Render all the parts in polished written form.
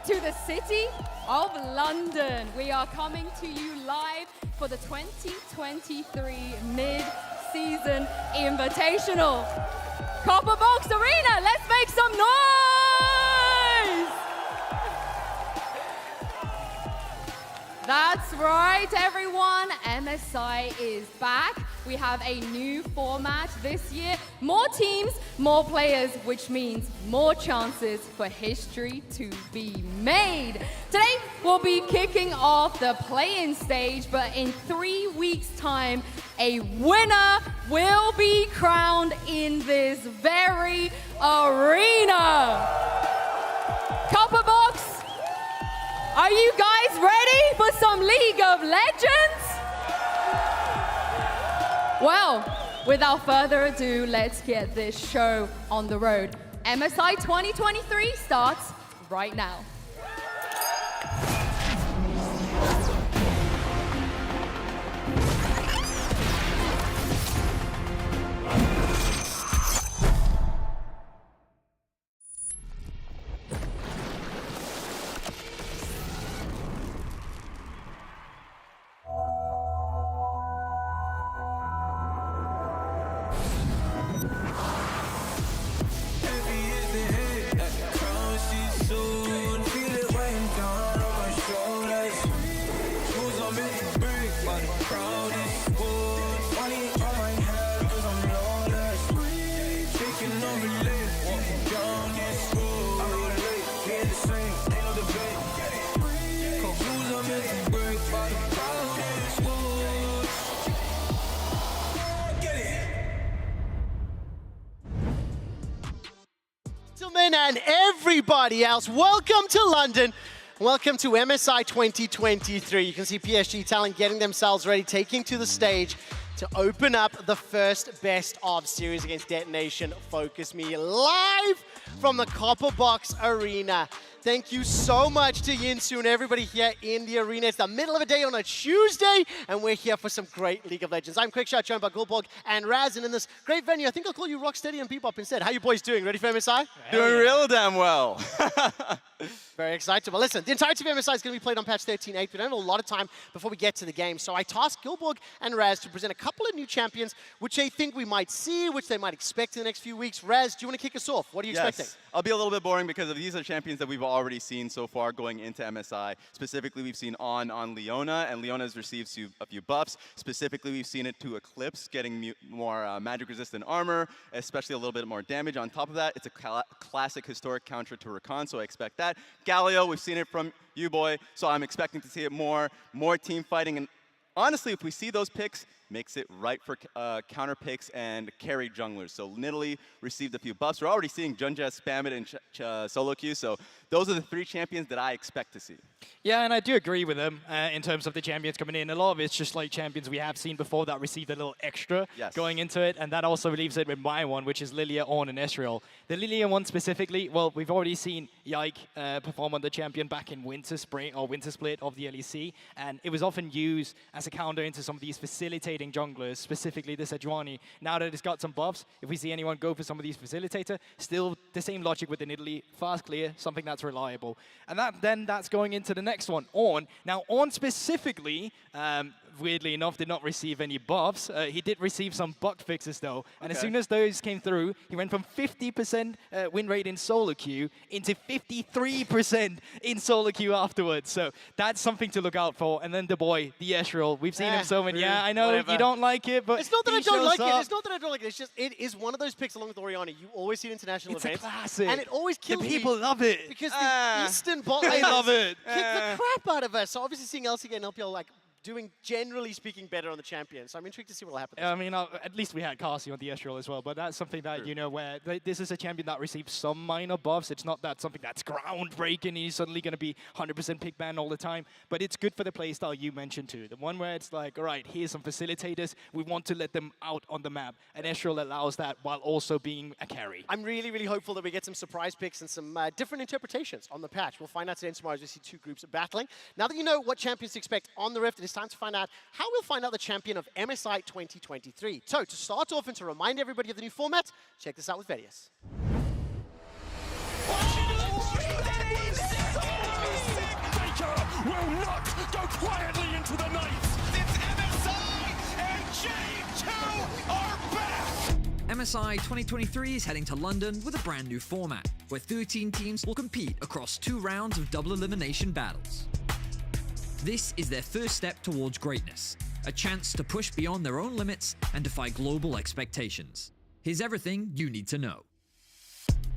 to the city of London. We are coming to you live for the 2023 Mid-Season Invitational. Copper Box Arena, let's make some noise! That's right, everyone. MSI is back. We have a new format this year. More teams, more players, which means more chances for history to be made. Today, we'll be kicking off the play-in stage, but in 3 weeks' time, a winner will be crowned in this very arena. Copper Box, are you guys ready for some League of Legends? Well, without further ado, let's get this show on the road. MSI 2023 starts right now. And everybody else, welcome to London. Welcome to MSI 2023. You can see PSG talent getting themselves ready, taking to the stage to open up the first best of series against Detonation Focus Me live from the Copper Box Arena. Thank you so much to Yinsu and everybody here in the arena. It's the middle of the day on a Tuesday, and we're here for some great League of Legends. I'm QuickShot, joined by Gulborg and Raz, and in this great venue, I think I'll call you Rocksteady and Bebop instead. How you boys doing? Ready for MSI? Doing real damn well. Very excited. Well, listen, the entirety of MSI is going to be played on patch 13.8. We don't have a lot of time before we get to the game, so I tasked Gulborg and Raz to present a couple of new champions, which I think we might see, which they might expect in the next few weeks. Raz, do you want to kick us off? What are you expecting? I'll be a little bit boring because these are champions that we've already seen so far going into MSI. Specifically, we've seen on Leona, and Leona's received a few buffs. Specifically, we've seen it to Eclipse, getting more magic-resistant armor, especially a little bit more damage. On top of that, it's a classic historic counter to Rakan, so I expect that. Galio, we've seen it from you, boy, so I'm expecting to see it more team fighting. And honestly, if we see those picks, makes it right for counter picks and carry junglers. So Nidalee received a few buffs. We're already seeing Junja spam it in solo queue. So those are the 3 champions that I expect to see. Yeah, and I do agree with them in terms of the champions coming in. A lot of it's just like champions we have seen before that received a little extra going into it. And that also leaves it with my one, which is Lilia, Ornn, and Ezreal. The Lilia one specifically, well, we've already seen Yike perform on the champion back in Winter Split of the LEC. And it was often used as a counter into some of these facilitating junglers, specifically the Sejuani. Now that it's got some buffs, if we see anyone go for some of these facilitator, still the same logic with the Nidalee, fast clear, something that's reliable. And that's going into the next one, Ornn. Now, Ornn specifically, weirdly enough, did not receive any buffs. He did receive some bug fixes, though. And as soon as those came through, he went from 50% win rate in solo queue into 53% in solo queue afterwards. So that's something to look out for. And then the boy, the Ezreal, we've seen him so many. Yeah, I know you don't like it, but it's not that I don't like it. It's not that I don't like it. It's just it is one of those picks along with Orianna. You always see it international events. It's a classic. And it always kills the people love it. Because the Eastern bot they love it. Kick the crap out of us. So obviously seeing LCK and LPL like doing, generally speaking, better on the champion. So I'm intrigued to see what will happen. I mean, at least we had Carsey on the Ezreal as well, but that's something that, you know, where this is a champion that receives some minor buffs. It's not that something that's groundbreaking. He's suddenly going to be 100% pick ban all the time, but it's good for the playstyle you mentioned too. The one where it's like, all right, here's some facilitators. We want to let them out on the map, and Ezreal allows that while also being a carry. I'm really, really hopeful that we get some surprise picks and some different interpretations on the patch. We'll find out today and tomorrow as we see two groups battling. Now that you know what champions to expect on the Rift, it is time to find out how we'll find out the champion of MSI 2023. So to start off and to remind everybody of the new format, check this out with Vedius. MSI 2023 is heading to London with a brand new format, where 13 teams will compete across 2 rounds of double elimination battles. This is their first step towards greatness, a chance to push beyond their own limits and defy global expectations. Here's everything you need to know.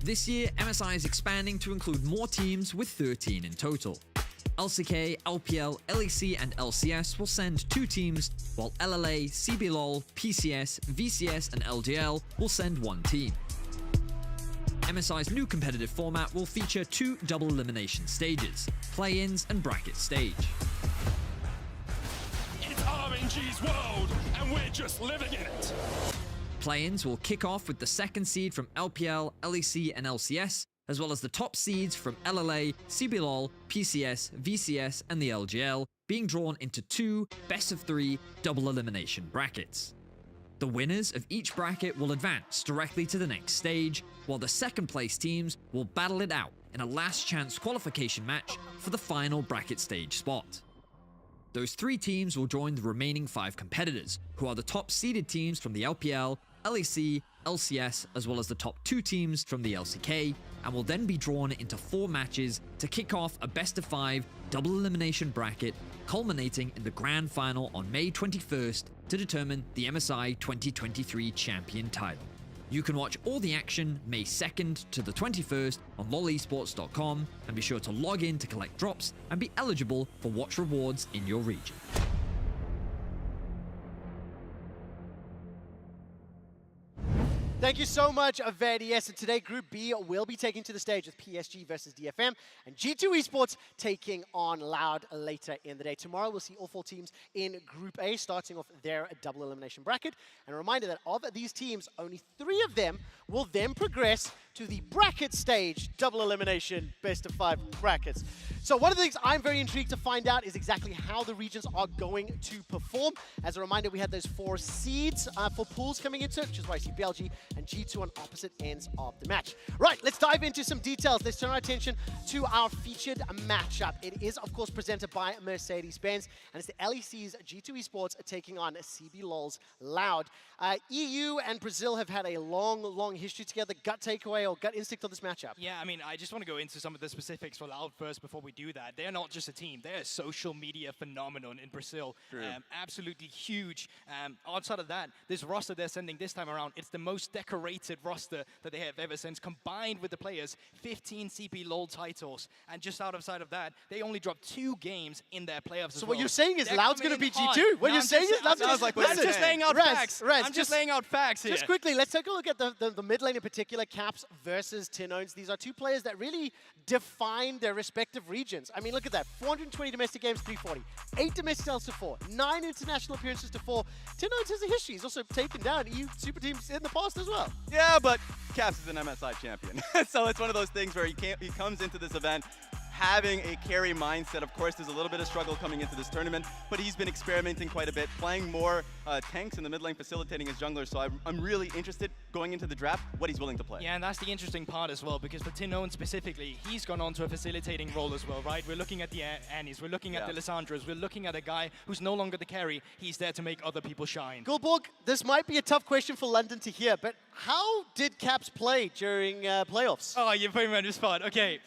This year, MSI is expanding to include more teams with 13 in total. LCK, LPL, LEC, and LCS will send 2 teams, while LLA, CBLOL, PCS, VCS, and LGL will send 1 team. MSI's new competitive format will feature 2 double elimination stages, play-ins and bracket stage. It's RNG's world, and we're just living in it. Play-ins will kick off with the 2nd seed from LPL, LEC, and LCS, as well as the top seeds from LLA, CBLOL, PCS, VCS, and the LGL, being drawn into 2 best-of-3 double elimination brackets. The winners of each bracket will advance directly to the next stage, while the second-place teams will battle it out in a last-chance qualification match for the final bracket stage spot. Those 3 teams will join the remaining 5 competitors, who are the top-seeded teams from the LPL, LEC, LCS, as well as the top 2 teams from the LCK, and will then be drawn into 4 matches to kick off a best-of-5 double elimination bracket, culminating in the grand final on May 21st to determine the MSI 2023 champion title. You can watch all the action May 2nd to the 21st on lolesports.com, and be sure to log in to collect drops and be eligible for watch rewards in your region. Thank you so much, Avedi. Yes, and today Group B will be taking to the stage with PSG versus DFM and G2 Esports taking on Loud later in the day. Tomorrow we'll see all 4 teams in Group A starting off their double elimination bracket. And a reminder that of these teams, only 3 of them will then progress to the bracket stage double elimination best-of-5 brackets. So one of the things I'm very intrigued to find out is exactly how the regions are going to perform. As a reminder, we had those 4 seeds for pools coming into it, which is why I see BLG and G2 on opposite ends of the match. Right, let's dive into some details. Let's turn our attention to our featured matchup. It is, of course, presented by Mercedes-Benz, and it's the LEC's G2 Esports taking on CBLOL's Loud. EU and Brazil have had a long history together. Gut takeaway or gut instinct on this matchup? Yeah, I mean, I just want to go into some of the specifics for Loud first before we do that. They're not just a team. They're a social media phenomenon in Brazil. Absolutely huge. Outside of that, this roster they're sending this time around, it's the most decorated roster that they have ever since, combined with the players, 15 CBLOL titles. And just outside of that, they only dropped 2 games in their playoffs. So what you're saying is Loud's going to beat G2? What you're saying is Loud's sounds like I'm just laying out facts. I'm just laying out facts here. Just quickly, let's take a look at the mid lane in particular, Caps versus Tinones. These are 2 players that really define their respective regions. I mean, look at that. 420 domestic games, 340. 8 domestic titles to 4. 9 international appearances to 4. Tinones has a history. He's also taken down EU super teams in the past as well. Yeah, but Caps is an MSI champion. So it's one of those things where he comes into this event having a carry mindset. Of course, there's a little bit of struggle coming into this tournament, but he's been experimenting quite a bit, playing more tanks in the mid lane, facilitating his jungler. So I'm really interested going into the draft what he's willing to play. Yeah, and that's the interesting part as well, because for Tinone specifically, he's gone on to a facilitating role as well, right? We're looking at the Annies, we're looking at the Lissandras, we're looking at a guy who's no longer the carry. He's there to make other people shine. Gulborg, this might be a tough question for London to hear, but how did Caps play during playoffs? Oh, you're putting me on the spot. Okay.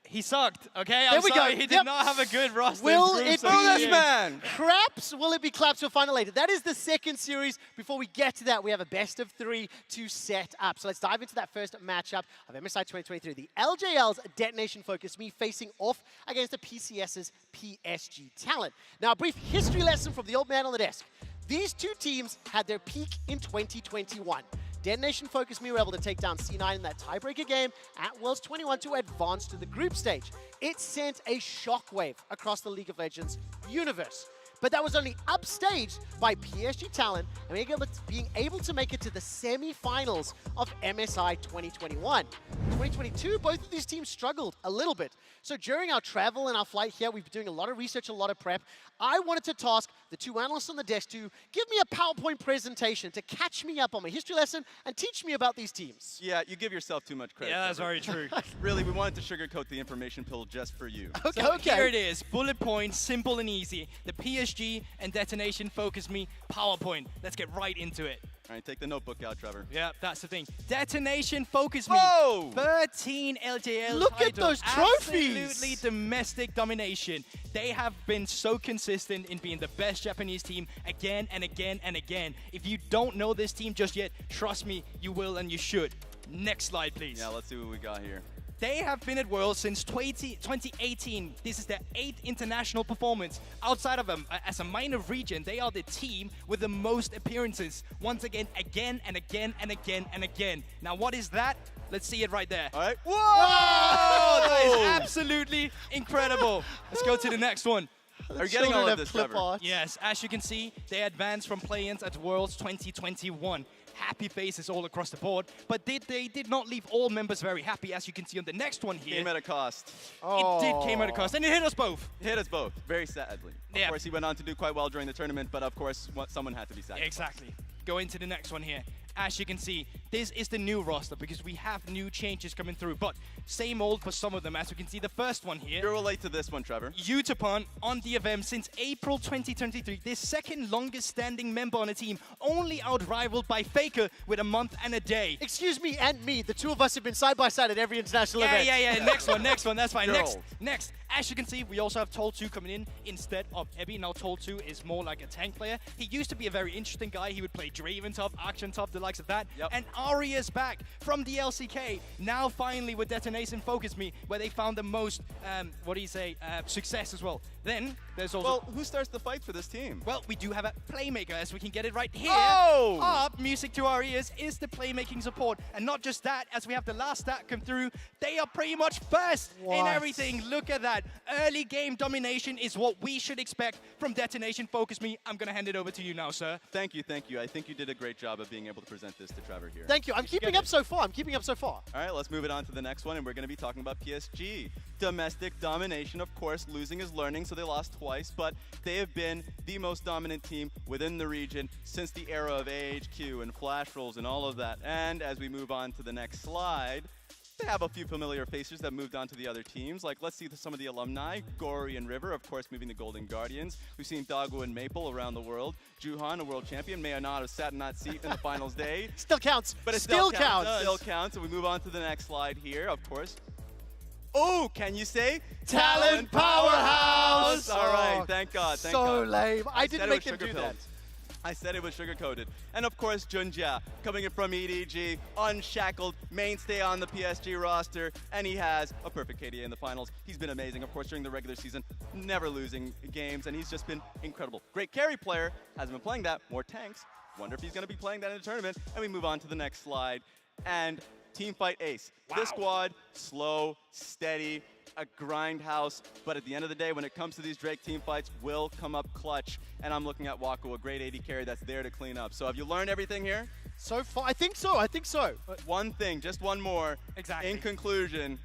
He sucked, okay? There we go. He did not have a good roster. Will it be man? Craps? Will it be Claps for final later? That is the second series. Before we get to that, we have a best of 3 to set up. So let's dive into that first matchup of MSI 2023. The LJL's Detonation Focus Me facing off against the PCS's PSG Talent. Now, a brief history lesson from the old man on the desk. These 2 teams had their peak in 2021. Detonation Focus Me were able to take down C9 in that tiebreaker game at Worlds 21 to advance to the group stage. It sent a shockwave across the League of Legends universe. But that was only upstaged by PSG Talent and being able to make it to the semi-finals of MSI 2021. 2022, both of these teams struggled a little bit. So during our travel and our flight here, we've been doing a lot of research, a lot of prep. I wanted to task the 2 analysts on the desk to give me a PowerPoint presentation to catch me up on my history lesson and teach me about these teams. Yeah, you give yourself too much credit. Yeah, that's very true. Really, we wanted to sugarcoat the information pill just for you. Okay. Here it is, bullet points, simple and easy. The PSG and Detonation Focus Me PowerPoint. Let's get right into it. All right, take the notebook out, Trevor. Yeah, that's the thing. Detonation, focus me. Whoa! 13 LJL Look at titles. those trophies! Absolutely domestic domination. They have been so consistent in being the best Japanese team again and again and again. If you don't know this team just yet, trust me, you will and you should. Next slide, please. Yeah, let's see what we got here. They have been at Worlds since 2018. This is their 8th international performance. Outside of them, as a minor region, they are the team with the most appearances. Once again, again and again and again and again. Now, what is that? Let's see it right there. All right. Whoa! That is absolutely incredible. Let's go to the next one. Are you getting all of this, clip Trevor? art. Yes, as you can see, they advanced from play-ins at Worlds 2021. Happy faces all across the board, but they did not leave all members very happy, as you can see on the next one here. Came at a cost. It did came at a cost, and it hit us both. Hit us both, very sadly. Of Yeah. course, he went on to do quite well during the tournament, but of course, someone had to be sacrificed. Exactly. Go into the next one here. As you can see, this is the new roster because we have new changes coming through, but same old for some of them. As you can see, the first one here. You're relate to this one, Trevor. Utapon on the event since April 2023, the second longest standing member on the team, only out-rivaled by FLICKR with a month and a day. Excuse me and me, the two of us have been side by side at every international event. Yeah. Next one, that's fine. You're Next. old. As you can see, we also have Tol2 coming in instead of Ebby. Now Tol2 is more like a tank player. He used to be a very interesting guy. He would play Draven top, Action top, the likes of that. Yep. And Ari is back from the LCK. Now finally with Detonation Focus Me, where they found the most, success as well. Then there's also... Well, who starts the fight for this team? Well, we do have a playmaker, as we can get it right here. Oh! Up, music to our ears, is the playmaking support. And not just that, as we have the last stat come through, they are pretty much first in What? everything. Look at that. Early game domination is what we should expect from Detonation Focus Me. I'm going to hand it over to you now, sir. Thank you. I think you did a great job of being able to present this to Trevor here. Thank you. I'm keeping up so far. All right, let's move it on to the next one, and we're going to be talking about PSG. Domestic domination, of course, losing is learning, so they lost twice, but they have been the most dominant team within the region since the era of AHQ and flash rolls and all of that. And as we move on to the next slide, they have a few familiar faces that moved on to the other teams. Like, let's see some of the alumni. Gory and River, of course, moving the Golden Guardians. We've seen Dago and Maple around the world. Juhan, a world champion, may not have sat in that seat in the finals day. Still counts. But it still counts. Still counts. And we move on to the next slide here, of course. Oh, can you say? Talent powerhouse! All right, Oh, thank God. So lame. I didn't said it make was them do sugar-pilled. that. I said it was sugar-coated. And of course, Junjia, coming in from EDG, unshackled, mainstay on the PSG roster, and he has a perfect KDA in the finals. He's been amazing, of course, during the regular season, never losing games, and he's just been incredible. Great carry player, hasn't been playing that, more tanks. Wonder if he's gonna be playing that in a tournament. And we move on to the next slide. And team fight ace. Wow. This squad, slow, steady, a grindhouse, but at the end of the day, when it comes to these Drake team fights, will come up clutch. And I'm looking at Wako, a great AD carry that's there to clean up. So have you learned everything here? So far, I think so. One thing, just one more. Exactly. In conclusion,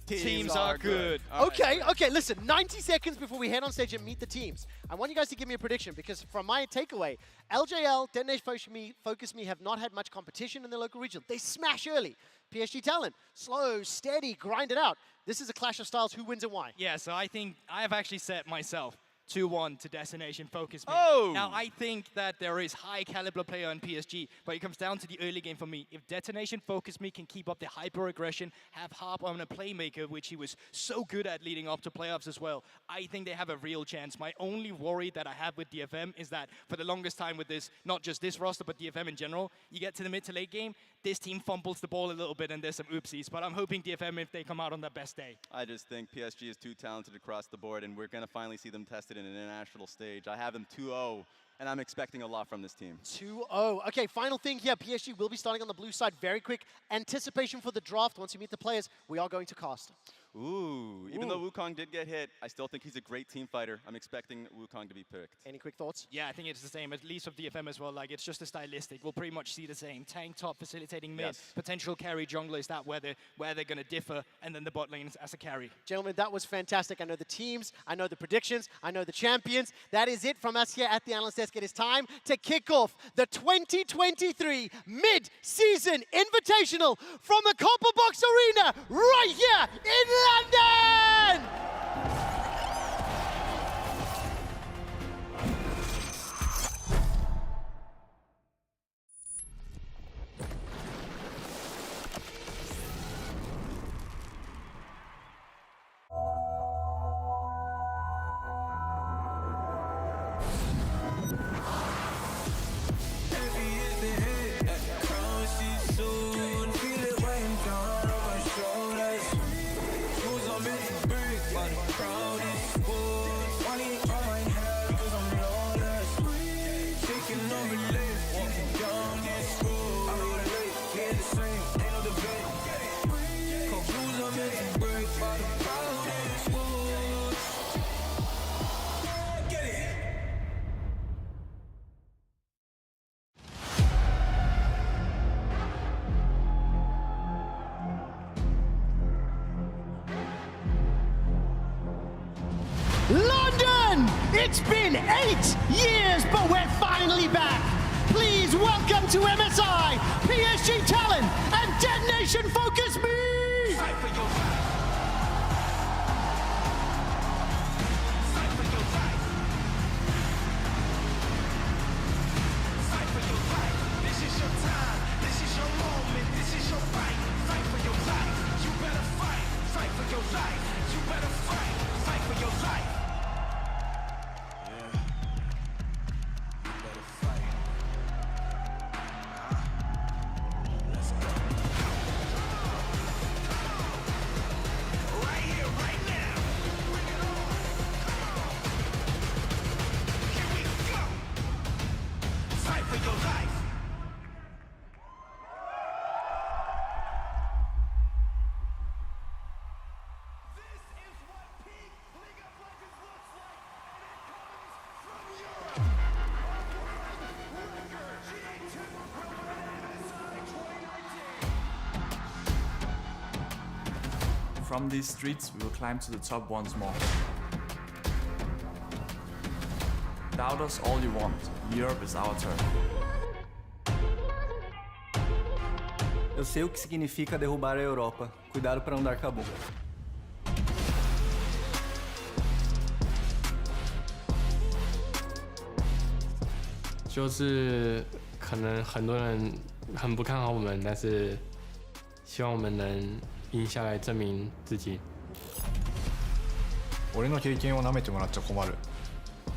Teams are good. All Okay, right. okay, listen, 90 seconds before we head on stage and meet the teams. I want you guys to give me a prediction because from my takeaway, LJL, Detonation Focus Me have not had much competition in their local region. They smash early. PSG Talent, slow, steady, grind it out. This is a clash of styles. Who wins and why? Yeah, so I think I have actually set myself 2-1 to Destination Focus Me. Oh! Now, I think that there is high caliber player on PSG, but it comes down to the early game for me. If Detonation Focus Me can keep up the hyper aggression, have Harp on a playmaker, which he was so good at leading up to playoffs as well, I think they have a real chance. My only worry that I have with DFM is that for the longest time with this, not just this roster, but DFM in general, you get to the mid to late game, this team fumbles the ball a little bit and there's some oopsies, but I'm hoping DFM, if they come out on their best day. I just think PSG is too talented across the board, and we're going to finally see them tested in an international stage. I have them 2-0, and I'm expecting a lot from this team. 2-0. Okay, final thing here. PSG will be starting on the blue side. Very quick anticipation for the draft. Once you meet the players, we are going to cast. Ooh, even though Wukong did get hit, I still think he's a great team fighter. I'm expecting Wukong to be picked. Any quick thoughts? Yeah, I think it's the same, at least with DFM as well. Like, it's just a stylistic. We'll pretty much see the same. Tank top, facilitating mid, Yes. potential carry jungler is that where they're going to differ, and then the bot lane as a carry. Gentlemen, that was fantastic. I know the teams, I know the predictions, I know the champions. That is it from us here at the Analyst Desk. It is time to kick off the 2023 Mid-Season Invitational from the Copper Box Arena right here in London! London! It's been 8 years, but we're finally back. Please welcome to MSI, PSG Talent, and Dead Nation Focus Me! Fight for your life. Fight for your life. Fight for your life. This is your time. This is your moment. This is your fight. Fight for your life. You better fight. Fight for your life. You better fight. Fight for your life. From these streets, we will climb to the top once more. Doubt us all you want. Europe is our turn. Eu sei o que significa derrubar a Europa. Cuidado para não dar cabum. 就是可能很多人很不看好我们，但是希望我们能赢下来，证明自己。俺の経験を舐めてもらっちゃ困る。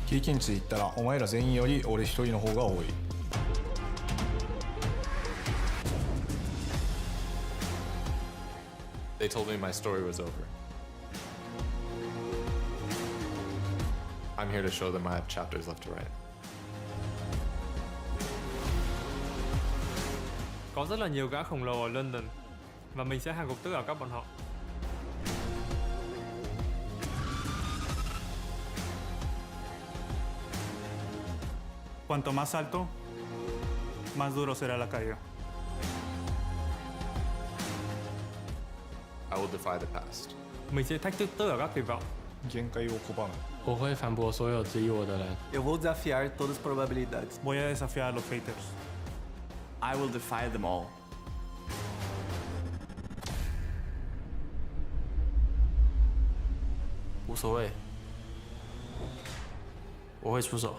経験値で言ったらお前ら全員より俺一人の方が多い。They told me my story was over. I'm here to show them I have chapters left to write. Có rất là nhiều gã khổng lồ ở London và mình sẽ hạ gục tất cả các bọn họ. Cuanto más alto, más duro será la caída. I will defy the past. Mình sẽ thách thức tất cả các kỳ vọng. 限界を拒む。我会反驳所有质疑我的人。 Eu vou desafiar todas as probabilidades. Voy a desafiar a los haters. I will defy them all. 无所谓，我会出手。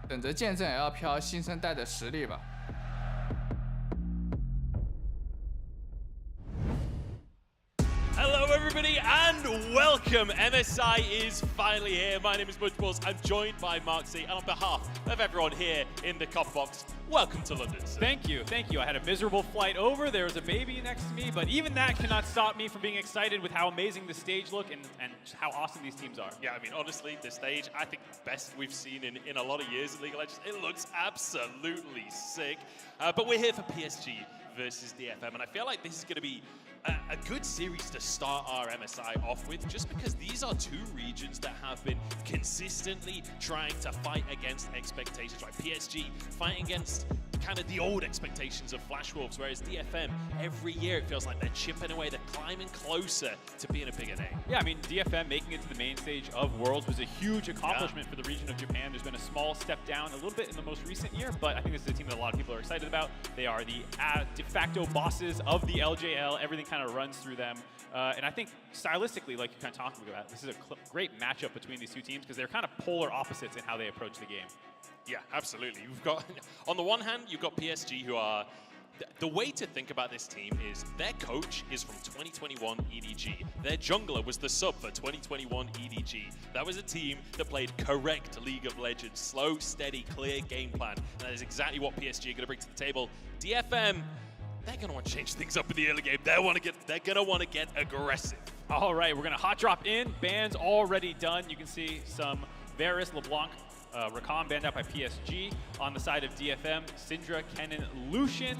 等着见证 LPL 新生代的实力吧。Hello everybody and welcome. MSI is finally here. My name is Budgeballs. I'm joined by Mark C, and on behalf of everyone here in the Copper Box, welcome to London. Thank you, thank you. I had a miserable flight over. There was a baby next to me, but even that cannot stop me from being excited with how amazing the stage look and how awesome these teams are. Yeah, I mean, honestly, the stage, I think best we've seen in a lot of years in League of Legends. It looks absolutely sick. But we're here for PSG versus DFM, and I feel like this is going to be a good series to start our MSI off with, just because these are two regions that have been consistently trying to fight against expectations, right? PSG fighting against kind of the old expectations of Flash Wolves, whereas DFM, every year it feels like they're chipping away, they're climbing closer to being a bigger name. Yeah, I mean, DFM making it to the main stage of Worlds was a huge accomplishment for the region of Japan. There's been a small step down a little bit in the most recent year, but I think this is a team that a lot of people are excited about. They are the de facto bosses of the LJL. Everything kind of runs through them. And I think stylistically, like you kind of talking about, this is a great matchup between these two teams because they're kind of polar opposites in how they approach the game. Yeah, absolutely. You've got, on the one hand, you've got PSG who are, the way to think about this team is their coach is from 2021 EDG. Their jungler was the sub for 2021 EDG. That was a team that played correct League of Legends, slow, steady, clear game plan. And that is exactly what PSG are going to bring to the table. DFM, they're going to want to change things up in the early game. They're going to want to get aggressive. All right, we're going to hot drop in. Bans already done. You can see some Varus, LeBlanc, Rakan banned out by PSG. On the side of DFM, Syndra, Kennen, Lucian.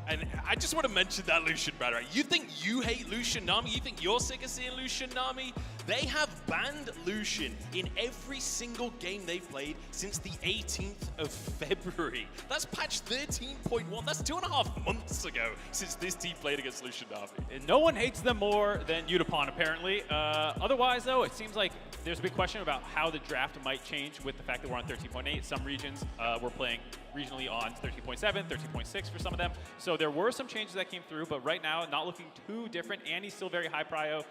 And I just want to mention that Lucian banner. You think you hate Lucian Nami? You think you're sick of seeing Lucian Nami? They have banned Lucian in every single game they've played since the 18th of February. That's patch 13.1. That's 2.5 months ago since this team played against Lucian Nami. And no one hates them more than Udapon, apparently. Otherwise, though, it seems like there's a big question about how the draft might change with the fact that we're on 13.8. Some regions we're playing regionally on 13.7, 13.6 for some of them. So there were some changes that came through, but right now, not looking too different. Annie's still very high prio,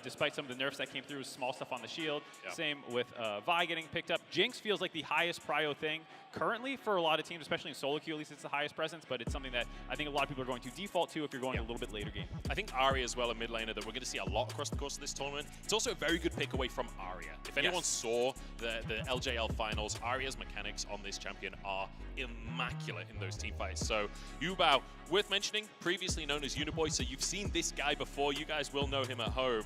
despite some of the nerfs that came through, small stuff on the shield. Yep. Same with Vi getting picked up. Jinx feels like the highest prio thing currently for a lot of teams, especially in solo queue, at least it's the highest presence, but it's something that I think a lot of people are going to default to if you're going a little bit later game. I think Arya as well, a mid laner that we're going to see a lot across the course of this tournament. It's also a very good pick away from Arya. If anyone saw the LJL finals, Arya's mechanics on this champion are immaculate in those team fights. So Yubao, worth mentioning, previously known as Uniboy, so you've seen this guy before. You guys will know him at home,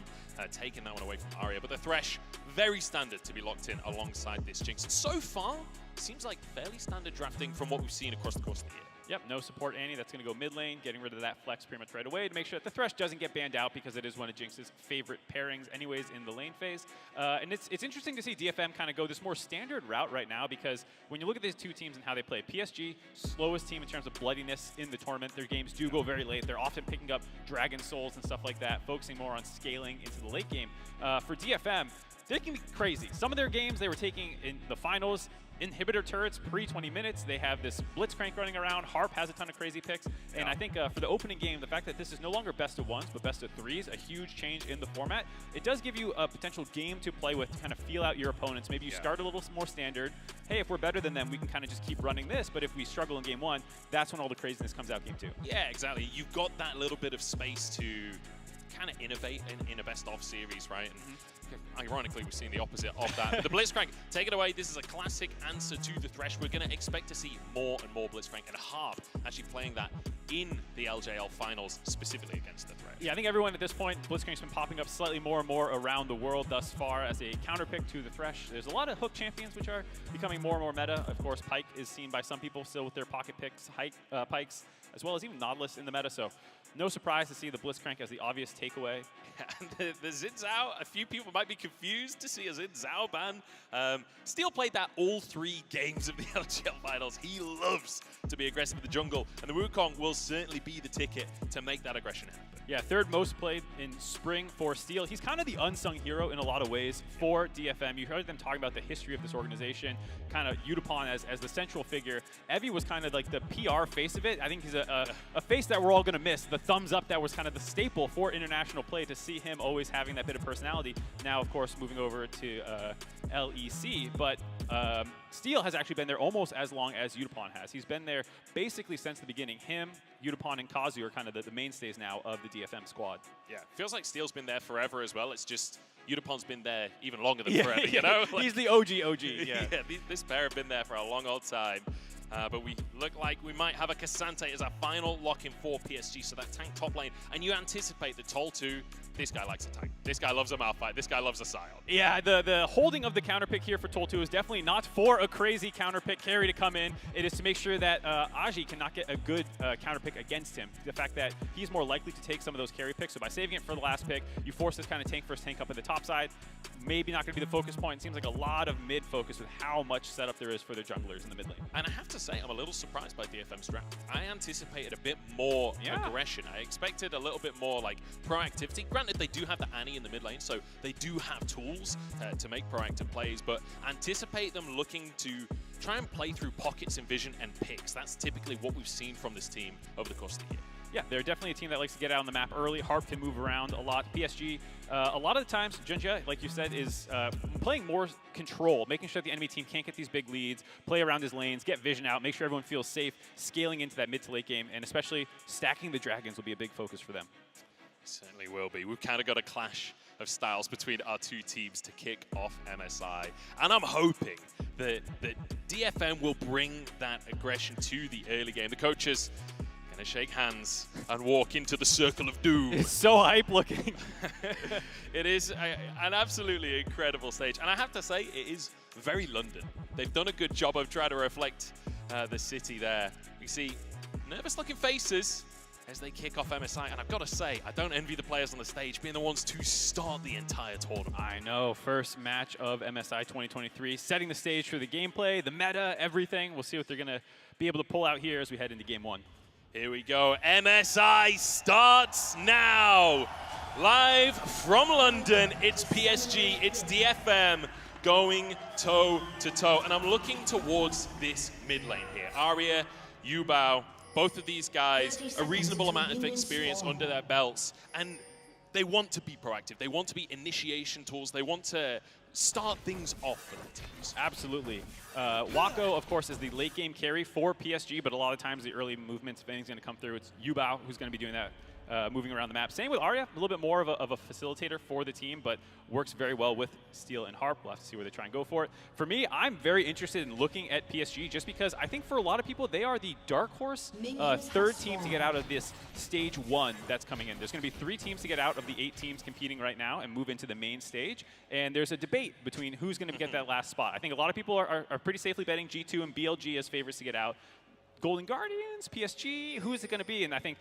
taking that one away from Arya. But the Thresh, very standard to be locked in alongside this Jinx. And so far, seems like fairly standard drafting from what we've seen across the course of the year. Yep, no support Annie. That's going to go mid lane, getting rid of that flex pretty much right away to make sure that the Thresh doesn't get banned out because it is one of Jinx's favorite pairings anyways in the lane phase. And it's interesting to see DFM kind of go this more standard route right now because when you look at these two teams and how they play, PSG, slowest team in terms of bloodiness in the tournament. Their games do go very late. They're often picking up Dragon Souls and stuff like that, focusing more on scaling into the late game. For DFM, they can be crazy. Some of their games they were taking in the finals, inhibitor turrets pre-20 minutes. They have this Blitzcrank running around. Harp has a ton of crazy picks. And I think for the opening game, the fact that this is no longer best of ones, but best of threes, a huge change in the format. It does give you a potential game to play with to kind of feel out your opponents. Maybe you start a little more standard. Hey, if we're better than them, we can kind of just keep running this. But if we struggle in game one, that's when all the craziness comes out game two. Yeah, exactly. You've got that little bit of space to kind of innovate in a best-of series, right? And ironically, we've seen the opposite of that. But the Blitzcrank, take it away. This is a classic answer to the Thresh. We're going to expect to see more and more Blitzcrank, and Harp actually playing that in the LJL finals, specifically against the Thresh. Yeah, I think everyone at this point, Blitzcrank's been popping up slightly more and more around the world thus far as a counter pick to the Thresh. There's a lot of hook champions which are becoming more and more meta. Of course, Pyke is seen by some people still with their pocket picks, Pikes, as well as even Nautilus in the meta. So no surprise to see the Blitzcrank as the obvious takeaway. And the Xin Zhao, a few people might be confused to see a Xin Zhao ban. Steel played that all 3 games of the LGL finals. He loves to be aggressive in the jungle, and the Wukong will certainly be the ticket to make that aggression happen. Yeah, 3rd most played in spring for Steel. He's kind of the unsung hero in a lot of ways for DFM. You heard them talking about the history of this organization, kind of Udapon as the central figure. Evie was kind of like the PR face of it. I think he's a face that we're all going to miss. The thumbs up that was kind of the staple for international play, to see him always having that bit of personality. Now, of course, moving over to LEC, but Steel has actually been there almost as long as Udapon has. He's been there basically since the beginning. Him, Udapon, and Kazu are kind of the mainstays now of the DFM squad. Yeah, feels like Steel's been there forever as well. It's just Udapon's been there even longer than forever, you know? He's the OG, yeah. This pair have been there for a long old time. But we look like we might have a Cassante as our final lock-in for PSG, so that tank top lane. And you anticipate the Toll 2 this guy likes a tank. This guy loves a Malphite. This guy loves a Scion. Yeah, the holding of the counter pick here for Tol2 is definitely not for a crazy counter pick carry to come in. It is to make sure that Aji cannot get a good counter pick against him. The fact that he's more likely to take some of those carry picks. So by saving it for the last pick, you force this kind of tank first tank up at the top side. Maybe not going to be the focus point. It seems like a lot of mid focus with how much setup there is for their junglers in the mid lane. And I have to say, I'm a little surprised by DFM's draft. I anticipated a bit more aggression. I expected a little bit more like proactivity. Granted, they do have the Annie in the mid lane, so they do have tools to make proactive plays, but anticipate them looking to try and play through pockets in vision and picks. That's typically what we've seen from this team over the course of the year. Yeah, they're definitely a team that likes to get out on the map early. Harp can move around a lot. PSG, a lot of the times, Junja, like you said, is playing more control, making sure the enemy team can't get these big leads, play around his lanes, get vision out, make sure everyone feels safe, scaling into that mid to late game, and especially stacking the dragons will be a big focus for them. It certainly will be. We've kind of got a clash of styles between our two teams to kick off MSI. And I'm hoping that DFM will bring that aggression to the early game. The coaches going to shake hands and walk into the circle of doom. It's so hype looking. It is an absolutely incredible stage. And I have to say, it is very London. They've done a good job of trying to reflect the city there. We see nervous looking faces as they kick off MSI. And I've got to say, I don't envy the players on the stage being the ones to start the entire tournament. I know. First match of MSI 2023, setting the stage for the gameplay, the meta, everything. We'll see what they're going to be able to pull out here as we head into game one. Here we go. MSI starts now. Live from London, it's PSG, it's DFM going toe to toe. And I'm looking towards this mid lane here. Aria, Yubao, both of these guys, a reasonable amount of experience under their belts. And they want to be proactive. They want to be initiation tools. They want to start things off for their teams. Absolutely. Wako, of course, is the late game carry for PSG, but a lot of times the early movements, if anything's going to come through, it's Yubao who's going to be doing that, moving around the map. Same with Arya, a little bit more of a facilitator for the team, but works very well with Steel and Harp. We'll have to see where they try and go for it. For me, I'm very interested in looking at PSG just because I think for a lot of people, they are the dark horse third team to get out of this stage one that's coming in. There's going to be 3 teams to get out of the 8 teams competing right now and move into the main stage. And there's a debate between who's going to get that last spot. I think a lot of people are pretty safely betting G2 and BLG as favorites to get out. Golden Guardians, PSG, who is it going to be? And I think,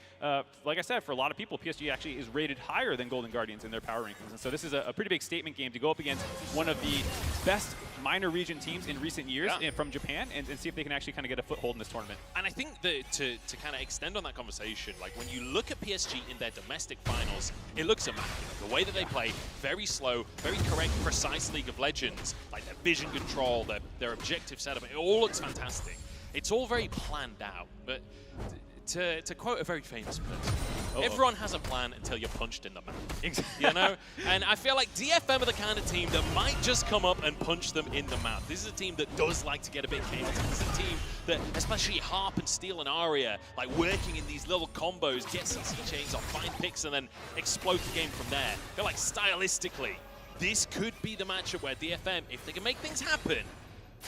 like I said, for a lot of people, PSG actually is rated higher than Golden Guardians in their power rankings. And so this is a pretty big statement game to go up against one of the best minor region teams in recent years from Japan and see if they can actually kind of get a foothold in this tournament. And I think that to kind of extend on that conversation, like when you look at PSG in their domestic finals, it looks immaculate. The way that they play, very slow, very correct, precise League of Legends, like their vision control, their objective setup, it all looks fantastic. It's all very planned out, but to quote a very famous person, everyone has a plan until you're punched in the mouth. You know? And I feel like DFM are the kind of team that might just come up and punch them in the mouth. This is a team that does like to get a bit chaotic. This is a team that, especially Harp and Steel and Aria, like working in these little combos, get CC chains off, find picks, and then explode the game from there. I feel like stylistically, this could be the matchup where DFM, if they can make things happen,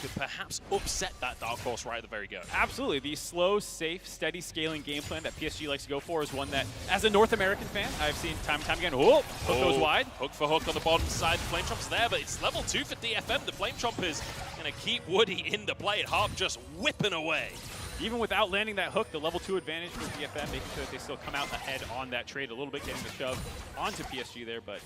could perhaps upset that dark horse right at the very go. Absolutely. The slow, safe, steady scaling game plan that PSG likes to go for is one that, as a North American fan, I've seen time and time again. Oh, hook goes wide. Hook for hook on the bottom side. The Flame Chomp's there, but it's level 2 for DFM. The Flame Chomp is going to keep Woody in the play. Harp just whipping away. Even without landing that hook, the level 2 advantage for DFM, making sure that they still come out ahead on that trade a little bit, getting the shove onto PSG there, but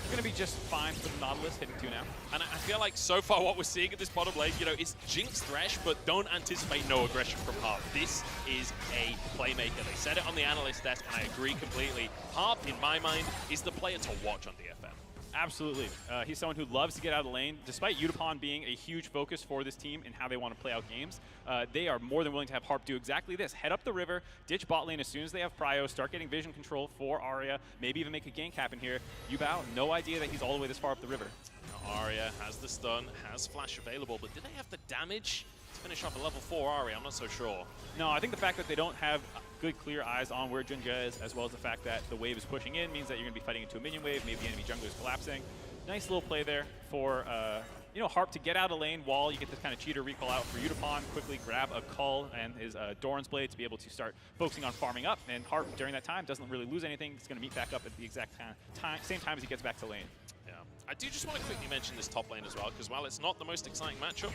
they're going to be just fine for the Nautilus, hitting 2 now. And I feel like so far what we're seeing at this bottom lane, you know, it's Jinx Thresh, but don't anticipate no aggression from Harp. This is a playmaker. They said it on the analyst desk, and I agree completely. Harp, in my mind, is the player to watch on DFM. Absolutely. He's someone who loves to get out of the lane. Despite Udapon being a huge focus for this team and how they want to play out games, they are more than willing to have Harp do exactly this. Head up the river, ditch bot lane as soon as they have prio, start getting vision control for Aria, maybe even make a gank happen here. Yubao, no idea that he's all the way this far up the river. Now, Aria has the stun, has flash available, but do they have the damage to finish off a level 4 Aria? I'm not so sure. No, I think the fact that they don't have good, clear eyes on where Junja is, as well as the fact that the wave is pushing in, means that you're going to be fighting into a minion wave, maybe the enemy jungler is collapsing. Nice little play there for you know, Harp to get out of lane while you get this kind of cheater recall out for Udapon, quickly grab a Cull and his Doran's Blade to be able to start focusing on farming up. And Harp, during that time, doesn't really lose anything. He's going to meet back up at the exact same time as he gets back to lane. Yeah. I do just want to quickly mention this top lane as well, because while it's not the most exciting matchup,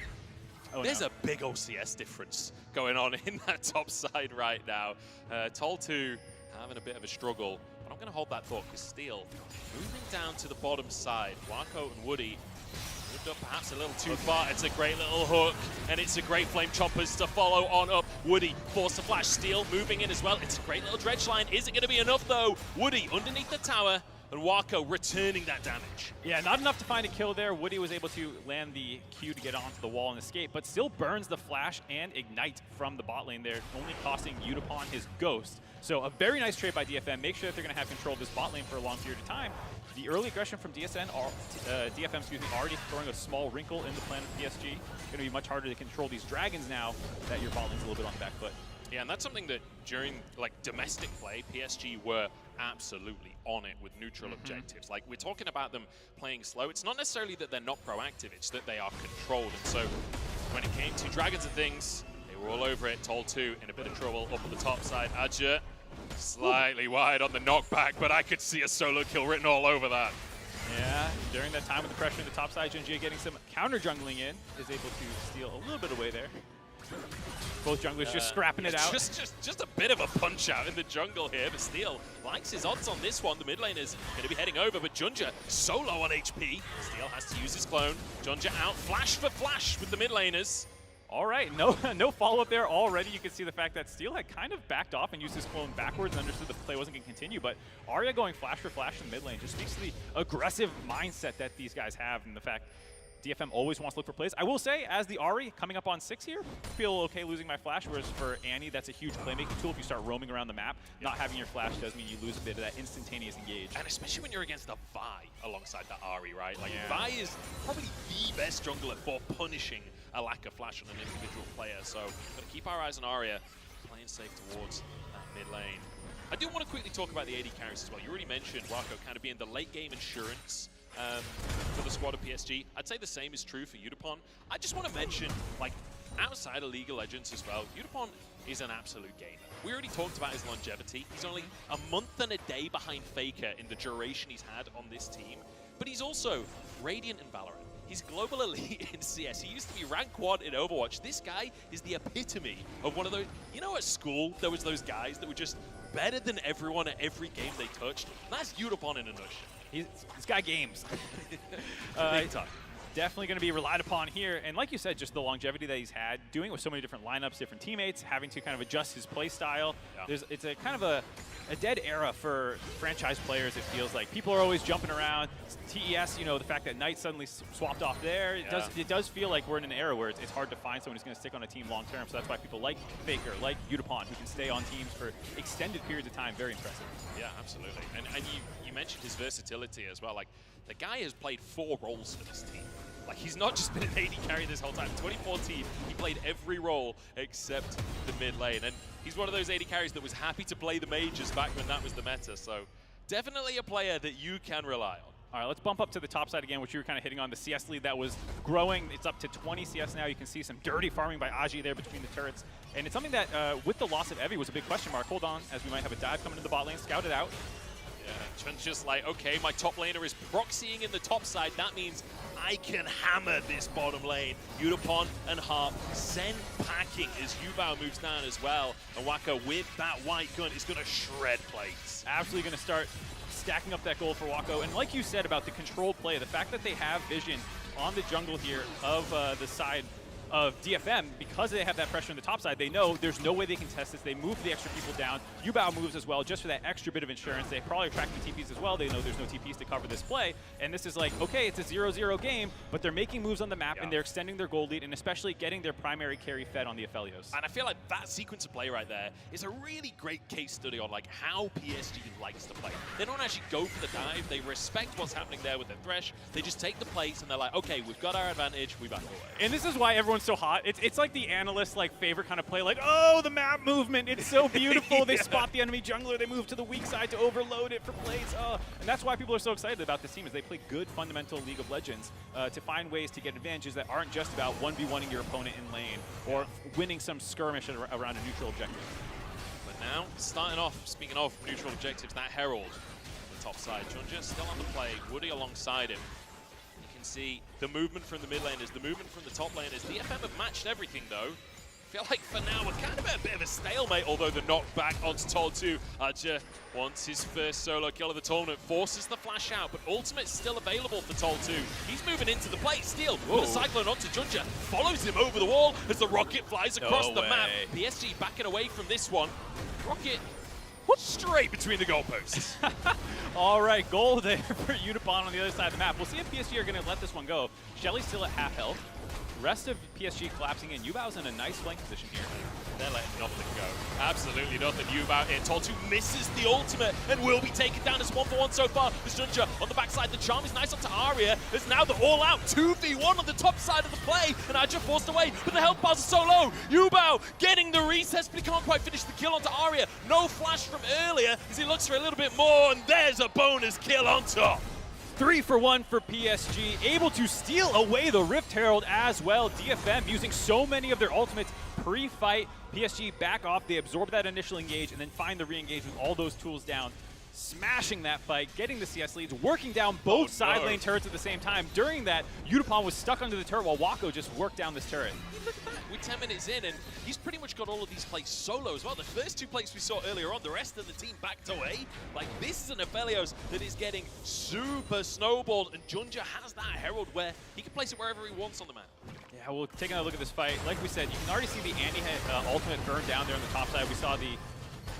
there's a big OCS difference going on in that top side right now. Tol2 having a bit of a struggle, but I'm going to hold that thought because Steel moving down to the bottom side. Wako and Woody moved up perhaps a little too far. It's a great little hook, and it's a great Flame Choppers to follow on up. Woody forced to flash. Steel moving in as well. It's a great little dredge line. Is it going to be enough though? Woody underneath the tower, and Wako returning that damage. Yeah, not enough to find a kill there. Woody was able to land the Q to get onto the wall and escape, but still burns the flash and ignite from the bot lane there, only costing Udapon his ghost. So a very nice trade by DFM. Make sure that they're going to have control of this bot lane for a long period of time. The early aggression from DFM, already throwing a small wrinkle in the plan of PSG. Going to be much harder to control these dragons now that your bot lane's a little bit on the back foot. Yeah, and that's something that during like domestic play, PSG were absolutely on it with neutral objectives. Like, we're talking about them playing slow. It's not necessarily that they're not proactive, it's that they are controlled. And so when it came to Dragons and things, they were all over it. Tol2 in a bit of trouble up on the top side. Adja slightly wide on the knockback, but I could see a solo kill written all over that. Yeah, during that time with the pressure in the top side, Junjie getting some counter jungling in, is able to steal a little bit away there. Both junglers just scrapping it out. Just a bit of a punch out in the jungle here, but Steel likes his odds on this one. The mid lane is going to be heading over, but Junja so low on HP. Steel has to use his clone. Junja out, flash for flash with the mid laners. All right, no follow-up there already. You can see the fact that Steel had kind of backed off and used his clone backwards and understood the play wasn't going to continue, but Arya going flash for flash in the mid lane just speaks to the aggressive mindset that these guys have and the fact DFM always wants to look for plays. I will say, as the Ahri coming up on 6 here, feel okay losing my flash, whereas for Annie, that's a huge playmaking tool. If you start roaming around the map, not having your flash does mean you lose a bit of that instantaneous engage. And especially when you're against a Vi alongside the Ahri, right? Like, Vi is probably the best jungler for punishing a lack of flash on an individual player. So, got to keep our eyes on Arya, playing safe towards that mid lane. I do want to quickly talk about the AD carries as well. You already mentioned Wako kind of being the late game insurance for the squad of PSG. I'd say the same is true for Udapon. I just want to mention, like, outside of League of Legends as well, Udapon is an absolute gamer. We already talked about his longevity. He's only a month and a day behind FLICKR in the duration he's had on this team, but he's also Radiant in Valorant. He's global elite in CS. He used to be rank 1 in Overwatch. This guy is the epitome of one of those, you know, at school, there was those guys that were just better than everyone at every game they touched. That's Udapon in a nutshell. This guy games. Big time. Definitely going to be relied upon here. And like you said, just the longevity that he's had, doing it with so many different lineups, different teammates, having to kind of adjust his play style. Yeah. It's a kind of a dead era for franchise players, it feels like. People are always jumping around. TES, you know, the fact that Knight suddenly swapped off there, it does feel like we're in an era where it's hard to find someone who's going to stick on a team long term. So that's why people like FLICKR, like Udapon, who can stay on teams for extended periods of time. Very impressive. Yeah, absolutely. And you mentioned his versatility as well. Like, the guy has played 4 roles for this team. Like, he's not just been an AD carry this whole time. In 2014, he played every role except the mid lane. And he's one of those AD carries that was happy to play the mages back when that was the meta. So definitely a player that you can rely on. All right, let's bump up to the top side again, which you were kind of hitting on. The CS lead that was growing. It's up to 20 CS now. You can see some dirty farming by Aji there between the turrets. And it's something that, with the loss of Evie, was a big question mark. Hold on, as we might have a dive coming to the bot lane. Scout it out. Yeah, just like, okay, my top laner is proxying in the top side. That means I can hammer this bottom lane. Udapon and Harp send packing as Yubao moves down as well. And Wako with that white gun is going to shred plates. Absolutely going to start stacking up that gold for Wako. And like you said about the controlled play, the fact that they have vision on the jungle here of the side of DFM, because they have that pressure on the top side, they know there's no way they can test this. They move the extra people down. Yubao moves as well, just for that extra bit of insurance. They probably are tracking TPs as well. They know there's no TPs to cover this play. And this is like, okay, it's a 0-0 game, but they're making moves on the map and they're extending their gold lead and especially getting their primary carry fed on the Aphelios. And I feel like that sequence of play right there is a really great case study on like how PSG likes to play. They don't actually go for the dive. They respect what's happening there with the Thresh. They just take the plates and they're like, okay, we've got our advantage, we back away. And this is why everyone's so hot. It's like the analyst's like favorite kind of play, like, oh, the map movement, it's so beautiful. They spot the enemy jungler, they move to the weak side to overload it for plays. Oh, and that's why people are so excited about this team, is they play good fundamental League of Legends to find ways to get advantages that aren't just about 1v1ing your opponent in lane or winning some skirmish around a neutral objective. But now, starting off, speaking of neutral objectives, that Herald on the top side. Junja still on the play, Woody alongside him. You can see the movement from the mid laners, the movement from the top laners. DFM have matched everything though. I feel like for now we're kind of at a bit of a stalemate, although the knockback onto Tol2. Archer wants his first solo kill of the tournament, forces the flash out, but ultimate's still available for Tol2. He's moving into the play, steal, with a Cyclone onto Junja, follows him over the wall as the rocket flies across the map. PSG backing away from this one. Rocket straight between the goalposts. All right, goal there for Unipon on the other side of the map. We'll see if PSG are going to let this one go. Shelly's still at half health. Rest of PSG collapsing in. Yubao's in a nice flank position here. They're letting nothing go. Absolutely nothing. Yubao in. Tol2 misses the ultimate and will be taken down as 1-for-1 so far. The Junja on the backside. The charm is nice onto Arya. It's now the all-out 2v1 on the top side of the play. And Arya forced away, but the health bars are so low. Yubao getting the recess, but he can't quite finish the kill onto Arya. No flash from earlier as he looks for a little bit more, and there's a bonus kill on top. 3-for-1 for PSG, able to steal away the Rift Herald as well. DFM using so many of their ultimates pre-fight. PSG back off, they absorb that initial engage and then find the re-engage with all those tools down. Smashing that fight, getting the CS leads, working down both side lane turrets at the same time. During that, Unipon was stuck under the turret while Wako just worked down this turret. Look at that, we're 10 minutes in and he's pretty much got all of these plays solo as well. The first two plays we saw earlier on, the rest of the team backed away. Like, this is an Aphelios that is getting super snowballed, and Junja has that Herald where he can place it wherever he wants on the map. Yeah, we'll take another look at this fight. Like we said, you can already see the Andy ultimate burn down there on the top side. We saw the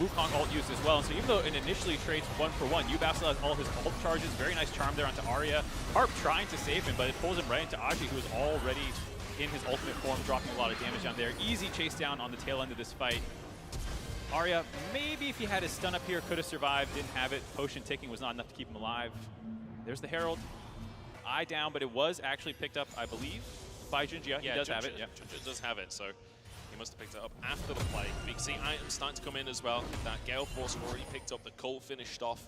Wukong ult used as well. And so even though it initially trades 1-for-1, Yubao still has all his ult charges. Very nice charm there onto Arya. Harp trying to save him, but it pulls him right into Aji, who is already in his ultimate form, dropping a lot of damage down there. Easy chase down on the tail end of this fight. Arya, maybe if he had his stun up here, could have survived. Didn't have it. Potion ticking was not enough to keep him alive. There's the Herald. Eye down, but it was actually picked up, I believe, by Junja. Yeah, he does Junja, have it. Yeah. Junja does have it, so he must have picked it up after the play. We can see items starting to come in as well. That Gale Force already picked up, the Cult finished off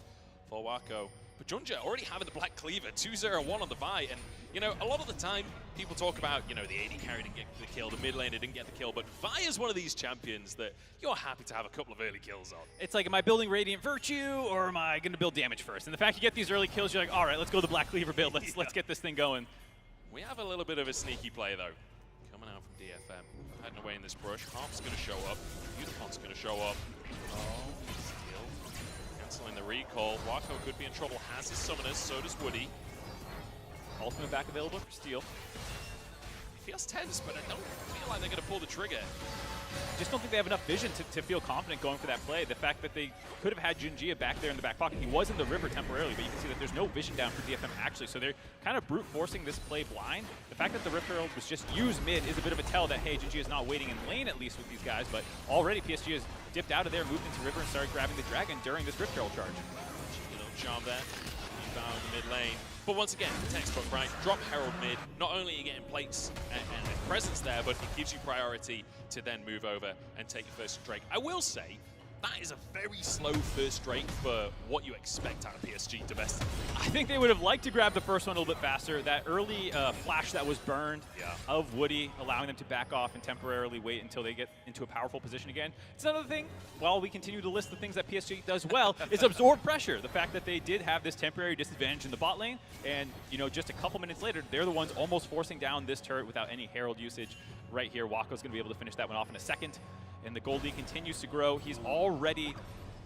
for Wako. But Junja already having the Black Cleaver, 2-0-1 on the Vi, and you know, a lot of the time people talk about, you know, the AD carry didn't get the kill, the mid laner didn't get the kill, but Vi is one of these champions that you're happy to have a couple of early kills on. It's like, am I building Radiant Virtue, or am I going to build damage first? And the fact you get these early kills, you're like, all right, let's go the Black Cleaver build. Let's get this thing going. We have a little bit of a sneaky play, though, coming out from DFM. Heading away in this brush. Harp's going to show up. Unicorn's going to show up. Oh, steal. Canceling the recall. Wako could be in trouble. Has his summoners, so does Woody. Ultimate back available for steal. He feels tense, but I don't feel like they're going to pull the trigger. Just don't think they have enough vision to feel confident going for that play. The fact that they could have had Junjia back there in the back pocket. He was in the river temporarily, but you can see that there's no vision down for DFM actually, so they're kind of brute forcing this play blind. The fact that the Rift Herald was just used mid is a bit of a tell that, hey, Junjia is not waiting in lane at least with these guys, but already PSG has dipped out of there, moved into river, and started grabbing the dragon during this Rift Herald charge. You know, charm there. He found the mid lane. But once again, the textbook, right? Drop Herald mid. Not only are you getting plates and presence there, but it gives you priority to then move over and take your first Drake. I will say, that is a very slow first Drake for what you expect out of PSG domestically. I think they would have liked to grab the first one a little bit faster. That early flash that was burned of Woody, allowing them to back off and temporarily wait until they get into a powerful position again. It's another thing, while we continue to list the things that PSG does well, is absorb pressure. The fact that they did have this temporary disadvantage in the bot lane, and you know, just a couple minutes later, they're the ones almost forcing down this turret without any Herald usage. Right here, Wako's going to be able to finish that one off in a second. And the gold lead continues to grow. He's already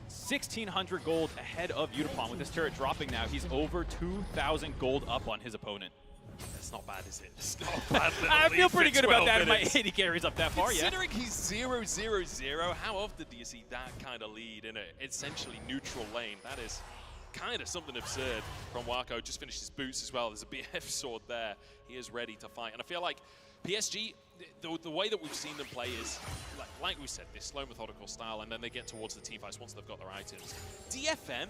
1,600 gold ahead of Unipon. With this turret dropping now, he's over 2,000 gold up on his opponent. That's not bad, is it? It's not bad. I feel pretty good about that if my AD carries up that far, Considering he's 0-0-0, how often do you see that kind of lead in an essentially neutral lane? That is kind of something absurd from Wako. Just finished his boots as well. There's a BF sword there. He is ready to fight. And I feel like PSG, the way that we've seen them play is, like we said, this slow, methodical style, and then they get towards the team fights once they've got their items. DFM,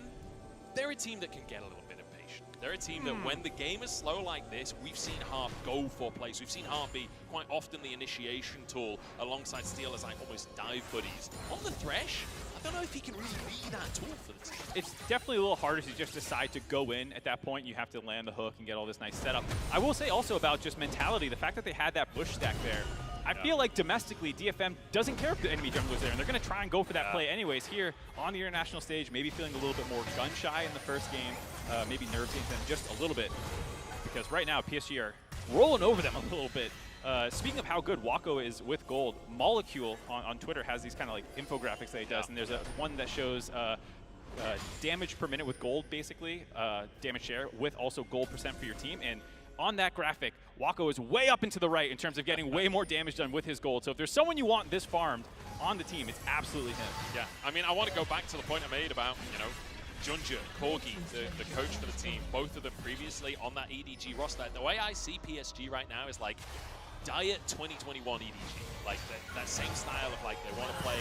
they're a team that can get a little bit impatient. motivation. They're a team that when the game is slow like this, we've seen Harp go for plays. We've seen Harp be quite often the initiation tool alongside Steel as like almost dive buddies. On the Thresh, I don't know if he can really be that tool for the team. It's definitely a little harder to just decide to go in at that point. You have to land the hook and get all this nice setup. I will say also about just mentality, the fact that they had that bush stack there. I feel like domestically, DFM doesn't care if the enemy jungler's there, and they're going to try and go for that play anyways. Here on the international stage, maybe feeling a little bit more gun-shy in the first game, maybe nerves into them just a little bit, because right now PSG are rolling over them a little bit. Speaking of how good Wako is with gold, Molecule on Twitter has these kind of like infographics that he does, and there's one that shows damage per minute with gold, basically, damage share, with also gold percent for your team. And on that graphic, Wako is way up into the right in terms of getting way more damage done with his gold. So if there's someone you want this farmed on the team, it's absolutely him. Yeah, I mean, I want to go back to the point I made about, you know, Junja, Corgi, the coach for the team, both of them previously on that EDG roster. The way I see PSG right now is like Diet 2021 EDG. Like that same style of like they want to play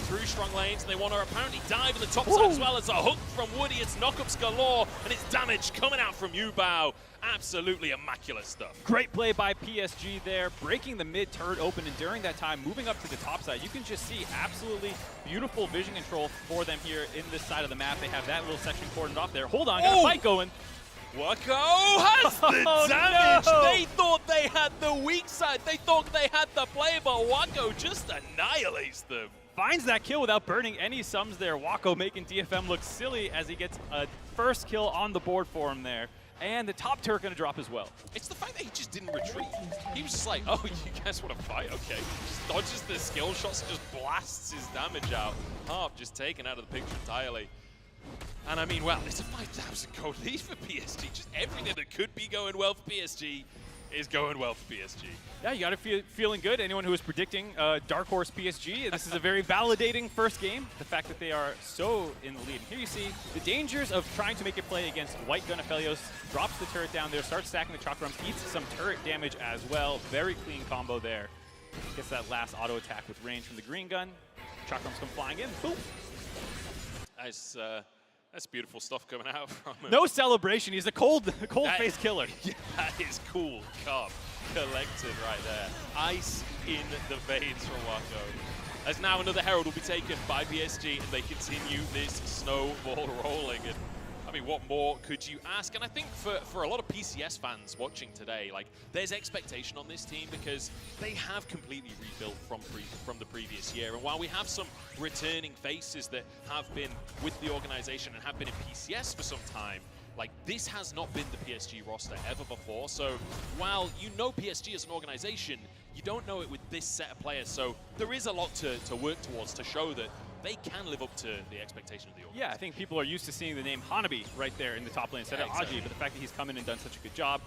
through strong lanes and they want to apparently dive in the top side as well. As a hook from Woody, it's knockups galore and it's damage coming out from Yubao. Absolutely immaculate stuff. Great play by PSG there, breaking the mid turret open, and during that time moving up to the top side. You can just see absolutely beautiful vision control for them here in this side of the map. They have that little section cordoned off there. Hold on, got a fight going. Wako has the damage. No. They thought they had the weak side. They thought they had the play, but Wako just annihilates them. Finds that kill without burning any sums there. Wako making DFM look silly as he gets a first kill on the board for him there. And the top turret gonna drop as well. It's the fact that he just didn't retreat. He was just like, oh, you guys want to fight? Okay. Just dodges the skill shots and just blasts his damage out. Harp just taken out of the picture entirely. And I mean, well, it's a 5,000 gold lead for PSG. Just everything that could be going well for PSG is going well for PSG. Yeah, you got to feeling good. Anyone who was predicting Dark Horse PSG, this is a very validating first game. The fact that they are so in the lead. And here you see the dangers of trying to make a play against White Gun Aphelios. Drops the turret down there, starts stacking the Chakrams, eats some turret damage as well. Very clean combo there. Gets that last auto attack with range from the green gun. Chakrams come flying in. Boom. That's beautiful stuff coming out from him. No celebration. He's a cold-faced killer. Yeah, that is cool. Calm, collected right there. Ice in the veins from Wako. As now another Herald will be taken by PSG, and they continue this snowball rolling. And I mean, what more could you ask? And I think for a lot of PCS fans watching today, like, there's expectation on this team because they have completely rebuilt from the previous year. And while we have some returning faces that have been with the organization and have been in PCS for some time, like, this has not been the PSG roster ever before. So while you know PSG as an organization, you don't know it with this set of players. So there is a lot to work towards to show that they can live up to the expectation of the organization. Yeah, I think people are used to seeing the name Hanabi right there in the top lane instead of Aji, but the fact that he's come in and done such a good job,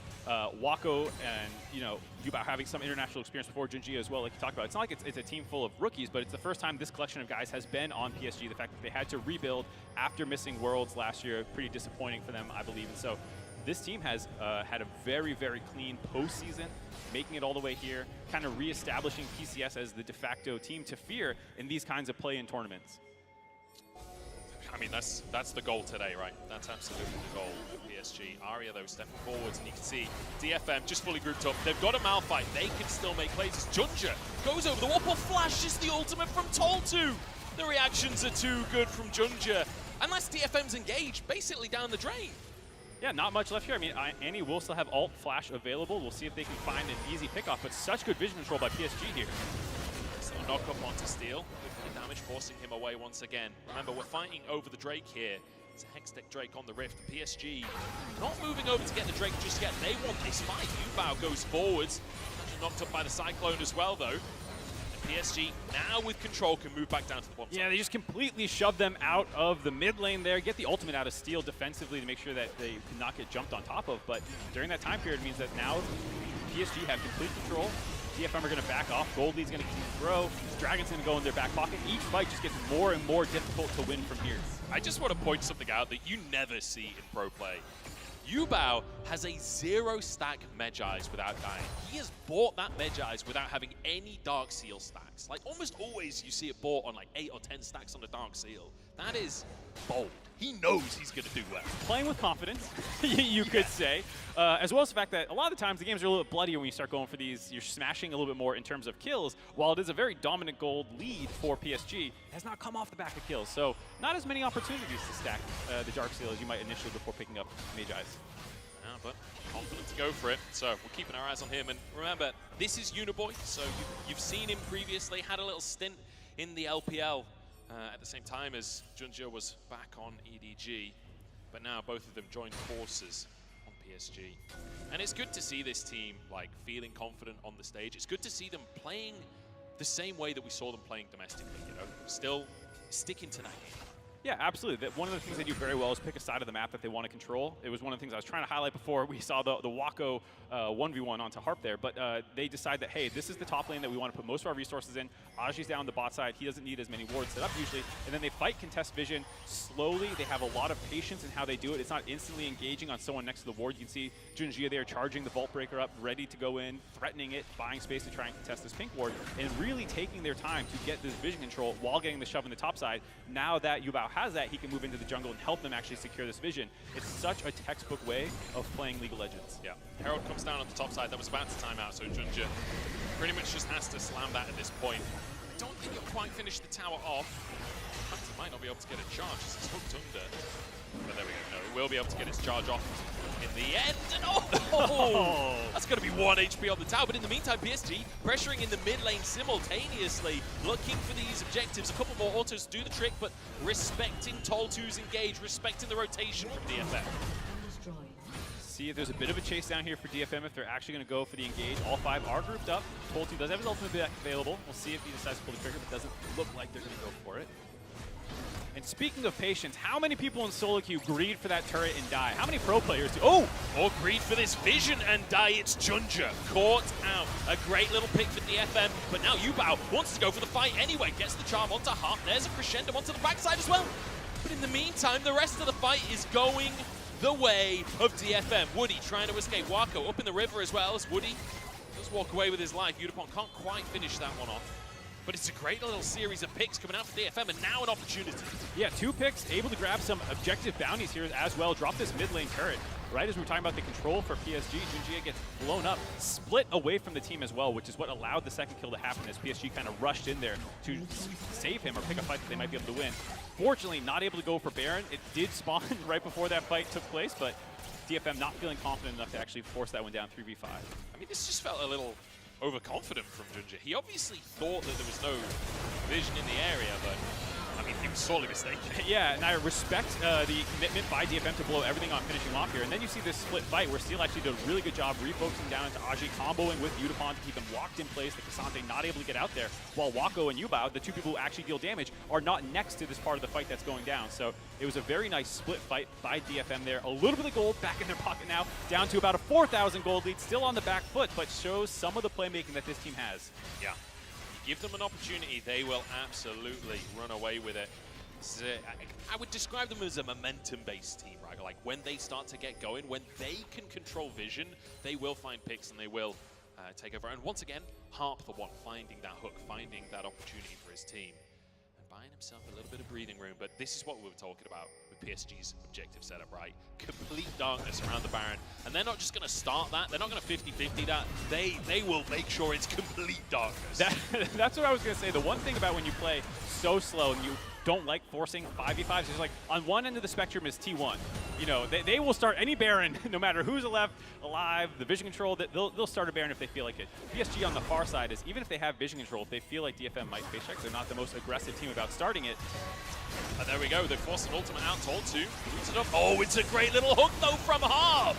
Wako and, you know, Yubao having some international experience before Junji as well, like you talked about. It's not like it's a team full of rookies, but it's the first time this collection of guys has been on PSG. The fact that they had to rebuild after missing Worlds last year, pretty disappointing for them, I believe. And so this team has had a very, very clean postseason, making it all the way here, kind of reestablishing PCS as the de facto team to fear in these kinds of play-in tournaments. I mean, that's the goal today, right? That's absolutely the goal for PSG. Aria, though, stepping forwards, and you can see DFM just fully grouped up. They've got a Malphite. They can still make plays. As Junja goes over the wall, flashes the ultimate from Toltu. The reactions are too good from Junja. Unless DFM's engaged, basically down the drain. Yeah, not much left here. I mean, Annie will still have alt flash available. We'll see if they can find an easy pickoff, but such good vision control by PSG here. So knock up onto Steel. Good damage, forcing him away once again. Remember, we're fighting over the Drake here. It's a Hextech Drake on the Rift. PSG not moving over to get the Drake just yet. They want this fight. Yubao goes forwards. Knocked up by the Cyclone as well, though. PSG now with control can move back down to the bottom side. Yeah, they just completely shove them out of the mid lane there, get the ultimate out of Steel defensively to make sure that they cannot get jumped on top of. But during that time period means that now PSG have complete control. DFM are going to back off. Gold lead's going to continue to grow. Dragon's going to go in their back pocket. Each fight just gets more and more difficult to win from here. I just want to point something out that you never see in pro play. Yubao has a 0-stack Medjais without dying. He has bought that Medjais without having any Dark Seal stacks. Like, almost always you see it bought on like 8 or 10 stacks on the Dark Seal. That is bold. He knows he's going to do well. Playing with confidence, you could say, as well as the fact that a lot of the times the games are a little bit bloodier when you start going for these. You're smashing a little bit more in terms of kills. While it is a very dominant gold lead for PSG, it has not come off the back of kills. So not as many opportunities to stack the Dark Seal as you might initially before picking up Mage Eyes. Yeah, but confident to go for it. So we're keeping our eyes on him. And remember, this is Uniboy, so you've seen him previously, had a little stint in the LPL. At the same time as Junja was back on EDG, but now both of them joined forces on PSG. And it's good to see this team like feeling confident on the stage. It's good to see them playing the same way that we saw them playing domestically, you know, still sticking to that game. Yeah, absolutely. One of the things they do very well is pick a side of the map that they want to control. It was one of the things I was trying to highlight before we saw the Wako 1v1 onto Harp there, but they decide that, hey, this is the top lane that we want to put most of our resources in. Aji's down the bot side. He doesn't need as many wards set up usually, and then they fight contest vision slowly. They have a lot of patience in how they do it. It's not instantly engaging on someone next to the ward. You can see Junjia there charging the Vault Breaker up, ready to go in, threatening it, buying space to try and contest this pink ward, and really taking their time to get this vision control while getting the shove in the top side. Now that Yubao has that, he can move into the jungle and help them actually secure this vision. It's such a textbook way of playing League of Legends. Yeah, Herald comes down on the top side. That was about to time out, so Junja pretty much just has to slam that at this point. I don't think he'll quite finish the tower off. In fact, he might not be able to get a charge as he's hooked under. But there we go. No, he will be able to get his charge off in the end. And oh! That's going to be 1 HP on the tower. But in the meantime, PSG pressuring in the mid lane simultaneously, looking for these objectives. A couple more autos do the trick, but respecting Tol2's engage, respecting the rotation from DFM. See if there's a bit of a chase down here for DFM if they're actually going to go for the engage. All 5 are grouped up. Tol2 does have his ultimate back available. We'll see if he decides to pull the trigger, but it doesn't look like they're going to go for it. And speaking of patience, how many people in solo queue greed for that turret and die? How many pro players do? Oh! Or greed for this vision and die. It's Junja caught out. A great little pick for DFM, but now Yubao wants to go for the fight anyway. Gets the charm onto Harp. There's a crescendo onto the backside as well. But in the meantime, the rest of the fight is going the way of DFM. Woody trying to escape. Wako up in the river as well as Woody does walk away with his life. Udapon can't quite finish that one off. But it's a great little series of picks coming out for DFM, and now an opportunity. Yeah, 2 picks, able to grab some objective bounties here as well. Drop this mid lane turret. Right as we were talking about the control for PSG, Junjia gets blown up, split away from the team as well, which is what allowed the second kill to happen as PSG kind of rushed in there to save him or pick a fight that they might be able to win. Fortunately, not able to go for Baron. It did spawn right before that fight took place, but DFM not feeling confident enough to actually force that one down 3v5. I mean, this just felt a little overconfident from Junja. He obviously thought that there was no vision in the area, but I mean, he was sorely mistaken. Yeah, and I respect the commitment by DFM to blow everything on finishing off here. And then you see this split fight where Steel actually did a really good job refocusing down into Aji, comboing with Udapon to keep him locked in place. The Cassante not able to get out there, while Wako and Yubao, the 2 people who actually deal damage, are not next to this part of the fight that's going down. So it was a very nice split fight by DFM there. A little bit of gold back in their pocket now, down to about a 4,000 gold lead, still on the back foot, but shows some of the playmaking that this team has. Yeah. Give them an opportunity, they will absolutely run away with it. I would describe them as a momentum-based team, right? Like when they start to get going, when they can control vision, they will find picks and they will take over. And once again, Harp the one, finding that hook, finding that opportunity for his team. And buying himself a little bit of breathing room. But this is what we were talking about with PSG's objective setup, right? Complete darkness around the Baron. And they're not just going to start that. They're not going to 50-50 that. They will make sure it's complete darkness. That's what I was going to say. The one thing about when you play so slow and you don't like forcing 5v5s, it's like on one end of the spectrum is T1. You know, they will start any Baron, no matter who's alive, the vision control, they'll start a Baron if they feel like it. PSG on the far side is, even if they have vision control, if they feel like DFM might face check, they're not the most aggressive team about starting it. And there we go, they forced an ultimate out, Tol2. Boots it up. Oh, it's a great little hook though from Harp.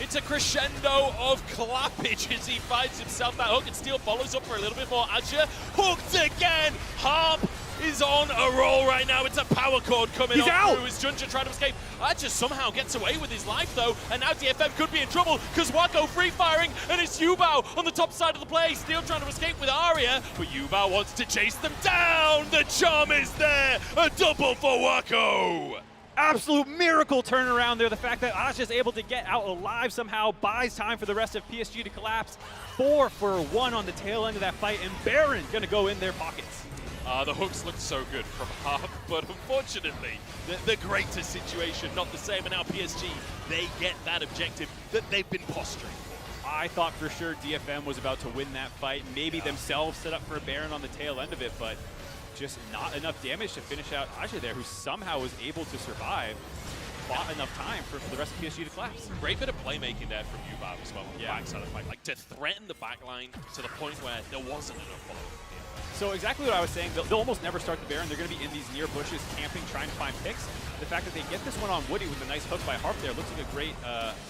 It's a crescendo of clappage as he finds himself that hook, and Steel follows up for a little bit more. Aja hooked again. Harp is on a roll right now. It's a power chord coming on through as Junja trying to escape. Aja somehow gets away with his life though, and now DFM could be in trouble because Wako free firing, and it's Yubao on the top side of the play. Steel trying to escape with Arya, but Yubao wants to chase them down. The charm is there. A double for Wako. Absolute miracle turnaround there. The fact that Asha's able to get out alive somehow buys time for the rest of PSG to collapse. 4 for 1 on the tail end of that fight, and Baron gonna go in their pockets. The hooks looked so good from half, but unfortunately, the greater situation, not the same. And now PSG, they get that objective that they've been posturing for. I thought for sure DFM was about to win that fight, maybe themselves set up for a Baron on the tail end of it, but just not enough damage to finish out Aje there, who somehow was able to survive. Bought enough time for the rest of PSG to collapse. Great bit of playmaking there from Yubao as well on the backside of the fight. Like, to threaten the backline to the point where there wasn't enough follow-up. So exactly what I was saying, they'll almost never start the Baron. They're going to be in these near bushes, camping, trying to find picks. The fact that they get this one on Woody with a nice hook by Harp there looks like a great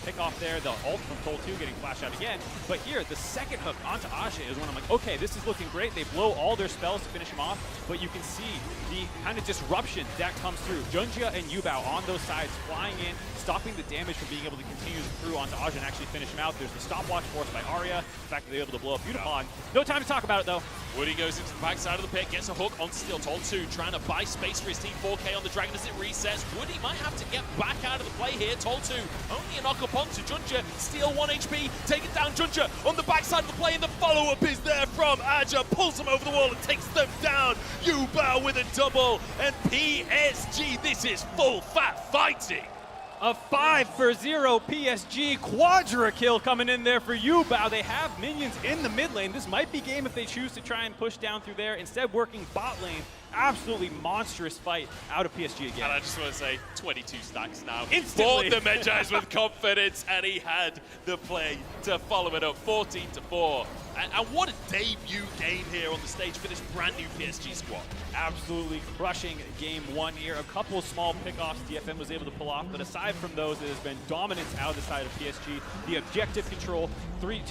pick off there. The ult from Toll 2 getting flashed out again. But here, the second hook onto Aje is when I'm like, okay, this is looking great. They blow all their spells to finish him off, but you can see the kind of disruption that comes through. Junjia and Yubao on those sides, flying in, stopping the damage from being able to continue through onto Aje and actually finish him out. There's the stopwatch forced by Arya. The fact that they're able to blow up Beautifon. No time to talk about it, though. Woody goes into the backside of the pit, gets a hook onto Steel. Toll 2 trying to buy space for his team. 4K on the Dragon as it resets. Woody might have to get back out of the play here. Toll 2 only a knock up onto Junjia. Steel 1 HP, taking down Junjia on the backside of the play, and the follow-up is there from Aja. Pulls him over the wall and takes them down. Yubao with a double, and PSG, this is full fat fighting. A 5-for-0 PSG quadra kill coming in there for Yubao. They have minions in the mid lane. This might be game if they choose to try and push down through there. Instead, working bot lane. Absolutely monstrous fight out of PSG again. And I just want to say, 22 stacks now. Instantly. Bought the Medjais with confidence, and he had the play to follow it up, 14-4. And what a debut game here on the stage for this brand new PSG squad. Absolutely crushing game one here. A couple small pickoffs DFM was able to pull off, but aside from those, it has been dominance out of the side of PSG. The objective control, 3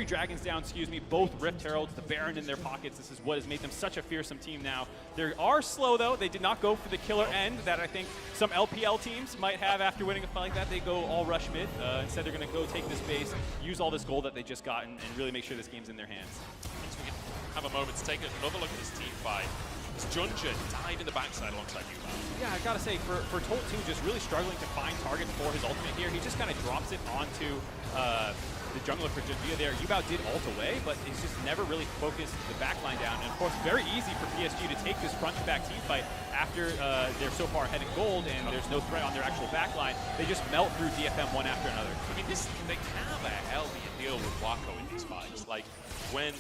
dragons down, both Rift Heralds, the Baron in their pockets. This is what has made them such a fearsome team now. They are slow though. They did not go for the killer end that I think some LPL teams might have after winning a fight like that. They go all rush mid. Instead, they're going to go take this base, use all this gold that they just got, and really make sure this game's in their hands. So we can have a moment to take another look at this team fight. It's Junjia dive in the backside alongside Yubao. Yeah, I gotta say, for Toll 2 just really struggling to find targets for his ultimate here. He just kind of drops it onto the jungler for Junjia there. Yubao did ult away, but he's just never really focused the backline down. And of course, very easy for PSG to take this front-to-back team fight after they're so far ahead in gold and there's no threat on their actual backline. They just melt through DFM one after another. I mean, they can have a hell of a deal with Wako in these fights. Like, when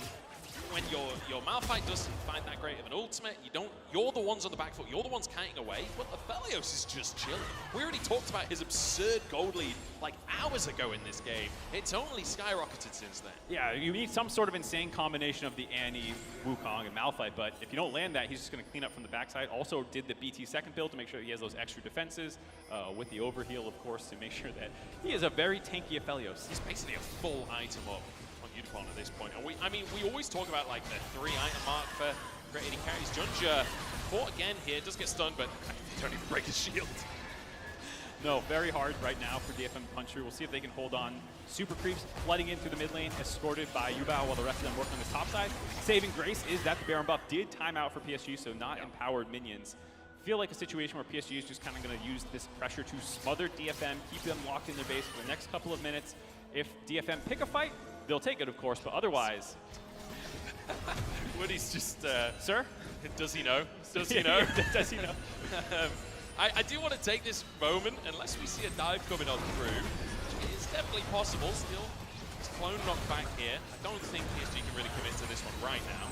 your Malphite doesn't find that great of an ultimate, you're the ones on the back foot, you're the ones kiting away, but Aphelios is just chilling. We already talked about his absurd gold lead like hours ago in this game. It's only skyrocketed since then. Yeah, you need some sort of insane combination of the Annie, Wukong, and Malphite, but if you don't land that, he's just going to clean up from the backside. Also did the BT second build to make sure he has those extra defenses, with the overheal, of course, to make sure that he is a very tanky Aphelios. He's basically a full item up on at this point. And we always talk about like the 3-item mark for great AD carries. Junjia caught again here, does get stunned, but they don't even break his shield. No, very hard right now for DFM to punch through. We'll see if they can hold on. Super creeps flooding into the mid lane, escorted by Yubao while the rest of them work on the top side. Saving grace is that the Baron buff did time out for PSG, so not empowered minions. Feel like a situation where PSG is just kind of going to use this pressure to smother DFM, keep them locked in their base for the next couple of minutes. If DFM pick a fight, they'll take it, of course, but otherwise... Woody's just... Sir? Does he know? Does he know? Does he know? I do want to take this moment, unless we see a dive coming on through. It's definitely possible. Still, it's clone knocked back here. I don't think PSG can really commit to this one right now.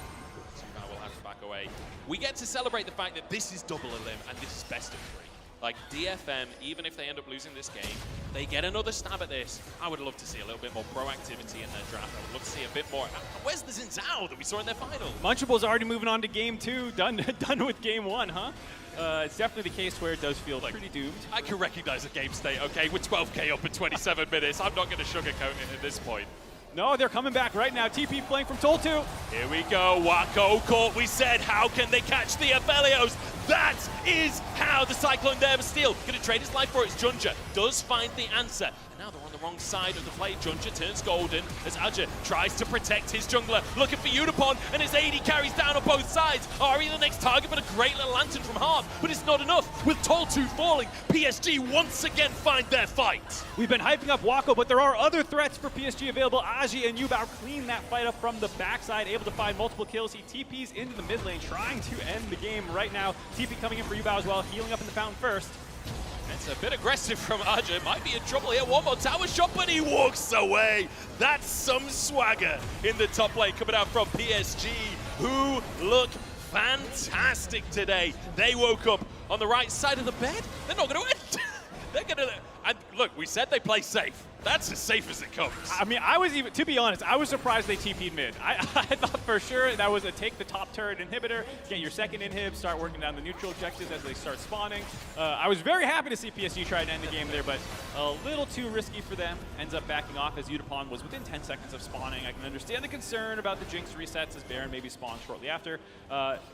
So now we'll have to back away. We get to celebrate the fact that this is double elim and this is best of 3. Like, DFM, even if they end up losing this game, they get another stab at this. I would love to see a little bit more proactivity in their draft. I would love to see a bit more. Where's the Xin Zhao that we saw in their final? Munchable's already moving on to game 2. Done with game 1, huh? It's definitely the case where it does feel like pretty doomed. I can recognize a game state, okay? We're 12K up in 27 minutes. I'm not going to sugarcoat it at this point. No, they're coming back right now. TP flank from Toll 2. Here we go. Wako caught. We said, how can they catch the Aphelios? That is how the Cyclone there was Steel. Going to trade his life for it. Junjia does find the answer. And now they're on the wrong side of the play. Junja turns golden as Aja tries to protect his jungler, looking for Unipon, and his AD carries down on both sides. Ari the next target, but a great little lantern from Heart, but it's not enough. With Toltu falling, PSG once again find their fight. We've been hyping up Wako, but there are other threats for PSG available. Aji and Yubao clean that fight up from the backside, able to find multiple kills. He TPs into the mid lane, trying to end the game right now. TP coming in for Yubao as well, healing up in the fountain first. It's a bit aggressive from Aja. Might be in trouble here. One more tower shot, but he walks away. That's some swagger in the top lane coming out from PSG, who look fantastic today. They woke up on the right side of the bed. They're not going to win. They're going to... And look, we said they play safe. That's as safe as it comes. I mean, I was even, to be honest, I was surprised they TP'd mid. I thought for sure that was a take the top turret inhibitor, get your second inhib, start working down the neutral objectives as they start spawning. I was very happy to see PSG try to end the game there, but a little too risky for them. Ends up backing off as Udapon was within 10 seconds of spawning. I can understand the concern about the Jinx resets as Baron maybe spawns shortly after.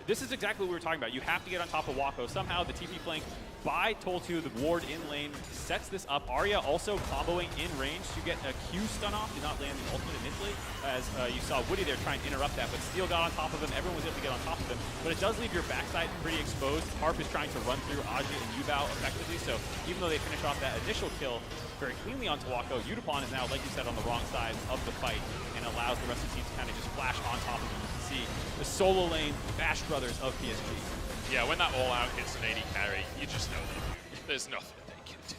This is exactly what we were talking about. You have to get on top of Wako. Somehow the TP flank by Toltu, the ward in lane, sets this up. Arya also comboing in range to get a Q stun off, did not land the ultimate initially, as you saw Woody there trying to interrupt that, but Steel got on top of him. Everyone was able to get on top of him, but it does leave your backside pretty exposed. Harp is trying to run through Aji and Yubao effectively, so even though they finish off that initial kill very cleanly onto Wako, Udapon is now, like you said, on the wrong side of the fight and allows the rest of the team to kind of just flash on top of him. You can see the solo lane Bash brothers of PSG. Yeah, when that all-out hits an AD carry, you just know that there's nothing that they can do.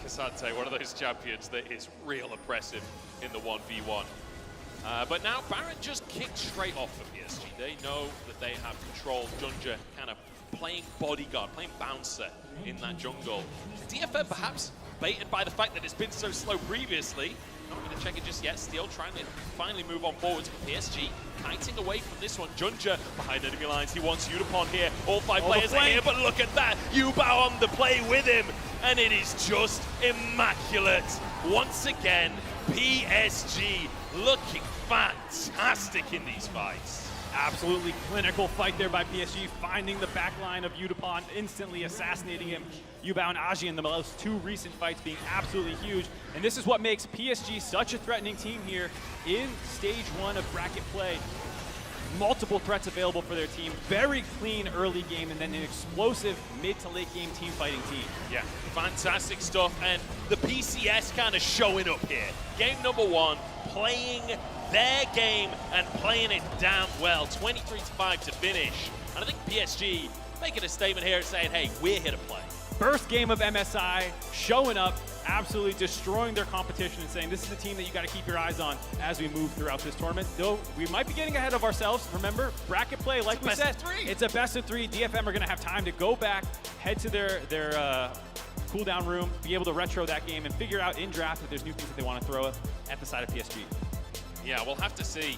Cassante, one of those champions that is real oppressive in the 1v1. But now Baron just kicked straight off for PSG. They know that they have control. Junja kind of playing bodyguard, playing bouncer in that jungle. DFM perhaps baited by the fact that it's been so slow previously. Not going to check it just yet. Steel trying to finally move on forwards. PSG kiting away from this one. Junja behind enemy lines. He wants Udapon here. All five players are here, but look at that. Yubao on the play with him. And it is just immaculate. Once again, PSG looking fantastic in these fights. Absolutely clinical fight there by PSG, finding the back line of Udapon, instantly assassinating him. Yubao and Aji in the most two recent fights being absolutely huge. And this is what makes PSG such a threatening team here in stage 1 of bracket play. Multiple threats available for their team. Very clean early game and then an explosive mid to late game team fighting team. Yeah, fantastic stuff. And the PCS kind of showing up here. Game number 1, playing their game and playing it damn well. 23-5 to finish. And I think PSG making a statement here and saying, hey, we're here to play. First game of MSI, showing up, absolutely destroying their competition and saying this is the team that you got to keep your eyes on as we move throughout this tournament. Though we might be getting ahead of ourselves. Remember, bracket play, like we said, it's a best of 3. DFM are going to have time to go back, head to their cooldown room, be able to retro that game and figure out in draft if there's new things that they want to throw at the side of PSG. Yeah, we'll have to see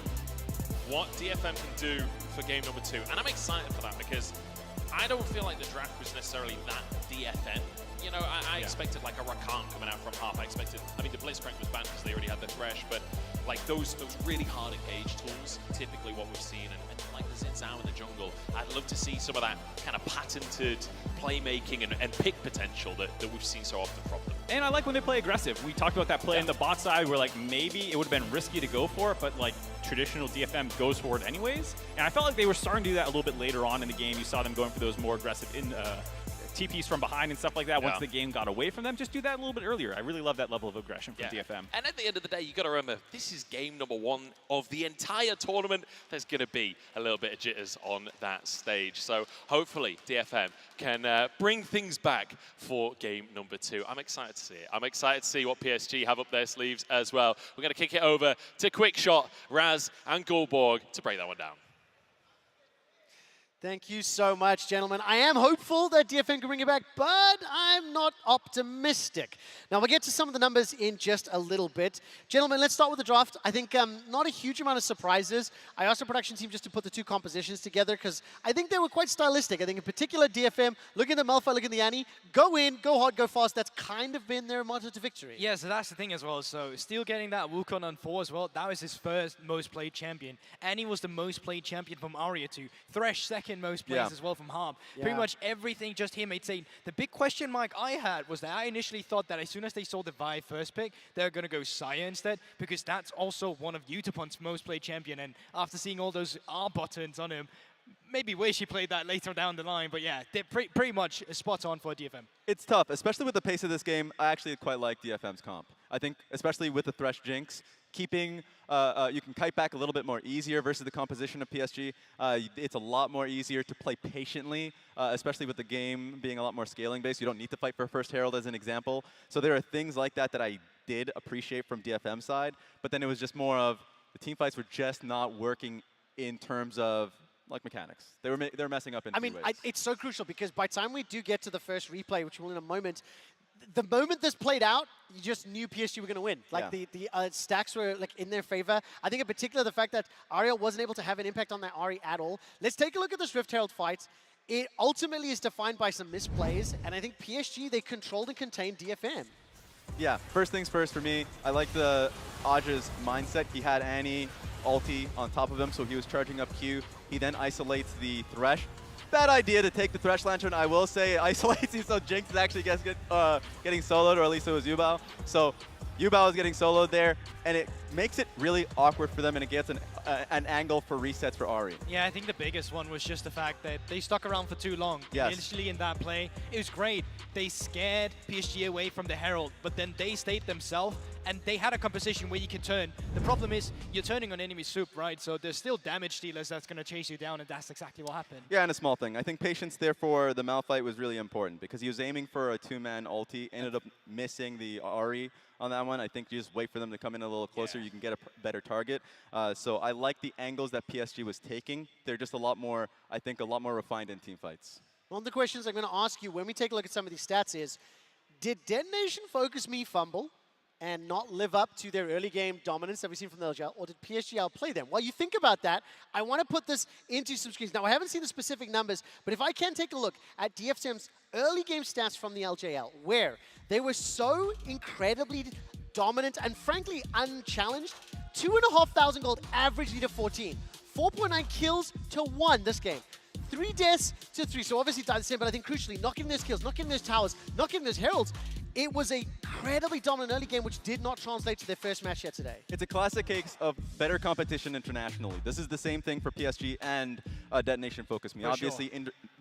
what DFM can do for game number 2. And I'm excited for that because I don't feel like the draft was necessarily that DFM. You know, I expected like a Rakan coming out from Harp. I mean, the Blitzcrank was banned because they already had the Thresh, but like those really hard engage tools, typically what we've seen, and like the Xin Zhao in the jungle, I'd love to see some of that kind of patented playmaking and pick potential that we've seen so often from them. And I like when they play aggressive. We talked about that play in the bot side where like maybe it would have been risky to go for it, but like traditional DFM goes for it anyways. And I felt like they were starting to do that a little bit later on in the game. You saw them going for those more aggressive TPs from behind and stuff like that. Once the game got away from them, just do that a little bit earlier. I really love that level of aggression from DFM. And at the end of the day, you got to remember, this is game number 1 of the entire tournament. There's going to be a little bit of jitters on that stage. So hopefully DFM can bring things back for game number 2. I'm excited to see it. I'm excited to see what PSG have up their sleeves as well. We're going to kick it over to Quickshot, Raz, and Gulborg to break that one down. Thank you so much, gentlemen. I am hopeful that DFM can bring it back, but I'm not optimistic. Now, we'll get to some of the numbers in just a little bit. Gentlemen, let's start with the draft. I think not a huge amount of surprises. I asked the production team just to put the 2 compositions together because I think they were quite stylistic. I think in particular, DFM, look at the Malphite, look at the Annie, go in, go hard, go fast. That's kind of been their motto to victory. Yeah, so that's the thing as well. So Steel getting that Wukong on 4 as well. That was his first most played champion. Annie was the most played champion from Aria to Thresh second. second most plays as well from Harm. Pretty much everything just him 18. The big question mark I had was that I initially thought that as soon as they saw the Vi first pick, they're going to go Saya instead, because that's also one of Utopon's most played champion. And after seeing all those R buttons on him, maybe wish he played that later down the line, but yeah, they're pretty much spot on for DFM. It's tough, especially with the pace of this game. I actually quite like DFM's comp. I think, especially with the Thresh Jinx, keeping, you can kite back a little bit more easier versus the composition of PSG. It's a lot more easier to play patiently, especially with the game being a lot more scaling based. You don't need to fight for first Herald as an example. So there are things like that that I did appreciate from DFM side, but then it was just more of the team fights were just not working in terms of like mechanics. They were messing up in two ways. It's so crucial because by the time we do get to the first replay, which we'll in a moment, the moment this played out, you just knew PSG were going to win. Like the stacks were like in their favor. I think in particular the fact that Ariel wasn't able to have an impact on that Ari at all. Let's take a look at this Rift Herald fight. It ultimately is defined by some misplays, and I think PSG, they controlled and contained DFM. Yeah, first things first for me, I like the Aja's mindset. He had Annie ulti on top of him, so he was charging up Q. He then isolates the Thresh. Bad idea to take the Thresh Lantern, I will say. It isolates you, so Jinx actually gets getting soloed, or at least it was Yubao. So Yubao is getting soloed there, and it makes it really awkward for them, and it gets an angle for resets for Ahri. Yeah, I think the biggest one was just the fact that they stuck around for too long. Yes. Initially in that play, it was great. They scared PSG away from the Herald, but then they stayed themselves, and they had a composition where you can turn. The problem is, you're turning on enemy soup, right? So there's still damage dealers that's going to chase you down, and that's exactly what happened. Yeah, and a small thing. I think patience there for the Malphite was really important, because he was aiming for a two-man ulti, ended up missing the Ahri on that one. I think you just wait for them to come in a little closer, you can get a better target. So I like the angles that PSG was taking. They're just a lot more, I think, a lot more refined in team fights. One of the questions I'm going to ask you when we take a look at some of these stats is, did Detonation Focus Me fumble and not live up to their early game dominance that we've seen from the LGL, or did PSG outplay them? While you think about that, I want to put this into some screens. Now, I haven't seen the specific numbers, but if I can take a look at DFM's early game stats from the LJL, where they were so incredibly dominant and frankly unchallenged, 2,500 gold, average lead of 14, 4.9 kills to 1 this game. 3 deaths to 3, so obviously died the same, but I think crucially, not getting those kills, not getting those towers, not getting those heralds. It was a incredibly dominant early game, which did not translate to their first match yet today. It's a classic case of better competition internationally. This is the same thing for PSG and Detonation Focus Me. Obviously,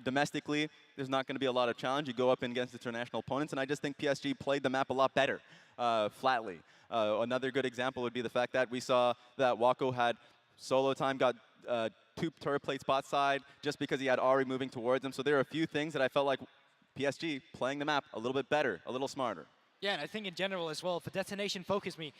domestically, there's not going to be a lot of challenge. You go up against international opponents, and I just think PSG played the map a lot better, flatly. Another good example would be the fact that we saw that Wako had solo time, got 2 turret plates bot side just because he had Ahri moving towards him. So there are a few things that I felt like PSG playing the map a little bit better, a little smarter. Yeah, and I think in general as well, for Detonation Focus Me,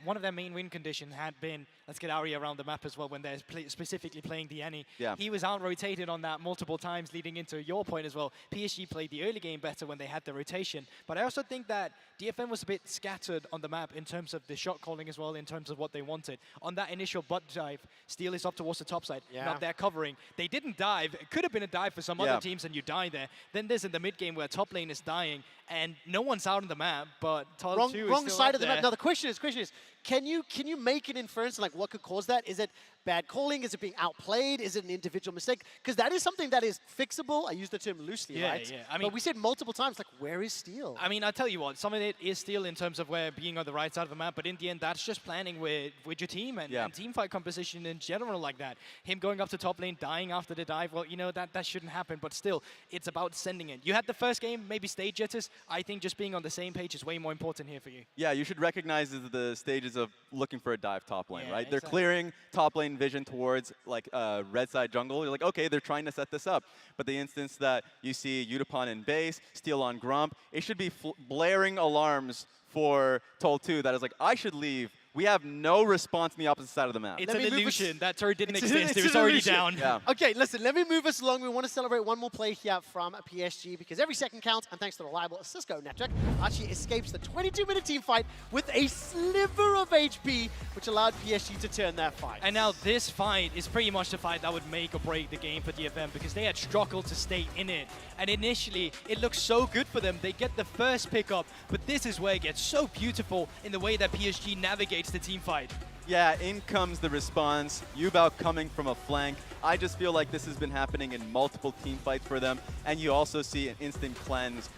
one of their main win conditions had been, let's get Ahri around the map as well when they're specifically playing the Annie. Yeah. He was out-rotated on that multiple times, leading into your point as well. PSG played the early game better when they had the rotation. But I also think that DFM was a bit scattered on the map in terms of the shot calling as well, in terms of what they wanted. On that initial butt dive, Steel is up towards the top side, not there covering. They didn't dive. It could have been a dive for some other teams, and you die there. Then there's in the mid game where top lane is dying, and no one's out on the map, but wrong side of the map. Now the question is, can you make an inference like what could cause that? Is it bad calling? Is it being outplayed? Is it an individual mistake? Because that is something that is fixable. I use the term loosely, right? Yeah. I mean, but we said multiple times, like, where is Steel? I mean, I'll tell you what, some of it is Steel in terms of where being on the right side of the map, but in the end, that's just planning with your team and team fight composition in general like that. Him going up to top lane, dying after the dive, well, you know, that shouldn't happen, but still, it's about sending it. You had the first game, maybe stage jitters. I think just being on the same page is way more important here for you. Yeah, you should recognize the stages of looking for a dive top lane, right? They're clearing top lane vision towards like red side jungle. You're like, okay, they're trying to set this up. But the instance that you see Yutapon in base, Steel on Grump, it should be blaring alarms for Toll 2 that is like, I should leave. We have no response on the opposite side of the map. It's an illusion. That turret didn't exist. It was already down. Yeah. Okay, listen, let me move us along. We want to celebrate one more play here from PSG because every second counts, and thanks to the reliable Cisco network, Archie escapes the 22-minute team fight with a sliver of HP, which allowed PSG to turn that fight. And now this fight is pretty much the fight that would make or break the game for DFM because they had struggled to stay in it. And initially, it looks so good for them. They get the first pickup, but this is where it gets so beautiful in the way that PSG navigates the team fight. Yeah, in comes the response. Yubao coming from a flank. I just feel like this has been happening in multiple team fights for them, and you also see an instant cleanse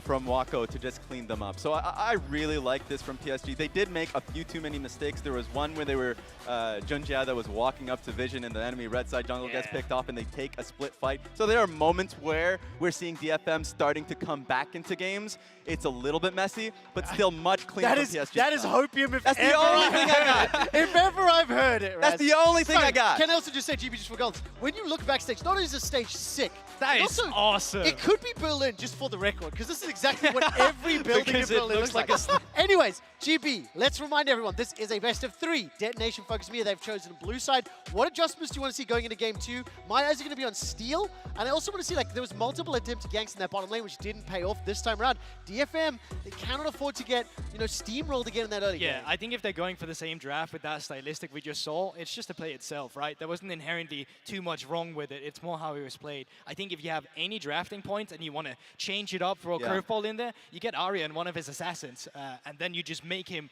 from Wako to just clean them up. So I really like this from PSG. They did make a few too many mistakes. There was one where they were Junjia that was walking up to Vision and the enemy red side jungle gets picked off and they take a split fight. So there are moments where we're seeing DFM starting to come back into games. It's a little bit messy, but still much cleaner from PSG. That is hopium if That's the only thing I got. If ever I've heard it, That's the only thing I got. Can I also just say, GB, just for goals, when you look backstage, not only is the stage sick, that is also, awesome. It could be Berlin, just for the record, because this is exactly what every building in Because it Berlin looks looks like. Anyways, GB, let's remind everyone, this is a best of 3. Detonation focus me, they've chosen blue side. What adjustments do you want to see going into game 2? My eyes are going to be on Steel, and I also want to see, like, there was multiple attempts to ganks in that bottom lane, which didn't pay off this time around. DFM, they cannot afford to get, steamrolled again in that early game. Yeah, I think if they're going for the same draft with that stylistic we just saw, it's just the play itself, right? There wasn't inherently too much wrong with it. It's more how it was played. I think if you have any drafting points and you want to change it up for a curveball in there, you get Arya and one of his assassins, and then you just make him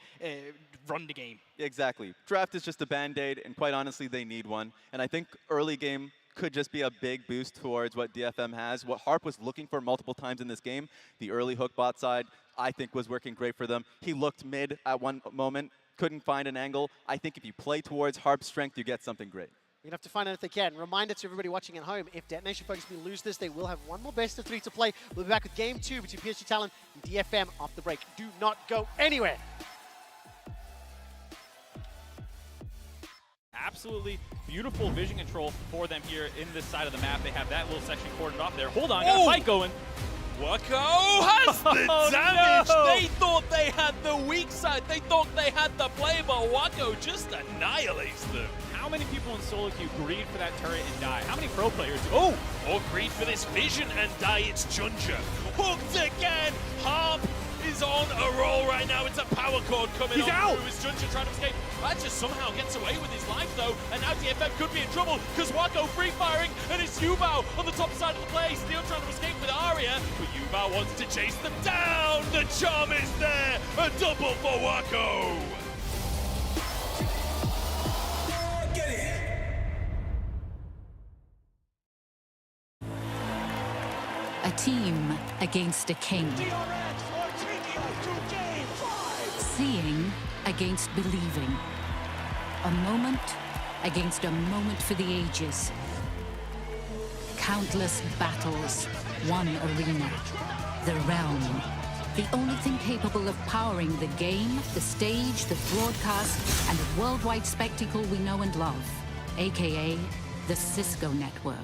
run the game. Exactly. Draft is just a band-aid, and quite honestly, they need one. And I think early game could just be a big boost towards what DFM has. What Harp was looking for multiple times in this game, the early hook bot side, I think was working great for them. He looked mid at one moment, couldn't find an angle. I think if you play towards Harp's strength, you get something great. We're going to have to find out if they can. Reminder to everybody watching at home, if Detonation Focus Me lose this, they will have one more best of 3 to play. We'll be back with game 2 between PSG Talent and DFM after the break. Do not go anywhere. Absolutely beautiful vision control for them here in this side of the map. They have that little section cordoned off there. Hold on, got a fight going. Wako has the damage! No. They thought they had the weak side. They thought they had the play, but Wako just annihilates them. How many people in solo queue greed for that turret and die? How many pro players do? Oh! Or greed for this vision and die. It's Junja. Hooked again! Harp is on a roll right now. It's a power cord coming on through. Is Junja trying to escape? That just somehow gets away with his life though, and now DFM could be in trouble because Wako free firing, and it's Yubao on the top side of the play. Steel trying to escape with Arya, but Yubao wants to chase them down. The charm is there. A double for Wako. Get it. A team against a king. Seeing against believing. A moment against a moment for the ages. Countless battles, one arena. The realm. The only thing capable of powering the game, the stage, the broadcast, and the worldwide spectacle we know and love. AKA the Cisco Network.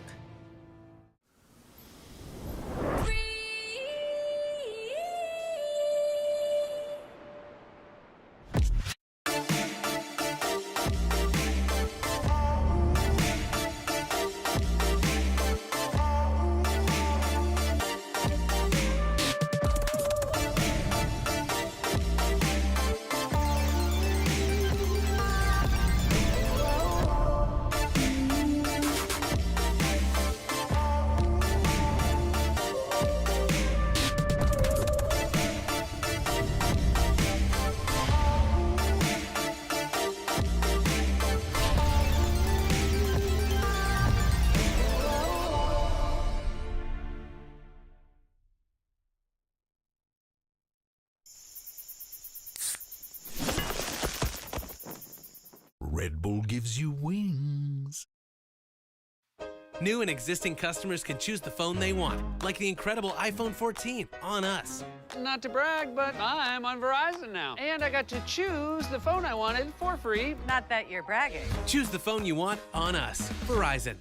Red Bull gives you wings. New and existing customers can choose the phone they want, like the incredible iPhone 14 on us. Not to brag, but I'm on Verizon now. And I got to choose the phone I wanted for free. Not that you're bragging. Choose the phone you want on us. Verizon.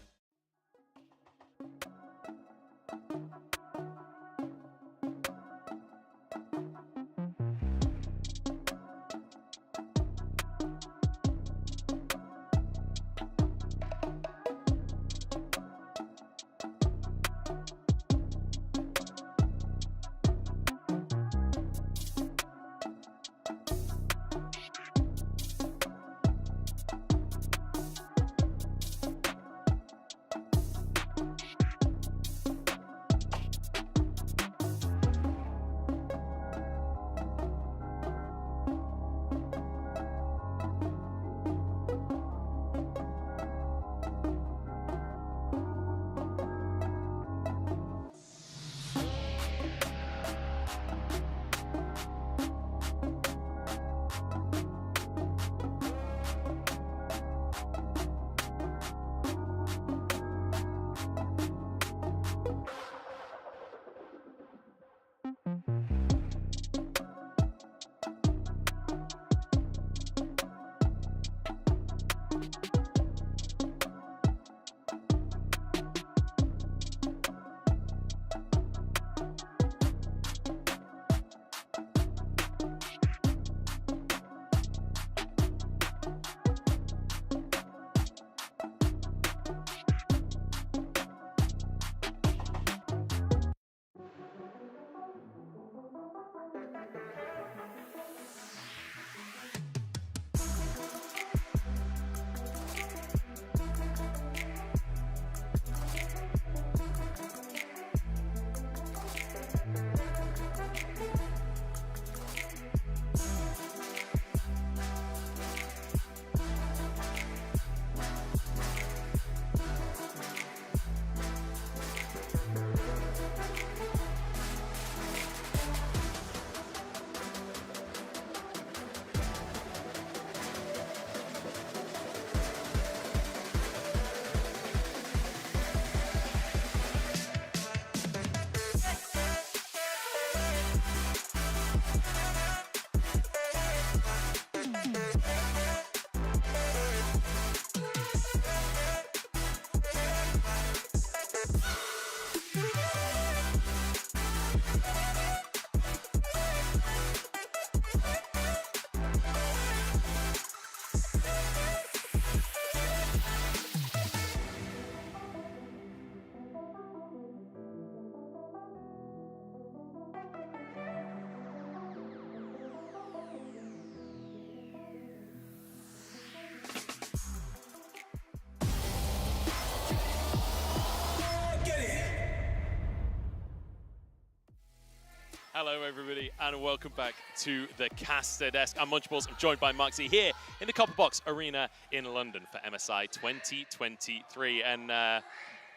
Hello, everybody, and welcome back to the caster desk. I'm Munchballs. I'm joined by Moxie here in the Copperbox Arena in London for MSI 2023. And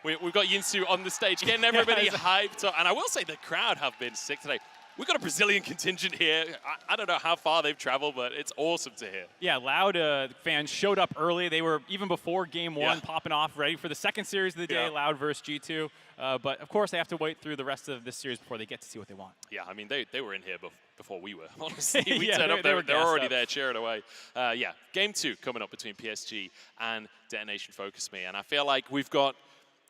we've got Yinsu on the stage, getting everybody hyped up. And I will say the crowd have been sick today. We've got a Brazilian contingent here. I don't know how far they've traveled, but it's awesome to hear. Yeah, Loud fans showed up early. They were, even before game one, popping off, ready for the second series of the day, Loud versus G2. But, of course, they have to wait through the rest of this series before they get to see what they want. Yeah, I mean, they were in here before we were, honestly. We yeah, turned up, they're already up. there cheering away. Yeah, game 2 coming up between PSG and Detonation Focus Me. And I feel like we've got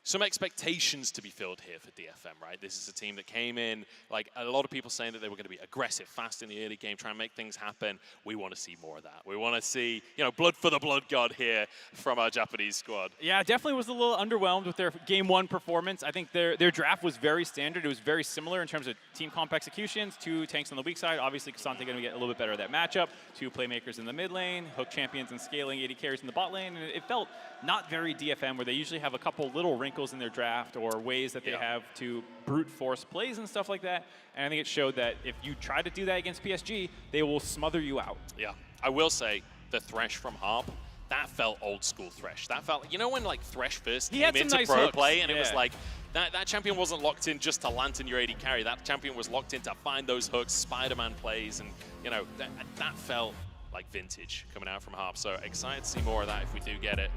some expectations to be filled here for DFM, right? This is a team that came in, like a lot of people saying that they were going to be aggressive, fast in the early game, try and make things happen. We want to see more of that. We want to see, you know, blood for the blood god here from our Japanese squad. Yeah, definitely was a little underwhelmed with their game 1 performance. I think their draft was very standard. It was very similar in terms of team comp executions. 2 tanks on the weak side. Obviously, Kasante going to get a little bit better at that matchup. 2 playmakers in the mid lane, hook champions and scaling 80 carries in the bot lane. And it felt not very DFM, where they usually have a couple little wrinkles in their draft or ways that they have to brute force plays and stuff like that. And I think it showed that if you try to do that against PSG, they will smother you out. Yeah, I will say the Thresh from Harp, that felt old school Thresh. That felt, you know, when like Thresh first came into nice pro hooks. play and it was like, that champion wasn't locked in just to lantern your AD carry. That champion was locked in to find those hooks, Spider-Man plays, and you know, that felt like vintage coming out from Harp. So excited to see more of that if we do get it.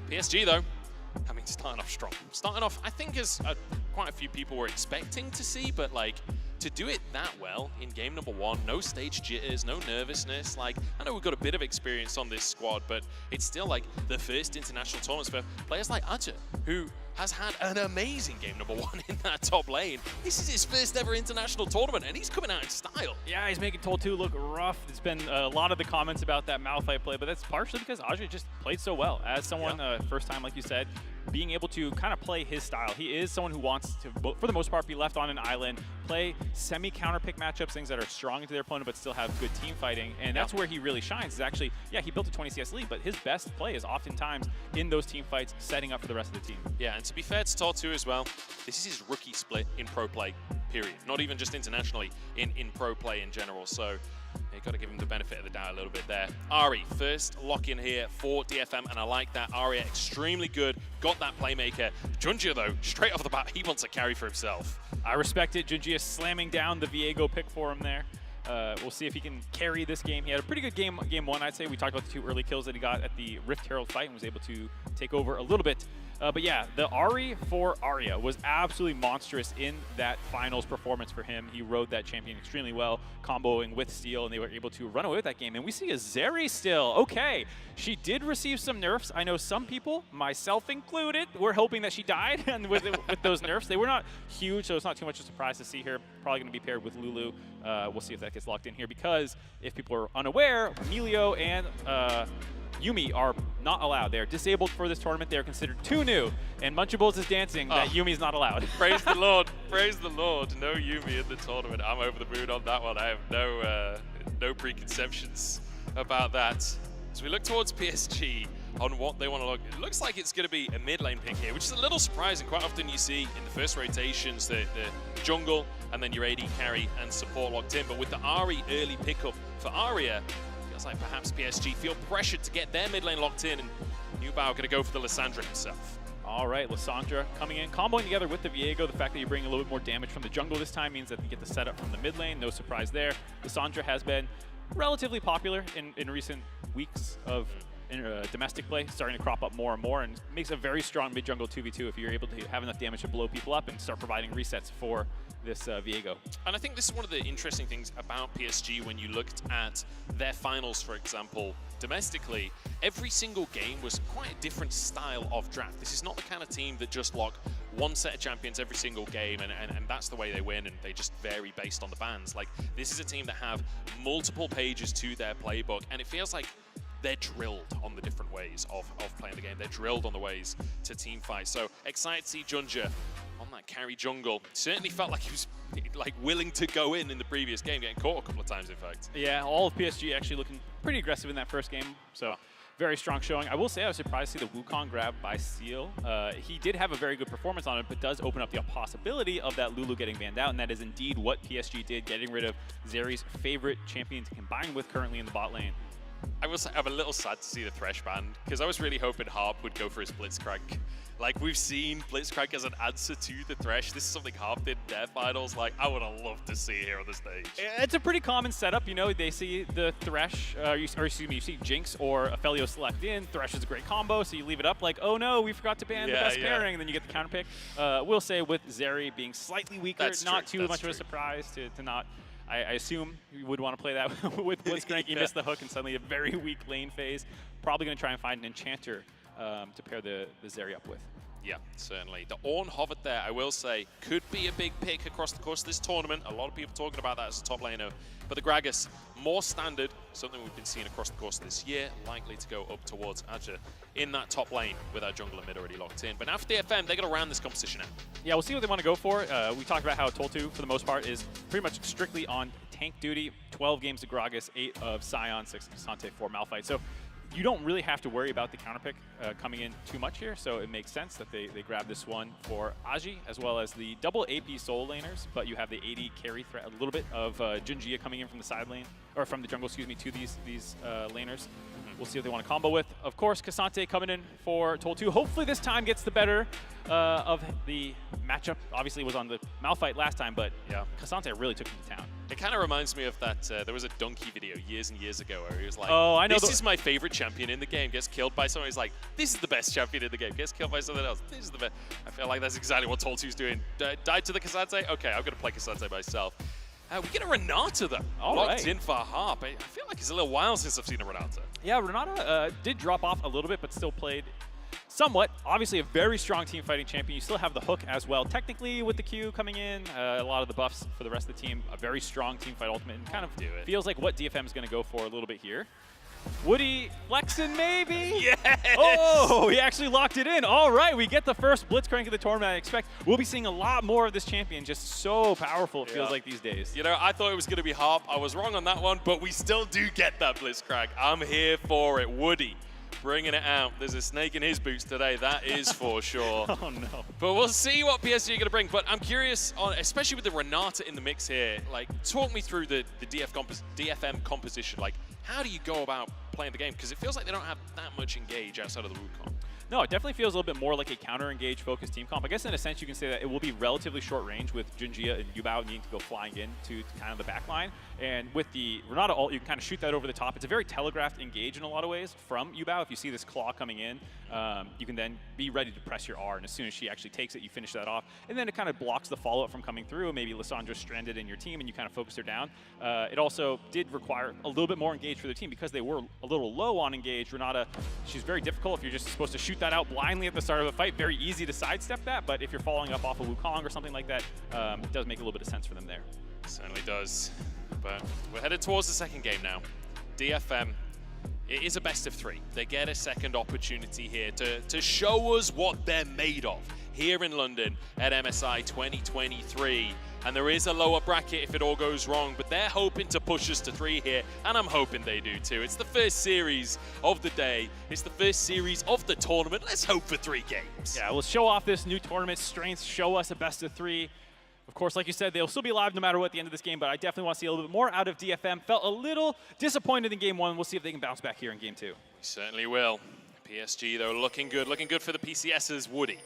PSG though, I mean, starting off strong. Starting off, I think, as quite a few people were expecting to see, but like, to do it that well in game number 1, no stage jitters, no nervousness. Like, I know we've got a bit of experience on this squad, but it's still like the first international tournaments for players like Aja, who has had an amazing game number 1 in that top lane. This is his first ever international tournament, and he's coming out in style. Yeah, he's making Toll 2 look rough. There's been a lot of the comments about that Malphite play, but that's partially because Aja just played so well. As someone, first time, like you said, being able to kind of play his style. He is someone who wants to, for the most part, be left on an island, play semi-counter pick matchups, things that are strong into their opponent but still have good team fighting, and that's where he really shines. Is actually, yeah, he built a 20 CS lead, but his best play is oftentimes in those team fights, setting up for the rest of the team. Yeah, and to be fair to Toll 2 as well, this is his rookie split in pro play, period. Not even just internationally, in pro play in general. So you got to give him the benefit of the doubt a little bit there. Ari, first lock-in here for DFM, and I like that. Aria, extremely good. Got that playmaker. Junjia, though, straight off the bat, he wants to carry for himself. I respect it. Junjia slamming down the Viego pick for him there. We'll see if he can carry this game. He had a pretty good game 1, I'd say. We talked about the 2 early kills that he got at the Rift Herald fight and was able to take over a little bit. But yeah, the Ari for Arya was absolutely monstrous in that finals performance for him. He rode that champion extremely well, comboing with Steel, and they were able to run away with that game. And we see a Zeri still. Okay, she did receive some nerfs. I know some people, myself included, were hoping that she died and with those nerfs. They were not huge, so it's not too much of a surprise to see her. Probably going to be paired with Lulu. We'll see if that gets locked in here, because if people are unaware, Emilio and Yuumi are not allowed. They're disabled for this tournament. They're considered too new. And Munchables is dancing that Yuumi's not allowed. Praise the Lord. Praise the Lord. No Yuumi in the tournament. I'm over the moon on that one. I have no preconceptions about that. As we look towards PSG on what they want to look, it looks like it's going to be a mid lane pick here, which is a little surprising. Quite often you see in the first rotations the jungle and then your AD carry and support locked in. But with the Ari early pickup for Aria, feels like perhaps PSG feel pressured to get their mid lane locked in, and Newbow going to go for the Lissandra himself. All right, Lissandra coming in, comboing together with the Viego. The fact that you bring a little bit more damage from the jungle this time means that you get the setup from the mid lane. No surprise there. Lissandra has been relatively popular in recent weeks of domestic play, starting to crop up more and more, and makes a very strong mid-jungle 2v2 if you're able to have enough damage to blow people up and start providing resets for this Viego. And I think this is one of the interesting things about PSG when you looked at their finals, for example, domestically. Every single game was quite a different style of draft. This is not the kind of team that just lock one set of champions every single game and that's the way they win, and they just vary based on the bans. Like, this is a team that have multiple pages to their playbook, and it feels like they're drilled on the different ways of playing the game. They're drilled on the ways to team fight. So excited to see Junjia on that carry jungle. Certainly felt like he was like willing to go in the previous game, getting caught a couple of times, in fact. Yeah, all of PSG actually looking pretty aggressive in that first game. So very strong showing. I will say I was surprised to see the Wukong grab by Seal. He did have a very good performance on it, but does open up the possibility of that Lulu getting banned out, and that is indeed what PSG did, getting rid of Zeri's favorite champion to combine with currently in the bot lane. I'm a little sad to see the Thresh banned, because I was really hoping Harp would go for his Blitzcrank. Like, we've seen Blitzcrank as an answer to the Thresh. This is something Harp did in their finals. Like, I would have loved to see it here on the stage. It's a pretty common setup, you know. They see the Thresh, you see Jinx or Aphelios select in. Thresh is a great combo, so you leave it up like, oh no, we forgot to ban the best pairing, and then you get the counter pick. We'll say with Zeri being slightly weaker, not too much of a surprise to not. I assume you would want to play that with Blitzcrank. You missed the hook and suddenly a very weak lane phase. Probably going to try and find an enchanter to pair the Zeri up with. Yeah, certainly. The Ornn hovered there, I will say, could be a big pick across the course of this tournament. A lot of people talking about that as a top laner. But the Gragas, more standard, something we've been seeing across the course of this year, likely to go up towards Azure in that top lane with our jungle and mid already locked in. But now for DFM, they're going to round this competition out. Yeah, we'll see what they want to go for. We talked about how Toltu, for the most part, is pretty much strictly on tank duty. 12 games to Gragas, 8 of Sion, 6 K'Sante, 4 Malphite. So you don't really have to worry about the counter pick coming in too much here, so it makes sense that they grab this one for Aji, as well as the double AP soul laners, but you have the 80 carry threat, a little bit of Junjia coming in from the side lane, or from the jungle, excuse me, to these laners. We'll see what they want to combo with. Of course, K'Sante coming in for Toltu. Hopefully this time gets the better of the matchup. Obviously it was on the Malphite last time, but yeah, K'Sante really took him to town. It kind of reminds me of that, there was a Donkey video years and years ago where he was like, oh, I know this is my favorite champion in the game, gets killed by someone. He's like, this is the best champion in the game, gets killed by something else. This is the best. I feel like that's exactly what Toltu's doing. Died to the K'Sante? Okay, I'm going to play K'Sante myself. We get a Renata though, locked in for Harp. I feel like it's a little while since I've seen a Renata. Yeah, Renata did drop off a little bit, but still played somewhat. Obviously a very strong team fighting champion. You still have the hook as well. Technically with the Q coming in, a lot of the buffs for the rest of the team, a very strong team fight ultimate, and kind of feels like what DFM is going to go for a little bit here. Woody flexing maybe? Yes! Oh, he actually locked it in. All right, we get the first Blitzcrank of the tournament. I expect we'll be seeing a lot more of this champion. Just so powerful it feels like these days. You know, I thought it was going to be Harp. I was wrong on that one, but we still do get that Blitzcrank. I'm here for it. Woody bringing it out. There's a snake in his boots today, that is for sure. Oh no. But we'll see what PSG are going to bring. But I'm curious, especially with the Renata in the mix here, like, talk me through the DFM composition. Like, how do you go about playing the game? Because it feels like they don't have that much engage outside of the Wukong. No, it definitely feels a little bit more like a counter-engage focused team comp. I guess in a sense you can say that it will be relatively short range with Junjia and Yubao needing to go flying in to kind of the back line. And with the Renata ult, you can kind of shoot that over the top. It's a very telegraphed engage in a lot of ways from Yubao. If you see this claw coming in, you can then be ready to press your R, and as soon as she actually takes it, you finish that off. And then it kind of blocks the follow-up from coming through. Maybe Lissandra's stranded in your team and you kind of focus her down. It also did require a little bit more engage for the team because they were a little low on engage. Renata, she's very difficult if you're just supposed to shoot that out blindly at the start of a fight. Very easy to sidestep that, but if you're following up off of Wukong or something like that, it does make a little bit of sense for them there. Certainly does. But we're headed towards the second game now. DFM, it is a best of 3. They get a second opportunity here to show us what they're made of here in London at MSI 2023. And there is a lower bracket if it all goes wrong, but they're hoping to push us to 3 here, and I'm hoping they do too. It's the first series of the day. It's the first series of the tournament. Let's hope for 3 games. Yeah, we'll show off this new tournament strength, show us a best of 3. Of course, like you said, they'll still be live no matter what at the end of this game, but I definitely want to see a little bit more out of DFM. Felt a little disappointed in game 1. We'll see if they can bounce back here in game 2. We certainly will. PSG, though, looking good for the PCS's Woody.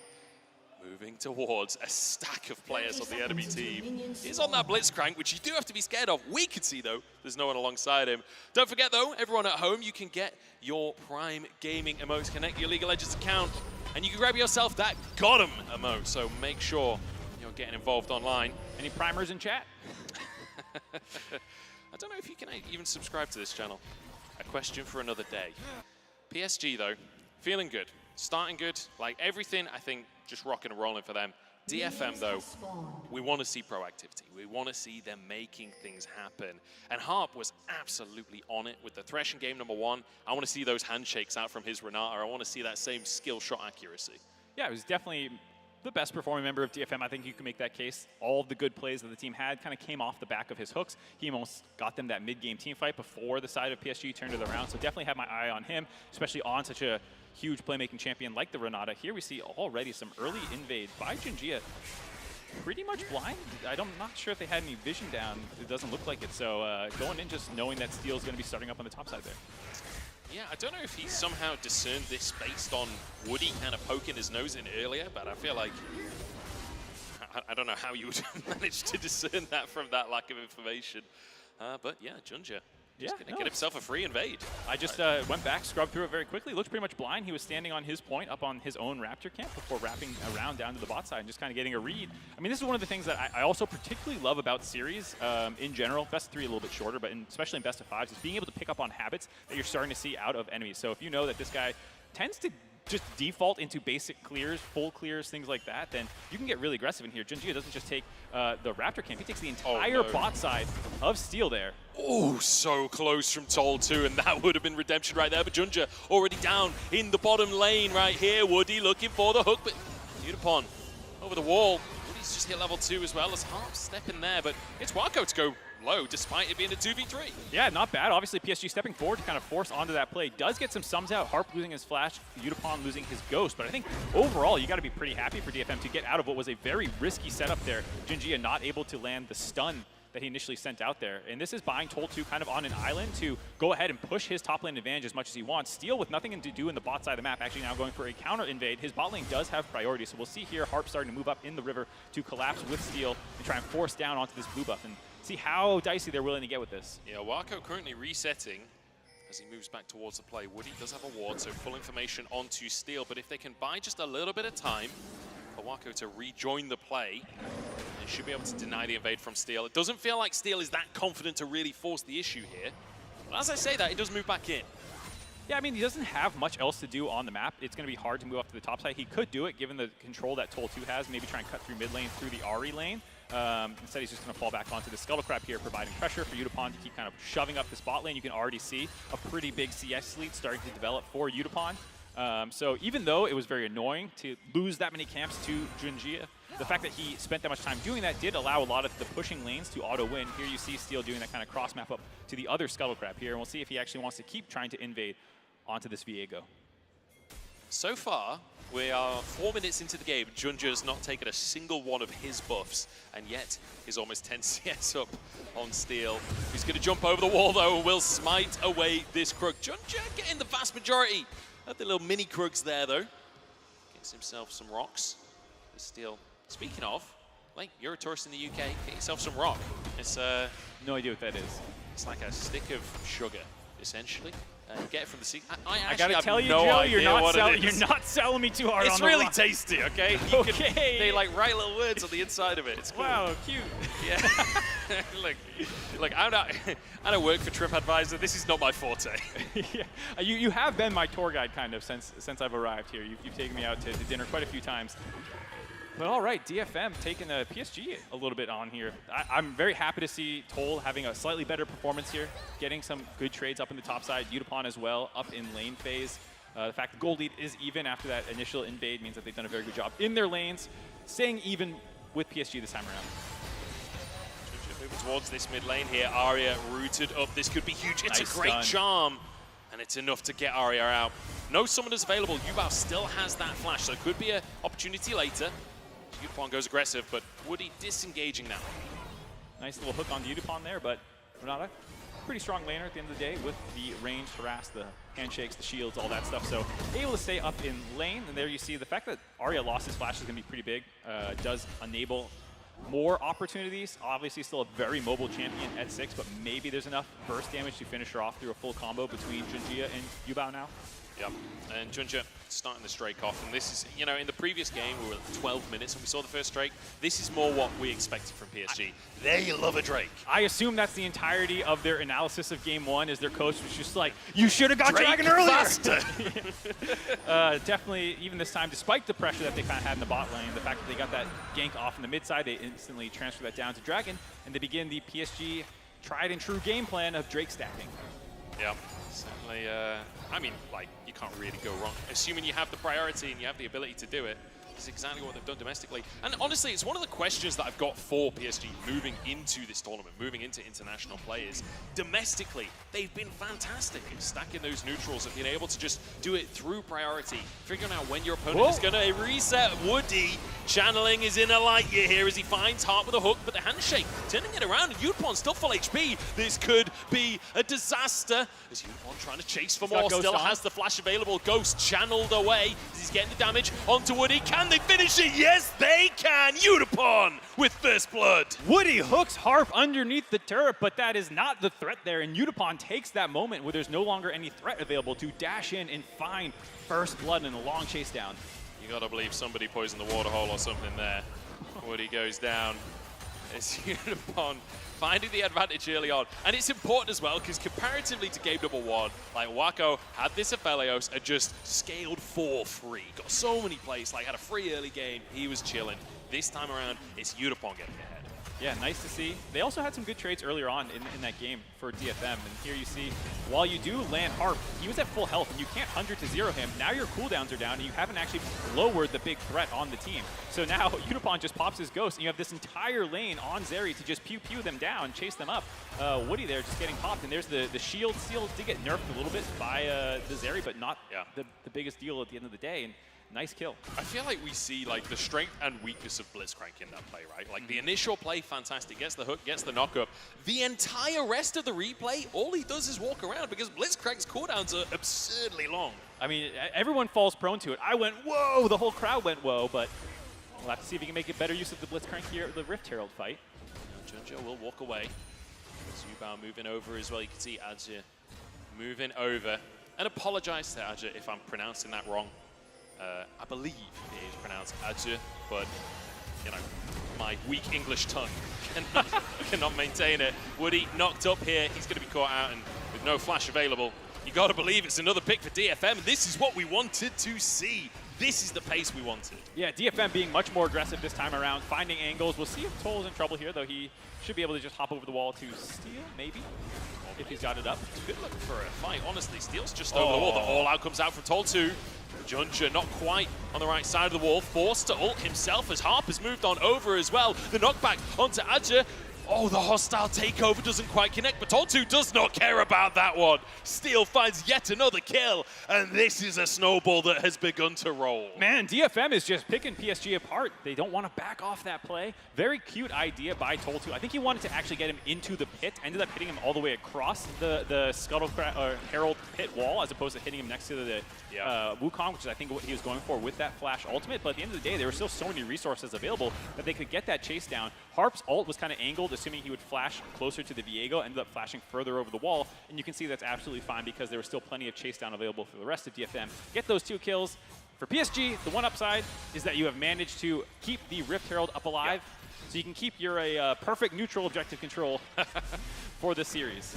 Moving towards a stack of players on the enemy team. He's on that Blitzcrank, which you do have to be scared of. We can see, though, there's no one alongside him. Don't forget, though, everyone at home, you can get your Prime Gaming emotes, connect your League of Legends account, and you can grab yourself that Got 'em emote. So make sure you're getting involved online. Any primers in chat? I don't know if you can even subscribe to this channel. A question for another day. PSG, though, feeling good. Starting good. Like everything, I think, just rocking and rolling for them. DFM, though, we want to see proactivity. We want to see them making things happen. And Harp was absolutely on it with the Thresh in game number 1. I want to see those handshakes out from his Renata. I want to see that same skill shot accuracy. Yeah, it was definitely the best performing member of DFM. I think you can make that case. All of the good plays that the team had kind of came off the back of his hooks. He almost got them that mid-game team fight before the side of PSG turned it around. So definitely have my eye on him, especially on such a huge playmaking champion like the Renata. Here we see already some early invade by Junjia. Pretty much blind. I'm not sure if they had any vision down. It doesn't look like it. So going in just knowing that Steel's going to be starting up on the top side there. Yeah, I don't know if he somehow discerned this based on Woody kind of poking his nose in earlier, but I feel like I don't know how you would manage to discern that from that lack of information. But yeah, Junjia. Just gonna get himself a free invade. I just went back, scrubbed through it very quickly. Looked pretty much blind. He was standing on his point up on his own Raptor camp before wrapping around down to the bot side and just kind of getting a read. I mean, this is one of the things that I also particularly love about series in general. Best of 3 a little bit shorter, but especially in best of 5s, is being able to pick up on habits that you're starting to see out of enemies. So if you know that this guy tends to just default into basic clears, full clears, things like that, then you can get really aggressive in here. Junjia doesn't just take the Raptor camp, he takes the entire bot side of Steel there. Oh, so close from Toll too, and that would have been redemption right there. But Junjia already down in the bottom lane right here. Woody looking for the hook, but Udapon over the wall. Woody's just hit level 2 as well as Harp stepping there, but it's Wako to go low despite it being a 2v3. Yeah, not bad. Obviously, PSG stepping forward to kind of force onto that play. Does get some sums out. Harp losing his flash, Udapon losing his ghost. But I think overall, you got to be pretty happy for DFM to get out of what was a very risky setup there. Junjia not able to land the stun that he initially sent out there. And this is buying Toll 2 kind of on an island to go ahead and push his top lane advantage as much as he wants. Steel with nothing to do in the bot side of the map, actually now going for a counter invade. His bot lane does have priority, so we'll see here Harp starting to move up in the river to collapse with Steel and try and force down onto this blue buff and see how dicey they're willing to get with this. Yeah, Wako currently resetting as he moves back towards the play. Woody does have a ward, so full information onto Steel, but if they can buy just a little bit of time for Wako to rejoin the play, they should be able to deny the invade from Steel. It doesn't feel like Steel is that confident to really force the issue here. But as I say that, he does move back in. Yeah, I mean, he doesn't have much else to do on the map. It's going to be hard to move up to the top side. He could do it, given the control that Toll 2 has, maybe try and cut through mid lane through the Ahri lane. Instead, he's just going to fall back onto the Scuttle Crab here, providing pressure for Udapon to keep kind of shoving up the spot lane. You can already see a pretty big CS lead starting to develop for Udapon. So even though it was very annoying to lose that many camps to Junjia, the fact that he spent that much time doing that did allow a lot of the pushing lanes to auto-win. Here you see Steel doing that kind of cross-map up to the other Scuttle Crab here, and we'll see if he actually wants to keep trying to invade onto this Viego. So far, we are 4 minutes into the game. Junjia has not taken a single one of his buffs, and yet he's almost 10 CS up on Steel. He's going to jump over the wall, though, and will smite away this Krug. Junjia getting the vast majority of the little mini Krugs there, though. Gets himself some rocks. Steel. Speaking of, like, you're a tourist in the UK, get yourself some rock. It's no idea what that is. It's like a stick of sugar, essentially. You get it from the sea. I gotta tell you, Joe, you're not selling me too hard on the It's really rock. tasty, okay? They like write little words on the inside of it. It's cool. Wow, cute. Yeah. look, I don't work for TripAdvisor. This is not my forte. Yeah. You have been my tour guide kind of since I've arrived here. You've taken me out to dinner quite a few times. But all right, DFM taking the PSG a little bit on here. I'm very happy to see Toll having a slightly better performance here, getting some good trades up in the top side. Udapon as well, up in lane phase. The fact that gold lead is even after that initial invade means that they've done a very good job in their lanes, staying even with PSG this time around. Moving towards this mid lane here, Arya rooted up. This could be huge. It's Nice a great stun. charm, and it's enough to get Arya out. No summoners available. Yubao still has that flash, so it could be an opportunity later. Udapon goes aggressive, but Woody disengaging that one. Nice little hook on Udapon there, but Renata, pretty strong laner at the end of the day with the range, harass, the handshakes, the shields, all that stuff. So able to stay up in lane, and there you see the fact that Arya lost his flash is going to be pretty big. Does enable more opportunities. Obviously still a very mobile champion at 6, but maybe there's enough burst damage to finish her off through a full combo between Junjia and Yubao now. Yep, and Junjia starting the streak off, and this is, you know, in the previous game we were at 12 minutes and we saw the first Drake. This is more what we expected from PSG. They love a Drake. I assume that's the entirety of their analysis of game 1, is their coach was just like, you should have got Dragon earlier! Faster. Definitely, even this time, despite the pressure that they kind of had in the bot lane, the fact that they got that gank off in the mid side, they instantly transfer that down to Dragon, and they begin the PSG tried and true game plan of Drake stacking. Yeah, certainly. I mean, like, you can't really go wrong. Assuming you have the priority and you have the ability to do it, is exactly what they've done domestically. And honestly, it's one of the questions that I've got for PSG moving into this tournament, moving into international players. Domestically, they've been fantastic in stacking those neutrals and being able to just do it through priority, figuring out when your opponent is going to reset. Woody channeling his inner light year here as he finds Heart with a hook, but the handshake turning it around, and Yudpon still full HP. This could be a disaster as Yudpon trying to chase for more, still has the flash available. Ghost channeled away as he's getting the damage onto Woody. Can they finish it? Yes, they can. Yudpon with first blood. Woody hooks Harp underneath the turret, but that is not the threat there, and Yudpon takes that moment where there's no longer any threat available to dash in and find first blood in a long chase down. You gotta believe somebody poisoned the water hole or something there. Woody goes down. It's Yudpon finding the advantage early on. And it's important as well, because comparatively to game number 1, like Wako had this Aphelios and just scaled for free. Got so many plays, like had a free early game. He was chilling. This time around, it's Yudpon getting ahead. Yeah, nice to see. They also had some good trades earlier on in that game for DFM. And here you see, while you do land Harp, he was at full health, and you can't 100-0 him. Now your cooldowns are down, and you haven't actually lowered the big threat on the team. So now Yudpon just pops his Ghost, and you have this entire lane on Zeri to just pew-pew them down, chase them up. Woody there just getting popped, and there's the shield. Seal did get nerfed a little bit by the Zeri, but not the biggest deal at the end of the day. And nice kill. I feel like we see like the strength and weakness of Blitzcrank in that play, right? Like the initial play, fantastic, gets the hook, gets the knock up. The entire rest of the replay, all he does is walk around because Blitzcrank's cooldowns are absurdly long. I mean, everyone falls prone to it. I went, whoa, the whole crowd went, whoa, but we'll have to see if he can make a better use of the Blitzcrank here, the Rift Herald fight. Junjo will walk away. Zubao moving over as well. You can see Adja moving over. And apologize to Adja if I'm pronouncing that wrong. I believe it is pronounced Adja, but, you know, my weak English tongue cannot maintain it. Woody knocked up here. He's going to be caught out, and with no flash available, you got to believe it's another pick for DFM. This is what we wanted to see. This is the pace we wanted. Yeah, DFM being much more aggressive this time around, finding angles. We'll see if Toll's in trouble here, though he should be able to just hop over the wall to steal, maybe, if he's got it up. It's good looking for a fight, honestly. Steel's just over the wall. The all-out comes out from Toll 2. Junja not quite on the right side of the wall, forced to ult himself as Harp has moved on over as well. The knockback onto Adja. Oh, the hostile takeover doesn't quite connect, but Toltu does not care about that one. Steel finds yet another kill, and this is a snowball that has begun to roll. Man, DFM is just picking PSG apart. They don't want to back off that play. Very cute idea by Toltu. I think he wanted to actually get him into the pit, ended up hitting him all the way across the Herald pit wall, as opposed to hitting him next to the Wukong, which is I think what he was going for with that flash ultimate. But at the end of the day, there were still so many resources available that they could get that chase down. Harp's ult was kind of angled, assuming he would flash closer to the Viego, ended up flashing further over the wall, and you can see that's absolutely fine because there was still plenty of chase down available for the rest of DFM. Get those 2 kills. For PSG, the one upside is that you have managed to keep the Rift Herald up alive, so you can keep your perfect neutral objective control for this series.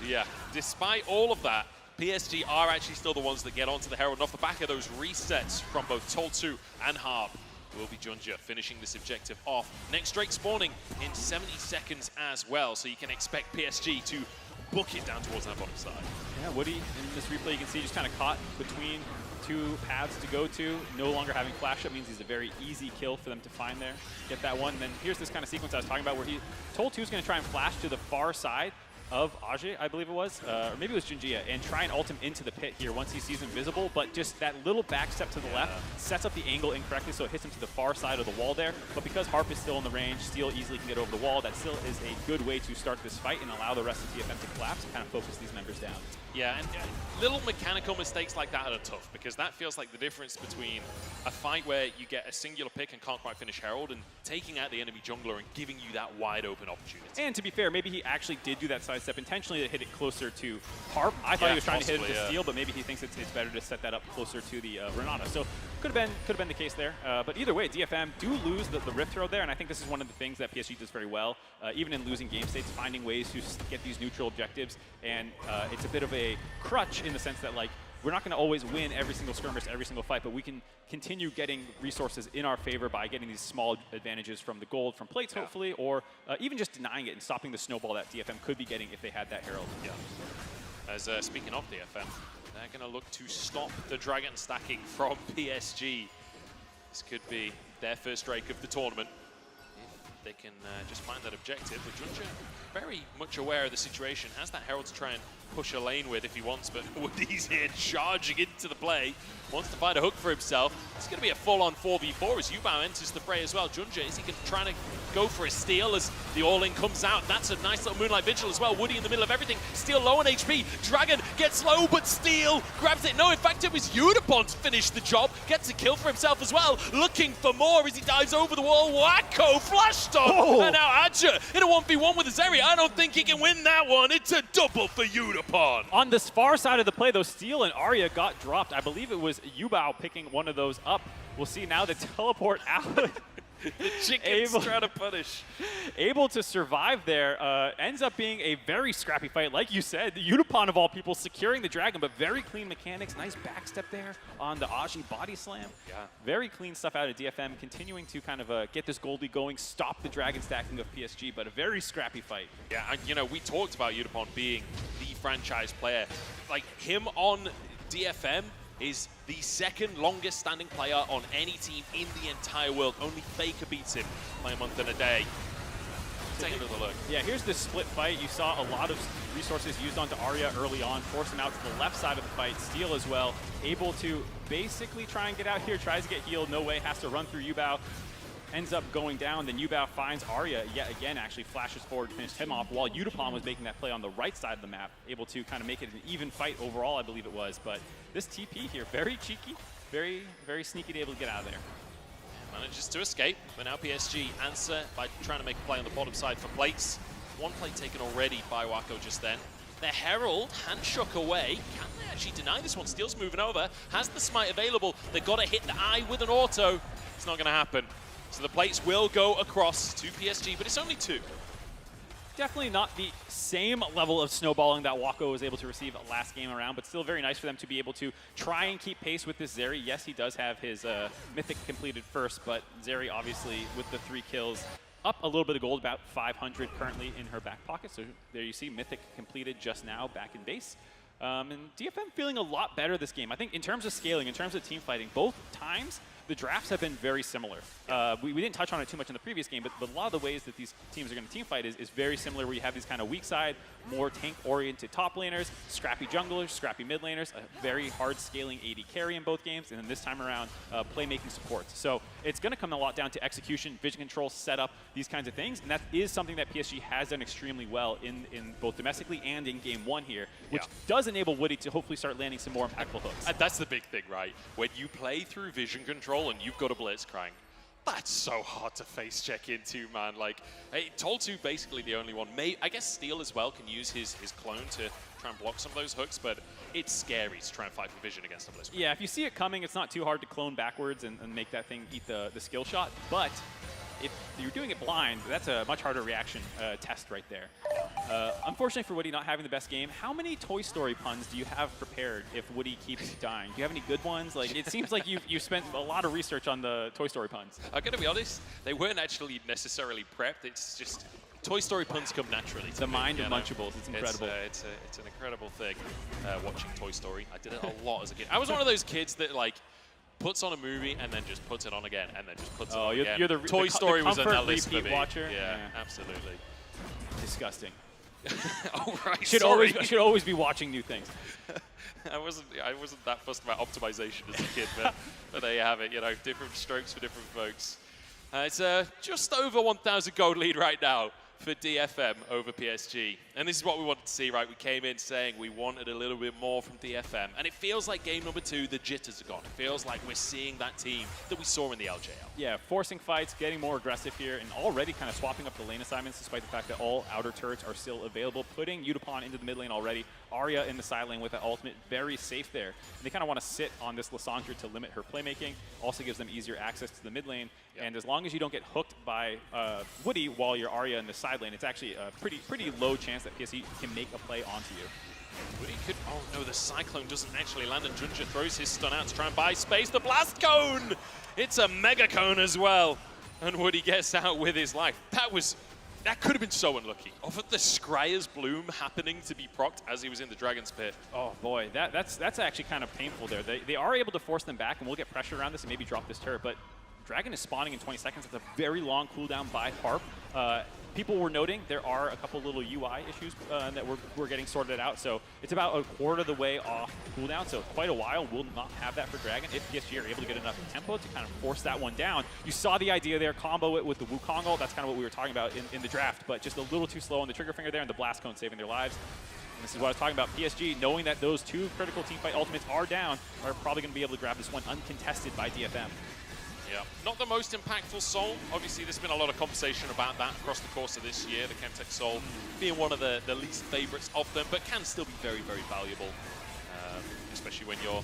Yeah, despite all of that, PSG are actually still the ones that get onto the Herald, and off the back of those resets from both Toltu and Harp. Will be Junja finishing this objective off. Next Drake spawning in 70 seconds as well, so you can expect PSG to book it down towards that bottom side. Yeah, Woody in this replay you can see just kind of caught between 2 paths to go to. No longer having flash up means he's a very easy kill for them to find there. Get that one, and then here's this kind of sequence I was talking about where he told 2's going to try and flash to the far side of Ajay, I believe it was, or maybe it was Junjia, and try and ult him into the pit here once he sees invisible, but just that little back step to the left sets up the angle incorrectly, so it hits him to the far side of the wall there. But because Harp is still in the range, Steel easily can get over the wall. That still is a good way to start this fight and allow the rest of DFM to collapse and kind of focus these members down. Yeah, and little mechanical mistakes like that are tough, because that feels like the difference between a fight where you get a singular pick and can't quite finish Herald, and taking out the enemy jungler and giving you that wide open opportunity. And to be fair, maybe he actually did do that sidestep intentionally to hit it closer to Harp. I thought he was trying to hit it to Steel, but maybe he thinks it's better to set that up closer to the Renata. So could have been the case there. But either way, DFM do lose the Rift Herald there, and I think this is one of the things that PSG does very well, even in losing game states, finding ways to get these neutral objectives. And it's a bit of a crutch in the sense that, like, we're not going to always win every single skirmish, every single fight, but we can continue getting resources in our favor by getting these small advantages from the gold, from plates, hopefully, or even just denying it and stopping the snowball that DFM could be getting if they had that Herald. Yeah. As speaking of DFM, they're going to look to stop the dragon stacking from PSG. This could be their first Drake of the tournament. If they can just find that objective. But Junja, very much aware of the situation, has that Herald to try and push a lane with if he wants, but Woody's here charging into the play. Wants to find a hook for himself. It's going to be a full-on 4v4 as Yubao enters the fray as well. Junja, is he trying to go for a steal as the all-in comes out? That's a nice little Moonlight Vigil as well. Woody in the middle of everything. Steel low on HP. Dragon gets low, but Steel grabs it. No, in fact, it was Unipon to finish the job. Gets a kill for himself as well. Looking for more as he dives over the wall. Wacko flashed on. And now Adja in a 1v1 with Azeri. I don't think he can win that one. It's a double for Unipon. On this far side of the play, though, Steel and Arya got dropped. I believe it was Yubao picking one of those up. We'll see now the teleport out. The chicken's trying to punish. Able to survive there. Ends up being a very scrappy fight. Like you said, the Unipon of all people securing the dragon, but very clean mechanics. Nice backstep there on the Aji body slam. Yeah. Very clean stuff out of DFM, continuing to kind of get this Goldie going, stop the dragon stacking of PSG, but a very scrappy fight. Yeah, and you know, we talked about Unipon being the franchise player. Like, him on DFM is the second longest standing player on any team in the entire world. Only Faker beats him by a month and a day. Take another look. Yeah, here's this split fight. You saw a lot of resources used onto Arya early on, force him out to the left side of the fight. Steel as well, able to basically try and get out here, tries to get healed, no way, has to run through Yubao. Ends up going down, then Yubao finds Arya yet again, actually flashes forward, finished him off, while Unipon was making that play on the right side of the map, able to kind of make it an even fight overall, I believe it was. But this TP here, very cheeky, very, very sneaky to able to get out of there. Manages to escape, but now PSG answer by trying to make a play on the bottom side for plates. One plate taken already by Wacko just then. The Herald, hand shook away. Can they actually deny this one? Steel's moving over, has the smite available. They've got to hit the eye with an auto. It's not going to happen. So the plates will go across to PSG, but it's only 2. Definitely not the same level of snowballing that Wacko was able to receive last game around, but still very nice for them to be able to try and keep pace with this Zeri. Yes, he does have his Mythic completed first, but Zeri obviously with the 3 kills, up a little bit of gold, about 500 currently in her back pocket. So there you see Mythic completed just now back in base. And DFM feeling a lot better this game. I think in terms of scaling, in terms of team fighting, both times the drafts have been very similar. We didn't touch on it too much in the previous game, but a lot of the ways that these teams are going to team fight is very similar, where you have these kind of weak side, more tank-oriented top laners, scrappy junglers, scrappy mid laners, a very hard scaling AD carry in both games, and then this time around, playmaking supports. So it's going to come a lot down to execution, vision control, setup, these kinds of things, and that is something that PSG has done extremely well in both domestically and in Game 1 here, which does enable Woody to hopefully start landing some more impactful hooks. And that's the big thing, right? When you play through vision control and you've got a Blitzcrank, that's so hard to face check into, man. Like, hey, Toltu basically the only one. I guess Steel as well can use his clone to try and block some of those hooks, but it's scary to try and fight for vision against a Blitzcrank. Yeah, if you see it coming, it's not too hard to clone backwards and make that thing eat the skill shot, but if you're doing it blind, that's a much harder reaction test right there. Unfortunately for Woody not having the best game, how many Toy Story puns do you have prepared if Woody keeps dying? Do you have any good ones? Like, it seems like you spent a lot of research on the Toy Story puns. I'm going to be honest, they weren't actually necessarily prepped. It's just Toy Story puns come naturally. The mind of Munchables, it's incredible. It's an incredible thing, watching Toy Story. I did it a lot as a kid. I was one of those kids that, like, puts on a movie and then just puts it on again and then just puts it on again. You're Toy Story was on that list for repeat me. watcher. Yeah, absolutely. Disgusting. Oh, right, should always be watching new things. I wasn't that fussed about optimization as a kid, but there you have it. You know, different strokes for different folks. It's just over 1,000 gold lead right now for DFM over PSG. And this is what we wanted to see, right? We came in saying we wanted a little bit more from DFM. And it feels like game number 2, the jitters are gone. It feels like we're seeing that team that we saw in the LJL. Yeah, forcing fights, getting more aggressive here, and already kind of swapping up the lane assignments despite the fact that all outer turrets are still available. Putting Unipon into the mid lane already. Arya in the side lane with that ultimate, very safe there. And they kind of want to sit on this Lissandra to limit her playmaking. Also gives them easier access to the mid lane. Yep. And as long as you don't get hooked by Woody while you're Arya in the side lane, it's actually a pretty low chance that PSG can make a play onto you. Woody could, oh no, the Cyclone doesn't actually land, and Junja throws his stun out to try and buy space. The Blast Cone! It's a Mega Cone as well. And Woody gets out with his life. That could have been so unlucky. Of the Scryer's Bloom happening to be procced as he was in the Dragon's Pit. Oh boy, that's actually kind of painful there. They are able to force them back, and we'll get pressure around this and maybe drop this turret, but Dragon is spawning in 20 seconds. It's a very long cooldown by Harp. People were noting there are a couple little UI issues that we're getting sorted out, so it's about a quarter of the way off cooldown, so quite a while. We'll not have that for Dragon if PSG are able to get enough tempo to kind of force that one down. You saw the idea there, combo it with the Wukong ult. That's kind of what we were talking about in the draft, but just a little too slow on the trigger finger there, and the blast cone saving their lives. And this is what I was talking about. PSG, knowing that those two critical teamfight ultimates are down, are probably going to be able to grab this one uncontested by DFM. Yeah, not the most impactful Soul. Obviously, there's been a lot of conversation about that across the course of this year, the Chemtech Soul being one of the least favorites of them, but can still be very, very valuable, especially when you're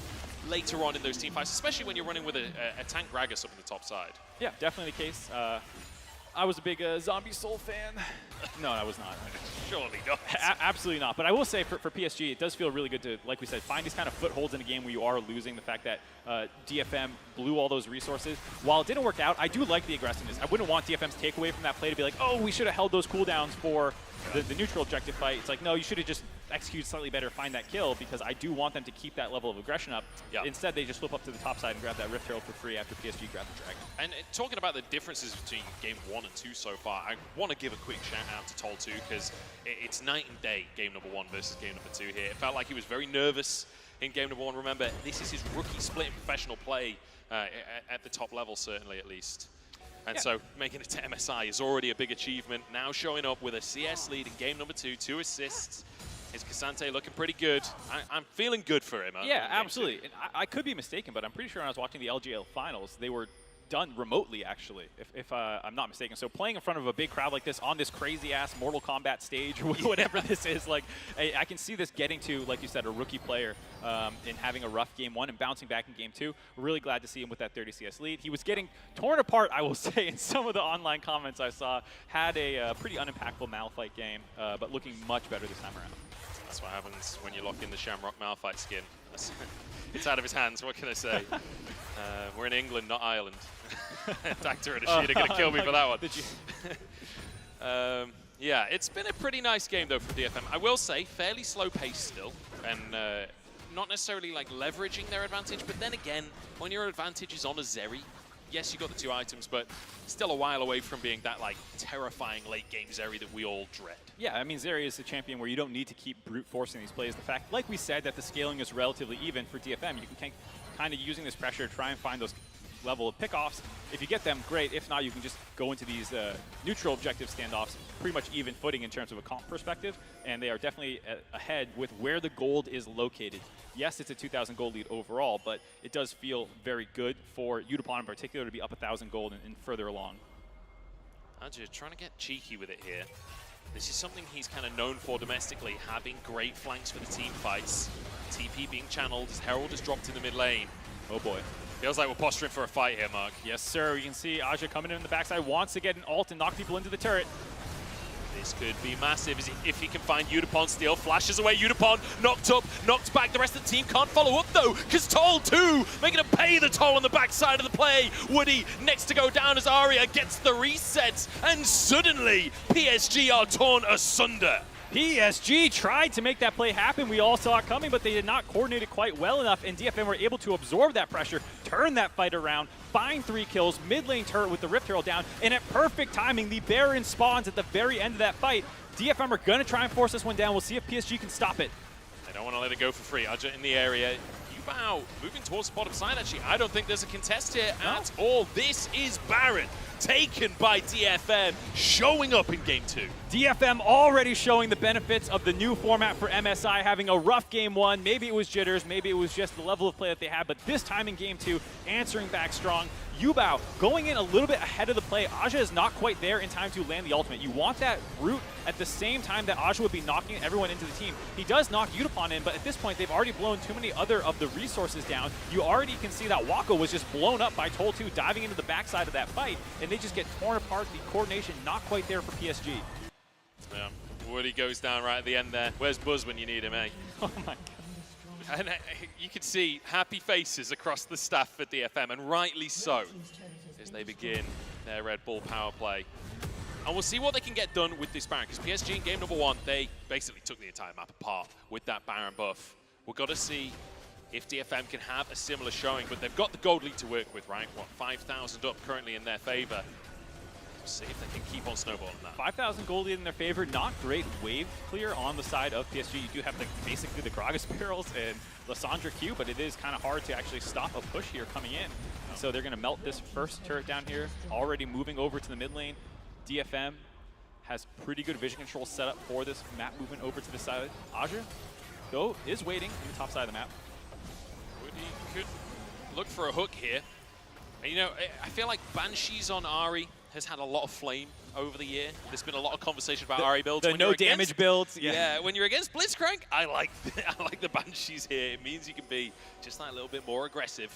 later on in those team fights, especially when you're running with a tank Gragas up in the top side. Yeah, definitely the case. I was a big Zombie Soul fan. No, I was not. Surely not. Absolutely not. But I will say for PSG, it does feel really good to, like we said, find these kind of footholds in a game where you are losing. The fact that DFM blew all those resources. While it didn't work out, I do like the aggressiveness. I wouldn't want DFM's takeaway from that play to be like, oh, we should have held those cooldowns for the neutral objective fight. It's like, no, you should have just executed slightly better, find that kill, because I do want them to keep that level of aggression up. Yeah. Instead, they just flip up to the top side and grab that Rift Herald for free after PSG grabbed the Dragon. And talking about the differences between Game 1 and 2 so far, I want to give a quick shout out to Tol 2, because it's night and day, Game number 1 versus Game number 2 here. It felt like he was very nervous in Game number 1. Remember, this is his rookie split in professional play at the top level, certainly at least. And so making it to MSI is already a big achievement. Now showing up with a CS lead in Game number 2, 2 assists. Is K'Sante looking pretty good? I'm feeling good for him. Yeah, absolutely. And I could be mistaken, but I'm pretty sure when I was watching the LGL finals, they were done remotely, actually, if I'm not mistaken. So playing in front of a big crowd like this on this crazy-ass Mortal Kombat stage or whatever this is, like, I can see this getting to, like you said, a rookie player and having a rough Game 1 and bouncing back in Game 2. Really glad to see him with that 30 CS lead. He was getting torn apart, I will say, in some of the online comments I saw. Had a pretty unimpactful Malphite game, but looking much better this time around. That's what happens when you lock in the Shamrock Malphite skin. It's out of his hands, what can I say? We're in England, not Ireland. Dactor and Ashida going to kill me for that one. Did you? Yeah, it's been a pretty nice game, though, from DFM. I will say, fairly slow pace still, and not necessarily like leveraging their advantage, but then again, when your advantage is on a Zeri, yes, you got the 2 items, but still a while away from being that like terrifying late game Zeri that we all dread. Yeah, I mean, Zeri is a champion where you don't need to keep brute forcing these plays. The fact, like we said, that the scaling is relatively even for DFM. You can kind of using this pressure to try and find those level of pickoffs. If you get them, great. If not, you can just go into these neutral objective standoffs pretty much even footing in terms of a comp perspective, and they are definitely ahead with where the gold is located. Yes, it's a 2,000 gold lead overall, but it does feel very good for Udapon in particular to be up 1,000 gold and further along. Ajay trying to get cheeky with it here. This is something he's kind of known for domestically, having great flanks for the team fights. TP being channeled as Herald is dropped in the mid lane. Oh boy. Feels like we're posturing for a fight here, Mark. Yes, sir. You can see Aja coming in the backside, wants to get an ult and knock people into the turret. This could be massive if he can find Udapon still. Flashes away Udapon, knocked up, knocked back. The rest of the team can't follow up though, because Toll too, making him pay the toll on the backside of the play. Woody next to go down as Arya gets the resets, and suddenly PSG are torn asunder. PSG tried to make that play happen. We all saw it coming, but they did not coordinate it quite well enough, and DFM were able to absorb that pressure, turn that fight around, find 3 kills, mid lane turret with the Rift Herald down, and at perfect timing, the Baron spawns at the very end of that fight. DFM are going to try and force this one down. We'll see if PSG can stop it. They don't want to let it go for free. Aja in the area. Yubao moving towards the bottom side, actually. I don't think there's a contest here at all. This is Baron, taken by DFM, showing up in Game 2. DFM already showing the benefits of the new format for MSI, having a rough Game 1. Maybe it was jitters, maybe it was just the level of play that they had, but this time in Game 2, answering back strong. Yubao going in a little bit ahead of the play. Aja is not quite there in time to land the ultimate. You want that root at the same time that Aja would be knocking everyone into the team. He does knock Udapon in, but at this point, they've already blown too many other of the resources down. You already can see that Wako was just blown up by Toll 2 diving into the backside of that fight, and they just get torn apart. The coordination not quite there for PSG. Yeah, Woody goes down right at the end there. Where's Buzz when you need him, eh? Oh my God. And you can see happy faces across the staff for DFM, and rightly so, as they begin their Red Bull power play. And we'll see what they can get done with this Baron, because PSG in game number 1, they basically took the entire map apart with that Baron buff. We've got to see if DFM can have a similar showing, but they've got the gold lead to work with, right? What, 5,000 up currently in their favor. See if they can keep on snowballing that. 5,000 gold lead in their favor. Not great wave clear on the side of PSG. You do have basically the Gragas barrels and Lissandra Q, but it is kind of hard to actually stop a push here coming in. So they're going to melt this first turret down here. Already moving over to the mid lane. DFM has pretty good vision control set up for this map movement over to the side. Aja, though, is waiting on the top side of the map. Woody could look for a hook here. And, you know, I feel like Banshees on Ahri has had a lot of flame over the year. There's been a lot of conversation about Ahri builds. The no damage builds. Yeah, when you're against Blitzcrank, I like the Banshees here. It means you can be just that little bit more aggressive.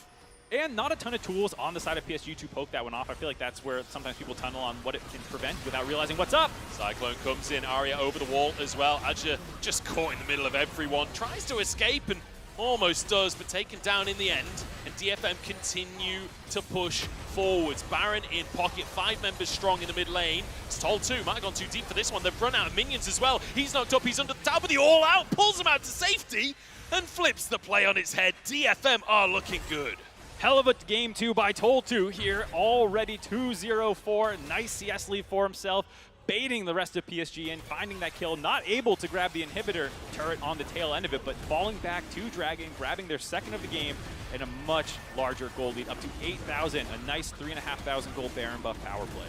And not a ton of tools on the side of PSG to poke that one off. I feel like that's where sometimes people tunnel on what it can prevent without realizing what's up. Cyclone comes in, Arya over the wall as well. Aja just caught in the middle of everyone. Tries to escape and almost does, but taken down in the end. And DFM continue to push forwards. Baron in pocket, 5 members strong in the mid lane. It's told too, might have gone too deep for this one. They've run out of minions as well. He's knocked up, he's under the tower, but the all out pulls him out to safety and flips the play on its head. DFM are looking good. Hell of a game 2 by Toll2 here, already 2-0-4. Nice CS lead for himself, baiting the rest of PSG in, finding that kill, not able to grab the inhibitor turret on the tail end of it, but falling back to Dragon, grabbing their second of the game, and a much larger gold lead, up to 8,000, a nice 3,500 gold Baron buff power play.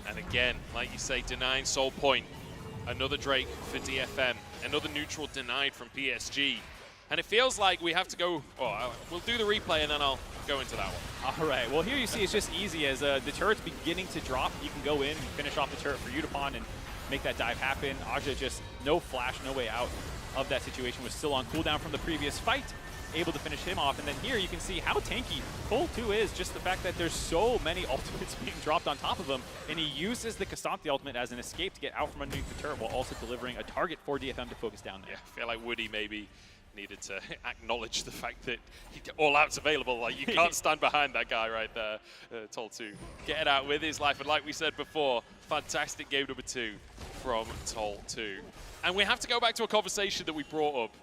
And again, like you say, denying Soul Point, another Drake for DFM, another neutral denied from PSG. And it feels like we have to go, we'll do the replay and then I'll go into that one. All right, well here you see it's just easy as the turret's beginning to drop. You can go in and finish off the turret for Utapon and make that dive happen. Aja just no flash, no way out of that situation, was still on cooldown from the previous fight, able to finish him off. And then here you can see how tanky Toll2 is, just the fact that there's so many ultimates being dropped on top of him, and he uses the K'Sante ultimate as an escape to get out from underneath the turret while also delivering a target for DFM to focus down there. Yeah, I feel like Woody maybe needed to acknowledge the fact that all out's available. Like, you can't stand behind that guy right there. Toll2 getting out with his life. And like we said before, fantastic game number 2 from Toll2. And we have to go back to a conversation that we brought up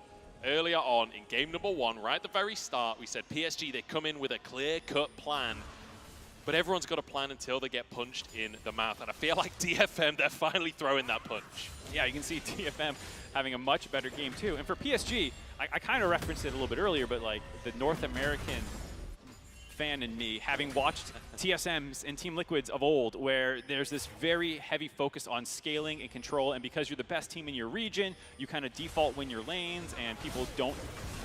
earlier on in game number 1, right at the very start. We said PSG, they come in with a clear-cut plan, but everyone's got a plan until they get punched in the mouth. And I feel like DFM, they're finally throwing that punch. Yeah, you can see DFM having a much better game too. And for PSG, I kind of referenced it a little bit earlier, but like the North American fan in me, having watched TSMs and Team Liquids of old, where there's this very heavy focus on scaling and control, and because you're the best team in your region, you kind of default win your lanes, and people don't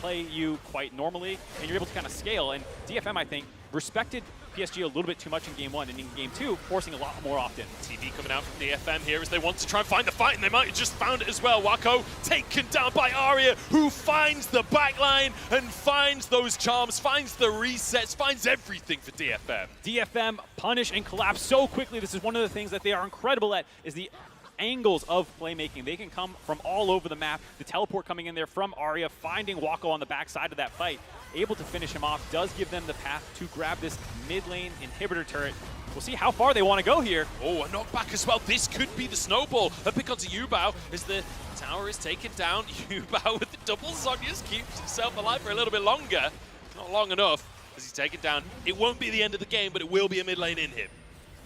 play you quite normally, and you're able to kind of scale. And DFM, I think, respected PSG a little bit too much in game 1, and in game 2, forcing a lot more often. TV coming out from DFM here as they want to try and find the fight, and they might have just found it as well. Wako taken down by Arya, who finds the backline and finds those charms, finds the resets, finds everything for DFM. DFM punish and collapse so quickly. This is one of the things that they are incredible at, is the angles of playmaking. They can come from all over the map. The teleport coming in there from Arya, finding Wako on the backside of that fight, able to finish him off, does give them the path to grab this mid lane inhibitor turret. We'll see how far they want to go here. Oh, a knockback as well. This could be the snowball. A pick onto Yubao as the tower is taken down. Yubao with the double Zhonya's keeps himself alive for a little bit longer. Not long enough as he's taken down. It won't be the end of the game, but it will be a mid lane inhib.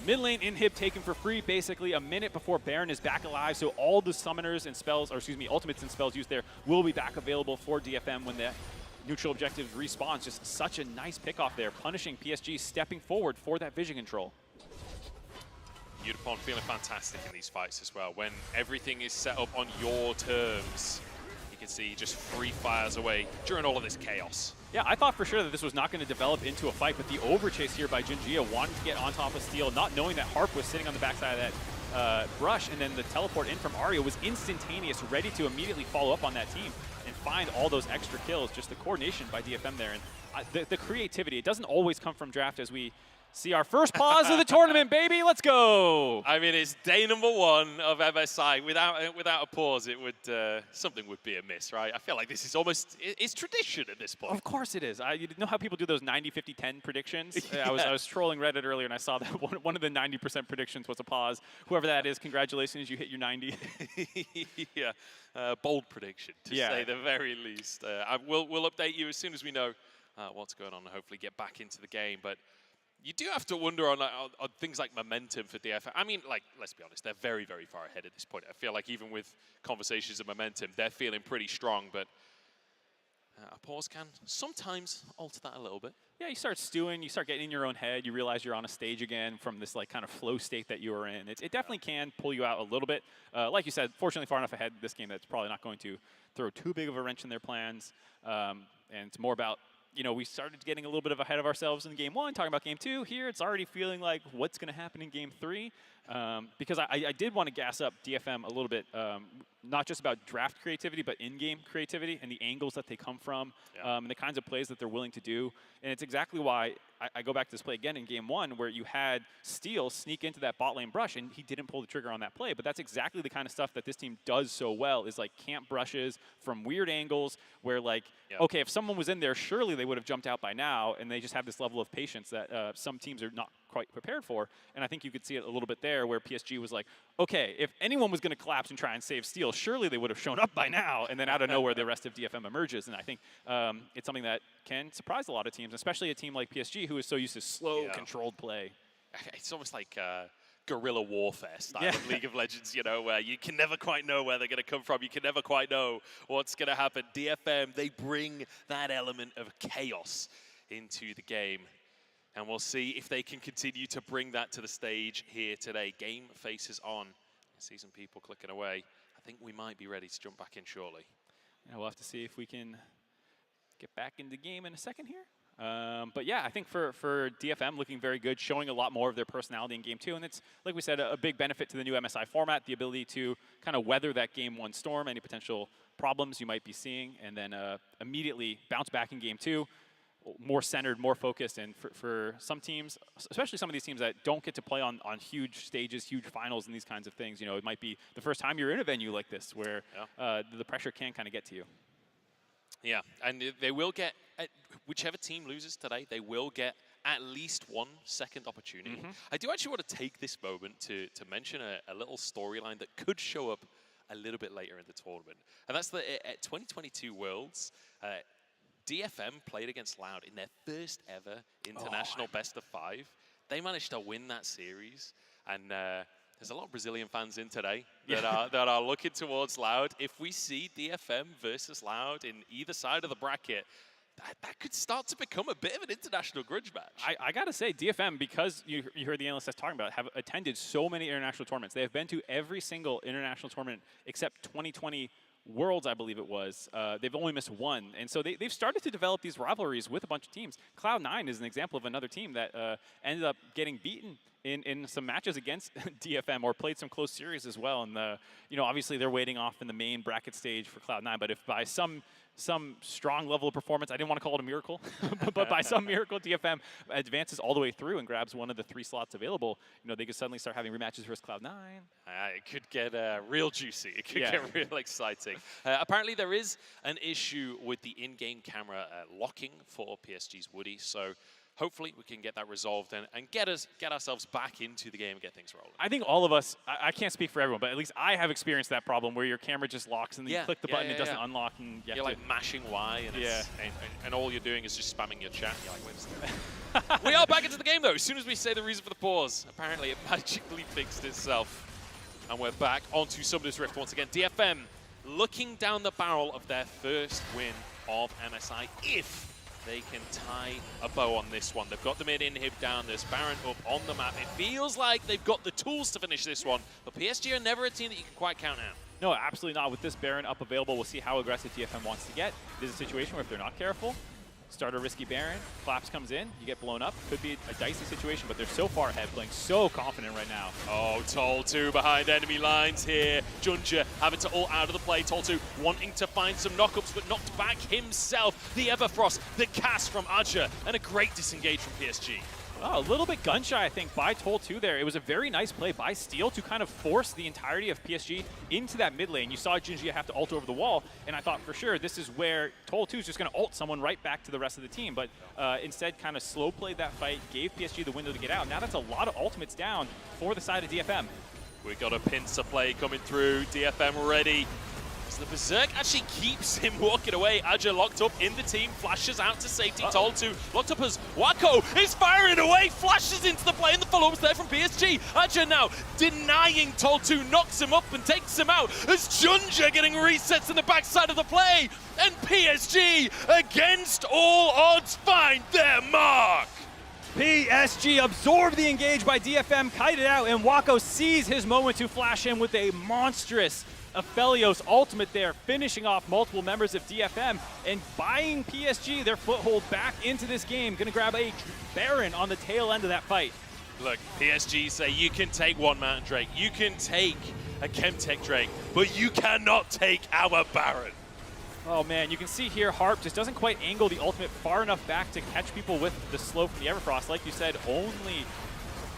Mid lane inhib taken for free, basically a minute before Baron is back alive, so all the summoners and spells, or excuse me, ultimates and spells used there will be back available for DFM when the neutral objective respawns. Just such a nice pick off there, punishing PSG, stepping forward for that vision control. Utapon feeling fantastic in these fights as well. When everything is set up on your terms, you can see he just free fires away during all of this chaos. Yeah, I thought for sure that this was not going to develop into a fight, but the overchase here by Jinjia, wanting to get on top of Steel, not knowing that Harp was sitting on the backside of that brush, and then the teleport in from Arya was instantaneous, ready to immediately follow up on that team and find all those extra kills. Just the coordination by DFM there, and the creativity. It doesn't always come from draft, as we see our first pause of the tournament, baby. Let's go. I mean, it's day number 1 of MSI. Without a pause, it would something would be amiss, right? I feel like this is almost it's tradition at this point. Of course it is. You know how people do those 90, 50, 10 predictions? Yeah. I was trolling Reddit earlier, and I saw that one of the 90% predictions was a pause. Whoever that is, congratulations, you hit your 90. Yeah, bold prediction, to say the very least. We'll update you as soon as we know what's going on and hopefully get back into the game. But you do have to wonder on things like momentum for DFM. I mean, like, let's be honest, they're very, very far ahead at this point. I feel like even with conversations of momentum, they're feeling pretty strong, but a pause can sometimes alter that a little bit. Yeah, you start stewing, you start getting in your own head, you realize you're on a stage again from this like kind of flow state that you were in. It definitely can pull you out a little bit. Like you said, fortunately far enough ahead this game that's probably not going to throw too big of a wrench in their plans. And it's more about, you know, we started getting a little bit ahead of ourselves in game 1, talking about game 2. Here, it's already feeling like what's going to happen in game 3. Because I did want to gas up DFM a little bit, not just about draft creativity, but in-game creativity and the angles that they come from, and the kinds of plays that they're willing to do. And it's exactly why I go back to this play again in game 1, where you had Steele sneak into that bot lane brush, and he didn't pull the trigger on that play. But that's exactly the kind of stuff that this team does so well, is like camp brushes from weird angles where, like, okay, if someone was in there, surely they would have jumped out by now, and they just have this level of patience that some teams are not quite prepared for. And I think you could see it a little bit there, where PSG was like, okay, if anyone was going to collapse and try and save Steele, surely they would have shown up by now. And then out of nowhere, the rest of DFM emerges. And I think it's something that can surprise a lot of teams, especially a team like PSG, who is so used to slow, controlled play. It's almost like guerrilla warfare style of League of Legends, you know, where you can never quite know where they're going to come from. You can never quite know what's going to happen. DFM, they bring that element of chaos into the game. And we'll see if they can continue to bring that to the stage here today. Game faces on. I see some people clicking away. I think we might be ready to jump back in shortly. Yeah, we'll have to see if we can get back into the game in a second here. But yeah, I think for DFM, looking very good, showing a lot more of their personality in game 2. And it's, like we said, a big benefit to the new MSI format, the ability to kind of weather that game 1 storm, any potential problems you might be seeing, and then immediately bounce back in game 2. More centered, more focused, and for some teams, especially some of these teams that don't get to play on huge stages, huge finals, and these kinds of things, you know, it might be the first time you're in a venue like this where the pressure can kind of get to you. Yeah, and they will get, whichever team loses today, they will get at least 1 second opportunity. I do actually want to take this moment to mention a little storyline that could show up a little bit later in the tournament, and that's that at 2022 Worlds, DFM played against Loud in their first ever international best of 5. They managed to win that series, and there's a lot of Brazilian fans in today that are looking towards Loud. If we see DFM versus Loud in either side of the bracket, that could start to become a bit of an international grudge match. I gotta say, DFM, because you heard the analysts talking about it, have attended so many international tournaments. They have been to every single international tournament except 2020 Worlds, I believe it was. They've only missed 1. And so they've started to develop these rivalries with a bunch of teams. Cloud9 is an example of another team that ended up getting beaten in some matches against DFM, or played some close series as well. And, you know, obviously they're waiting off in the main bracket stage for Cloud9. But if by some strong level of performance, I didn't want to call it a miracle, but by some miracle, DFM advances all the way through and grabs one of the 3 slots available, you know, they could suddenly start having rematches versus Cloud9. It could get real juicy. It could get real exciting. Apparently, there is an issue with the in-game camera locking for PSG's Woody, so hopefully we can get that resolved and get ourselves back into the game and get things rolling. I think all of us, I can't speak for everyone, but at least I have experienced that problem where your camera just locks and then you click the button, it doesn't unlock. And you're like mashing Y and all you're doing is just spamming your chat. You're like, wait a second. We are back into the game though. As soon as we say the reason for the pause, apparently it magically fixed itself. And we're back onto Summoner's Rift once again. DFM looking down the barrel of their first win of MSI if they can tie a bow on this one. They've got the mid inhib down, there's Baron up on the map. It feels like they've got the tools to finish this one, but PSG are never a team that you can quite count out. No, absolutely not. With this Baron up available, we'll see how aggressive DFM wants to get. There's a situation where if they're not careful, start a risky Baron, Collapse comes in, you get blown up. Could be a dicey situation, but they're so far ahead, playing so confident right now. Oh, Tol2 behind enemy lines here. Junja having to ult out of the play. Tol2 wanting to find some knockups, but knocked back himself. The Everfrost, the cast from Aja, and a great disengage from PSG. Oh, a little bit gun-shy, I think, by Tol2 there. It was a very nice play by Steel to kind of force the entirety of PSG into that mid lane. You saw Jinjia have to ult over the wall, and I thought for sure this is where Tol2 is just going to ult someone right back to the rest of the team. But instead kind of slow played that fight, gave PSG the window to get out. Now that's a lot of ultimates down for the side of DFM. We got a pincer play coming through. DFM ready. The Berserk actually keeps him walking away. Aja locked up in the team, flashes out to safety. Tol2 locked up as Wako is firing away, flashes into the play, and the follow-ups there from PSG. Aja now denying Tol2, knocks him up and takes him out as Junja getting resets in the backside of the play. And PSG, against all odds, find their mark. PSG absorbed the engage by DFM, kited out, and Wako sees his moment to flash in with a monstrous Aphelios ultimate there, finishing off multiple members of DFM and buying PSG their foothold back into this game. Gonna grab a Baron on the tail end of that fight. Look, PSG say you can take one Mountain Drake, you can take a Chemtech Drake, but you cannot take our Baron. Oh man, you can see here Harp just doesn't quite angle the ultimate far enough back to catch people with the slow from the Everfrost. Like you said, only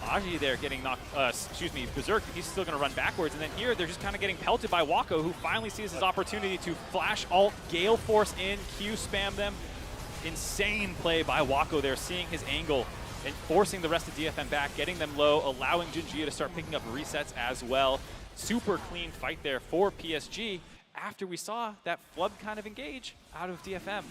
Aji there getting knocked, Berserk, he's still going to run backwards. And then here, they're just kind of getting pelted by Wako, who finally sees his opportunity to flash ult, Gale Force in, Q spam them. Insane play by Wako there, seeing his angle and forcing the rest of DFM back, getting them low, allowing Jinjia to start picking up resets as well. Super clean fight there for PSG after we saw that flood kind of engage out of DFM.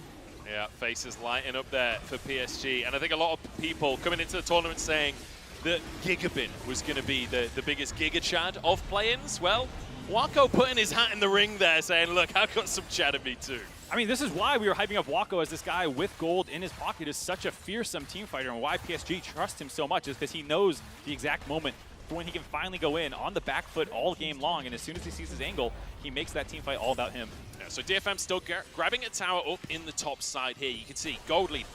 Yeah, faces lighting up there for PSG. And I think a lot of people coming into the tournament saying that Gigabin was going to be the biggest Giga Chad of play-ins. Well, Wako putting his hat in the ring there saying, look, I've got some Chad in me too. I mean, this is why we were hyping up Wako as this guy with gold in his pocket is such a fearsome team fighter, and why PSG trusts him so much is because he knows the exact moment for when he can finally go in on the back foot all game long, and as soon as he sees his angle, he makes that team fight all about him. Yeah, so DFM still grabbing a tower up in the top side here. You can see gold lead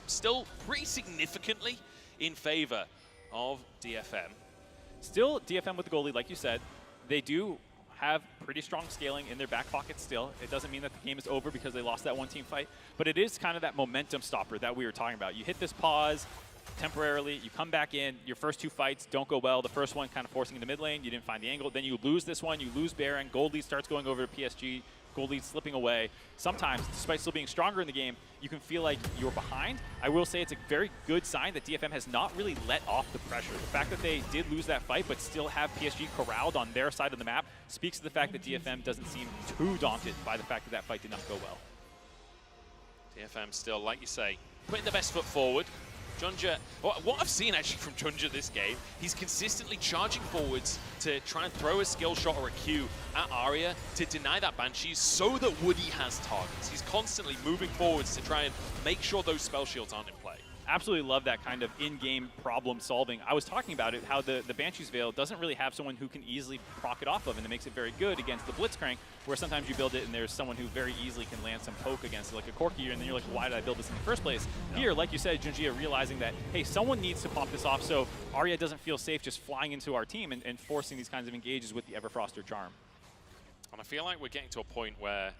still pretty significantly in favor of DFM. Still DFM with the goal lead, like you said. They do have pretty strong scaling in their back pocket still. It doesn't mean that the game is over because they lost that one team fight, but it is kind of that momentum stopper that we were talking about. You hit this pause temporarily, you come back in, your first two fights don't go well. The first one kind of forcing in the mid lane, you didn't find the angle, then you lose this one, you lose Baron, gold lead starts going over to PSG, gold lead slipping away. Sometimes, despite still being stronger in the game, you can feel like you're behind. I will say it's a very good sign that DFM has not really let off the pressure. The fact that they did lose that fight but still have PSG corralled on their side of the map speaks to the fact that DFM doesn't seem too daunted by the fact that that fight did not go well. DFM still, like you say, putting the best foot forward. Junja, what I've seen actually from Junja this game, he's consistently charging forwards to try and throw a skill shot or a Q at Arya to deny that Banshee so that Woody has targets. He's constantly moving forwards to try and make sure those spell shields aren't in play. Absolutely love that kind of in-game problem solving. I was talking about it, how the Banshee's Veil doesn't really have someone who can easily proc it off of, and it makes it very good against the Blitzcrank, where sometimes you build it and there's someone who very easily can land some poke against it, like a Corki, and then you're like, why did I build this in the first place? No. Here, like you said, Junjia realizing that, hey, someone needs to pop this off so Arya doesn't feel safe just flying into our team and forcing these kinds of engages with the Everfrost or Charm. And I feel like we're getting to a point where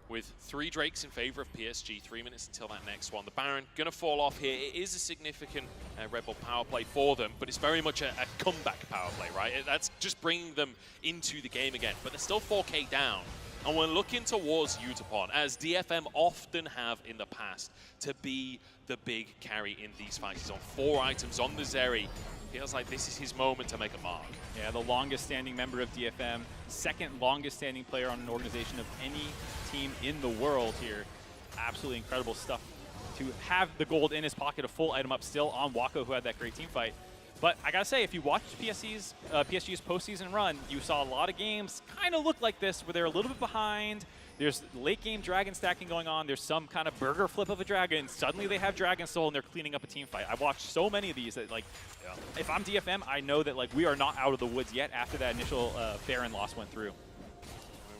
with 3 Drakes in favor of PSG, 3 minutes until that next one. The Baron going to fall off here. It is a significant Red Bull power play for them, but it's very much a comeback power play, right? That's just bringing them into the game again, but they're still 4K down. And we're looking towards Utapon, as DFM often have in the past, to be the big carry in these fights. He's on 4 items on the Zeri. Feels like this is his moment to make a mark. Yeah, the longest standing member of DFM, second longest standing player on an organization of any team in the world here. Absolutely incredible stuff to have the gold in his pocket, a full item up still on Wako, who had that great team fight. But I gotta say, if you watched PSG's postseason run, you saw a lot of games kind of look like this, where they're a little bit behind. There's late game dragon stacking going on. There's some kind of burger flip of a dragon. Suddenly they have Dragon Soul and they're cleaning up a team fight. I've watched so many of these that, like, if I'm DFM, I know that, like, we are not out of the woods yet after that initial Baron loss went through.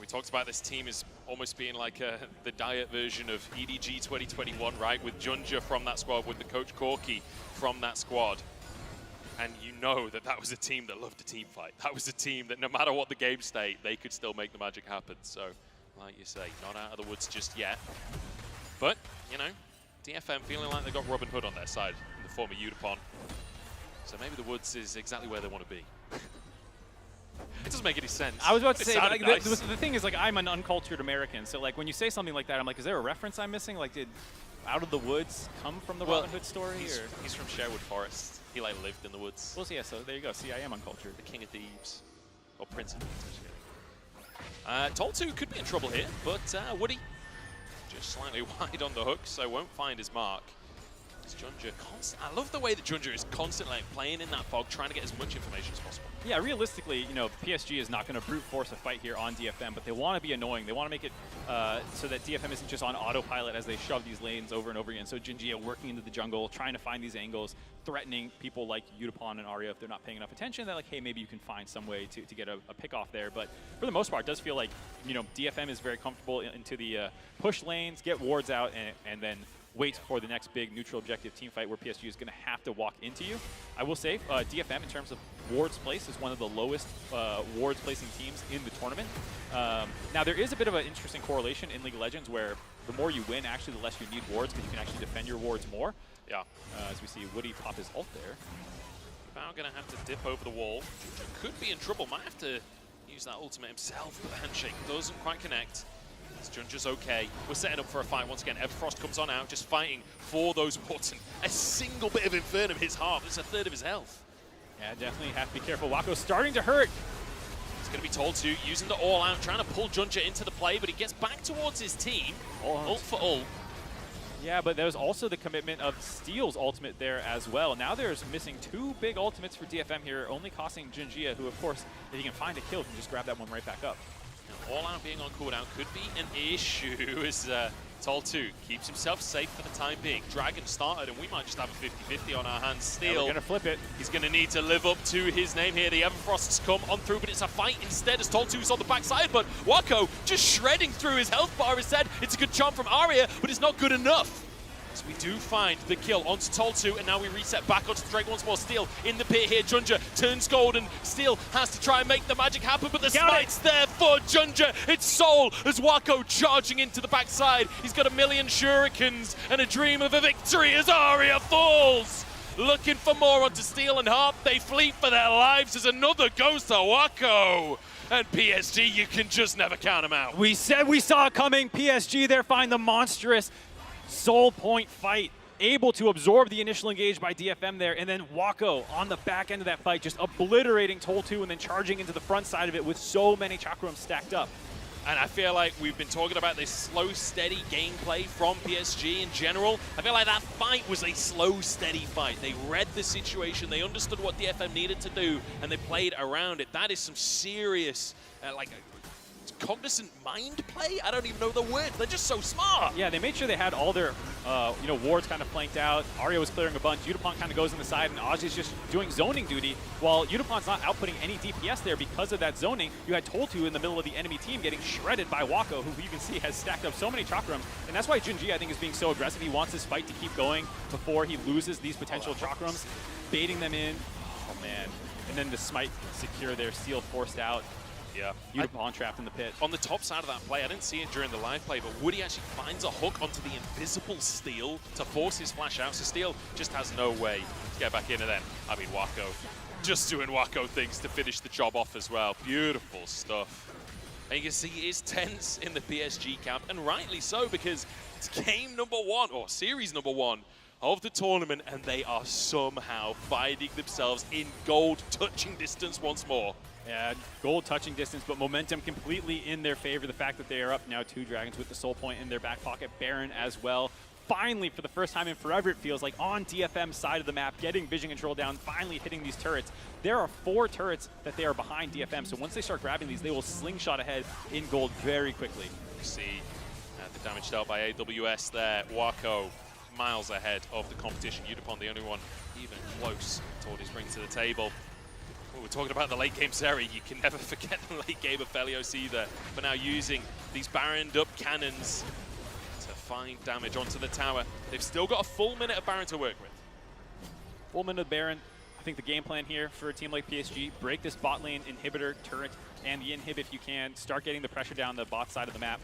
We talked about this team as almost being like the diet version of EDG 2021, right? With Junja from that squad, with the coach Corki from that squad. And you know that that was a team that loved a team fight. That was a team that no matter what the game state, they could still make the magic happen. So, like you say, not out of the woods just yet. But, you know, DFM feeling like they got Robin Hood on their side in the former Udapon. So maybe the woods is exactly where they want to be. It doesn't make any sense. I was about to say, like, nice. the thing is, like, I'm an uncultured American, so like when you say something like that, I'm like, is there a reference I'm missing? Like, did Out of the Woods come from the Robin Hood story? He's from Sherwood Forest. He like lived in the woods. Well, yeah, so there you go. See, I am uncultured. The King of Thieves, or Prince of Thieves. Tol2 could be in trouble here, but Woody just slightly wide on the hook, so won't find his mark. Junja I love the way that Junja is constantly like, playing in that fog, trying to get as much information as possible. Yeah, realistically, you know, PSG is not going to brute force a fight here on DFM, but they want to be annoying. They want to make it so that DFM isn't just on autopilot as they shove these lanes over and over again. So Jinjia working into the jungle, trying to find these angles, threatening people like Udapon and Arya if they're not paying enough attention. They're like, hey, maybe you can find some way to get a pick off there. But for the most part, it does feel like, you know, DFM is very comfortable into the push lanes, get wards out, and then wait for the next big neutral objective team fight where PSG is going to have to walk into you. I will say DFM in terms of wards place is one of the lowest wards placing teams in the tournament. Now there is a bit of an interesting correlation in League of Legends where the more you win, actually the less you need wards because you can actually defend your wards more. Yeah. As we see Woody pop his ult there. Now going to have to dip over the wall. Could be in trouble. Might have to use that ultimate himself, but the handshake doesn't quite connect. Junja's okay. We're setting up for a fight once again. Everfrost comes on out, just fighting for those wards. And a single bit of Infernum hits half. It's a third of his health. Yeah, definitely have to be careful. Wako's starting to hurt. He's going to be told to, using the all-out, trying to pull Junja into the play, but he gets back towards his team. Ult for ult. Yeah, but there's also the commitment of Steel's ultimate there as well. Now there's missing two big ultimates for DFM here, only costing Jinjia, who, of course, if he can find a kill, can just grab that one right back up. All out being on cooldown could be an issue as Tol2 keeps himself safe for the time being. Dragon started and we might just have a 50-50 on our hands. Steel. Yeah, we're gonna flip it. He's gonna need to live up to his name here. The Everfrosts come on through, but it's a fight instead as Tol2's on the backside, but Wako just shredding through his health bar instead. It's a good charm from Arya, but it's not good enough. So we do find the kill onto Tol2, and now we reset back onto the Drake once more. Steel in the pit here. Junja turns gold, and Steel has to try and make the magic happen, but the smite's there for Junja. It's Soul as Wako charging into the backside. He's got a million shurikens and a dream of a victory as Arya falls. Looking for more onto Steel and Harp. They flee for their lives as another goes to Wako. And PSG, you can just never count them out. We said we saw it coming. PSG there find the monstrous Soul Point fight, able to absorb the initial engage by DFM there, and then Wako on the back end of that fight, just obliterating Tol2 and then charging into the front side of it with so many chakrams stacked up. And I feel like we've been talking about this slow, steady gameplay from PSG in general. I feel like that fight was a slow, steady fight. They read the situation, they understood what DFM needed to do, and they played around it. That is some serious, cognizant mind play? I don't even know the word. They're just so smart. Yeah, they made sure they had all their wards kind of flanked out. Arya was clearing a bunch. Udapon kind of goes on the side, and Ozzy's just doing zoning duty. While Udapon's not outputting any DPS there because of that zoning, you had Tol2 in the middle of the enemy team getting shredded by Wako, who you can see has stacked up so many chakrams. And that's why Jinji, I think, is being so aggressive. He wants this fight to keep going before he loses these potential chakrams, baiting them in. Oh, man. And then the smite secure there, Steel forced out. Yeah. Udapon trapped in the pit. On the top side of that play, I didn't see it during the live play, but Woody actually finds a hook onto the invisible Steel to force his flash out. So Steel just has no way to get back in. And then, I mean, Wako just doing Wako things to finish the job off as well. Beautiful stuff. And you can see it's tense in the PSG camp, and rightly so, because it's game number one, or series number one, of the tournament, and they are somehow finding themselves in gold touching distance once more. Yeah, gold touching distance, but momentum completely in their favor. The fact that they are up now 2 dragons with the soul point in their back pocket. Baron as well. Finally, for the first time in forever, it feels like, on DFM's side of the map, getting vision control down, finally hitting these turrets. There are 4 turrets that they are behind DFM, so once they start grabbing these, they will slingshot ahead in gold very quickly. You see the damage dealt by AWS there. Wako miles ahead of the competition. Udapon the only one even close to what he's bringing to the table. We're talking about the late game Zeri. You can never forget the late game of Felios either. But now using these Baroned up cannons to find damage onto the tower. They've still got a full minute of Baron to work with. Full minute of Baron. I think the game plan here for a team like PSG, break this bot lane inhibitor turret and the inhib if you can. Start getting the pressure down the bot side of the map.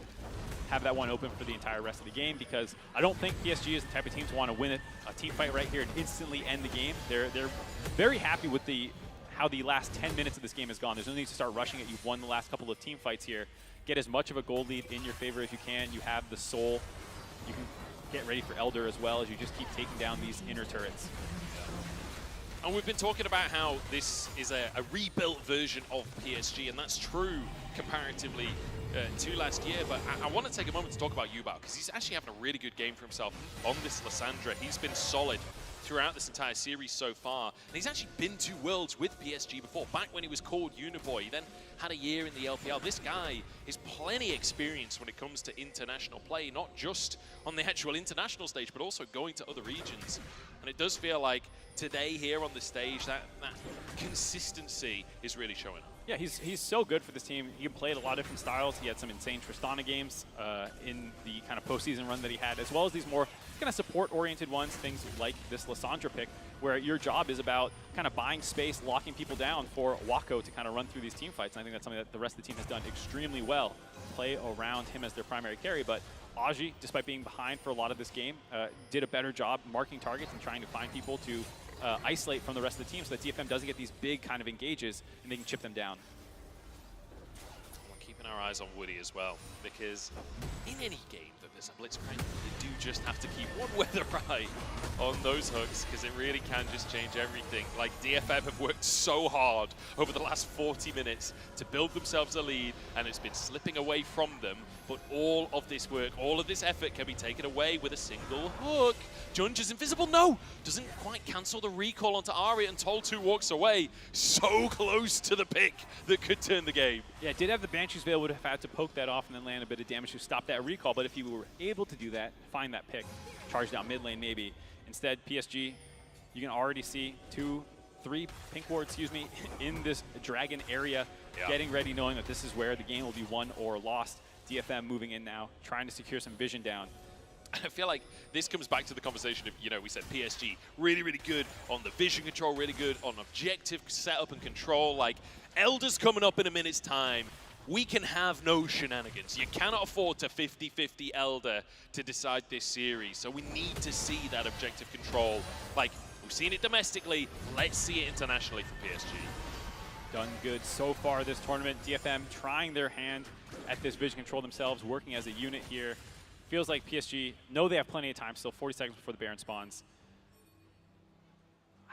have that one open for the entire rest of the game, because I don't think PSG is the type of team to want to win a team fight right here and instantly end the game. They're very happy with how the last 10 minutes of this game has gone. There's no need to start rushing it. You've won the last couple of team fights here. Get as much of a gold lead in your favor as you can. You have the soul. You can get ready for Elder as well as you just keep taking down these inner turrets. And we've been talking about how this is a rebuilt version of PSG, and that's true comparatively to last year. But I want to take a moment to talk about Yubao, because he's actually having a really good game for himself on this Lissandra. He's been solid throughout this entire series so far. And he's actually been to Worlds with PSG before, back when he was called Uniboy. He then had a year in the LPL. This guy is plenty experienced when it comes to international play, not just on the actual international stage, but also going to other regions. And it does feel like today here on the stage, that consistency is really showing up. Yeah, he's so good for this team. He played a lot of different styles. He had some insane Tristana games in the kind of postseason run that he had, as well as these more kind of support-oriented ones, things like this Lissandra pick, where your job is about kind of buying space, locking people down for Wako to kind of run through these team fights. And I think that's something that the rest of the team has done extremely well, play around him as their primary carry. But Aji, despite being behind for a lot of this game, did a better job marking targets and trying to find people to isolate from the rest of the team so that DFM doesn't get these big kind of engages and they can chip them down. We're keeping our eyes on Woody as well, because in any game that there's a Blitzcrank, you do just have to keep one weather eye on those hooks, because it really can just change everything. Like, DFM have worked so hard over the last 40 minutes to build themselves a lead, and it's been slipping away from them. But all of this work, all of this effort can be taken away with a single hook. Junja's invisible, no! Doesn't quite cancel the recall onto Aria, and Tol2 walks away. So close to the pick that could turn the game. Yeah, did have the Banshee's Veil, would have had to poke that off and then land a bit of damage to stop that recall. But if you were able to do that, find that pick, charge down mid lane maybe. Instead, PSG, you can already see 3 pink wards, in this dragon area, getting ready, knowing that this is where the game will be won or lost. DFM moving in now, trying to secure some vision down. I feel like this comes back to the conversation of, we said PSG, really, really good on the vision control, really good on objective setup and control. Like, Elder's coming up in a minute's time. We can have no shenanigans. You cannot afford to 50-50 Elder to decide this series. So we need to see that objective control. Like, we've seen it domestically. Let's see it internationally for PSG. Done good so far this tournament. DFM trying their hand at this vision control themselves, working as a unit here. Feels like PSG know they have plenty of time, still 40 seconds before the Baron spawns.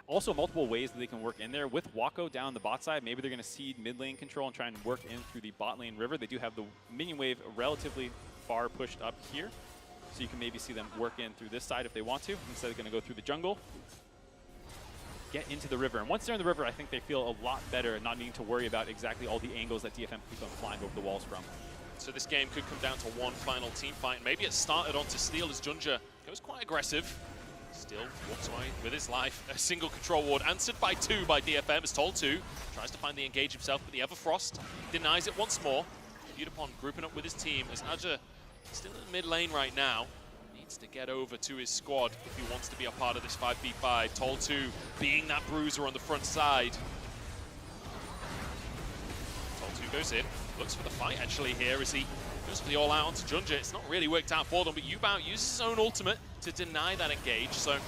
Also multiple ways that they can work in there. With Wako down the bot side, maybe they're going to cede mid lane control and try and work in through the bot lane river. They do have the minion wave relatively far pushed up here, so you can maybe see them work in through this side if they want to. Instead, they're going to go through the jungle, get into the river. And once they're in the river, I think they feel a lot better and not needing to worry about exactly all the angles that DFM keep on flying over the walls from. So this game could come down to one final team fight. Maybe it started onto Steel as Junja goes quite aggressive. Still walks away with his life. A single control ward answered by 2 by DFM as Tol2 tries to find the engage himself, but the Everfrost denies it once more. Beautiful grouping up with his team as Aja still in the mid lane right now. Needs to get over to his squad if he wants to be a part of this 5v5. Tol2 being that bruiser on the front side. Tol2 goes in, looks for the fight actually here as he goes for the all-out onto Junja. It's not really worked out for them, but Yubao uses his own ultimate to deny that engage. So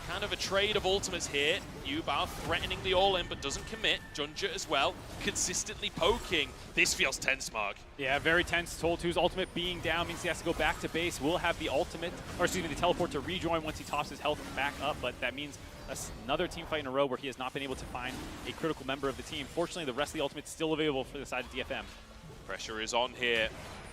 kind of a trade of ultimates here. Yubao threatening the all-in, but doesn't commit. Junja as well, consistently poking. This feels tense, Mark. Yeah, very tense. Tol2's ultimate being down means he has to go back to base. Will have the ultimate, or excuse me, the teleport to rejoin once he tops his health back up, but that means another team fight in a row where he has not been able to find a critical member of the team. Fortunately, the rest of the ultimate's still available for the side of DFM. Pressure is on here,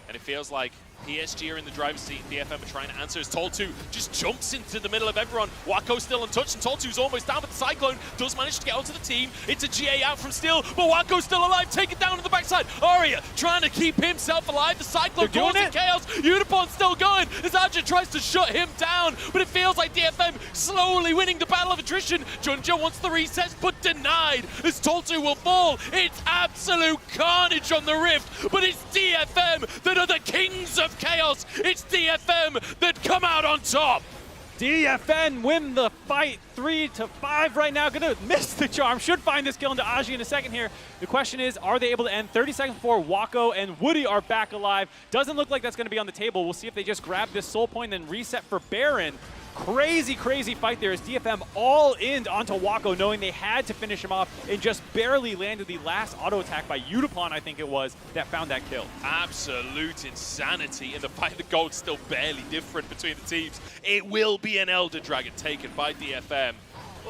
and it feels like PSG are in the driver's seat. DFM are trying to answer as Tol2 just jumps into the middle of everyone. Wako's still untouched, and Tol2's almost down, but the Cyclone does manage to get onto the team. It's a GA out from Steel, but Wako's still alive, taken down on the backside. Aria trying to keep himself alive. The Cyclone causing chaos. Unicorn's still going as Aja tries to shut him down, but it feels like DFM slowly winning the battle of attrition. Junja wants the resets, but denied as Tol2 will fall. It's absolute carnage on the Rift, but it's DFM that are the kings of chaos. It's DFM that come out on top. DFN win the fight 3-5 right now. Gonna miss the charm. Should find this kill into Aji in a second here. The question is, are they able to end? 30 seconds before Wako and Woody are back alive. Doesn't look like that's gonna be on the table. We'll see if they just grab this soul point and then reset for Baron. Crazy, crazy fight there as DFM all in onto Wako, knowing they had to finish him off and just barely landed the last auto attack by Udapon, I think it was, that found that kill. Absolute insanity in the fight. The gold's still barely different between the teams. It will be an Elder Dragon taken by DFM.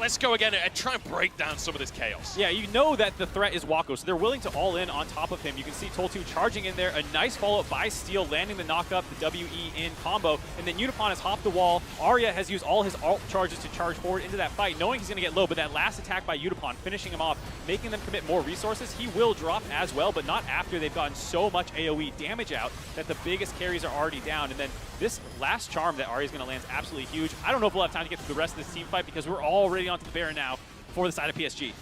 Let's go again and try and break down some of this chaos. Yeah, you know that the threat is Wako, so they're willing to all in on top of him. You can see Tol2 charging in there. A nice follow-up by Steel, landing the knock-up, the WE in combo. And then Udapon has hopped the wall. Arya has used all his alt charges to charge forward into that fight, knowing he's going to get low. But that last attack by Udapon, finishing him off, making them commit more resources. He will drop as well, but not after they've gotten so much AoE damage out that the biggest carries are already down. And then this last charm that Arya's going to land is absolutely huge. I don't know if we'll have time to get through the rest of this team fight because we're already onto the Baron now for the side of PSG.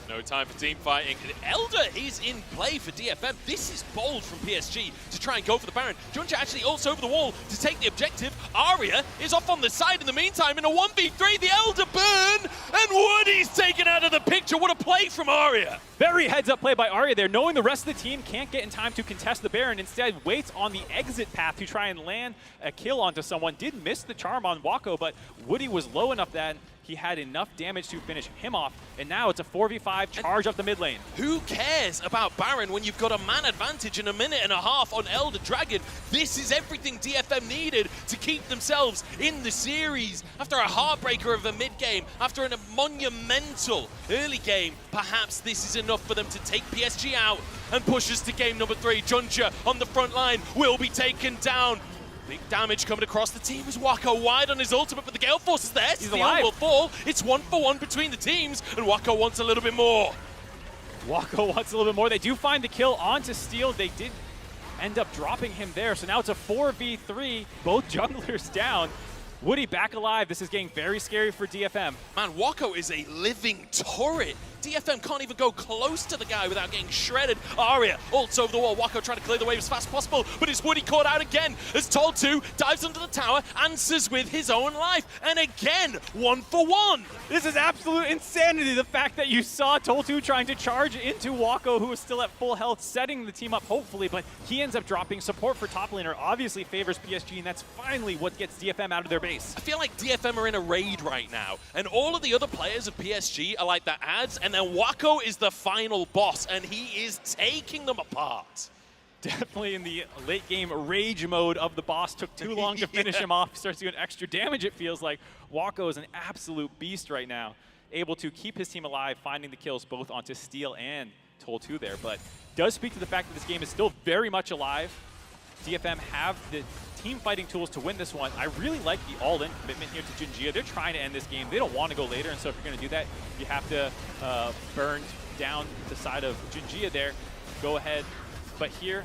No time for team fighting. Elder is in play for DFM. This is bold from PSG to try and go for the Baron. Junja actually also over the wall to take the objective. Arya is off on the side in the meantime in a 1v3. The Elder burn, and Woody's taken out of the picture. What a play from Arya. Very heads-up play by Arya there, knowing the rest of the team can't get in time to contest the Baron. Instead, waits on the exit path to try and land a kill onto someone. Did miss the charm on Wako, but Woody was low enough that he had enough damage to finish him off, and now it's a 4v5 charge up the mid lane. Who cares about Baron when you've got a man advantage in a minute and a half on Elder Dragon? This is everything DFM needed to keep themselves in the series. After a heartbreaker of a mid game, after a monumental early game, perhaps this is enough for them to take PSG out and push us to game number 3. Junja on the front line will be taken down. Big damage coming across the team as Wako wide on his ultimate, but the Gale Force is there. He's Steel alive. will fall. It's 1-for-1 between the teams, and Wako wants a little bit more. Wako wants a little bit more. They do find the kill onto Steel. They did end up dropping him there, so now it's a 4v3. Both junglers down. Woody back alive. This is getting very scary for DFM. Man, Wako is a living turret. DFM can't even go close to the guy without getting shredded. Arya ults over the wall. Wako trying to clear the wave as fast as possible, but is Woody caught out again as Tol2 dives under the tower, answers with his own life, and again, 1-for-1. This is absolute insanity. The fact that you saw Tol2 trying to charge into Wako, who is still at full health, setting the team up hopefully, but he ends up dropping. Support for top laner obviously favors PSG, and that's finally what gets DFM out of their base. I feel like DFM are in a raid right now, and all of the other players of PSG are like the ads, and then Wako is the final boss, and he is taking them apart. Definitely in the late game rage mode of the boss. Took too long to finish him off. Starts doing extra damage, it feels like. Wako is an absolute beast right now. Able to keep his team alive, finding the kills both onto Steel and Tol2 there. But does speak to the fact that this game is still very much alive. DFM have the team fighting tools to win this one. I really like the all-in commitment here to Jinjia. They're trying to end this game. They don't want to go later, and so if you're going to do that, you have to burn down the side of Jinjia there. Go ahead. But here,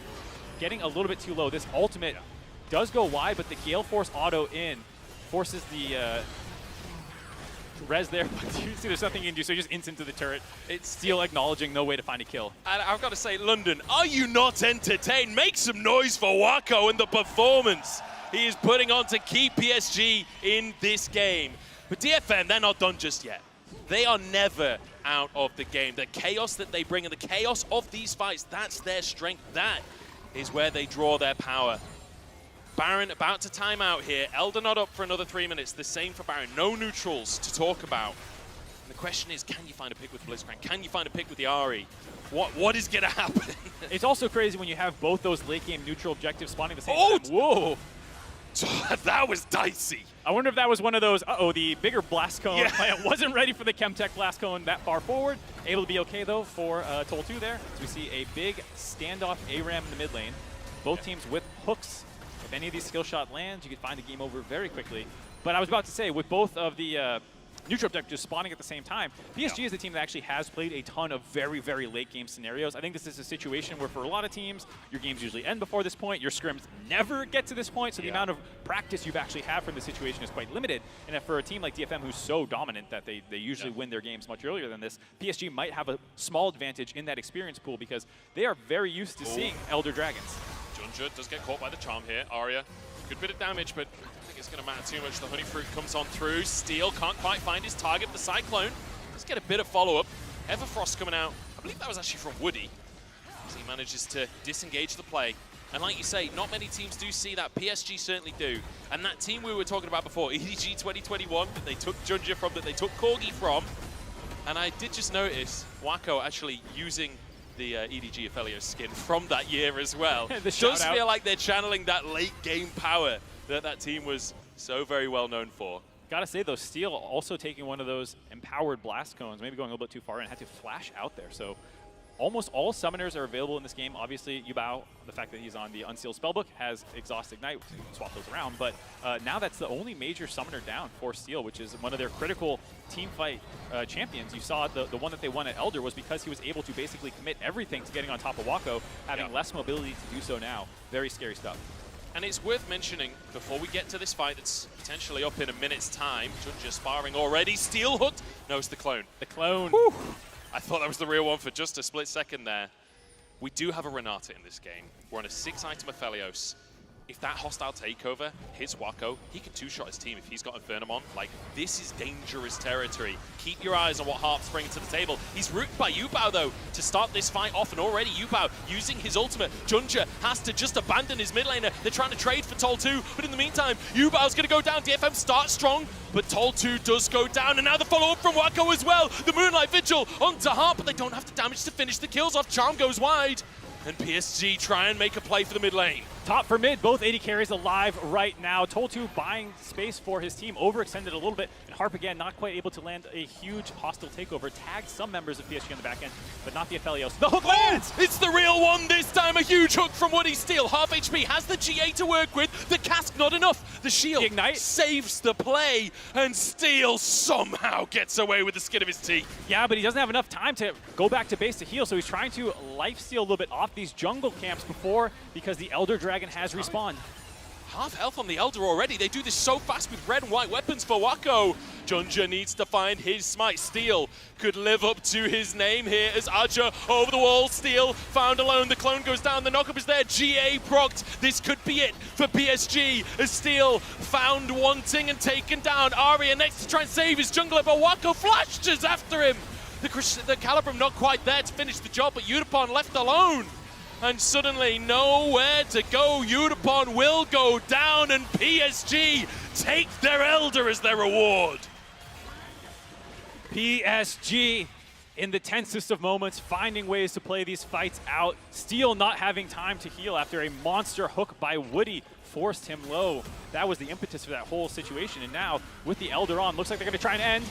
getting a little bit too low. This ultimate does go wide, but the Gale Force auto in forces the res there, but you see there's nothing you can do, so he just ints into the turret. It's Steel acknowledging no way to find a kill. And I've got to say, London, are you not entertained? Make some noise for Wako and the performance he is putting on to keep PSG in this game. But DFM, they're not done just yet. They are never out of the game. The chaos that they bring and the chaos of these fights, that's their strength. That is where they draw their power. Baron about to time out here. Elder not up for another 3 minutes. The same for Baron. No neutrals to talk about. And the question is, can you find a pick with Blitzcrank? Can you find a pick with the Ahri? What is going to happen? It's also crazy when you have both those late game neutral objectives spawning at the same time. Whoa! That was dicey. I wonder if that was one of those, the bigger blast cone. Yeah. Wasn't ready for the Chemtech blast cone that far forward. Able to be okay, though, for Tol2 there. So we see a big standoff ARAM in the mid lane. Both teams with hooks. If any of these skill shot lands, you could find a game over very quickly. But I was about to say, with both of the neutral objectives spawning at the same time, PSG is the team that actually has played a ton of very, very late game scenarios. I think this is a situation where for a lot of teams, your games usually end before this point. Your scrims never get to this point, so the amount of practice you've actually had from this situation is quite limited. And if for a team like DFM who's so dominant that they usually win their games much earlier than this, PSG might have a small advantage in that experience pool because they are very used to seeing Elder Dragons. Junja does get caught by the charm here. Arya Good bit of damage, but I don't think it's going to matter too much. The Honey Fruit comes on through. Steel can't quite find his target. The Cyclone. Let's get a bit of follow-up. Everfrost coming out. I believe that was actually from Woody. As he manages to disengage the play. And like you say, not many teams do see that. PSG certainly do. And that team we were talking about before, EDG 2021, that they took Junja from, that they took Corgi from. And I did just notice Wako actually using the EDG Aphelios skin from that year as well. It does feel like they're channeling that late game power that that team was so very well known for. Gotta say though, Steel also taking one of those empowered blast cones, maybe going a little bit too far and had to flash out there. So almost all summoners are available in this game. Obviously, Yubao, the fact that he's on the Unsealed Spellbook, has Exhaust Ignite, so you can swap those around. But now that's the only major summoner down for Steel, which is one of their critical team fight champions. You saw the one that they won at Elder was because he was able to basically commit everything to getting on top of Wako, having less mobility to do so now. Very scary stuff. And it's worth mentioning, before we get to this fight that's potentially up in a minute's time, Junja sparring already, Steel hooked. No, it's the clone. The clone. Whew. I thought that was the real one for just a split second there. We do have a Renata in this game. We're on a 6-item Aphelios. If that hostile takeover hits Wako, he can two-shot his team if he's got Infernum on. Like, this is dangerous territory. Keep your eyes on what Harp's bringing to the table. He's rooked by Yubao, though, to start this fight off, and already Yubao using his ultimate. Junja has to just abandon his mid laner. They're trying to trade for Toll 2, but in the meantime, Yubao's going to go down. DFM starts strong, but Toll 2 does go down, and now the follow-up from Wako as well. The Moonlight Vigil onto Harp, but they don't have the damage to finish the kills off. Charm goes wide, and PSG try and make a play for the mid lane. Top for mid, both AD carries alive right now. Toll 2 buying space for his team, overextended a little bit, and Harp again not quite able to land a huge hostile takeover. Tagged some members of PSG on the back end, but not the Aphelios. The hook lands! It's the real one this time, a huge hook from Woody. Steel, half HP, has the GA to work with. The cask not enough. The shield Ignite saves the play, and Steel somehow gets away with the skin of his teeth. Yeah, but he doesn't have enough time to go back to base to heal, so he's trying to lifesteal a little bit off these jungle camps before, because the Elder Dragon has respawned. Half health on the Elder already. They do this so fast with red and white weapons for Wako. Junja needs to find his smite. Steel could live up to his name here as Aja over the wall. Steel found alone. The clone goes down. The knockup is there. GA procced. This could be it for PSG as Steel found wanting and taken down. Arya next to try and save his jungler, but Wako flashes after him. The Calibrum not quite there to finish the job, but Udapon left alone. And suddenly nowhere to go. Udapon will go down, and PSG take their Elder as their reward. PSG in the tensest of moments, finding ways to play these fights out. Steel not having time to heal after a monster hook by Woody forced him low. That was the impetus for that whole situation. And now with the Elder on, looks like they're going to try and end.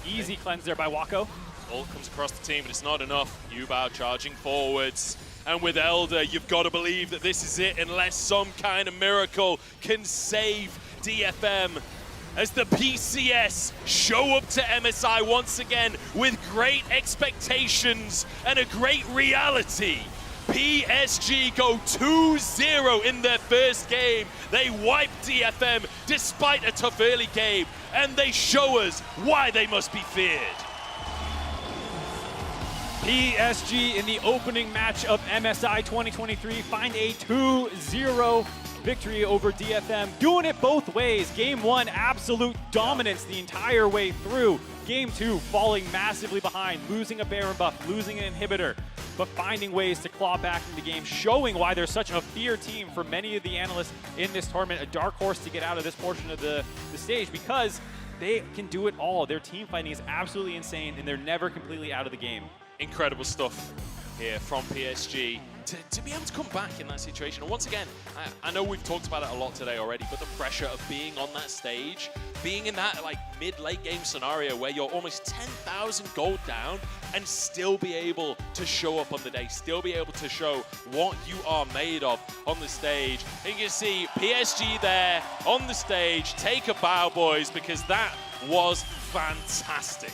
Easy cleanse there by Wako. Ult comes across the team, but it's not enough. Yubao charging forwards. And with Elder, you've got to believe that this is it, unless some kind of miracle can save DFM. As the PCS show up to MSI once again with great expectations and a great reality. PSG go 2-0 in their first game. They wipe DFM despite a tough early game, and they show us why they must be feared. PSG in the opening match of MSI 2023 find a 2-0 victory over DFM. Doing it both ways. Game 1, absolute dominance the entire way through. Game 2, falling massively behind, losing a Baron buff, losing an inhibitor, but finding ways to claw back in the game, showing why they're such a feared team for many of the analysts in this tournament, a dark horse to get out of this portion of the stage, because they can do it all. Their team fighting is absolutely insane, and they're never completely out of the game. Incredible stuff here from PSG to be able to come back in that situation. And once again, I know we've talked about it a lot today already, but the pressure of being on that stage, being in that like mid-late game scenario where you're almost 10,000 gold down and still be able to show up on the day, still be able to show what you are made of on the stage. And you can see PSG there on the stage. Take a bow, boys, because that was fantastic.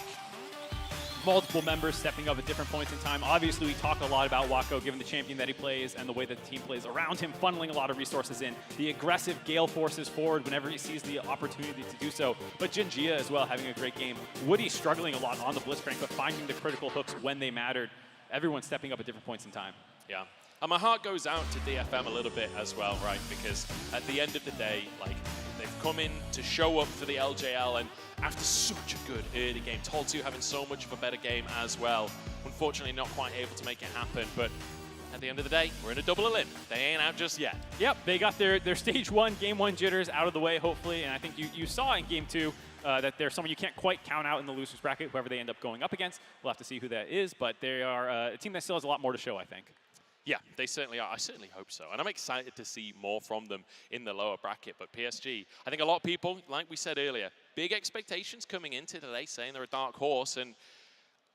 Multiple members stepping up at different points in time. Obviously, we talk a lot about Wako, given the champion that he plays and the way that the team plays around him, funneling a lot of resources in. The aggressive gale forces forward whenever he sees the opportunity to do so. But Jinjia as well, having a great game. Woody struggling a lot on the Blitzcrank, but finding the critical hooks when they mattered. Everyone stepping up at different points in time. Yeah. And my heart goes out to DFM a little bit as well, right? Because at the end of the day, like, they've come in to show up for the LJL, and after such a good early game, Tol2 having so much of a better game as well, unfortunately not quite able to make it happen, but at the end of the day, we're in a double elim. They ain't out just yet. Yep, they got their stage 1, game 1 jitters out of the way, hopefully, and I think you saw in game 2 that they're someone you can't quite count out in the losers bracket, whoever they end up going up against. We'll have to see who that is, but they are a team that still has a lot more to show, I think. Yeah, they certainly are. I certainly hope so. And I'm excited to see more from them in the lower bracket. But PSG, I think a lot of people, like we said earlier, big expectations coming into today, saying they're a dark horse. And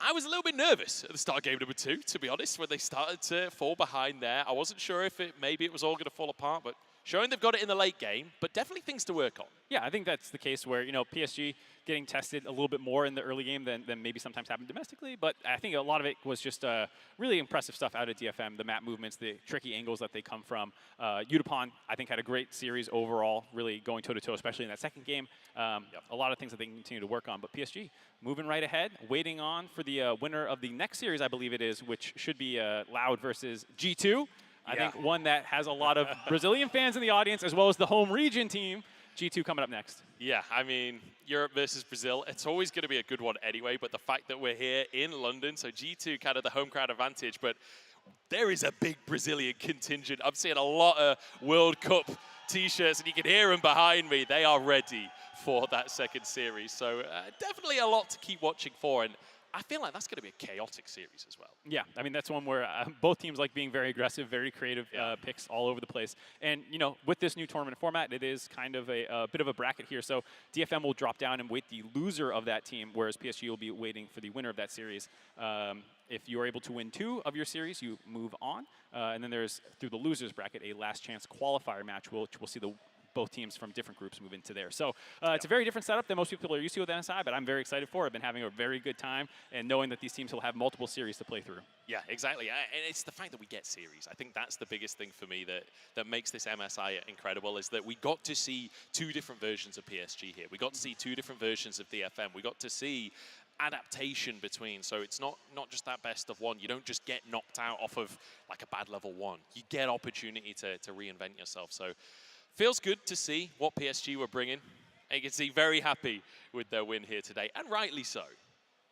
I was a little bit nervous at the start of game number 2, to be honest, when they started to fall behind there. I wasn't sure if maybe it was all going to fall apart, but showing they've got it in the late game, but definitely things to work on. Yeah, I think that's the case where, PSG getting tested a little bit more in the early game than maybe sometimes happened domestically, but I think a lot of it was just really impressive stuff out of DFM, the map movements, the tricky angles that they come from. Udapon, I think, had a great series overall, really going toe-to-toe, especially in that second game. A lot of things that they can continue to work on, but PSG moving right ahead, waiting on for the winner of the next series, I believe it is, which should be Loud versus G2. I think one that has a lot of Brazilian fans in the audience, as well as the home region team. G2 coming up next. Yeah, I mean, Europe versus Brazil, it's always going to be a good one anyway, but the fact that we're here in London, so G2 kind of the home crowd advantage, but there is a big Brazilian contingent. I'm seeing a lot of World Cup T-shirts, and you can hear them behind me. They are ready for that second series, so definitely a lot to keep watching for, and I feel like that's going to be a chaotic series as well. Yeah, I mean, that's one where both teams like being very aggressive, very creative picks all over the place. And, with this new tournament format, it is kind of a bit of a bracket here. So DFM will drop down and wait the loser of that team, whereas PSG will be waiting for the winner of that series. If you're able to win 2 of your series, you move on. And then there's, through the losers bracket, a last chance qualifier match, which we'll see both teams from different groups move into there. So it's a very different setup than most people are used to with MSI, but I'm very excited for it. I've been having a very good time, and knowing that these teams will have multiple series to play through. Yeah, exactly. And it's the fact that we get series. I think that's the biggest thing for me that makes this MSI incredible, is that we got to see 2 different versions of PSG here. We got to see 2 different versions of DFM. We got to see adaptation between, so it's not just that best of one. You don't just get knocked out off of like a bad level 1. You get opportunity to reinvent yourself. So feels good to see what PSG were bringing. And you can see very happy with their win here today, and rightly so.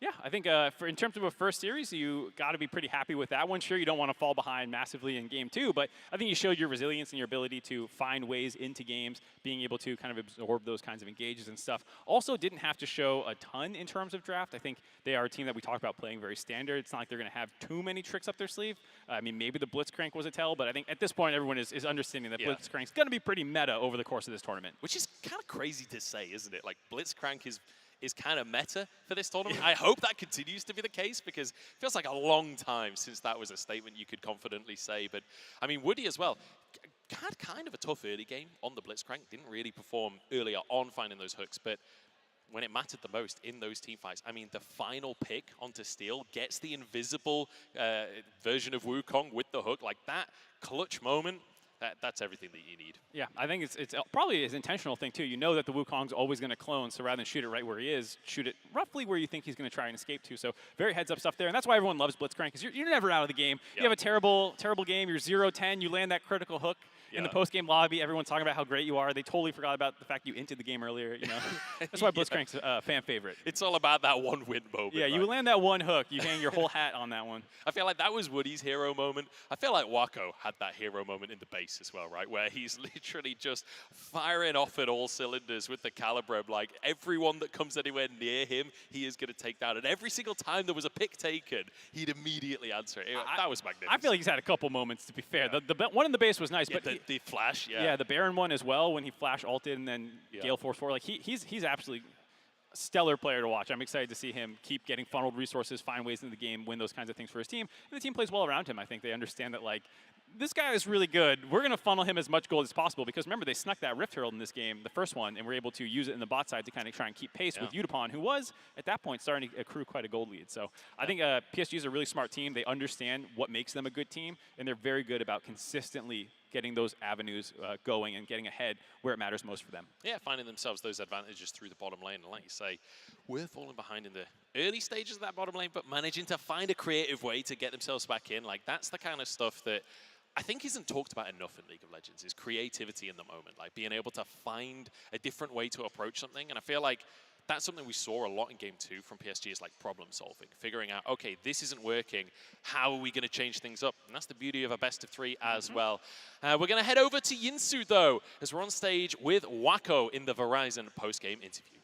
Yeah, I think in terms of a first series, you got to be pretty happy with that one. Sure, you don't want to fall behind massively in game 2, but I think you showed your resilience and your ability to find ways into games, being able to kind of absorb those kinds of engages and stuff. Also didn't have to show a ton in terms of draft. I think they are a team that we talked about playing very standard. It's not like they're going to have too many tricks up their sleeve. I mean, maybe the Blitzcrank was a tell, but I think at this point everyone is understanding that Blitzcrank's going to be pretty meta over the course of this tournament. Which is kind of crazy to say, isn't it? Like, Blitzcrank is kind of meta for this tournament. I hope that continues to be the case, because it feels like a long time since that was a statement you could confidently say. But, I mean, Woody as well had kind of a tough early game on the Blitzcrank. Didn't really perform earlier on finding those hooks, but when it mattered the most in those team fights, I mean, the final pick onto Steel gets the invisible version of Wukong with the hook. Like, that clutch moment, that's everything that you need. Yeah, I think it's probably his intentional thing, too. You know that the Wukong's always going to clone, so rather than shoot it right where he is, shoot it roughly where you think he's going to try and escape to. So very heads-up stuff there, and that's why everyone loves Blitzcrank, because you're never out of the game. Yep. You have a terrible game, you're 0-10, you land that critical hook. In the post-game lobby, everyone's talking about how great you are. They totally forgot about the fact you entered the game earlier. That's why Blitzcrank's a fan favorite. It's all about that one win moment. Yeah, you land that one hook, you hang your whole hat on that one. I feel like that was Woody's hero moment. I feel like Wako had that hero moment in the base as well, right? Where he's literally just firing off at all cylinders with the Calibrum. Like, everyone that comes anywhere near him, he is going to take down. And every single time there was a pick taken, he'd immediately answer it. That was magnificent. I feel like he's had a couple moments, to be fair. The one in the base was nice, but the flash, yeah, the Baron one as well, when he flash ulted and then Gale Force 4. Like, he's absolutely a stellar player to watch. I'm excited to see him keep getting funneled resources, find ways in the game, win those kinds of things for his team. And the team plays well around him. I think they understand that, like, this guy is really good. We're going to funnel him as much gold as possible, because remember, they snuck that Rift Herald in this game, the first one, and were able to use it in the bot side to kind of try and keep pace with Udapon, who was, at that point, starting to accrue quite a gold lead. So I think PSG is a really smart team. They understand what makes them a good team, and they're very good about consistently getting those avenues going and getting ahead where it matters most for them. Yeah, finding themselves those advantages through the bottom lane. And like you say, we're falling behind in the early stages of that bottom lane, but managing to find a creative way to get themselves back in. Like, that's the kind of stuff that I think isn't talked about enough in League of Legends is creativity in the moment, like being able to find a different way to approach something. And I feel like that's something we saw a lot in Game 2 from PSG, is like problem solving, figuring out, okay, this isn't working. How are we going to change things up? And that's the beauty of a best of 3 as well. We're going to head over to Yinsu, though, as we're on stage with Wako in the Verizon post-game interview.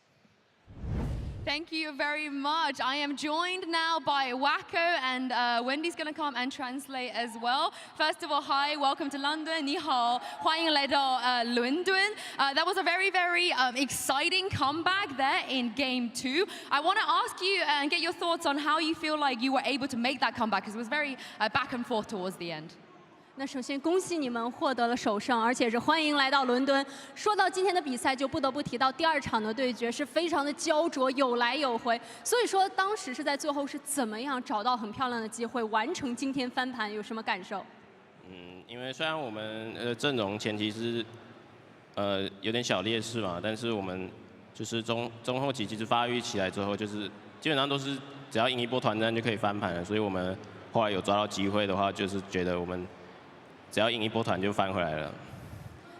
Thank you very much. I am joined now by Wako, and Wendy's going to come and translate as well. First of all, hi, welcome to London. 你好，欢迎来到伦敦. That was a very, very exciting comeback there in Game 2. I want to ask you and get your thoughts on how you feel like you were able to make that comeback, because it was very back and forth towards the end. 那首先恭喜你们获得了首胜，而且是欢迎来到伦敦。说到今天的比赛，就不得不提到第2场的对决是非常的焦灼，有来有回。所以说当时是在最后是怎么样找到很漂亮的机会，完成今天翻盘，有什么感受？因为虽然我们阵容前期是有点小劣势嘛，但是我们就是中后期其实发育起来之后，就是基本上都是只要赢一波团战就可以翻盘了。所以我们后来有抓到机会的话，就是觉得我们 只要赢一波团就翻回来了。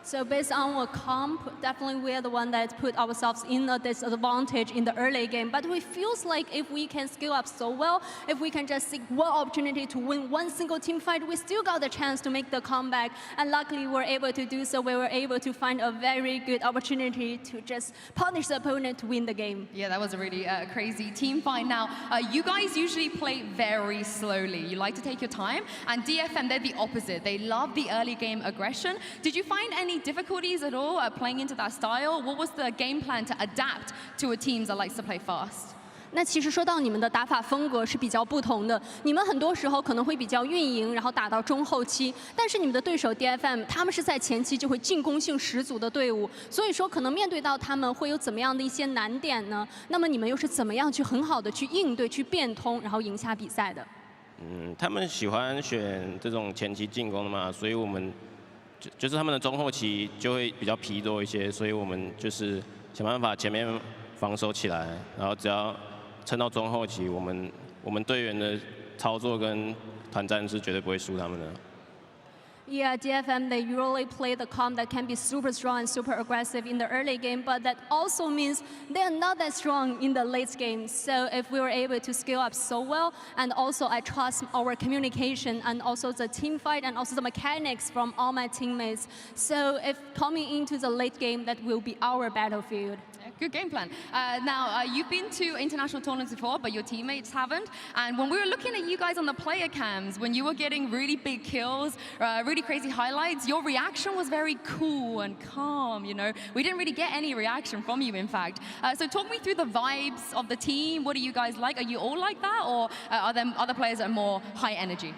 So based on our comp, definitely we are the one that put ourselves in a disadvantage in the early game. But we feels like if we can scale up so well, if we can just seek one opportunity to win one single team fight, we still got the chance to make the comeback. And luckily we were able to do so. We were able to find a very good opportunity to just punish the opponent to win the game. Yeah, that was a really crazy team fight. Now, you guys usually play very slowly. You like to take your time. And DFM, they're the opposite. They love the early game aggression. Did you find any difficulties at all playing into that style? What was the game plan to adapt to a team that likes to play fast? 那其实说到你们的打法风格是比较不同的，你们很多时候可能会比较运营，然后打到中后期，但是你们的对手 DFM 他们是在前期就会进攻性十足的队伍，所以说可能面对到他们会有怎么样的一些难点呢？那么你们又是怎么样去很好的去应对、去变通，然后赢下比赛的？他们喜欢选这种前期进攻的嘛，所以我们 就是他们的中后期就会比较疲弱一些，所以我们就是想办法前面防守起来，然后只要撑到中后期，我们队员的操作跟团战是绝对不会输他们的。 Yeah, DFM, they usually play the comp that can be super strong and super aggressive in the early game, but that also means they are not that strong in the late game. So if we were able to scale up so well, and also I trust our communication and also the team fight and also the mechanics from all my teammates. So if coming into the late game, that will be our battlefield. Good game plan. Now, you've been to international tournaments before, but your teammates haven't. And when we were looking at you guys on the player cams, when you were getting really big kills, really crazy highlights, your reaction was very cool and calm, you know. We didn't really get any reaction from you, in fact. So talk me through the vibes of the team. What are you guys like? Are you all like that? Or are there other players that are more high energy?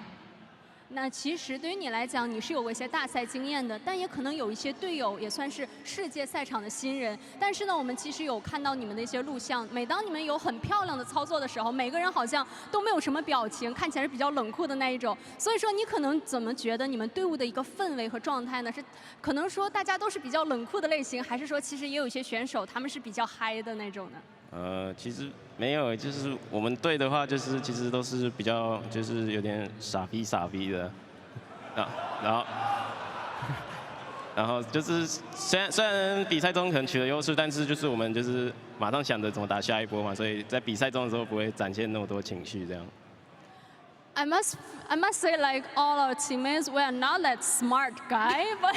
那其实对于你来讲，你是有过一些大赛经验的，但也可能有一些队友也算是世界赛场的新人。但是呢，我们其实有看到你们的一些录像，每当你们有很漂亮的操作的时候，每个人好像都没有什么表情，看起来是比较冷酷的那一种。所以说，你可能怎么觉得你们队伍的一个氛围和状态呢？是可能说大家都是比较冷酷的类型，还是说其实也有一些选手他们是比较嗨的那种呢？ 其实没有，就是我们队的话，就是其实都是比较就是有点傻逼的，然后就是虽然比賽中可能取得优势，但是就是我们就是马上想着怎么打下一波嘛，所以在比赛中的时候不会展现那么多情绪这样。 I must say, like all our teammates, we are not that smart guy, but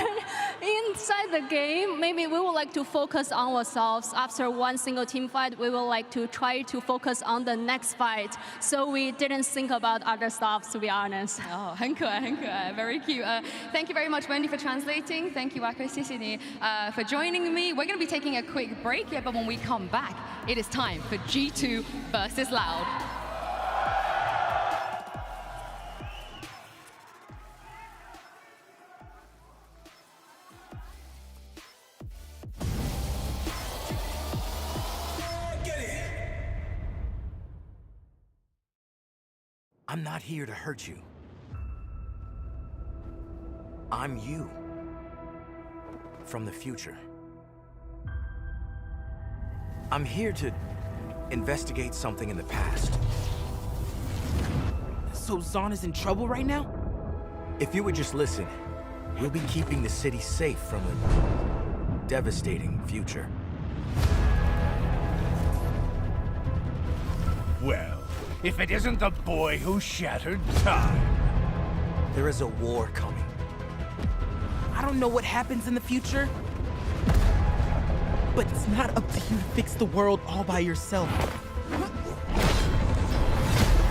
inside the game, maybe we would like to focus on ourselves. After one single team fight, we will like to try to focus on the next fight. So we didn't think about other stuff, to be honest. Oh, 很可爱, very cute. Thank you very much, Wendy, for translating. Thank you, Wako, 谢谢你, for joining me. We're going to be taking a quick break here, but when we come back, it is time for G2 versus Loud. I'm not here to hurt you. I'm you. From the future. I'm here to investigate something in the past. So Zahn is in trouble right now? If you would just listen, we'll be keeping the city safe from a devastating future. Well, if it isn't the boy who shattered time. There is a war coming. I don't know what happens in the future, but it's not up to you to fix the world all by yourself.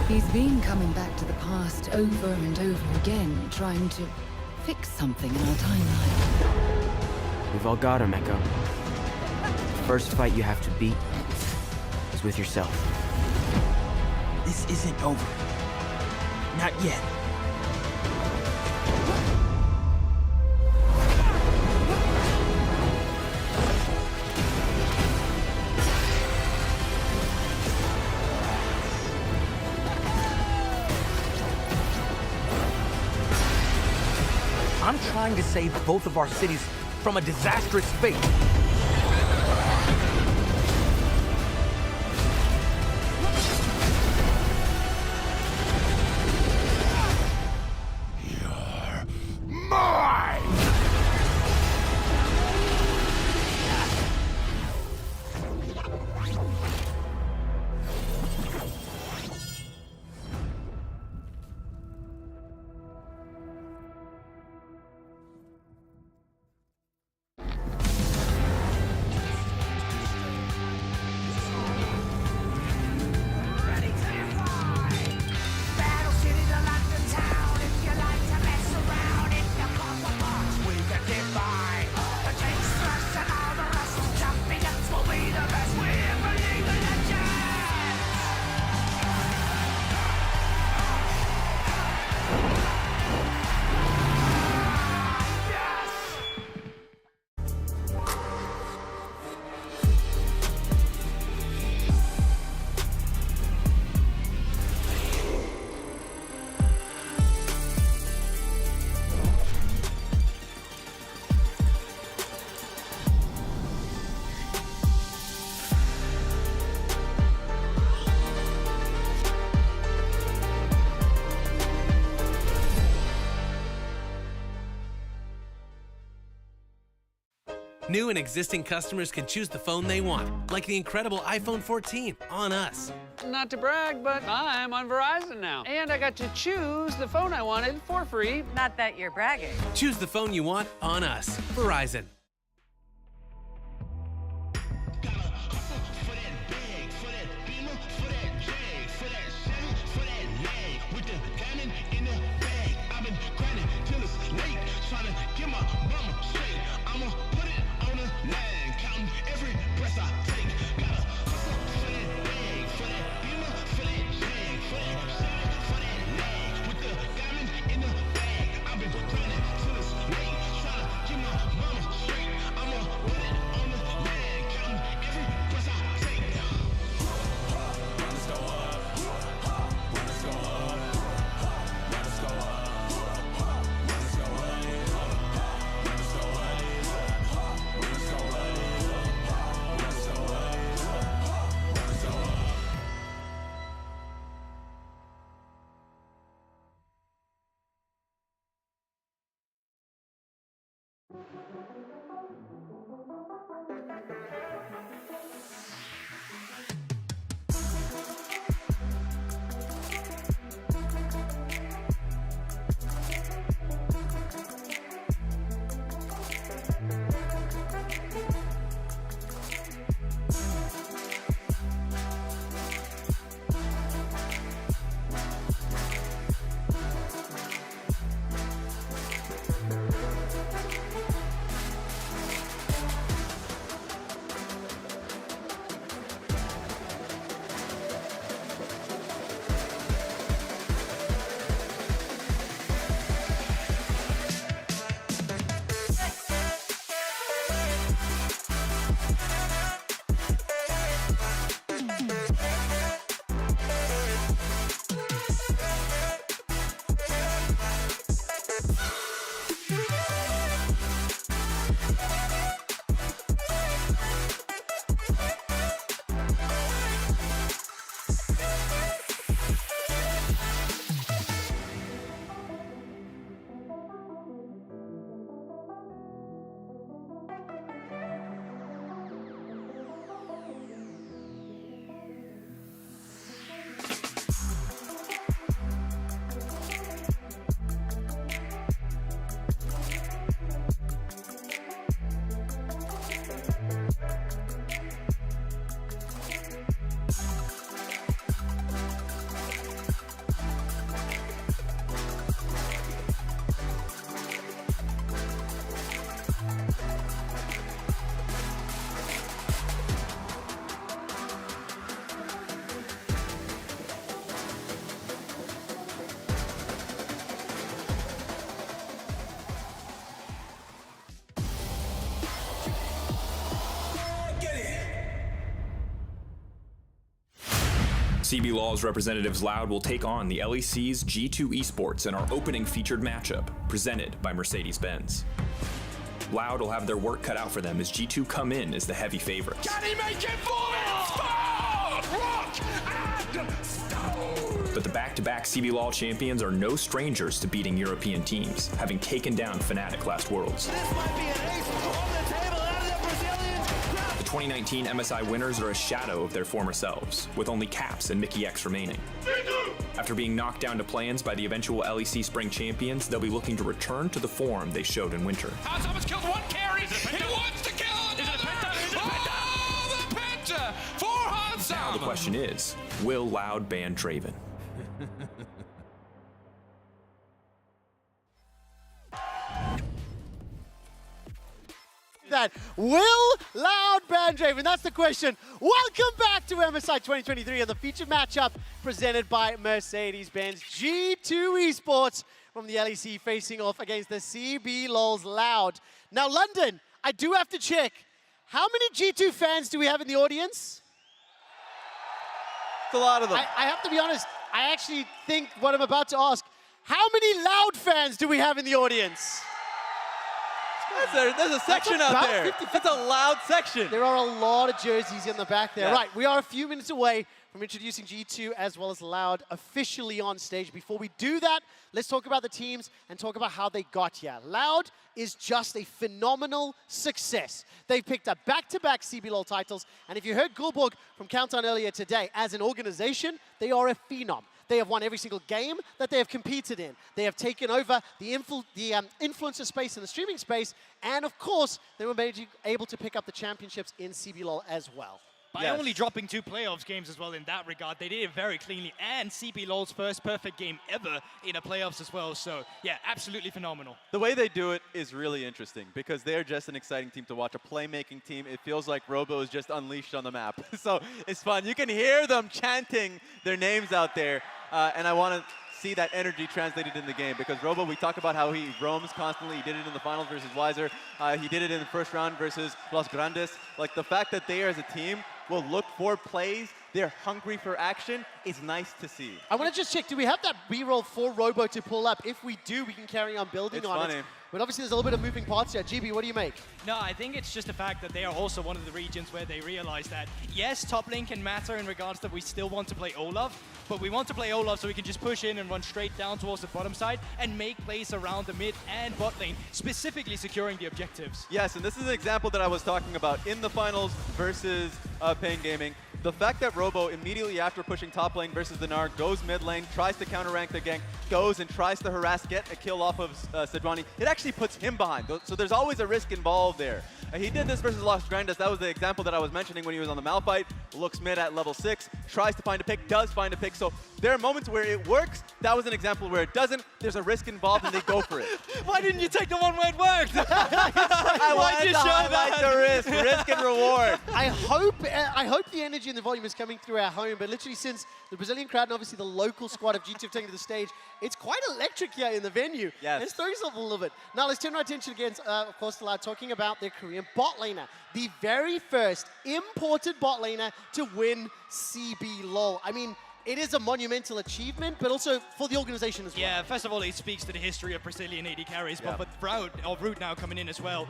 He's been coming back to the past over and over again, trying to fix something in our timeline. We've all got him, Echo. The first fight you have to beat is with yourself. This isn't over. Not yet. I'm trying to save both of our cities from a disastrous fate. New and existing customers can choose the phone they want, like the incredible iPhone 14 on us. Not to brag, but I'm on Verizon now. And I got to choose the phone I wanted for free. Not that you're bragging. Choose the phone you want on us. Verizon. CB Law's representatives Loud will take on the LEC's G2 Esports in our opening featured matchup, presented by Mercedes-Benz. Loud will have their work cut out for them as G2 come in as the heavy favorites. Can he make it for it? Rock and stone! But the back-to-back CB Law champions are no strangers to beating European teams, having taken down Fnatic last Worlds. This might be an ace on the table out of the Brazilians. The 2019 MSI winners are a shadow of their former selves, with only Caps and Mickey X remaining. After being knocked down to play-ins by the eventual LEC Spring champions, they'll be looking to return to the form they showed in Winter. Hans almost killed one carry. He wants to kill another. Oh, the penta for Hans. Now the question is, will Loud ban Draven? That will Loud ban Draven? That's the question. Welcome back to MSI 2023 and the featured matchup presented by Mercedes-Benz. G2 Esports from the LEC facing off against the CB Lols Loud. Now, London, I do have to check. How many G2 fans do we have in the audience? It's a lot of them. I have to be honest. I actually think what I'm about to ask, how many Loud fans do we have in the audience? There's a section out there. That's a Loud section. There are a lot of jerseys in the back there. Yeah. Right, we are a few minutes away from introducing G2 as well as Loud officially on stage. Before we do that, let's talk about the teams and talk about how they got here. Loud is just a phenomenal success. They've picked up back-to-back CBLOL titles, and if you heard Gulborg from Countdown earlier today, as an organization, they are a phenom. They have won every single game that they have competed in. They have taken over the influencer space and the streaming space, and of course, they were able to pick up the championships in CBLOL as well. By only dropping 2 playoffs games as well in that regard, they did it very cleanly, and CBLOL's first perfect game ever in a playoffs as well. So yeah, absolutely phenomenal. The way they do it is really interesting because they're just an exciting team to watch, a playmaking team. It feels like Robo is just unleashed on the map. So it's fun. You can hear them chanting their names out there, and I want to see that energy translated in the game because Robo, we talk about how he roams constantly. He did it in the finals versus Weiser. He did it in the first round versus Los Grandes. Like the fact that they as a team will look for plays, they're hungry for action, is nice to see. I want to just check, do we have that B-roll for Robo to pull up? If we do, we can carry on building on it. But obviously there's a little bit of moving parts here. GB, what do you make? No, I think it's just the fact that they are also one of the regions where they realize that, yes, top lane can matter in regards that we still want to play Olaf, but we want to play Olaf so we can just push in and run straight down towards the bottom side and make plays around the mid and bot lane, specifically securing the objectives. Yes, and this is an example that I was talking about in the finals versus Pain Gaming. The fact that Robo, immediately after pushing top lane versus the Gnar, goes mid lane, tries to counter-rank the gank, goes and tries to harass, get a kill off of Sejuani, it actually puts him behind. So there's always a risk involved there. He did this versus Los Grandes. That was the example that I was mentioning when he was on the Malphite. Looks mid at level 6, tries to find a pick, does find a pick. So there are moments where it works. That was an example where it doesn't. There's a risk involved and they go for it. Why didn't you take the one where it worked? I wanted to highlight the risk and reward. I hope the energy and the volume is coming through our home, but literally since the Brazilian crowd and obviously the local squad of G2 have taken to the stage, it's quite electric here in the venue. Yes. Let's throw yourself a little bit. Now let's turn our attention again, of course, to Loud, talking about their Korean bot laner. The very first imported bot laner to win CBLOL. I mean, it is a monumental achievement, but also for the organization as well. Yeah, first of all, it speaks to the history of Brazilian AD carries, but with Root now coming in as well,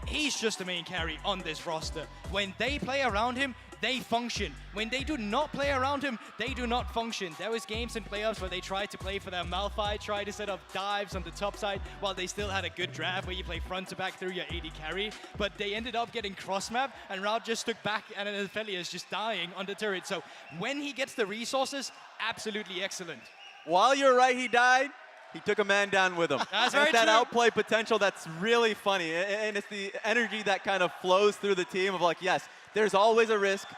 he's just the main carry on this roster. When they play around him, they function. When they do not play around him, they do not function. There was games in playoffs where they tried to play for their Malphite, tried to set up dives on the top side while they still had a good draft where you play front to back through your AD carry, but they ended up getting cross-map and Raud just stuck back and then Ophelia is just dying on the turret. So when he gets the resources, absolutely excellent. While you're right, he died. He took a man down with him. That's very that true. outplay potential that's really funny. And it's the energy that kind of flows through the team of like, yes, there's always a risk.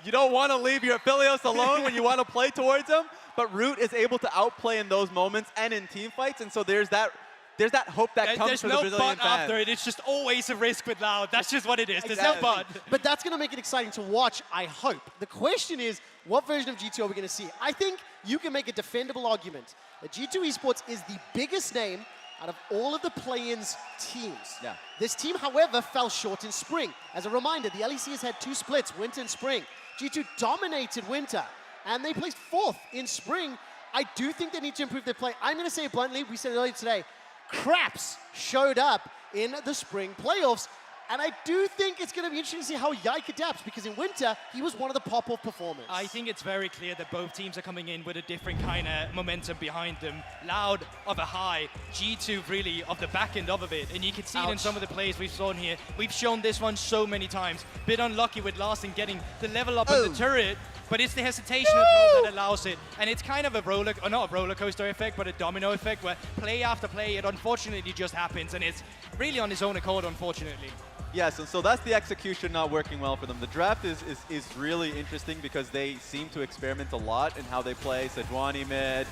You don't want to leave your Aphelios alone when you want to play towards him, but Root is able to outplay in those moments and in team fights, and so there's that hope that comes from the Brazilian There's no but fans. after it. It's just always a risk with Loud. That's just what it is. There's no but. But that's going to make it exciting to watch, I hope. The question is, what version of G2 are we going to see? I think you can make a defendable argument that G2 Esports is the biggest name out of all of the play-ins teams. Yeah. This team, however, fell short in spring. As a reminder, the LEC has had 2 splits, winter and spring. G2 dominated winter. and they placed 4th in spring. I do think they need to improve their play. I'm going to say it bluntly, we said it earlier today, Craps showed up in the spring playoffs. And I do think it's going to be interesting to see how Yike adapts, because in winter, he was one of the pop-off performers. I think it's very clear that both teams are coming in with a different kind of momentum behind them. Loud of a high, G2 really of the back end of it. And you can see it in some of the plays we've shown here. We've shown this one so many times. Bit unlucky with Larson getting the level up on the turret, but it's the hesitation of throw that allows it. And it's kind of a not a roller coaster effect, but a domino effect where play after play, it unfortunately just happens. And it's really on his own accord, unfortunately. Yes, and so that's the execution not working well for them. The draft is really interesting because they seem to experiment a lot in how they play. Sejuani mid.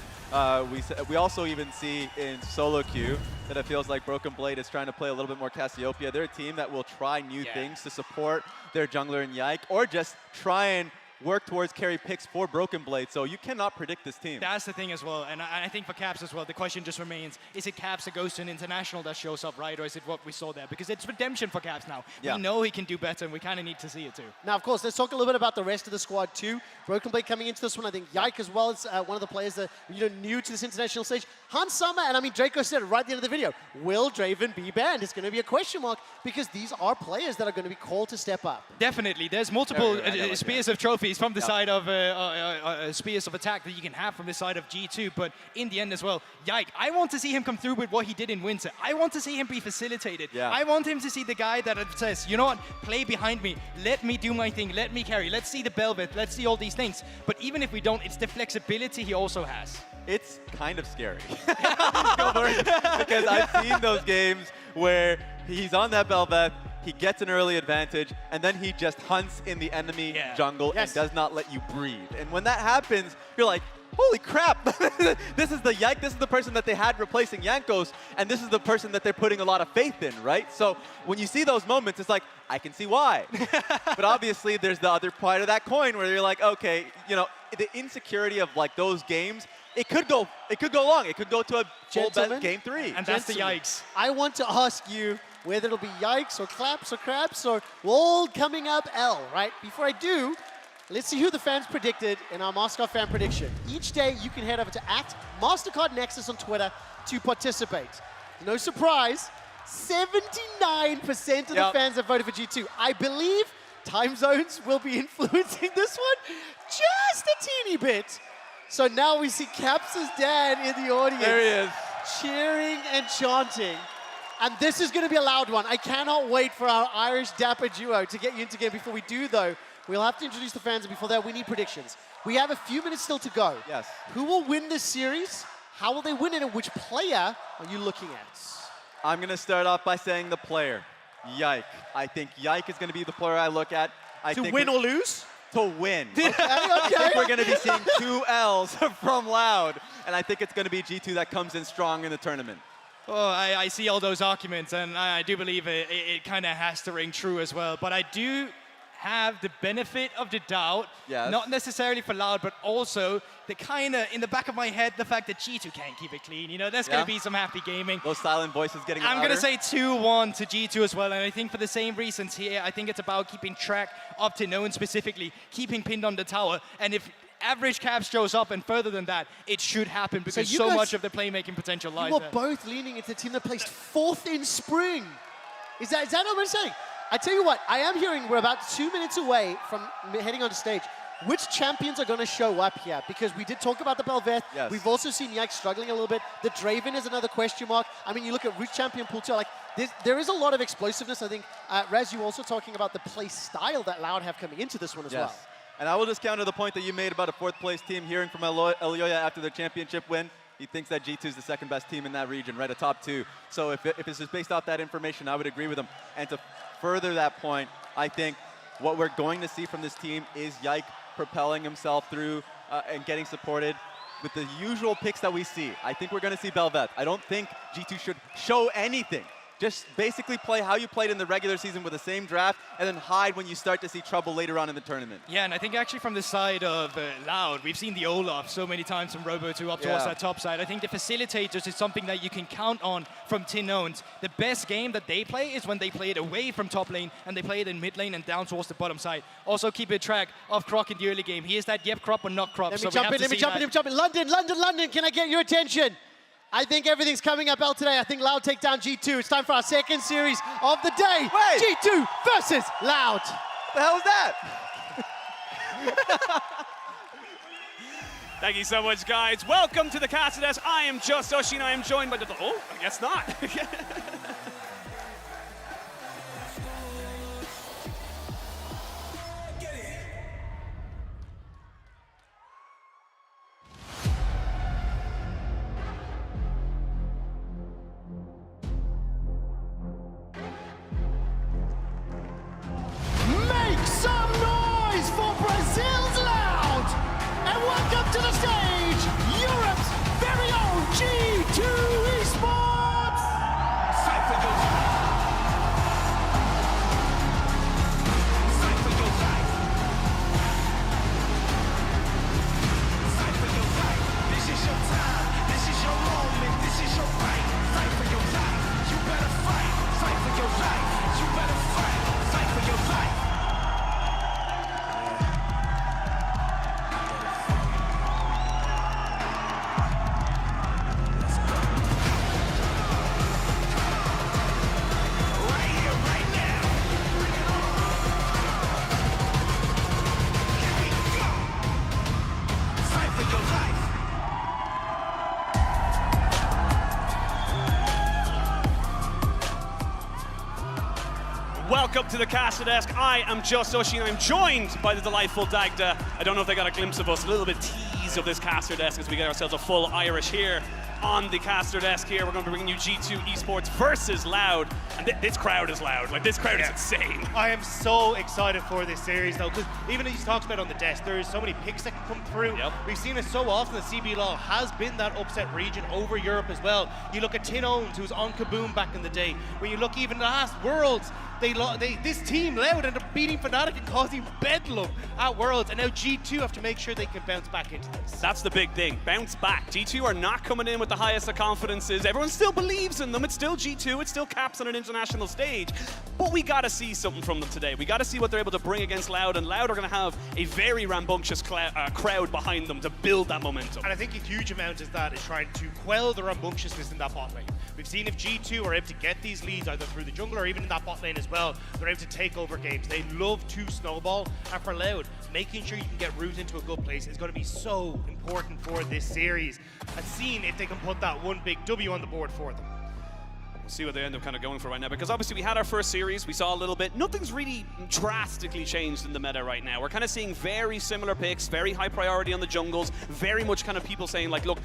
We also even see in solo queue that it feels like Broken Blade is trying to play a little bit more Cassiopeia. They're a team that will try new things to support their jungler in Yike, or just try and work towards carry picks for Broken Blade, so you cannot predict this team. That's the thing as well, and I think for Caps as well, the question just remains, is it Caps that goes to an international that shows up, right, or is it what we saw there? Because it's redemption for Caps now. Yeah. We know he can do better, and we kind of need to see it too. Now, of course, let's talk a little bit about the rest of the squad too. Broken Blade coming into this one, I think Yike as well is one of the players that new to this international stage. Hans Summer, and I mean, Draco said it right at the end of the video, will Draven be banned? It's going to be a question mark, because these are players that are going to be called to step up. Definitely, there's multiple spears of trophies from the side of spears of attack that you can have from the side of G2, but in the end as well, Yike, I want to see him come through with what he did in winter. I want to see him be facilitated. I want him to see the guy that says, you know what, play behind me, let me do my thing, let me carry, let's see the Belvet, let's see all these things. But even if we don't, it's the flexibility he also has. It's kind of scary. Because I've seen those games where he's on that Belvet, he gets an early advantage, and then he just hunts in the enemy jungle and does not let you breathe. And when that happens, you're like, holy crap, this is the Yike, this is the person that they had replacing Jankos, and this is the person that they're putting a lot of faith in, right? So when you see those moments, it's like, I can see why. But obviously, there's the other part of that coin where you're like, okay, the insecurity of like those games, it could go long. It could go to a full bet game 3. And that's the Yikes. I want to ask you whether it'll be Yikes or Claps or Craps or all coming up L, right? Before I do, let's see who the fans predicted in our Moscow fan prediction. Each day, you can head over to @MastercardNexus on Twitter to participate. No surprise, 79% of the fans have voted for G2. I believe time zones will be influencing this one just a teeny bit. So now we see Caps' dad in the audience. There he is. Cheering and chanting. And this is going to be a loud one. I cannot wait for our Irish Dapper duo to get you into game. Before we do, though, we'll have to introduce the fans, and before that, we need predictions. We have a few minutes still to go. Yes. Who will win this series? How will they win it, and which player are you looking at? I'm going to start off by saying the player, Yike. I think Yike is going to be the player I look at. To win or lose? To win. Okay. I think we're going to be seeing 2 L's from Loud, and I think it's going to be G2 that comes in strong in the tournament. Oh, I see all those arguments, and I do believe it kind of has to ring true as well. But I do have the benefit of the doubt, not necessarily for Loud, but also the kind of, in the back of my head, the fact that G2 can't keep it clean. There's going to be some happy gaming. Those silent voices getting louder. I'm going to say 2-1 to G2 as well, and I think for the same reasons here, I think it's about keeping track of Tenone specifically, keeping pinned on the tower, and if average Caps shows up and further than that, it should happen because so much of the playmaking potential lies there. You are both leaning into the team that placed 4th in spring. Is that what I'm saying? I tell you what, I am hearing we're about 2 minutes away from heading on stage. Which champions are going to show up here? Because we did talk about the Belveth. Yes. We've also seen Yike struggling a little bit. The Draven is another question mark. I mean, you look at Root Champion Pool 2, like there is a lot of explosiveness. I think, Raz, you also talking about the play style that Loud have coming into this one as well. And I will just counter the point that you made about a 4th place team. Hearing from Elioya after their championship win, he thinks that G2 is the 2nd best team in that region, right, a top 2. So if it's just based off that information, I would agree with him. And to further that point, I think what we're going to see from this team is Yike propelling himself through and getting supported with the usual picks that we see. I think we're going to see Belveth. I don't think G2 should show anything. Just basically play how you played in the regular season with the same draft, and then hide when you start to see trouble later on in the tournament. Yeah, and I think actually from the side of Loud, we've seen the Olaf so many times from Robo 2 up towards that top side. I think the facilitators is something that you can count on from Tinons. The best game that they play is when they play it away from top lane, and they play it in mid lane and down towards the bottom side. Also keep a track of Croc in the early game. He is that yep crop or not crop. Let me jump in. London, can I get your attention? I think everything's coming up L today. I think Loud take down G2. It's time for our second series of the day. Wait. G2 versus Loud. What the hell is that? Thank you so much, guys. Welcome to the Caster Desk. I am Just Oshi, and I am joined by the... Oh, I guess not. Make some noise for Brazil's Loud! And welcome to the stage, Europe's very own G2 Esports! Cypher your Cypher your Cypher your This is your time, this is your moment, this is your fight. Cypher your life, you better fight. Cypher your life, you better fight. Cypher your life. Welcome to the Caster Desk. I am Just Oshi, and I'm joined by the delightful Dagda. I don't know if they got a glimpse of us, a little bit tease of this Caster Desk as we get ourselves a full Irish here on the Caster Desk here. We're going to be bringing you G2 Esports versus Loud. And this crowd is loud. Like, this crowd is insane. I am so excited for this series, though, because even as you talked about on the desk, there's so many picks that can come through. We've seen it so often that CBLOL has been that upset region over Europe as well. You look at Tinons, who was on Kaboom back in the day. When you look even last Worlds, this team, Loud, ended up beating Fnatic and causing bedlam at Worlds, and now G2 have to make sure they can bounce back into this. That's the big thing. Bounce back. G2 are not coming in with the highest of confidences. Everyone still believes in them. It's still G2. It's still Caps on an international stage. But we got to see something from them today. We got to see what they're able to bring against Loud, and Loud are going to have a very rambunctious crowd behind them to build that momentum. And I think a huge amount of that is trying to quell the rambunctiousness in that bot lane. We've seen if G2 are able to get these leads either through the jungle or even in that bot lane as well, they're able to take over games. They love to snowball, and for Loud, making sure you can get root into a good place is going to be so important for this series. And seeing if they can put that one big W on the board for them. We'll see what they end up kind of going for right now, because obviously we had our first series, we saw a little bit. Nothing's really drastically changed in the meta right now. We're kind of seeing very similar picks, very high priority on the jungles, very much kind of people saying like, look,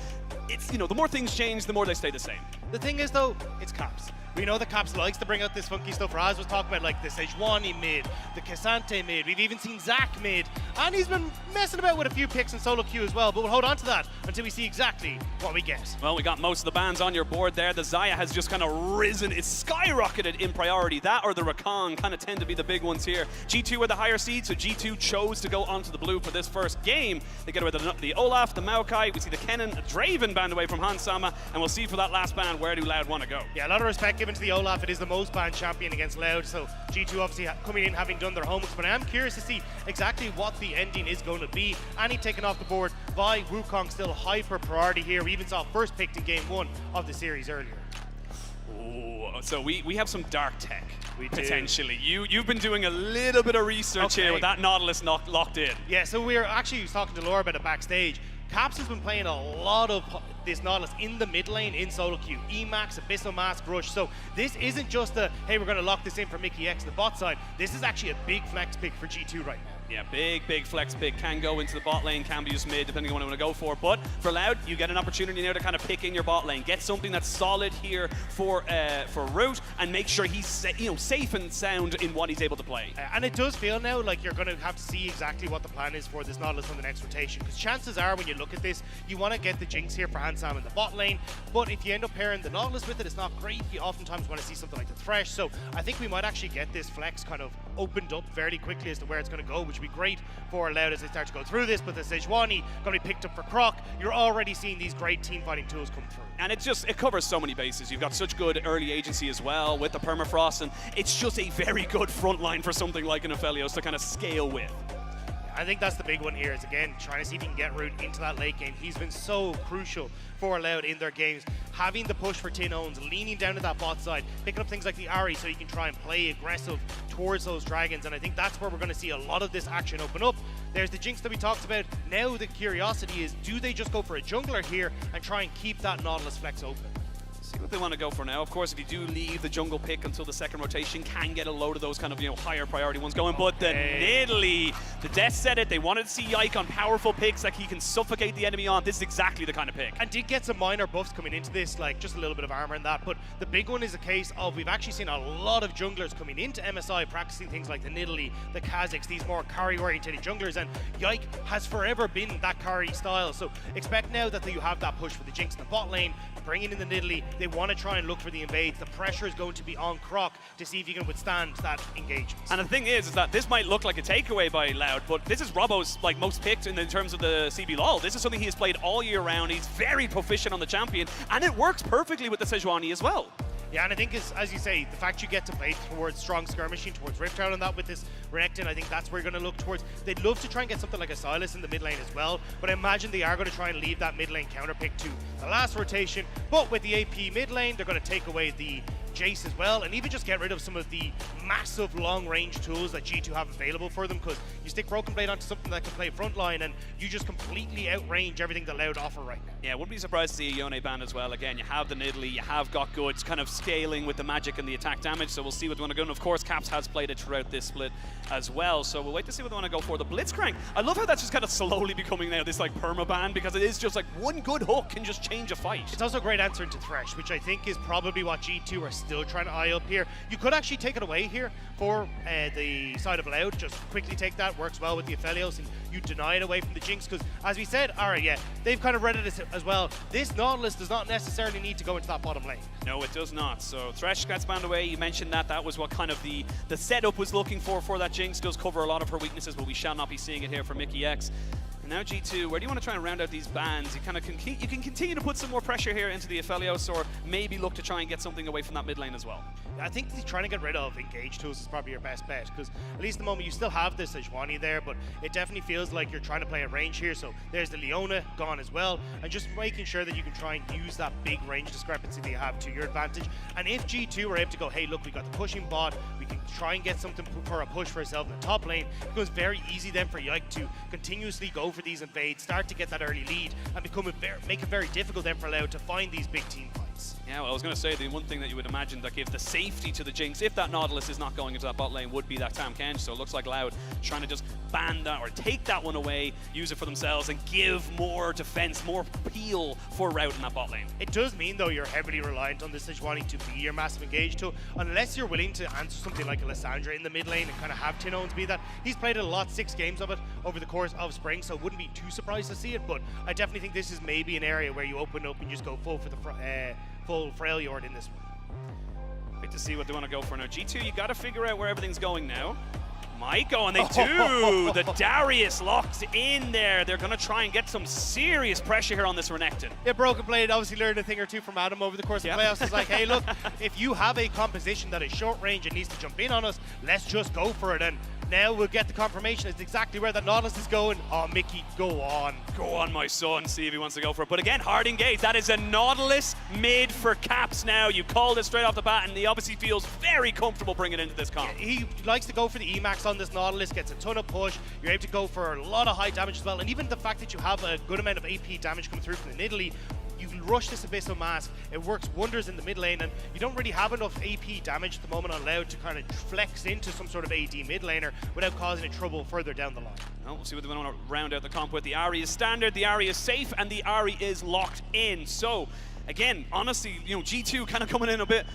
it's, you know, the more things change, the more they stay the same. The thing is though, it's Caps. We know that Caps likes to bring out this funky stuff. Raz was talking about like the Sejuani mid, the Cassante mid. We've even seen Zach mid. And he's been messing about with a few picks in solo queue as well. But we'll hold on to that until we see exactly what we get. Well, we got most of the bans on your board there. The Xayah has just kind of risen. It's skyrocketed in priority. That or the Rakan kind of tend to be the big ones here. G2 are the higher seed, so G2 chose to go onto the blue for this first game. They get away with the Olaf, the Maokai. We see the Kennen, Draven banned away from Hans Sama. And we'll see for that last ban, where do Loud want to go? Yeah, a lot of respect given to the Olaf. It is the most banned champion against Loud, so G2 obviously coming in having done their homework, but I am curious to see exactly what the ending is going to be. Annie taken off the board by Wukong, still hyper priority here. We even saw first picked in game 1 of the series earlier. Oh, so we have some dark tech, potentially. You've been doing a little bit of research here with that Nautilus locked in. Yeah, so we were actually talking to Laura about it backstage. Caps has been playing a lot of this Nautilus in the mid lane in solo queue. Emax, Abyssal Mask, Rush. So this isn't just a, hey, we're going to lock this in for Mickey X, the bot side. This is actually a big flex pick for G2 right now. Yeah, big flex pick. Can go into the bot lane, can be used mid, depending on what you want to go for. But for Loud, you get an opportunity now to kind of pick in your bot lane. Get something that's solid here for Root, and make sure he's safe and sound in what he's able to play. And it does feel now like you're going to have to see exactly what the plan is for this Nautilus on the next rotation. Because chances are, when you look at this, you want to get the Jinx here for Sam in the bot lane. But if you end up pairing the Nautilus with it, it's not great. You oftentimes want to see something like the Thresh. So I think we might actually get this flex kind of opened up fairly quickly as to where it's going to go, which would be great for Loud as they start to go through this. But the Sejuani going to be picked up for Croc. You're already seeing these great team fighting tools come through. And it covers so many bases. You've got such good early agency as well with the permafrost, and it's just a very good front line for something like an Aphelios to kind of scale with. I think that's the big one here is, again, trying to see if he can get Root into that late game. He's been so crucial for Loud in their games. Having the push for Tin Owns, leaning down to that bot side, picking up things like the Ahri so he can try and play aggressive towards those dragons. And I think that's where we're going to see a lot of this action open up. There's the Jinx that we talked about. Now the curiosity is, do they just go for a jungler here and try and keep that Nautilus flex open? See what they want to go for now. Of course, if you do leave the jungle pick until the second rotation, can get a load of those kind of, higher priority ones going. But the Nidalee, the Death said it. They wanted to see Yike on powerful picks that he can suffocate the enemy on. This is exactly the kind of pick. And did get some minor buffs coming into this, like just a little bit of armor and that. But the big one is a case of we've actually seen a lot of junglers coming into MSI practicing things like the Nidalee, the Kha'Zix, these more carry-oriented junglers. And Yike has forever been that carry style. So expect now that you have that push for the Jinx in the bot lane, bringing in the Nidalee. They want to try and look for the invades. The pressure is going to be on Croc to see if he can withstand that engagement. And the thing is that this might look like a takeaway by Loud, but this is Robbo's most picked in terms of the CB LoL. This is something he has played all year round. He's very proficient on the champion, and it works perfectly with the Sejuani as well. Yeah, and I think, as you say, the fact you get to play towards strong skirmishing, towards Rift Town and that with this Renekton, I think that's where you're going to look towards. They'd love to try and get something like a Sylas in the mid lane as well, but I imagine they are going to try and leave that mid lane counter pick to the last rotation. But with the AP mid lane, they're going to take away the Jace as well, and even just get rid of some of the massive long-range tools that G2 have available for them, because you stick Broken Blade onto something that can play frontline and you just completely outrange everything that Loud offer right now. Yeah, wouldn't be surprised to see a Yone ban as well. Again, you have the Nidalee, you have got goods, kind of scaling with the magic and the attack damage, so we'll see what they want to go. And of course, Caps has played it throughout this split as well, so we'll wait to see what they want to go for. The Blitzcrank, I love how that's just kind of slowly becoming now this perma ban, because it is just like one good hook can just change a fight. It's also a great answer into Thresh, which I think is probably what G2 are still trying to eye up here. You could actually take it away here for the side of Loud. Just quickly take that, works well with the Aphelios, and you deny it away from the Jinx, because as we said, alright, yeah, they've kind of read it as well. This Nautilus does not necessarily need to go into that bottom lane. No, it does not. So Thresh gets banned away. You mentioned that was what kind of the setup was looking for that Jinx. Does cover a lot of her weaknesses, but we shall not be seeing it here from Mickey X. And now G2, where do you want to try and round out these bans? You can continue to put some more pressure here into the Aphelios, or maybe look to try and get something away from that mid lane as well. I think trying to get rid of engage tools is probably your best bet, because at least at the moment you still have this Sejuani there, but it definitely feels like you're trying to play a range here. So there's the Leona gone as well, and just making sure that you can try and use that big range discrepancy that you have to your advantage. And if G2 are able to go, hey, look, we got the pushing bot, we can try and get something for a push for ourselves in the top lane, it becomes very easy then for Yike to continuously go for these invades, start to get that early lead, and make it very difficult then for Loud to find these big team fights. Yeah, well, I was going to say, the one thing that you would imagine that gives the safety to the Jinx, if that Nautilus is not going into that bot lane, would be that Tahm Kench. So it looks like Loud trying to just ban that or take that one away, use it for themselves, and give more defense, more peel for Rout in that bot lane. It does mean, though, you're heavily reliant on the Sejuani to be your massive engage tool, unless you're willing to answer something like a Lissandra in the mid lane and kind of have Tin Owns be that. He's played it a lot, 6 games of it over the course of spring, so wouldn't be too surprised to see it, but I definitely think this is maybe an area where you open up and just go full for the full Freljord in this one. Wait to see what they want to go for now. G2, you got to figure out where everything's going now. Might go, and they do! The Darius locked in there. They're going to try and get some serious pressure here on this Renekton. Yeah, Broken Blade obviously learned a thing or two from Adam over the course of playoffs. It's like, hey, look, if you have a composition that is short range and needs to jump in on us, let's just go for it. And now we'll get the confirmation. It's exactly where that Nautilus is going. Oh, Mickey, go on. Go on, my son. See if he wants to go for it. But again, hard engage. That is a Nautilus mid for Caps now. You called it straight off the bat, and he obviously feels very comfortable bringing it into this comp. Yeah, he likes to go for the Emax on this Nautilus, gets a ton of push. You're able to go for a lot of high damage as well. And even the fact that you have a good amount of AP damage coming through from the Nidalee, you can rush this Abyssal Mask. It works wonders in the mid lane, and you don't really have enough AP damage at the moment on Loud to kind of flex into some sort of AD mid laner without causing it trouble further down the line. Well, we'll see what they want to round out the comp with. The Ahri is standard, the Ahri is safe, and the Ahri is locked in. So again, honestly, G2 kind of coming in a bit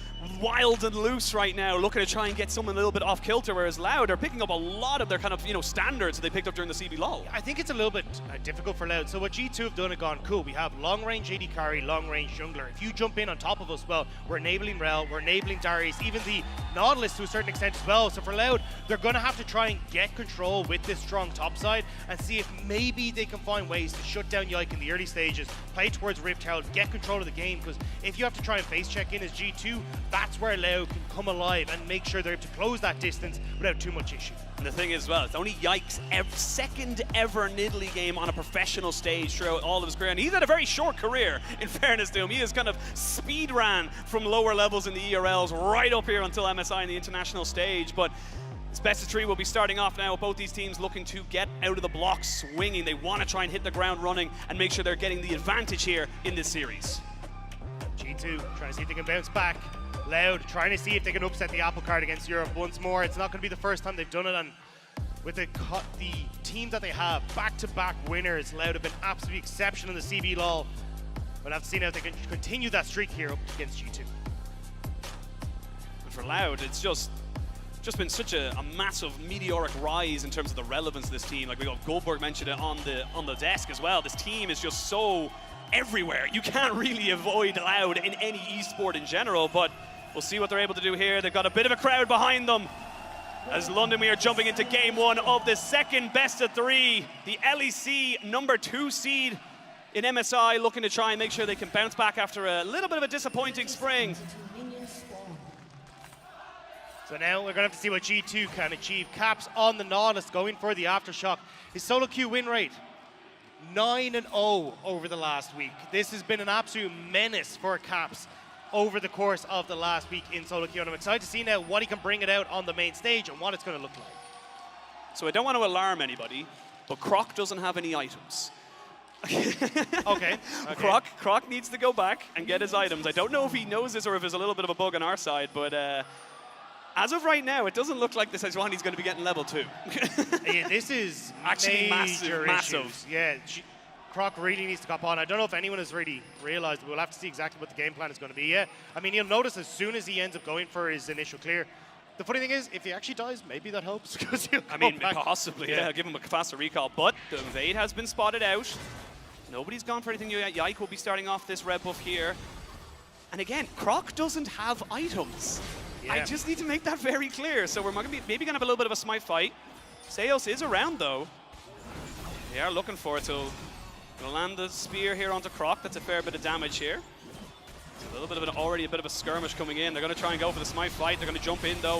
wild and loose right now, looking to try and get someone a little bit off kilter, whereas Loud are picking up a lot of their kind of, standards that they picked up during the CB lull. I think it's a little bit difficult for Loud. So what G2 have done and gone, cool, we have long-range AD carry, long-range jungler. If you jump in on top of us, well, we're enabling Rel, we're enabling Darius, even the Nautilus to a certain extent as well. So for Loud, they're going to have to try and get control with this strong top side and see if maybe they can find ways to shut down Yike in the early stages, play towards Rift Herald, get control of the game, because if you have to try and face check in as G2, that's where Loud can come alive and make sure they're able to close that distance without too much issue. And the thing is, well, it's only Yike's second ever Nidalee game on a professional stage throughout all of his career, and he's had a very short career, in fairness to him. He has kind of speed ran from lower levels in the ERLs right up here until MSI in the international stage, but this best of 3 will be starting off now with both these teams looking to get out of the blocks swinging. They want to try and hit the ground running and make sure they're getting the advantage here in this series. G2 trying to see if they can bounce back. Loud trying to see if they can upset the apple cart against Europe once more. It's not going to be the first time they've done it, and with the team that they have, back-to-back winners, Loud have been absolutely exceptional in the CB lull. We'll have to see now if they can continue that streak here up against G2. And for Loud, it's just been such a massive meteoric rise in terms of the relevance of this team. Like we got Goldberg mentioned it on the desk as well. This team is just so everywhere. You can't really avoid Loud in any esport in general, but we'll see what they're able to do here. They've got a bit of a crowd behind them. As London, we are jumping into game 1 of the second best of 3. The LEC number 2 seed in MSI looking to try and make sure they can bounce back after a little bit of a disappointing spring. So now we're going to have to see what G2 can achieve. Caps on the Nautilus going for the Aftershock. His solo queue win rate, 9-0 over the last week. This has been an absolute menace for Caps over the course of the last week in solo queue. And I'm excited to see now what he can bring it out on the main stage and what it's going to look like. So I don't want to alarm anybody, but Croc doesn't have any items. Okay. Croc needs to go back and get his items. I don't know if he knows this or if there's a little bit of a bug on our side, but as of right now, it doesn't look like the Sejuani's going to be getting level 2. Yeah, this is actually massive. massive. Yeah, Croc really needs to cop on. I don't know if anyone has really realized, but we'll have to see exactly what the game plan is going to be. Yeah, I mean, you'll notice as soon as he ends up going for his initial clear, the funny thing is, if he actually dies, maybe that helps. Possibly, yeah, give him a faster recall. But the invade has been spotted out. Nobody's gone for anything yet. Yike will be starting off this red buff here. And again, Croc doesn't have items. Yeah. I just need to make that very clear. So we're maybe going to have a little bit of a smite fight. Seos is around, though. They are looking for it, so going to land the spear here onto Croc. That's a fair bit of damage here. A little bit of already a bit of a skirmish coming in. They're going to try and go for the smite fight. They're going to jump in, though,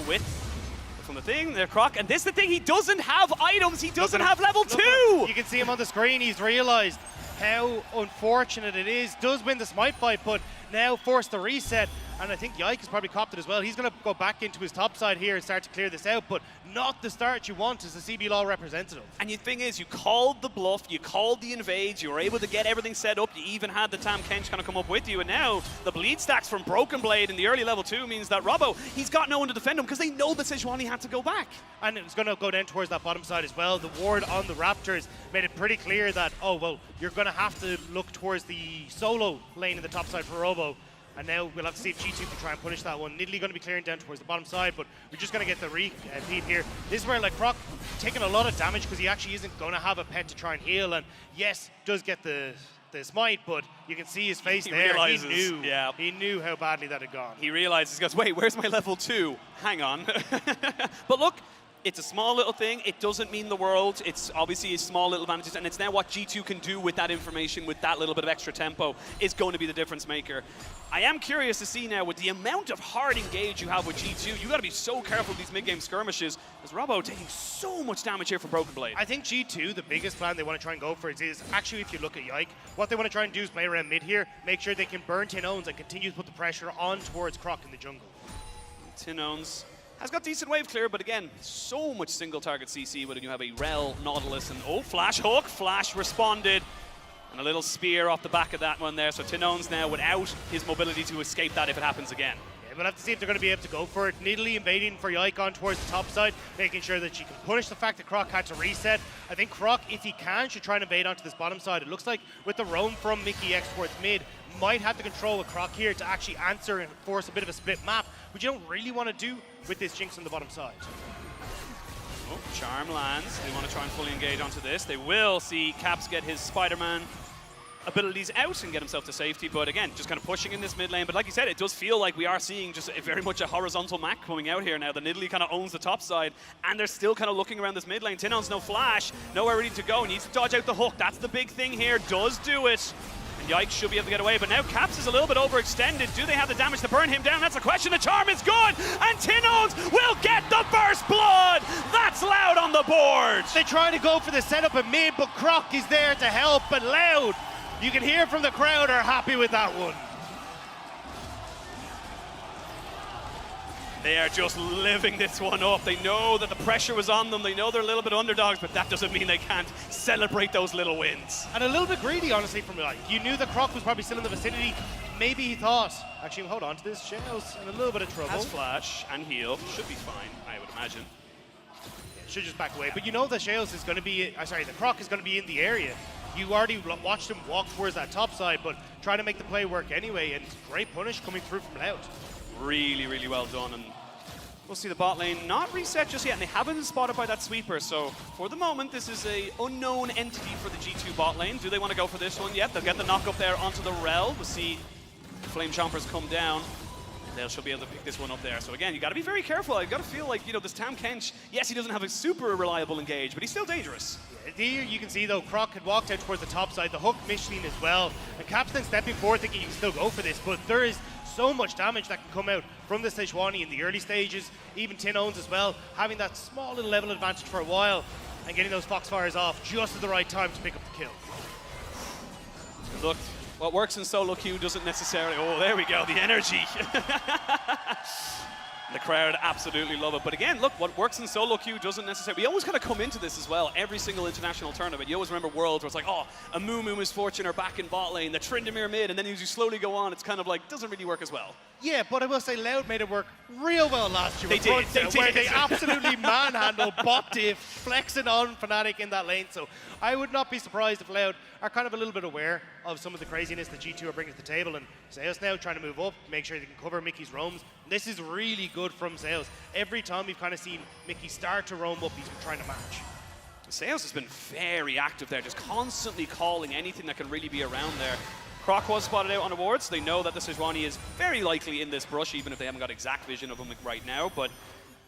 from the thing. They're Croc, and this is the thing. He doesn't have items. He doesn't have level 2. You can see him on the screen. He's realized how unfortunate it is. Does win the smite fight, but now forced to reset. And I think Yike has probably copped it as well. He's going to go back into his top side here and start to clear this out, but not the start you want as a CB Law representative. And the thing is, you called the bluff, you called the invades, you were able to get everything set up, you even had the Tam Kench kind of come up with you, and now the bleed stacks from Broken Blade in the early level 2 means that Robbo, he's got no one to defend him because they know that Sejuani had to go back. And it's going to go down towards that bottom side as well. The ward on the Raptors made it pretty clear that, oh, well, you're going to have to look towards the solo lane in the top side for Robo. And now we'll have to see if G2 can try and punish that one. Nidalee going to be clearing down towards the bottom side, but we're just going to get the repeat here. This is where, like, Croc taking a lot of damage because he actually isn't going to have a pet to try and heal. And yes, does get the smite, but you can see his face there. Realizes, he knew how badly that had gone. He realizes, he goes, wait, where's my level 2? Hang on. But look, it's a small little thing. It doesn't mean the world. It's obviously a small little advantage, and it's now what G2 can do with that information, with that little bit of extra tempo, is going to be the difference maker. I am curious to see now, with the amount of hard engage you have with G2, you got to be so careful with these mid-game skirmishes, as Robbo taking so much damage here from Broken Blade. I think G2, the biggest plan they want to try and go for is actually, if you look at Yike, what they want to try and do is play around mid here, make sure they can burn Tin Owns and continue to put the pressure on towards Croc in the jungle. Tin Owns has got decent wave clear, but again, so much single target CC when you have a Rel, Nautilus, and oh, Flash Hook. Flash responded. And a little spear off the back of that one there. So Tin Owns now without his mobility to escape that if it happens again. Yeah, We'll have to see if they're going to be able to go for it. Nidalee invading for Yike on towards the top side, making sure that she can punish the fact that Croc had to reset. I think Croc, if he can, should try and invade onto this bottom side. It looks like with the roam from Mickey X towards mid, might have to control with Croc here to actually answer and force a bit of a split map, which you don't really want to do with this Jinx on the bottom side. Oh, Charm lands. They want to try and fully engage onto this. They will see Caps get his Spider-Man abilities out and get himself to safety, but again, just kind of pushing in this mid lane. But like you said, it does feel like we are seeing just very much a horizontal map coming out here now. The Nidalee kind of owns the top side, and they're still kind of looking around this mid lane. Tinon's no flash, nowhere ready to go, needs to dodge out the hook. That's the big thing here, does do it. And Yike should be able to get away, but now Caps is a little bit overextended. Do they have the damage to burn him down? That's the question. The charm is good, and Tinons will get the first blood. That's Loud on the board. They try to go for the setup in mid, but Croc is there to help, but Loud, you can hear from the crowd, are happy with that one. They are just living this one up. They know that the pressure was on them. They know they're a little bit underdogs, but that doesn't mean they can't celebrate those little wins. And a little bit greedy, honestly, from Yike. You knew that Croc was probably still in the vicinity. Maybe he thought, actually, hold on to this. Shell's in a little bit of trouble. Has flash and heal. Should be fine, I would imagine. Should just back away. But you know that Shales is going to be, the Croc is going to be in the area. You already watched him walk towards that top side, but try to make the play work anyway, and great punish coming through from Loud. Really, really well done, and we'll see the bot lane not reset just yet, and they haven't been spotted by that sweeper, so for the moment, this is a unknown entity for the G2 bot lane. Do they want to go for this one yet? They'll get the knock up there onto the Rel. We'll see the Flame Chompers come down. They should be able to pick this one up there. So again, you got to be very careful. You got to feel like, this Tam Kench, yes, he doesn't have a super reliable engage, but he's still dangerous. Yeah, here you can see, though, Croc had walked out towards the top side, the hook Michelin as well, and Capstan stepping forward thinking you can still go for this, but there is so much damage that can come out from the Sejuani in the early stages, even Tinons as well, having that small little level advantage for a while, and getting those Foxfires off just at the right time to pick up the kill. Look, what works in solo queue doesn't necessarily... Oh, there we go, the energy. The crowd absolutely love it. But again, look, what works in solo queue doesn't necessarily... We always kind of come into this as well, every single international tournament. You always remember Worlds where it's like, oh, a Moo Misfortune are back in bot lane, the Tryndamere mid, and then as you slowly go on, it's kind of like, doesn't really work as well. Yeah, but I will say Loud made it work real well last year. They did. Where they absolutely manhandled bot diff, flexing on Fnatic in that lane. So I would not be surprised if Loud are kind of a little bit aware of some of the craziness that G2 are bringing to the table. And Zeus now trying to move up, make sure they can cover Mickey's roams. This is really good from Zeus. Every time we've kind of seen Mickey start to roam up, he's been trying to match. Zeus has been very active there, just constantly calling anything that can really be around there. Croc was spotted out on the wards. They know that the Sejuani is very likely in this brush, even if they haven't got exact vision of him right now. But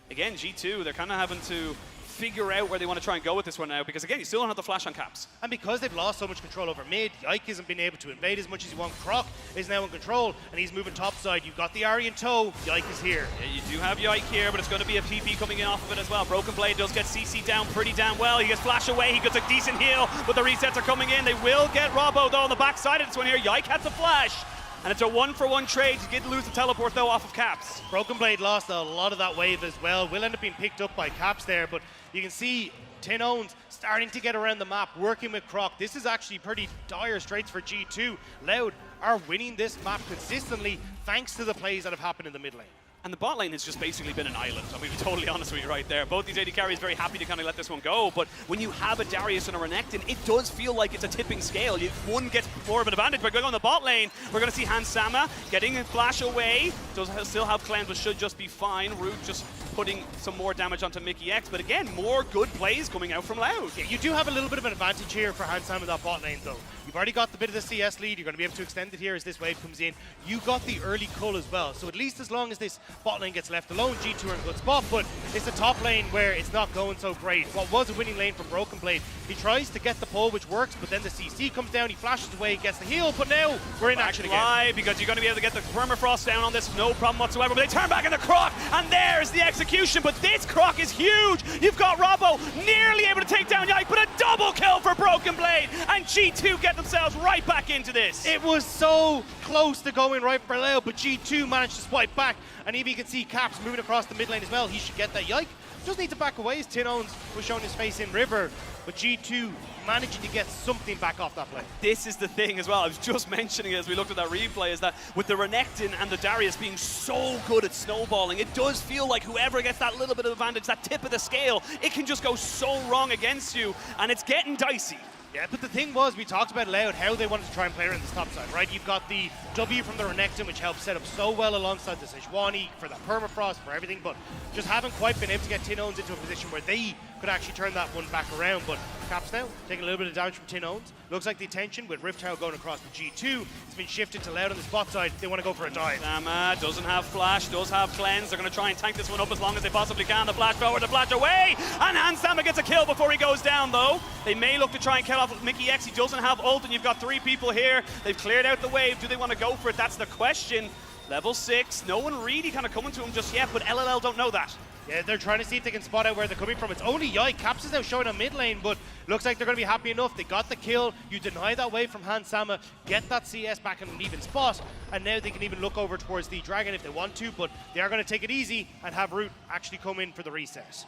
again, G2, they're kind of having to figure out where they want to try and go with this one now, because again, you still don't have the flash on Caps. And because they've lost so much control over mid, Yike hasn't been able to invade as much as you want. Croc is now in control, and he's moving topside. You've got the Ahri in tow, Yike is here. Yeah, you do have Yike here, but it's going to be a PP coming in off of it as well. Broken Blade does get CC down pretty damn well. He gets flash away, he gets a decent heal, but the resets are coming in. They will get Robbo though on the backside of this one here. Yike has the flash. And it's a 1-for-1 trade. You get lose the teleport though off of Caps. Broken Blade lost a lot of that wave as well. Will end up being picked up by Caps there, but you can see Tinons starting to get around the map, working with Croc. This is actually pretty dire straits for G2. Loud are winning this map consistently thanks to the plays that have happened in the mid lane. And the bot lane has just basically been an island. I'm going to be totally honest with you right there. Both these AD carries very happy to kind of let this one go, but when you have a Darius and a Renekton, it does feel like it's a tipping scale. One gets more of an advantage by going on the bot lane. We're going to see Hans Sama getting a flash away. Does still have cleanse, but should just be fine. Root just putting some more damage onto Mickey X, but again, more good plays coming out from Loud. Yeah, you do have a little bit of an advantage here for Hans Sama in that bot lane though. You've already got the bit of the CS lead. You're going to be able to extend it here as this wave comes in. You got the early cull as well. So at least as long as this bot lane gets left alone, G2 are in a good spot. But it's a top lane where it's not going so great. What was a winning lane for Broken Blade, he tries to get the pull, which works, but then the CC comes down, he flashes away, gets the heal, but now we're in action again. Because you're going to be able to get the Permafrost down on this, no problem whatsoever. But they turn back in the Croc, and there's the execution. But this Croc is huge. You've got Robbo nearly able to take down Yike, but a double kill for Broken Blade, and G2 get themselves right back into this. It was so close to going right for Leo, but G2 managed to swipe back, and if you can see Caps moving across the mid lane as well, he should get that Yike. just need to back away as Tinones was showing his face in River, but G2 managing to get something back off that play. This is the thing as well, I was just mentioning it as we looked at that replay, is that with the Renekton and the Darius being so good at snowballing, it does feel like whoever gets that little bit of advantage, that tip of the scale, it can just go so wrong against you, and it's getting dicey. Yeah, but the thing was, we talked about Loud, how they wanted to try and play around this top side, right? You've got the W from the Renekton, which helps set up so well alongside the Sejuani for that permafrost, for everything, but just haven't quite been able to get Tinones into a position where they could actually turn that one back around. But Caps now taking a little bit of damage from Tinones. Looks like the attention with Rift Tower going across the G2 has been shifted to Loud on the spot side. They want to go for a dive. Sama doesn't have flash, does have cleanse. They're going to try and tank this one up as long as they possibly can. The flash forward, the flash away, and Hansama gets a kill before he goes down though. They may look to try and kill off Mickey X. He doesn't have ult, and you've got 3 people here. They've cleared out the wave. Do they want to go for it? That's the question. Level 6, no one really kind of coming to him just yet, but LLL don't know that. Yeah, they're trying to see if they can spot out where they're coming from. It's only Yike. Caps is now showing on mid lane, but looks like they're going to be happy enough. They got the kill. You deny that wave from Hansama, get that CS back in an even spot, and now they can even look over towards the Dragon if they want to, but they are going to take it easy and have Root actually come in for the reset.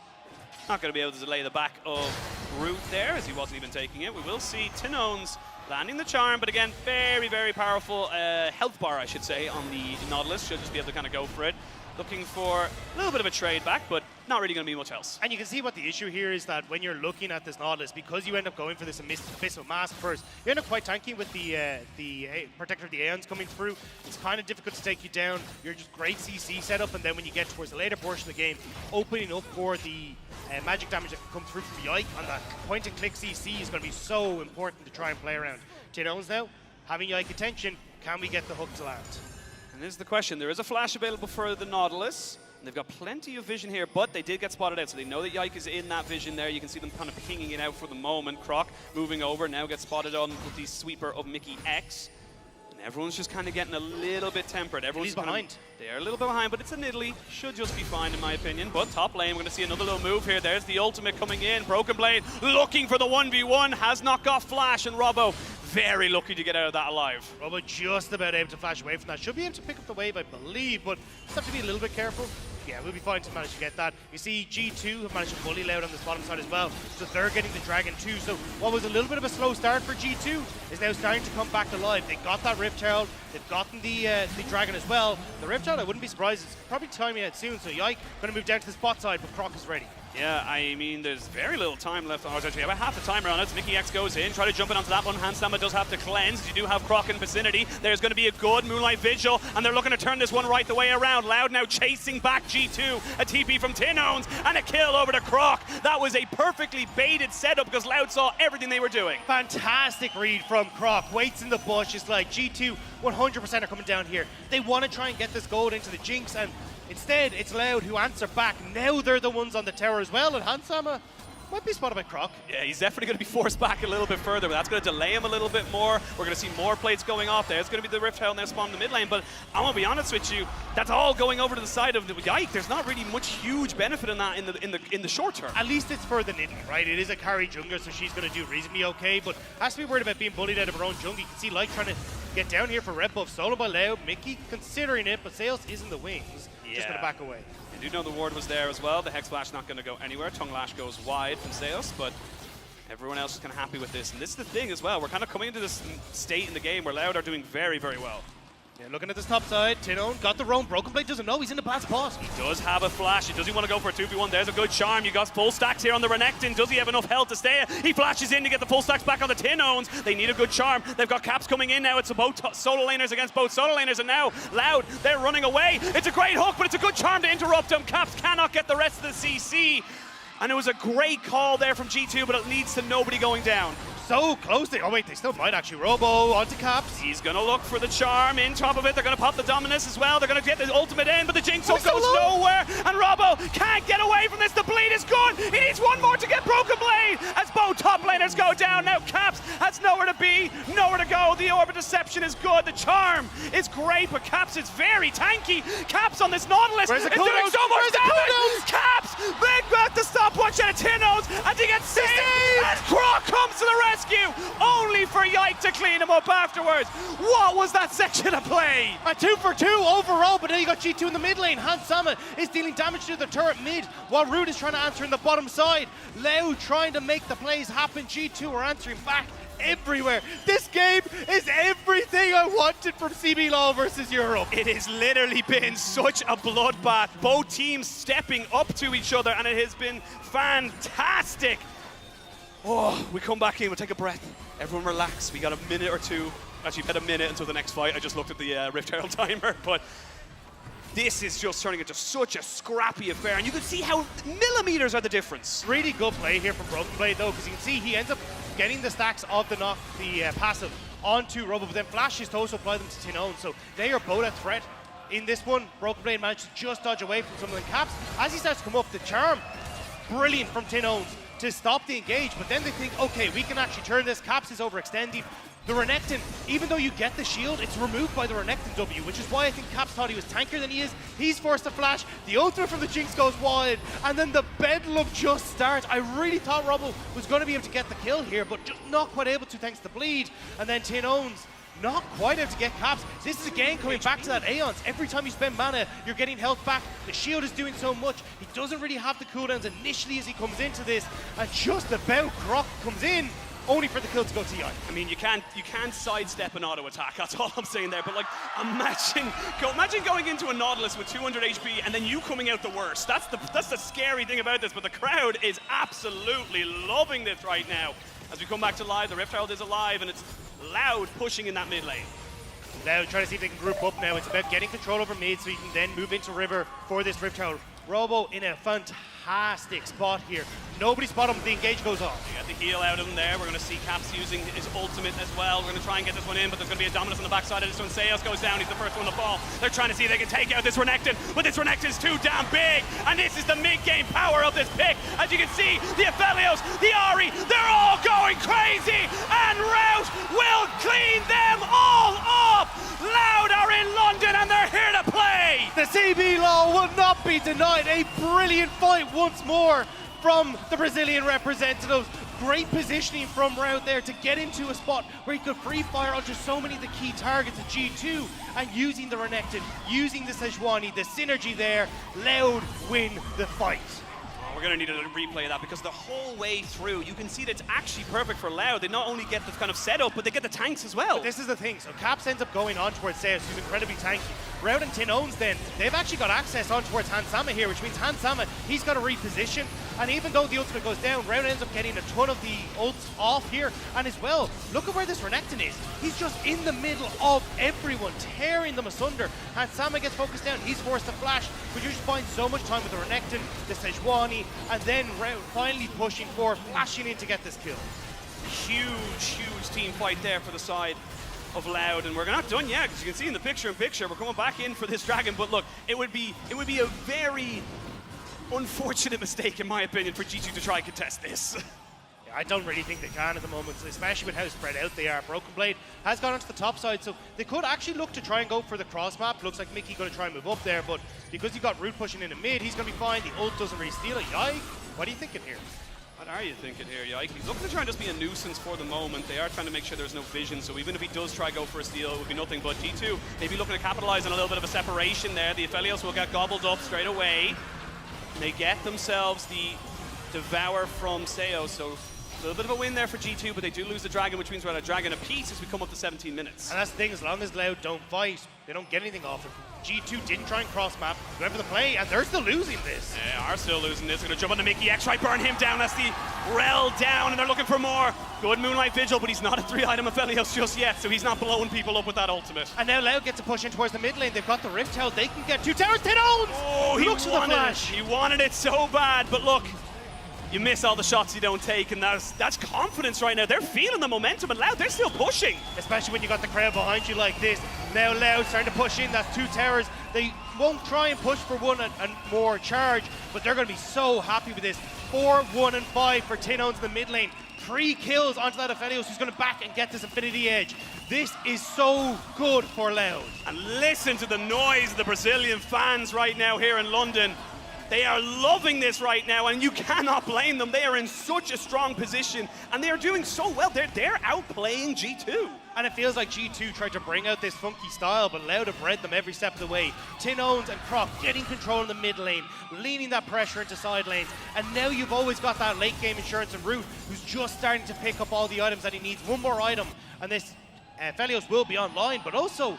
Not going to be able to delay the back of Root there, as he wasn't even taking it. We will see Tinones landing the charm, but again, very, very powerful health bar, I should say, on the Nautilus. Should just be able to kind of go for it. Looking for a little bit of a trade back, but not really going to be much else. And you can see what the issue here is, that when you're looking at this Nautilus, because you end up going for this Abyssal Mask first, you end up quite tanky with the Protector of the Aeons coming through. It's kind of difficult to take you down. You're just great CC setup, and then when you get towards the later portion of the game, opening up for the magic damage that can come through from Yike on that point-and-click CC is going to be so important to try and play around. Tinones now, having Yike attention, can we get the hook to land? And this is the question. There is a flash available for the Nautilus. And they've got plenty of vision here, but they did get spotted out, so they know that Yike is in that vision there. You can see them kind of pinging it out for the moment. Croc moving over, now gets spotted on with the sweeper of Mickey X. And everyone's just kind of getting a little bit tempered. Everyone's behind. They're a little bit behind, but it's a Nidalee. Should just be fine, in my opinion. But top lane, we're going to see another little move here. There's the ultimate coming in. Broken Blade looking for the 1v1. Has not got flash, and Robbo very lucky to get out of that alive. Robbo just about able to flash away from that. Should be able to pick up the wave, I believe, but just have to be a little bit careful. Yeah, we'll be fine to manage to get that. You see G2 have managed to bully Loud on this bottom side as well, so they're getting the Dragon too. So what was a little bit of a slow start for G2 is now starting to come back to life. They got that Rift Herald, they've gotten the Dragon as well. The Rift Herald, I wouldn't be surprised, it's probably timing out soon, so Yike going to move down to the spot side, but Croc is ready. Yeah, I mean, there's very little time left. Oh, actually about half the timer on it. So Mickey X goes in, try to jump in onto that one. Hansama does have to cleanse. You do have Croc in vicinity. There's going to be a good Moonlight Vigil, and they're looking to turn this one right the way around. Loud now chasing back G2. A TP from Tinones, and a kill over to Croc. That was a perfectly baited setup because Loud saw everything they were doing. Fantastic read from Croc. Waits in the bush. It's like G2 100% are coming down here. They want to try and get this gold into the Jinx, and instead, it's Loud who answer back. Now they're the ones on the tower as well, and Hansama might be spotted by Croc. Yeah, he's definitely going to be forced back a little bit further, but that's going to delay him a little bit more. We're going to see more plates going off there. It's going to be the Rift Herald now spawned in the mid lane, but I'm going to be honest with you, that's all going over to the side of the Yike. There's not really much huge benefit in that in the short term. At least it's for the Nidalee, right? It is a carry jungler, so she's going to do reasonably okay, but has to be worried about being bullied out of her own jungle. You can see Lyke trying to get down here for red buff, solo by Loud. Mickey considering it, but Sales is in the wings. Just going to back away. I do know the ward was there as well. The Hex Flash not going to go anywhere. Tongue Lash goes wide from Zeus, but everyone else is kind of happy with this. And this is the thing as well. We're kind of coming into this state in the game where Loud are doing very, very well. Yeah, looking at this top side, Tinone got the roam. Broken Blade doesn't know he's in the bad spot. He does have a flash. Does he want to go for a 2v1? There's a good charm. You got full stacks here on the Renekton. Does he have enough health to stay? He flashes in to get the full stacks back on the Tinones. They need a good charm. They've got Caps coming in now. It's both solo laners against both solo laners, and now Loud, they're running away. It's a great hook, but it's a good charm to interrupt them. Caps cannot get the rest of the CC. And it was a great call there from G2, but it leads to nobody going down. So close. Oh wait, they still might actually. Robo onto Caps. He's going to look for the charm in top of it. They're going to pop the Dominus as well. They're going to get the ultimate in, but the Jinx goes nowhere. And Robo can't get away from this. The bleed is good. He needs one more to get Broken Blade as both top laners go down. Now Caps has nowhere to be, nowhere to go. The Orb of Deception is good. The charm is great, but Caps is very tanky. Caps on this Nautilus is doing so much damage. Caps, they've got the stopwatch at Tinones, and he gets saved. And Croc comes to the rescue. rescue, only for Yike to clean him up afterwards. What was that section of play? A 2 for 2 overall, but then you got G2 in the mid lane. Hans Sama is dealing damage to the turret mid, while Rude is trying to answer in the bottom side. Loud trying to make the plays happen. G2 are answering back everywhere. This game is everything I wanted from CB Law versus Europe. It has literally been such a bloodbath. Both teams stepping up to each other, and it has been fantastic. Oh, we come back in, we'll take a breath. Everyone relax. We got a minute or two. Actually, we had a minute until the next fight. I just looked at the Rift Herald timer, but this is just turning into such a scrappy affair, and you can see how millimeters are the difference. Really good play here from Broken Blade, though, because you can see he ends up getting the stacks of the knock, the passive onto Robo, but then flashes to also apply them to Tinon. So they are both a threat in this one. Broken Blade managed to just dodge away from some of the caps. As he starts to come up, the charm, brilliant from Tinon to stop the engage, but then they think, okay, we can actually turn this. Caps is overextending. The Renekton, even though you get the shield, it's removed by the Renekton W, which is why I think Caps thought he was tankier than he is. He's forced to flash, the ultimate from the Jinx goes wide, and then the bedlam just starts. I really thought Robo was going to be able to get the kill here, but just not quite able to thanks to Bleed. And then Tinon's not quite able to get Caps. This is again coming back to that Aeons. Every time you spend mana, you're getting health back. The shield is doing so much. He doesn't really have the cooldowns initially as he comes into this, and just about Croc comes in, only for the kill to go to Yike. I mean, you can't sidestep an auto attack. That's all I'm saying there. But like, imagine going into a Nautilus with 200 HP and then you coming out the worst. That's the scary thing about this. But the crowd is absolutely loving this right now. As we come back to live, the Rift Herald is alive, and it's Loud pushing in that mid lane. Loud trying to see if they can group up now. It's about getting control over mid so you can then move into River for this Rift Herald. Robo in a fantastic spot here. Nobody spot him, the engage goes off. You got the heal out of him there. We're going to see Caps using his ultimate as well. We're going to try and get this one in, but there's going to be a dominance on the backside of this one. Seos goes down, he's the first one to fall. They're trying to see if they can take out this Renekton, but this Renekton's too damn big, and this is the mid-game power of this pick. As you can see, the Aphelios, the Ahri, they're all going crazy, and Rout will clean them all up. Loud are in London, and they're here to play. The CB Law will not be denied. A brilliant fight once more from the Brazilian representatives. Great positioning from Rout there to get into a spot where he could free fire onto so many of the key targets at G2, and using the Renekton, using the Sejuani, the synergy there, Loud win the fight. We're going to need a replay of that, because the whole way through, you can see that it's actually perfect for Loud. They not only get the kind of setup, but they get the tanks as well. But this is the thing, so Caps ends up going on towards Zeus, who's incredibly tanky. Rout and Tinons then, they've actually got access on towards Hans Sama here, which means Hans Sama, he's got to reposition. And even though the ultimate goes down, Rout ends up getting a ton of the ults off here. And as well, look at where this Renekton is. He's just in the middle of everyone, tearing them asunder. Hans Sama gets focused down, he's forced to flash, but you just find so much time with the Renekton, the Sejuani, and then Rout finally pushing forward, flashing in to get this kill. Huge team fight there for the side of Loud, and we're not done yet, because you can see in the picture-in-picture, we're coming back in for this dragon. But look, it would be a very unfortunate mistake, in my opinion, for G2 to try and contest this. Yeah, I don't really think they can at the moment, especially with how spread out they are. Broken Blade has gone onto the top side, so they could actually look to try and go for the cross map. Looks like Mickey going to try and move up there, but because you got Root pushing in the mid, he's going to be fine. The ult doesn't really steal it. Yike, what are you thinking here? What are you thinking here, Yike? He's looking to try and just be a nuisance for the moment. They are trying to make sure there's no vision, so even if he does try go for a steal, it would be nothing. But G2 maybe looking to capitalize on a little bit of a separation there. The Aphelios will get gobbled up straight away. They get themselves the Devour from Seos, so a little bit of a win there for G2, but they do lose the Dragon, which means we're at a Dragon apiece as we come up to 17 minutes. And that's the thing, as long as Loud don't fight, they don't get anything off it. G2 didn't try and cross map, went for the play, and they're still losing this. They are still losing this. They're going to jump on the Mickey X, try burn him down. That's the Rel down, and they're looking for more. Good Moonlight Vigil, but he's not a 3-item Aphelios just yet, so he's not blowing people up with that ultimate. And now Loud gets to push in towards the mid lane. They've got the Rift Herald. They can get 2 towers. Tinons! Oh, he looks for the flash. He wanted it so bad, but look, you miss all the shots you don't take, and that's confidence right now. They're feeling the momentum, and Loud, they're still pushing. Especially when you got the crowd behind you like this. Now Loud starting to push in. That's 2 towers. They won't try and push for 1 and more charge, but they're going to be so happy with this. 4, 1, and 5 for Tinons in the mid lane. 3 kills onto that Aphelios, who's going to back and get this Infinity Edge. This is so good for Loud. And listen to the noise of the Brazilian fans right now here in London. They are loving this right now, and you cannot blame them. They are in such a strong position, and they are doing so well. They're outplaying G2. And it feels like G2 tried to bring out this funky style, but Loud have read them every step of the way. Tin Owns and Croc getting control in the mid lane, leaning that pressure into side lanes, and now you've always got that late game insurance and Root, who's just starting to pick up all the items that he needs. One more item, and this Felios will be online, but also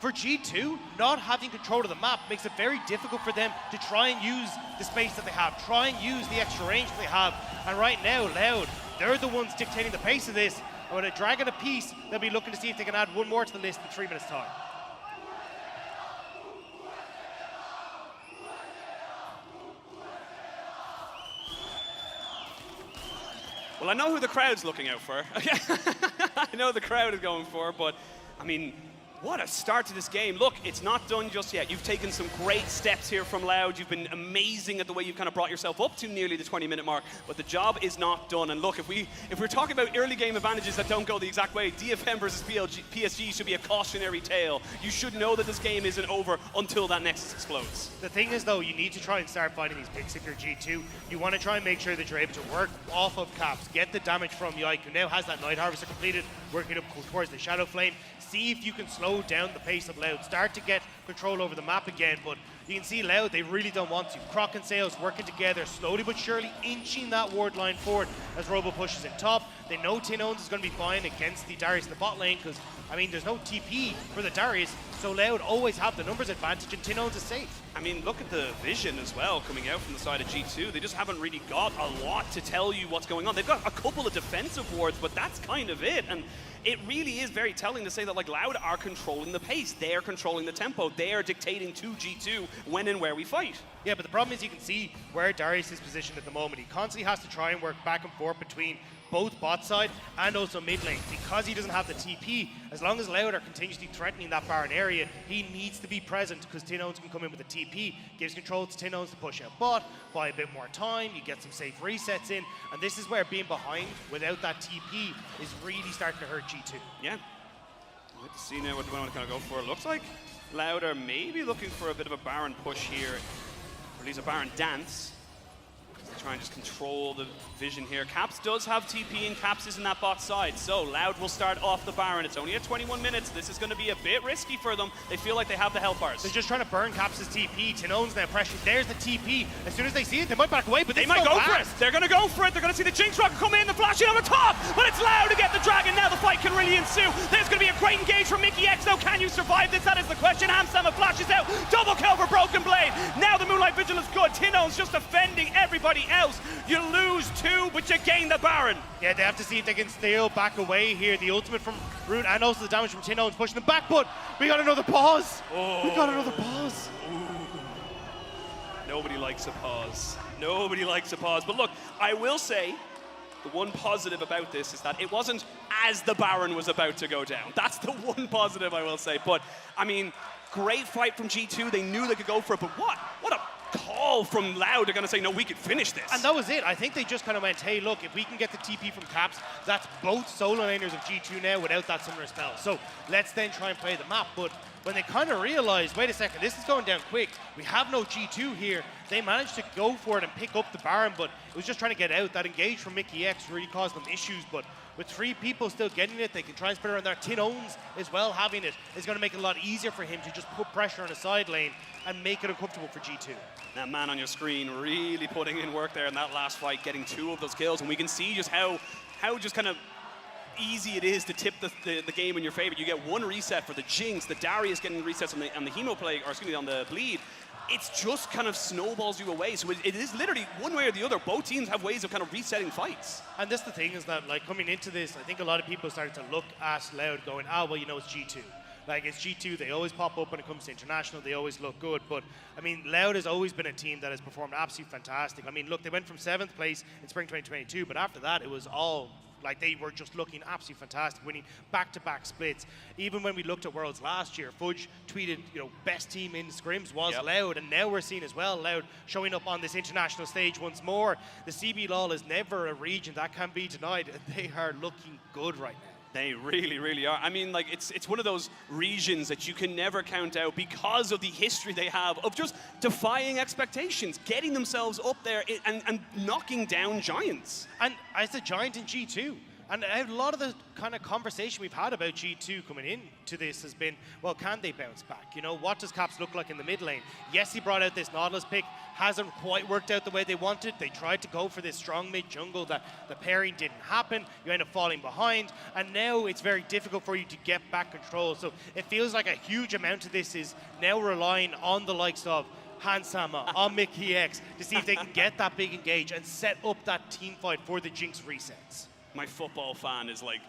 for G2, not having control of the map makes it very difficult for them to try and use the space that they have, try and use the extra range that they have. And right now, Loud, they're the ones dictating the pace of this. And with a dragon apiece, they'll be looking to see if they can add one more to the list in 3 minutes' time. Well, I know who the crowd's looking out for. I know the crowd is going for, but I mean, what a start to this game. Look, it's not done just yet. You've taken some great steps here from Loud. You've been amazing at the way you've kind of brought yourself up to nearly the 20-minute mark, but the job is not done. And look, if we're talking about early game advantages that don't go the exact way, DFM versus PSG should be a cautionary tale. You should know that this game isn't over until that Nexus explodes. The thing is, though, you need to try and start finding these picks if you're G2. You want to try and make sure that you're able to work off of Caps, get the damage from Yike, who now has that Night Harvester completed, working up towards the Shadow Flame. See if you can slow down the pace of Loud, start to get control over the map again, but you can see Loud, they really don't want to. Croc and Sales working together, slowly but surely inching that ward line forward as Robo pushes in top. They know Tin Owns is going to be fine against the Darius in the bot lane, because, I mean, there's no TP for the Darius, so Loud always have the numbers advantage, and Tin Owns is safe. I mean, look at the vision as well coming out from the side of G2. They just haven't really got a lot to tell you what's going on. They've got a couple of defensive wards, but that's kind of it. And it really is very telling to say that, like, Loud are controlling the pace. They are controlling the tempo. They are dictating to G2 when and where we fight. Yeah, but the problem is you can see where Darius is positioned at the moment. He constantly has to try and work back and forth between both bot side and also mid lane. Because he doesn't have the TP, as long as Loud are continuously threatening that Baron area, he needs to be present, because Tin Owns can come in with a TP, gives control to Tin Owns to push out bot, buy a bit more time, you get some safe resets in, and this is where being behind without that TP is really starting to hurt G2. Yeah. Let's see now what they want to kind of go for. It looks like Loud are maybe looking for a bit of a Baron push here, or at least a Baron dance. Try and just control the vision here. Caps does have TP, and Caps is in that bot side, so Loud will start off the Baron. It's only at 21 minutes. This is going to be a bit risky for them. They feel like they have the health bars. They're just trying to burn Caps' TP. Tin Owns now pressure. There's the TP. As soon as they see it, they might back away, but they might go for it. They're going to go for it. They're going to see the Jinx Rocket come in, the flash in over top, but it's Loud to get the Dragon. Now the fight can really ensue. There's going to be a great engage from Mickey X, though. Can you survive this? That is the question. Hamsama flashes out. Double kill for Broken Blade. Now the Moonlight Vigil is good. Tin Owns just defending everybody else. You lose two, but you gain the Baron. Yeah, they have to see if they can still back away here. The ultimate from Root and also the damage from Tin Owns pushing them back, but we got another pause. Oh. We got another pause. Ooh. Nobody likes a pause. Nobody likes a pause. But look, I will say, the one positive about this is that it wasn't as the Baron was about to go down. That's the one positive I will say. But, I mean, great fight from G2. They knew they could go for it, but what a call from Loud. They're going to say, no, we can finish this. And that was it. I think they just kind of went, hey, look, if we can get the TP from Caps, that's both solo laners of G2 now without that summoner spell. So let's then try and play the map. But when they kind of realized, wait a second, this is going down quick. We have no G2 here. They managed to go for it and pick up the Baron, but it was just trying to get out. That engage from Mickey X really caused them issues, but with 3 people still getting it, they can try and spread around there. Tin Owns as well having it is going to make it a lot easier for him to just put pressure on the side lane and make it uncomfortable for G2. That man on your screen really putting in work there in that last fight, getting 2 of those kills, and we can see just how just kind of easy it is to tip the game in your favor. You get 1 reset for the Jinx, the Darius getting resets on the Hemo play, or excuse me, on the Bleed. It's just kind of snowballs you away. So it is literally one way or the other. Both teams have ways of kind of resetting fights. And that's the thing is that, like, coming into this, I think a lot of people started to look at Loud going, well, you know, it's G2. Like, it's G2, they always pop up when it comes to international, they always look good. But, I mean, Loud has always been a team that has performed absolutely fantastic. I mean, look, they went from 7th place in spring 2022, but after that, it was all, like, they were just looking absolutely fantastic, winning back-to-back splits. Even when we looked at Worlds last year, Fudge tweeted, you know, best team in scrims was Loud, and now we're seeing as well Loud showing up on this international stage once more. The CB LOL is never a region that can be denied, and they are looking good right now. They really, really are. I mean, like, it's one of those regions that you can never count out because of the history they have of just defying expectations, getting themselves up there and knocking down giants. And as a giant in G2, and a lot of the kind of conversation we've had about G2 coming into this has been, well, can they bounce back? You know, what does Caps look like in the mid lane? Yes, he brought out this Nautilus pick, hasn't quite worked out the way they wanted. They tried to go for this strong mid jungle that the pairing didn't happen. You end up falling behind, and now it's very difficult for you to get back control. So it feels like a huge amount of this is now relying on the likes of Hansama, on Mickey X, to see if they can get that big engage and set up that team fight for the Jinx resets. My football fan is like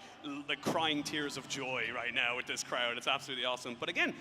crying tears of joy right now with this crowd. It's absolutely awesome. But again,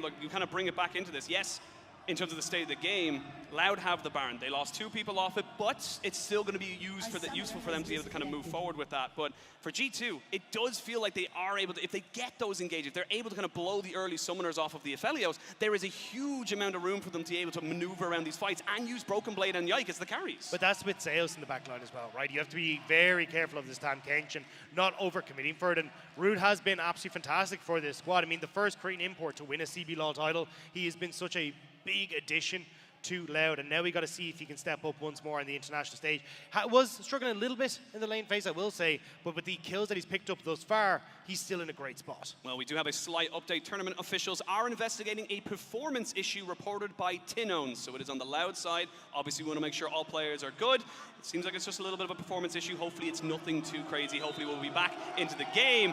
look, you kind of bring it back into this. Yes, in terms of the state of the game, Loud have the Baron. They lost 2 people off it, but it's still going to be useful for them to be able to kind of move forward with that. But for G2, it does feel like they are able to, if they get those engages, they're able to kind of blow the early summoners off of the Aphelios. There is a huge amount of room for them to be able to maneuver around these fights and use Broken Blade and Yike as the carries. But that's with Zeus in the back line as well, right? You have to be very careful of this Tam Kench and not overcommitting for it. And Rude has been absolutely fantastic for this squad. I mean, the first Korean import to win a CB LOL title, he has been such a big addition to Loud, and now we got to see if he can step up once more on the international stage. Was struggling a little bit in the lane phase, I will say, but with the kills that he's picked up thus far, he's still in a great spot. Well, we do have a slight update. Tournament officials are investigating a performance issue reported by Tinones, so it is on the Loud side. Obviously, we want to make sure all players are good. It seems like it's just a little bit of a performance issue. Hopefully, it's nothing too crazy. Hopefully, we'll be back into the game.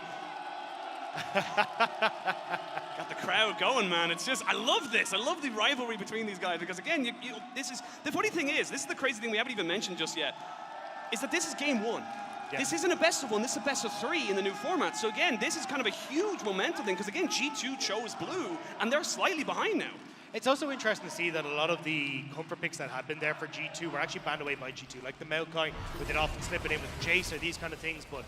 Got the crowd going, man. It's just, I love this. I love the rivalry between these guys because, again, this is the funny thing is, this is the crazy thing we haven't even mentioned just yet, is that this is game 1. Yeah. This isn't a best of 1, this is a best of 3 in the new format. So again, this is kind of a huge momentum thing because, again, G2 chose blue and they're slightly behind now. It's also interesting to see that a lot of the comfort picks that had been there for G2 were actually banned away by G2, like the Maokai, but they'd often slip it in with Jace or these kind of things. But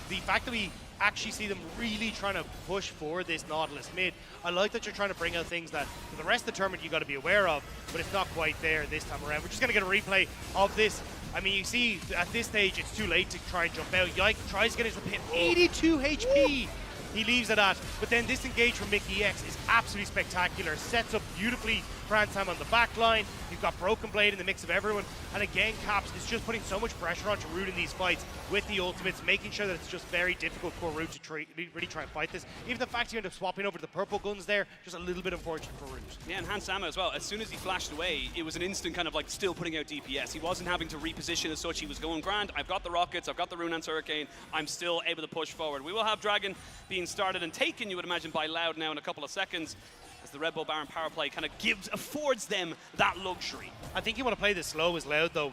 the fact that we actually see them really trying to push for this Nautilus mid, I like that you're trying to bring out things that for the rest of the tournament you got to be aware of, but it's not quite there this time around. We're just going to get a replay of this. I mean, you see at this stage it's too late to try and jump out. Yike tries to get into the pit, 82 HP. He leaves it at, but then this engage from Mickey X is absolutely spectacular. Sets up beautifully for Ansam on the back line. You've got Broken Blade in the mix of everyone. And again, Caps is just putting so much pressure onto Root in these fights with the ultimates, making sure that it's just very difficult for Root to really try and fight this. Even the fact you end up swapping over to the purple guns there, just a little bit unfortunate for Root. Yeah, and Hansama as well. As soon as he flashed away, it was an instant kind of like still putting out DPS. He wasn't having to reposition as such. He was going grand. I've got the rockets, I've got the Runeance Hurricane. I'm still able to push forward. We will have Dragon being started and taken, you would imagine, by Loud now in a couple of seconds, as the Red Bull Baron power play kind of affords them that luxury. I think you want to play this slow as Loud, though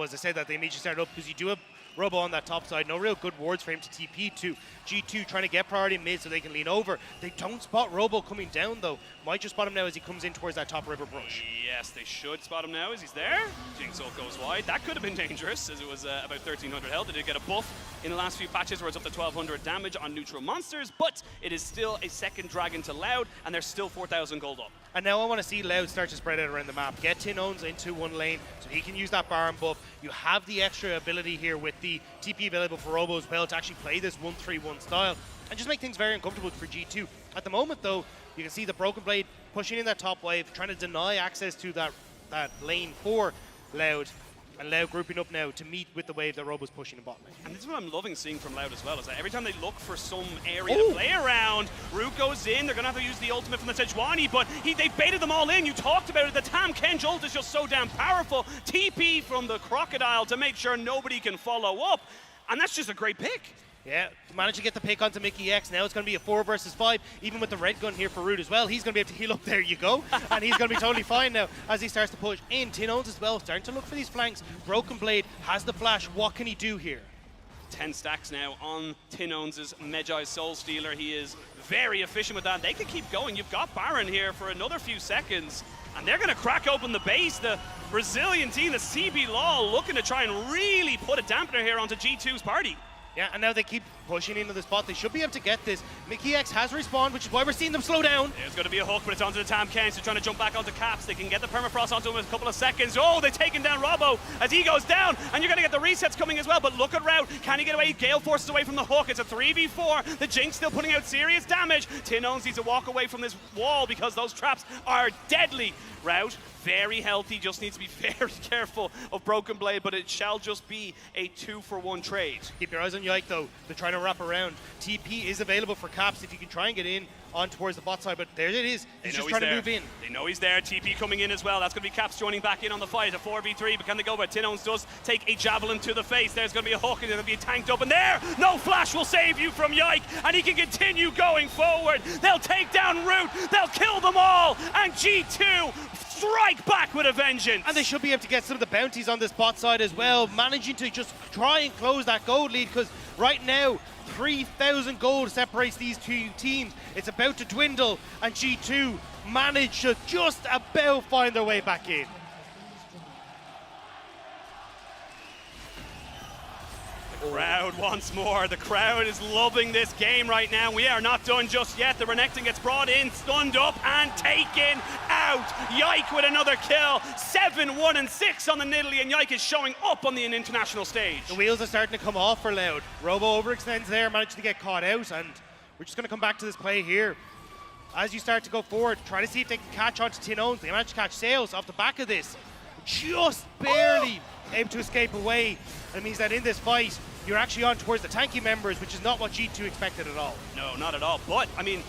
as I said, that they immediately started up, because you do have Robo on that top side. No real good wards for him to TP to. G2 trying to get priority mid so they can lean over. They don't spot Robo coming down, though. Might just spot him now as he comes in towards that top river brush. Yes, they should spot him now as he's there. Jinx ult goes wide. That could have been dangerous, as it was about 1,300 health. They did get a buff in the last few patches where it's up to 1,200 damage on neutral monsters, but it is still a second Dragon to Loud, and they're still 4,000 gold up. And now I want to see Loud start to spread out around the map. Get Tinones into one lane so he can use that Baron buff. You have the extra ability here with the TP available for Robo as well to actually play this 1-3-1 style and just make things very uncomfortable for G2. At the moment, though, you can see the Broken Blade pushing in that top wave, trying to deny access to that lane for Loud. And Loud grouping up now to meet with the wave that Robo's pushing in bot lane. And this is what I'm loving seeing from Loud as well, is that every time they look for some area to play around, Root goes in, they're going to have to use the ultimate from the Sejuani, but they baited them all in. You talked about it, the Tam Kench ult is just so damn powerful. TP from the Crocodile to make sure nobody can follow up, and that's just a great pick. Yeah, managed to get the pick onto Mickey X. Now it's going to be a 4 versus 5, even with the red gun here for Root as well. He's going to be able to heal up, there you go. And he's going to be totally fine now as he starts to push in. Tinones as well, starting to look for these flanks. Broken Blade has the flash. What can he do here? 10 stacks now on Tinones' Medjai Soul Stealer. He is very efficient with that. They can keep going. You've got Baron here for another few seconds, and they're going to crack open the base. The Brazilian team, the CB LOL, looking to try and really put a dampener here onto G2's party. Yeah, and now they keep pushing into the spot. They should be able to get this. Mickey X has respawned, which is why we're seeing them slow down. There's going to be a hook, but it's onto the Tam Kens. They're trying to jump back onto Caps. They can get the permafrost onto him in a couple of seconds. Oh, they've taken down Robo as he goes down, and you're going to get the resets coming as well. But look at Rout. Can he get away? Gale forces away from the hook. It's a 3v4. The Jinx still putting out serious damage. Tin Owns needs to walk away from this wall because those traps are deadly. Rout, very healthy, just needs to be very careful of Broken Blade, but it shall just be a 2-for-1 trade. Keep your eyes on Yike though. They're trying to wrap around. TP is available for Caps if you can try and get in on towards the bot side, but there it is. He's just trying to move in. They know he's there. TP coming in as well. That's going to be Caps joining back in on the fight. A 4v3, but can they go? But Tin Owns does take a javelin to the face. There's going to be a hook, and it'll be tanked up. And there, no flash will save you from Yike, and he can continue going forward. They'll take down Root. They'll kill them all, and G2 strike back with a vengeance. And they should be able to get some of the bounties on this bot side as well, managing to just try and close that gold lead, because right now 3,000 gold separates these two teams. It's about to dwindle, and G2 managed to just about find their way back in. The crowd once more. The crowd is loving this game right now. We are not done just yet. The Renekton gets brought in, stunned up, and taken out. Yike with another kill. 7-1-6 on the Nidalee, and Yike is showing up on the international stage. The wheels are starting to come off for Loud. Robo overextends there, managed to get caught out, and we're just going to come back to this play here. As you start to go forward, try to see if they can catch onto Tin Owns. They managed to catch Sales off the back of this. Just barely able to escape away. That means that in this fight, you're actually on towards the tanky members, which is not what G2 expected at all. No, not at all. But, I mean,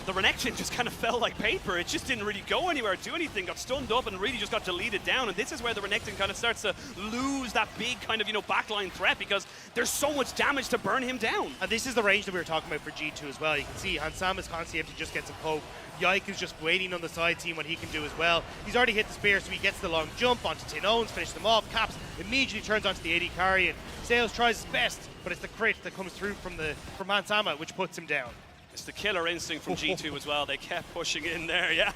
the Renekton just kind of fell like paper. It just didn't really go anywhere, do anything, got stunned up, and really just got deleted down. And this is where the Renekton kind of starts to lose that big kind of, backline threat, because there's so much damage to burn him down. And this is the range that we were talking about for G2 as well. You can see Hansam is constantly able to just get some poke. Yike is just waiting on the side, seeing what he can do as well. He's already hit the spear, so he gets the long jump onto Tin Owns, finish them off. Caps immediately turns onto the AD carry, and Sales tries his best, but it's the crit that comes through from Hansama, which puts him down. It's the killer instinct from G2 as well. They kept pushing in there, yeah.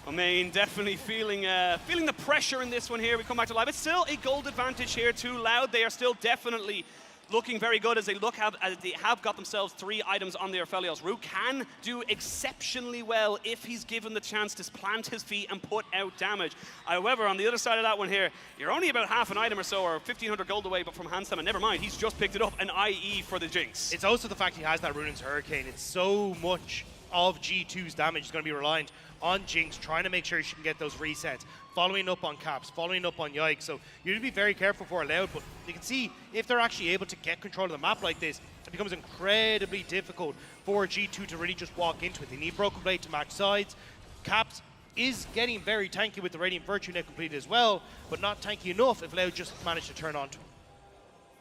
I mean, definitely feeling the pressure in this one here. We come back to live. It's still a gold advantage here to Loud. They are still definitely looking very good as they have got themselves 3 items on their Aphelios. Root can do exceptionally well if he's given the chance to plant his feet and put out damage. However, on the other side of that one here, you're only about half an item or so, or 1,500 gold away, but from Hansam, and never mind, he's just picked it up, an IE for the Jinx. It's also the fact he has that Ruin's Hurricane. It's so much of G2's damage is going to be reliant on Jinx, trying to make sure she can get those resets, following up on Caps, following up on Yike. So you need to be very careful for Loud, but you can see if they're actually able to get control of the map like this, it becomes incredibly difficult for G2 to really just walk into it. They need Broken Blade to match sides. Caps is getting very tanky with the Radiant Virtue now completed as well, but not tanky enough if Loud just managed to turn onto him.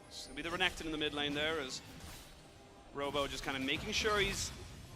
It's going to be the Renekton in the mid lane there, as Robo just kind of making sure he's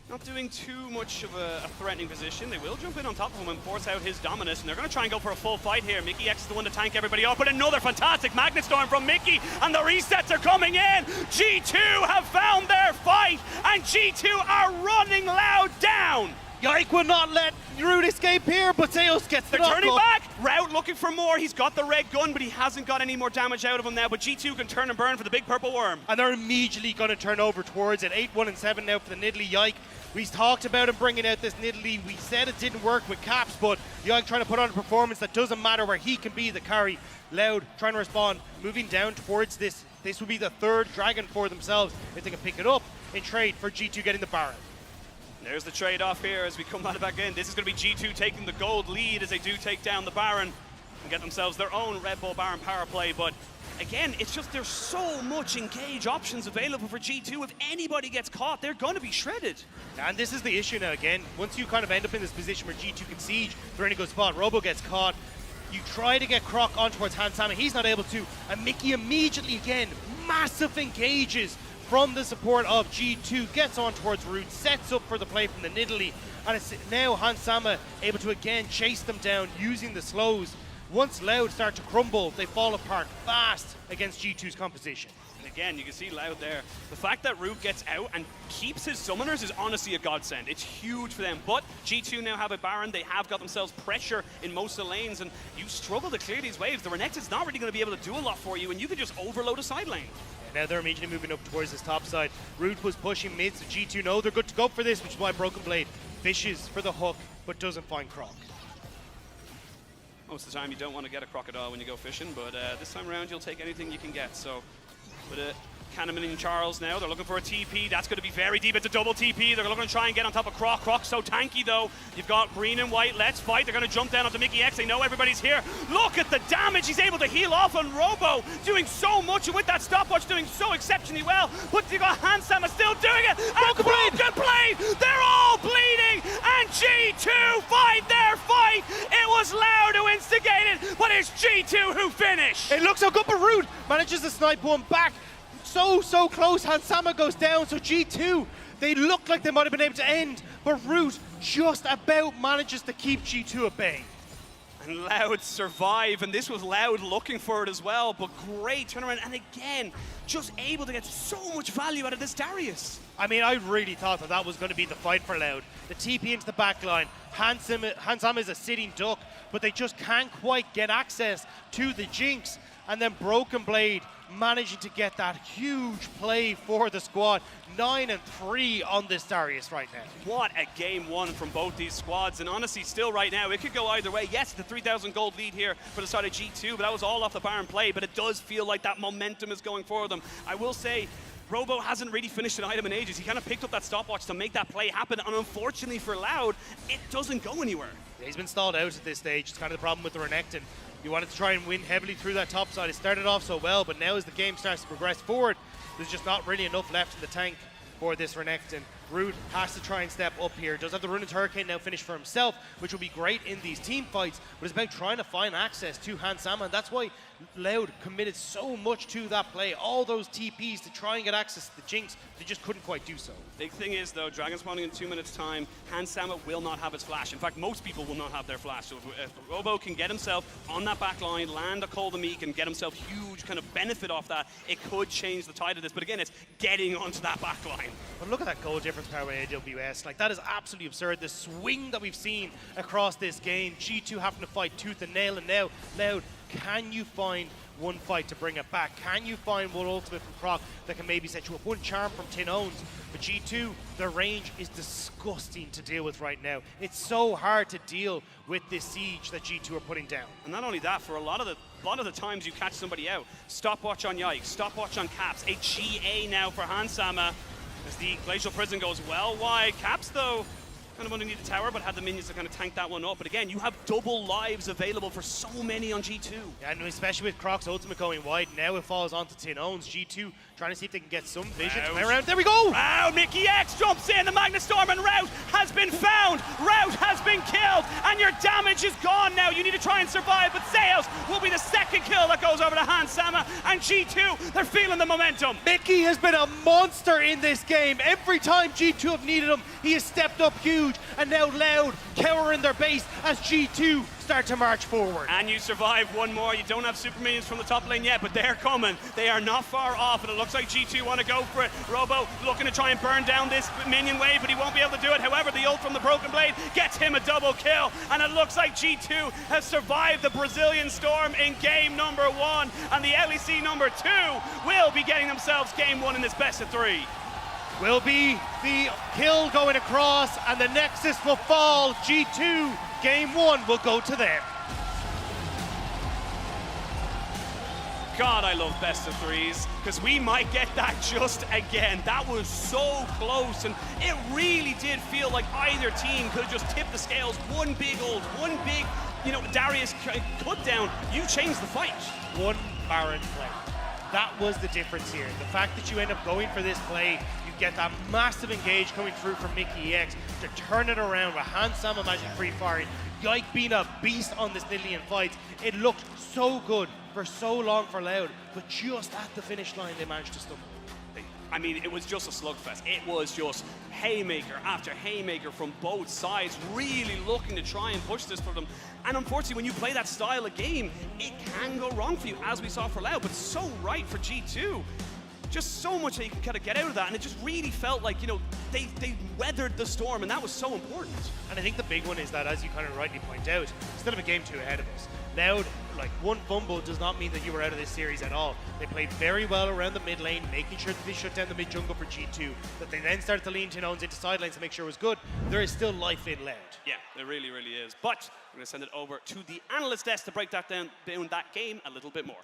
not doing too much of a threatening position. They will jump in on top of him and force out his dominance, and they're going to try and go for a full fight here. Mickey X is the one to tank everybody off, but another fantastic Magnet Storm from Mickey, and the resets are coming in. G2 have found their fight, and G2 are running Loud down. Yike will not let Root escape here, but Zeus gets the They're turning back. Rout looking for more. He's got the red gun, but he hasn't got any more damage out of him now. But G2 can turn and burn for the big purple worm. And they're immediately going to turn over towards it. 8-1-7 now for the Nidalee. Yike, we talked about him bringing out this Nidalee. We said it didn't work with Caps, but Yike trying to put on a performance that doesn't matter, where he can be the carry. Loud trying to respond, moving down towards this. This would be the 3rd dragon for themselves if they can pick it up in trade for G2 getting the Baron. There's the trade-off here as we come back in. This is going to be G2 taking the gold lead as they do take down the Baron and get themselves their own Red Bull Baron power play. But again, it's just there's so much engage options available for G2. If anybody gets caught, they're going to be shredded. And this is the issue now again. Once you kind of end up in this position where G2 can siege, they're in a good spot. Robo gets caught. You try to get Croc on towards Hansama. He's not able to. And Mickey immediately again, massive engages from the support of G2, gets on towards Root, sets up for the play from the Nidalee, and it's now Hansama able to again chase them down using the slows. Once Loud start to crumble, they fall apart fast against G2's composition. And again, you can see Loud there. The fact that Root gets out and keeps his summoners is honestly a godsend. It's huge for them, but G2 now have a Baron. They have got themselves pressure in most of the lanes, and you struggle to clear these waves. The Renekton's not really going to be able to do a lot for you, and you can just overload a side lane. Now they're immediately moving up towards this top side. Rude was pushing mid, so G2 know they're good to go for this, which is why Broken Blade fishes for the hook, but doesn't find Croc. Most of the time you don't want to get a crocodile when you go fishing, but this time around you'll take anything you can get. So with Kahneman and Charles now, they're looking for a TP. That's going to be very deep. It's a double TP. They're looking to try and get on top of Croc. Croc's so tanky though. You've got green and white. Let's fight. They're going to jump down onto Mickey X. They know everybody's here. Look at the damage. He's able to heal off on Robo, doing so much, and with that stopwatch doing so exceptionally well. But you got Hansama still doing it. And Broken Blade. They're all bleeding. And G2 find their fight. It was Loud who instigated, but it's G2 who finish. It looks so good, but Rude manages to snipe one back. So close. Hansama goes down, so G2, they look like they might have been able to end, but Root just about manages to keep G2 at bay. And Loud survive, and this was Loud looking for it as well, but great turnaround, and again, just able to get so much value out of this Darius. I mean, I really thought that was going to be the fight for Loud. The TP into the back line. Hansama is a sitting duck, but they just can't quite get access to the Jinx. And then Broken Blade managing to get that huge play for the squad. 9-3 on this Darius right now. What a game one from both these squads, and honestly, still right now, it could go either way. Yes, the 3,000 gold lead here for the side of G2, but that was all off the Baron play, but it does feel like that momentum is going for them. I will say, Robo hasn't really finished an item in ages. He kind of picked up that stopwatch to make that play happen, and unfortunately for Loud, it doesn't go anywhere. He's been stalled out at this stage. It's kind of the problem with the Renekton. You wanted to try and win heavily through that top side. It started off so well, but now as the game starts to progress forward, there's just not really enough left in the tank for this Renekton. Rude has to try and step up here. Does have the Ruined Hurricane now finished for himself, which will be great in these team fights, but it's about trying to find access to Hansama, and that's why Loud committed so much to that play. All those TPs to try and get access to the Jinx, they just couldn't quite do so. Big thing is, though, Dragon spawning in 2 minutes' time, Hansama will not have his flash. In fact, most people will not have their flash. So if Robo can get himself on that back line, land a Call the Meek, and get himself huge kind of benefit off that, it could change the tide of this. But again, it's getting onto that back line. But look at that goal difference power by AWS. Like, that is absolutely absurd. The swing that we've seen across this game, G2 having to fight tooth and nail, and now Loud, can you find one fight to bring it back? Can you find one ultimate from Croc that can maybe set you up? One charm from Tin Owns. But G2, their range is disgusting to deal with right now. It's so hard to deal with this siege that G2 are putting down. And not only that, for a lot of the times you catch somebody out, stopwatch on Yikes, stopwatch on Caps, a GA now for Hansama as the Glacial Prison goes well wide. Caps, though, kind of underneath the tower, but had the minions to kind of tank that one up. But again, you have double lives available for so many on G2. Yeah, and especially with Croc's ultimate going wide, now it falls onto Tin Owns. G2 trying to see if they can get some vision. Around. There we go! Wow, Mickey X jumps in, the Magnus Storm, and Rout has been found. Rout has been killed, and your damage is gone now. You need to try and survive, but Sales will be the second kill that goes over to Hansama, and G2, they're feeling the momentum. Mickey has been a monster in this game. Every time G2 have needed him, he has stepped up huge, and now Loud cowering their base as G2 start to march forward. And you survive one more. You don't have super minions from the top lane yet, but they're coming. They are not far off, and it looks like G2 want to go for it. Robo looking to try and burn down this minion wave, but he won't be able to do it. However, the ult from the Broken Blade gets him a double kill, and it looks like G2 has survived the Brazilian Storm in game number 1, and the LEC number 2 will be getting themselves game 1 in this best of 3. Will be the kill going across, and the Nexus will fall. G2, game 1 will go to them. God, I love best of 3s, because we might get that just again. That was so close, and it really did feel like either team could just tip the scales. One big ult, one big, Darius cut down. You changed the fight. One Baron play. That was the difference here. The fact that you end up going for this play, you get that massive engage coming through from Mickey X to turn it around with Hansama Magic Free Firing. Yike being a beast on this Lillian fight. It looked so good for so long for Loud, but just at the finish line they managed to stumble. I mean, it was just a slugfest. It was just haymaker after haymaker from both sides, really looking to try and push this for them. And unfortunately, when you play that style of game, it can go wrong for you, as we saw for Loud, but so right for G2. just so much that you can kind of get out of that, and it just really felt like, you know, they weathered the storm, and that was so important. And I think the big one is that, as you kind of rightly point out, instead of a game 2 ahead of us, Loud, like one fumble does not mean that you were out of this series at all. They played very well around the mid lane, making sure that they shut down the mid jungle for G2, that they then started to lean Tinones into side lanes to make sure it was good. There is still life in Loud. Yeah, there really, really is. But we're going to send it over to the analyst desk to break that down that game a little bit more.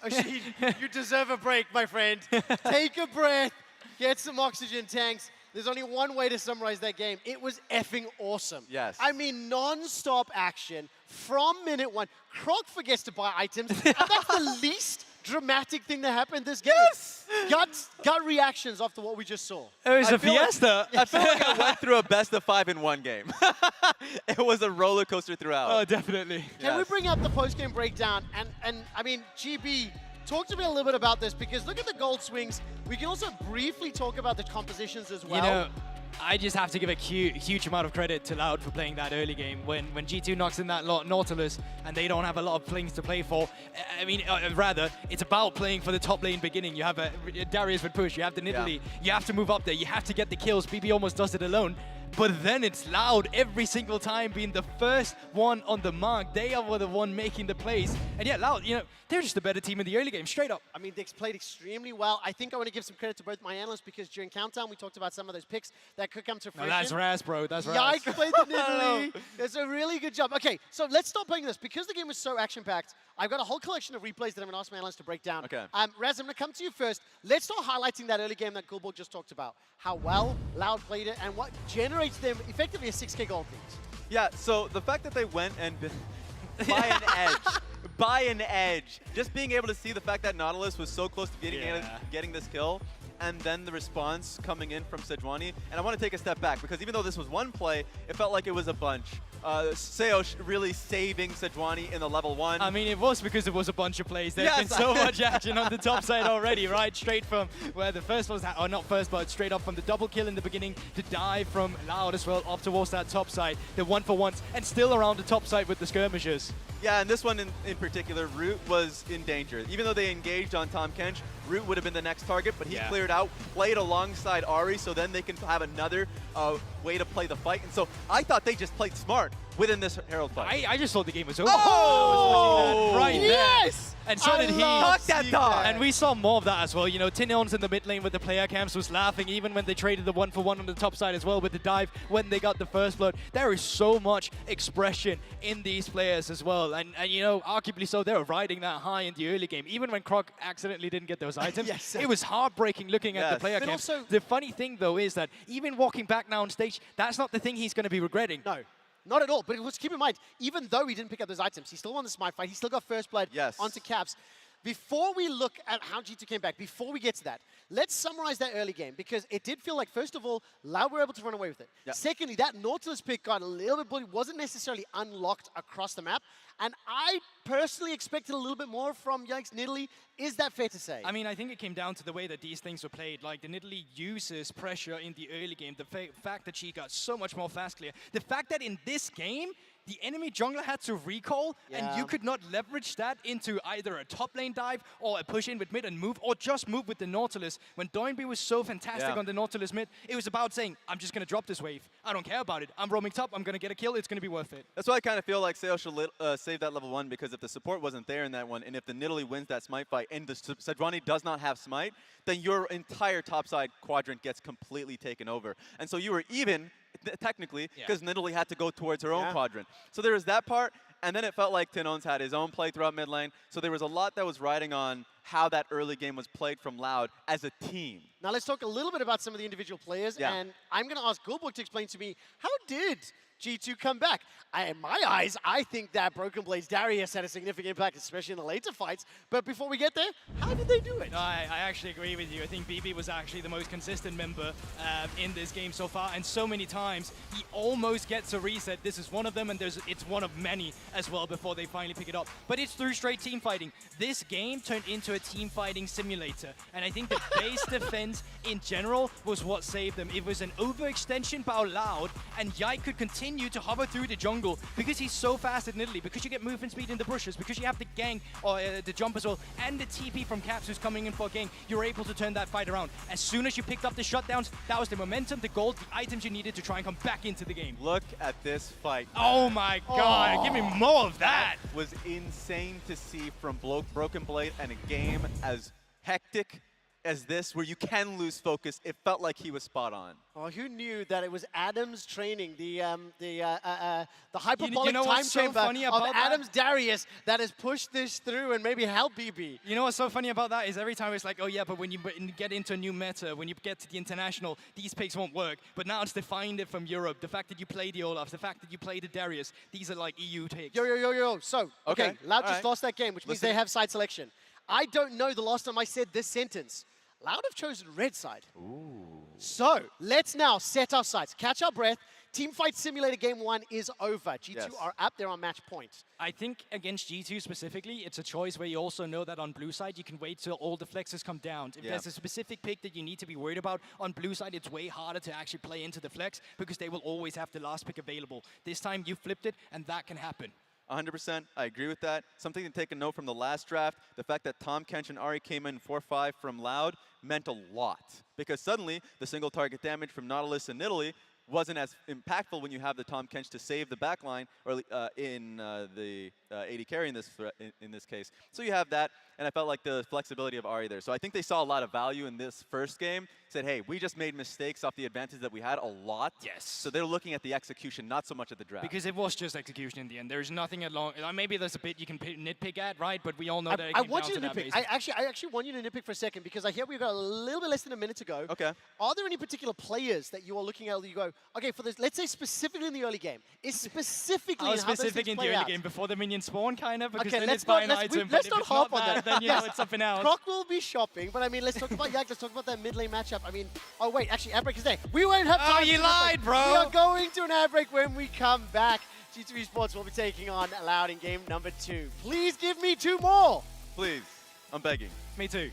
Ashid, you deserve a break, my friend. Take a breath, get some oxygen tanks. There's only one way to summarize that game. It was effing awesome. Yes. I mean, non-stop action from minute 1. Croc forgets to buy items, and that's the least dramatic thing that happened this game. Yes! Gut reactions after what we just saw. It was a fiesta. I feel like I went through a best of 5 in one game. It was a roller coaster throughout. Oh, definitely. Can we bring up the post-game breakdown? And I mean, GB, talk to me a little bit about this, because look at the gold swings. We can also briefly talk about the compositions as well. You know, I just have to give a huge amount of credit to Loud for playing that early game. When G2 knocks in that Nautilus and they don't have a lot of things to play for, I mean, rather, it's about playing for the top lane beginning. You have Darius would push, you have the Nidalee, you have to move up there, you have to get the kills. BB almost does it alone. But then it's Loud every single time being the first one on the mark. They are the one making the plays. And yeah, Loud, you know, they're just a better team in the early game, straight up. I mean, they played extremely well. I think I want to give some credit to both my analysts, because during Countdown, we talked about some of those picks that could come to fruition. No, that's Raz, bro. That's Raz. Yike played the Nidalee. It's a really good job. Okay, so let's start playing this. Because the game was so action-packed, I've got a whole collection of replays that I'm going to ask my analysts to break down. Okay. Raz, I'm going to come to you first. Let's start highlighting that early game that Gulborg just talked about. How well Loud played it, and what generates them effectively a 6K gold lead. Yeah, so the fact that they went and by an edge, just being able to see the fact that Nautilus was so close to getting this kill, and then the response coming in from Sejuani. And I want to take a step back, because even though this was one play, it felt like it was a bunch. Seosh really saving Sejuani in the level 1. I mean, it was because it was a bunch of plays. There's been so much action on the top side already, right? Straight from where the first was, or not first, but straight up from the double kill in the beginning to dive from Loud as well up towards that top side. The 1-for-1s, and still around the top side with the skirmishers. Yeah, and this one in particular, Root was in danger. Even though they engaged on Tahm Kench, Root would have been the next target, but he cleared out, played alongside Ahri, so then they can have another way to play the fight. And so I thought they just played smart within this Herald fight. I just thought the game was over. Oh! Right yes! there. And so did he. Knock that dog. And we saw more of that as well. You know, Tinones in the mid lane with the player cams was laughing, even when they traded the 1-for-1 on the top side as well with the dive when they got the first blood. There is so much expression in these players as well. And you know, arguably so, they were riding that high in the early game. Even when Croc accidentally didn't get those items, it was heartbreaking looking at the player cams. The funny thing, though, is that even walking back now on stage, that's not the thing he's going to be regretting. No. Not at all, but let's keep in mind, even though he didn't pick up those items, he still won the Smite fight, he still got first blood onto Caps. Before we look at how G2 came back, before we get to that, let's summarize that early game, because it did feel like, first of all, Loud were able to run away with it. Secondly, that Nautilus pick got a little bit bullied, wasn't necessarily unlocked across the map, and I personally expected a little bit more from Yikes Nidalee. Is that fair to say? I mean, I think it came down to the way that these things were played. Like, the Nidalee uses pressure in the early game, the fact that she got so much more fast clear, the fact that in this game, the enemy jungler had to recall, and you could not leverage that into either a top lane dive or a push in with mid and move, or just move with the Nautilus. When Doinby was so fantastic on the Nautilus mid, it was about saying, I'm just going to drop this wave. I don't care about it. I'm roaming top. I'm going to get a kill. It's going to be worth it. That's why I kind of feel like Seosh should save that level 1, because if the support wasn't there in that one, and if the Nidalee wins that Smite fight, and the Sejuani does not have Smite, then your entire topside quadrant gets completely taken over. And so you were even, technically, because Nidalee had to go towards her own quadrant. So there was that part, and then it felt like Tinones had his own play throughout mid lane. So there was a lot that was riding on how that early game was played from Loud as a team. Now let's talk a little bit about some of the individual players, and I'm going to ask Gulborg to explain to me, how did G2 come back? In my eyes, I think that Broken Blade's Darius had a significant impact, especially in the later fights. But before we get there, how did they do it? No, I actually agree with you. I think BB was actually the most consistent member in this game so far, and so many times he almost gets a reset. This is one of them, and it's one of many as well before they finally pick it up. But it's through straight team fighting. This game turned into into a team fighting simulator. And I think the base defense in general was what saved them. It was an overextension by Loud, and Yai could continue to hover through the jungle because he's so fast in Italy, because you get movement speed in the bushes, because you have the gang, or the jump as well, and the TP from Caps who's coming in for a gang. You're able to turn that fight around. As soon as you picked up the shutdowns, that was the momentum, the gold, the items you needed to try and come back into the game. Look at this fight. Oh my god, give me more of that. That was insane to see from Broken Blade, and a game as hectic as this, where you can lose focus. It felt like he was spot on. Oh, who knew that it was Adam's training, the hyperbolic know time what's so chamber funny of about that? Adam's Darius that has pushed this through and maybe helped BB. You know what's so funny about that is every time it's like, oh yeah, but when you get into a new meta, when you get to the international, these picks won't work. But now it's defined it from Europe. The fact that you play the Olaf, the fact that you play the Darius, these are like EU takes. Yo. So, okay, Loud just right. lost that game, which means they have side selection. I don't know the last time I said this sentence. Loud have chosen red side. Ooh. So, let's now set our sights, catch our breath. Teamfight Simulator Game 1 is over. G2 are up there on match point. I think against G2 specifically, it's a choice where you also know that on blue side, you can wait till all the flexes come down. If there's a specific pick that you need to be worried about, on blue side, it's way harder to actually play into the flex because they will always have the last pick available. This time, you flipped it, and that can happen. 100%, I agree with that. Something to take a note from the last draft, the fact that Tom Kench and Ari came in 4-5 from Loud meant a lot. Because suddenly, the single target damage from Nautilus in Italy wasn't as impactful when you have the Tom Kench to save the backline, or in the AD carry in this case. So you have that, and I felt like the flexibility of Ari there. So I think they saw a lot of value in this first game. Said, hey, we just made mistakes off the advantage that we had a lot. Yes. So they're looking at the execution, not so much at the draft. Because it was just execution in the end. There's nothing along. Maybe there's a bit you can nitpick at, right? But we all know that it I came want down you to to that nitpick. basic. I actually want you to nitpick for a second because I hear we've got a little bit less than a minute to go. Okay. Are there any particular players that you are looking at that you go, okay, for this, let's say specifically in the early game, is specifically I was in how those specific things in the play early out? game before the minion spawn, kind of, because Okay, then let's it's buy an not item. let's But not if it's hop not on that. then you know it's something else. Croc will be shopping, but I mean, let's talk about Yak. Let's talk about that mid lane matchup. I mean, oh wait, actually, ad break is there. We won't have time. Oh, you lied, bro. We are going to an ad break when we come back. G2 Esports will be taking on Loud in game number 2. Please give me 2 more. Please, I'm begging. Me too.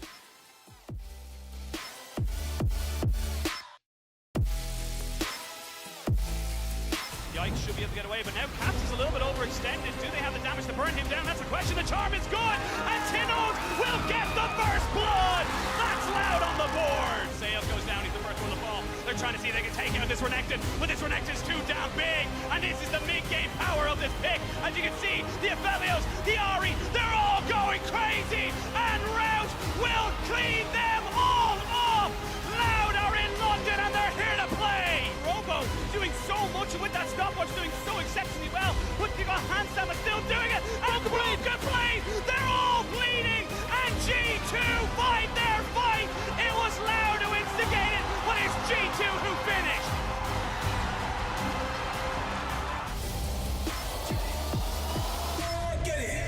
Yikes should be able to get away, but now Caps is a little bit overextended. Do they have the damage to burn him down? That's the question. The charm is good, and Tinod will get the first blood. That's Loud on the board. Sales goes down. He's the first one to fall. They're trying to see if they can take out this Renekton, but this Renekton's too damn big, and this is the mid-game power of this pick. As you can see, the Aphelios, the Ari, they're all going crazy, and Rout will clean them all off. Loud are in London, and they're here to play. Robo doing so much with that stopwatch, doing so exceptionally well. But you got Handsam is still doing it, and Broken Blade, they're all bleeding, and G2 fight their fight. It was Loud who instigated, but it's G2 who finished. Get it.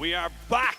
We are back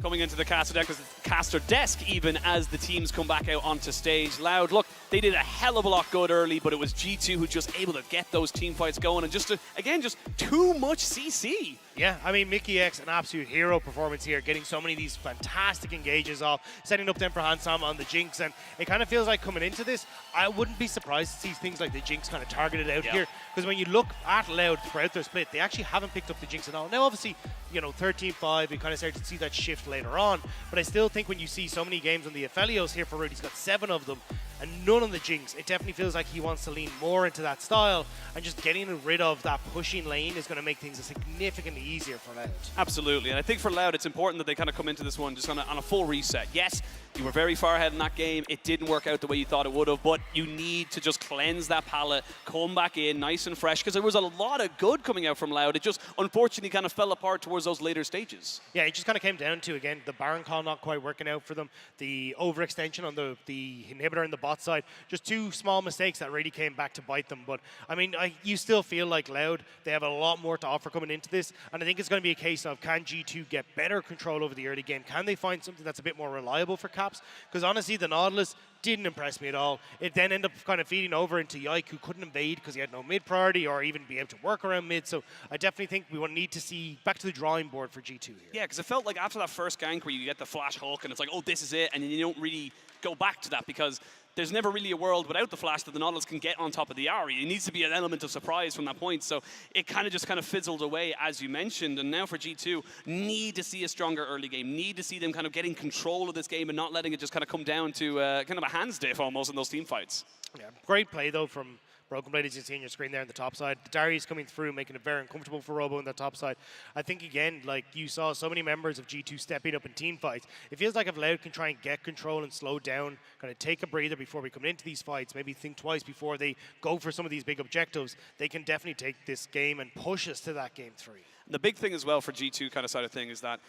coming into the caster desk even as the teams come back out onto stage. Loud, look, they did a hell of a lot good early, but it was G2 who just able to get those team fights going and just, again, just too much CC. Yeah, I mean, mikyx, an absolute hero performance here, getting so many of these fantastic engages off, setting up them for Hansam on the Jinx, and it kind of feels like coming into this, I wouldn't be surprised to see things like the Jinx kind of targeted out here, because when you look at Loud throughout their split, they actually haven't picked up the Jinx at all. Now, obviously, you know, 13-5, we kind of started to see that shift later on, but I still think when you see so many games on the Aphelios here for Rude, he's got 7 of them, and none on the Jinx, it definitely feels like he wants to lean more into that style, and just getting rid of that pushing lane is going to make things significantly easier for Loud. Absolutely, and I think for Loud, it's important that they kind of come into this one just on a full reset. Yes, you were very far ahead in that game. It didn't work out the way you thought it would have, but you need to just cleanse that palette, come back in nice and fresh, because there was a lot of good coming out from Loud. It just, unfortunately, kind of fell apart towards those later stages. Yeah, it just kind of came down to, again, the Baron call not quite working out for them, the overextension on the inhibitor in the bot side, just 2 small mistakes that really came back to bite them. But, I mean, you still feel like Loud, they have a lot more to offer coming into this, and I think it's going to be a case of, can G2 get better control over the early game? Can they find something that's a bit more reliable for Caps? Because honestly, the Nautilus didn't impress me at all. It then ended up kind of feeding over into Yike, who couldn't invade because he had no mid priority or even be able to work around mid. So I definitely think we will need to see back to the drawing board for G2 here. Yeah, because it felt like after that first gank where you get the flash hook and it's like, oh, this is it, and then you don't really go back to that because there's never really a world without the flash that the Nautilus can get on top of the Ahri. It needs to be an element of surprise from that point. So it kind of fizzled away, as you mentioned. And now for G2, need to see a stronger early game. Need to see them kind of getting control of this game and not letting it just kind of come down to kind of a hands diff almost in those team fights. Yeah, great play though from Broken Blade, as you see on your screen there on the top side. Darius coming through, making it very uncomfortable for Robo on the top side. I think, again, like you saw so many members of G2 stepping up in team fights. It feels like if Loud can try and get control and slow down, kind of take a breather before we come into these fights, maybe think twice before they go for some of these big objectives, they can definitely take this game and push us to that game 3. The big thing as well for G2 kind of side of thing is that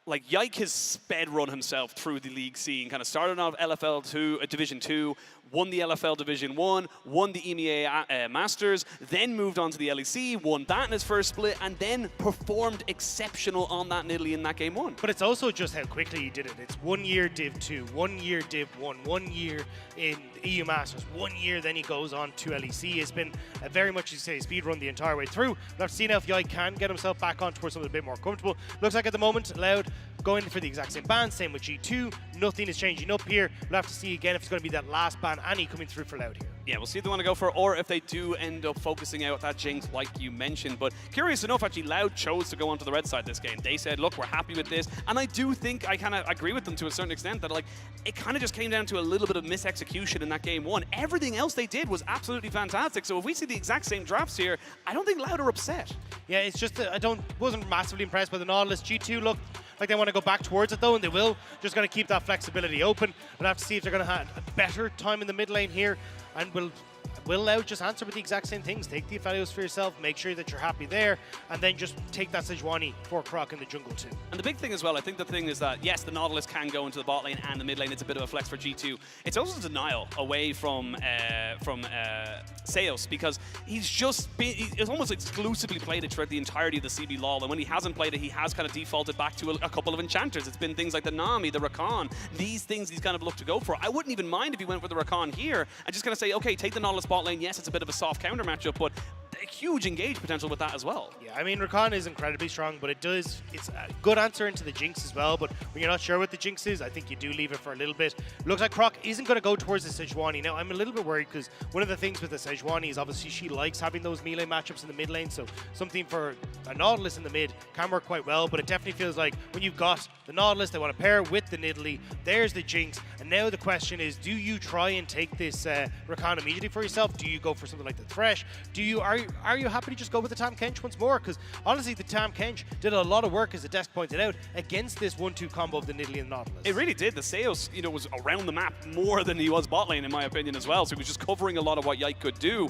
like Yike has sped run himself through the league scene, kind of started off LFL 2, Division 2, won the LFL Division 1, won the EMEA Masters, then moved on to the LEC, won that in his first split, and then performed exceptional on that in Italy in that game 1. But it's also just how quickly he did it. It's 1 year Div 2, 1 year Div 1, 1 year in EU Masters, 1 year then he goes on to LEC. It's been a very much, you say, speed run the entire way through. We'll have to see now if Yike can get himself back on towards something a bit more comfortable. Looks like at the moment, Loud going for the exact same ban, same with G2. Nothing is changing up here. We'll have to see again if it's going to be that last ban Annie coming through for Loud here. Yeah, we'll see if they want to go for it, or if they do end up focusing out that Jinx like you mentioned. But curious enough, actually, Loud chose to go onto the red side this game. They said, look, we're happy with this. And I do think I kind of agree with them to a certain extent that like it kind of just came down to a little bit of misexecution in that game 1. Everything else they did was absolutely fantastic. So if we see the exact same drafts here, I don't think Loud are upset. Yeah, it's just that wasn't massively impressed by the Nautilus. G2 look like they want to go back towards it though, and they will. Just going to keep that flexibility open. We'll have to see if they're going to have a better time in the mid lane here, and will Loud just answer with the exact same things. Take the Aphelios for yourself, make sure that you're happy there, and then just take that Sejuani for Croc in the jungle too. And the big thing as well, I think the thing is that, yes, the Nautilus can go into the bot lane and the mid lane. It's a bit of a flex for G2. It's also denial away from Seos, because he's almost exclusively played it throughout the entirety of the CB LoL, and when he hasn't played it, he has kind of defaulted back to a couple of enchanters. It's been things like the Nami, the Rakan, these things he's kind of looked to go for. I wouldn't even mind if he went for the Rakan here and just kind of say, okay, take the Nautilus bot lane. Yes, it's a bit of a soft counter matchup, but a huge engage potential with that as well. Yeah, I mean, Rakan is incredibly strong, but it's a good answer into the Jinx as well, but when you're not sure what the Jinx is, I think you do leave it for a little bit. Looks like Croc isn't going to go towards the Sejuani. Now, I'm a little bit worried because one of the things with the Sejuani is obviously she likes having those melee matchups in the mid lane, so something for a Nautilus in the mid can work quite well, but it definitely feels like when you've got the Nautilus, they want to pair with the Nidalee, there's the Jinx, and now the question is, do you try and take this Rakan immediately for yourself? Do you go for something like the Thresh? Are you happy to just go with the Tam Kench once more? Because honestly, the Tam Kench did a lot of work, as the desk pointed out, against this 1-2 combo of the Nidalee and Nautilus. It really did. The Seos, was around the map more than he was bot lane, in my opinion, as well. So he was just covering a lot of what Yike could do.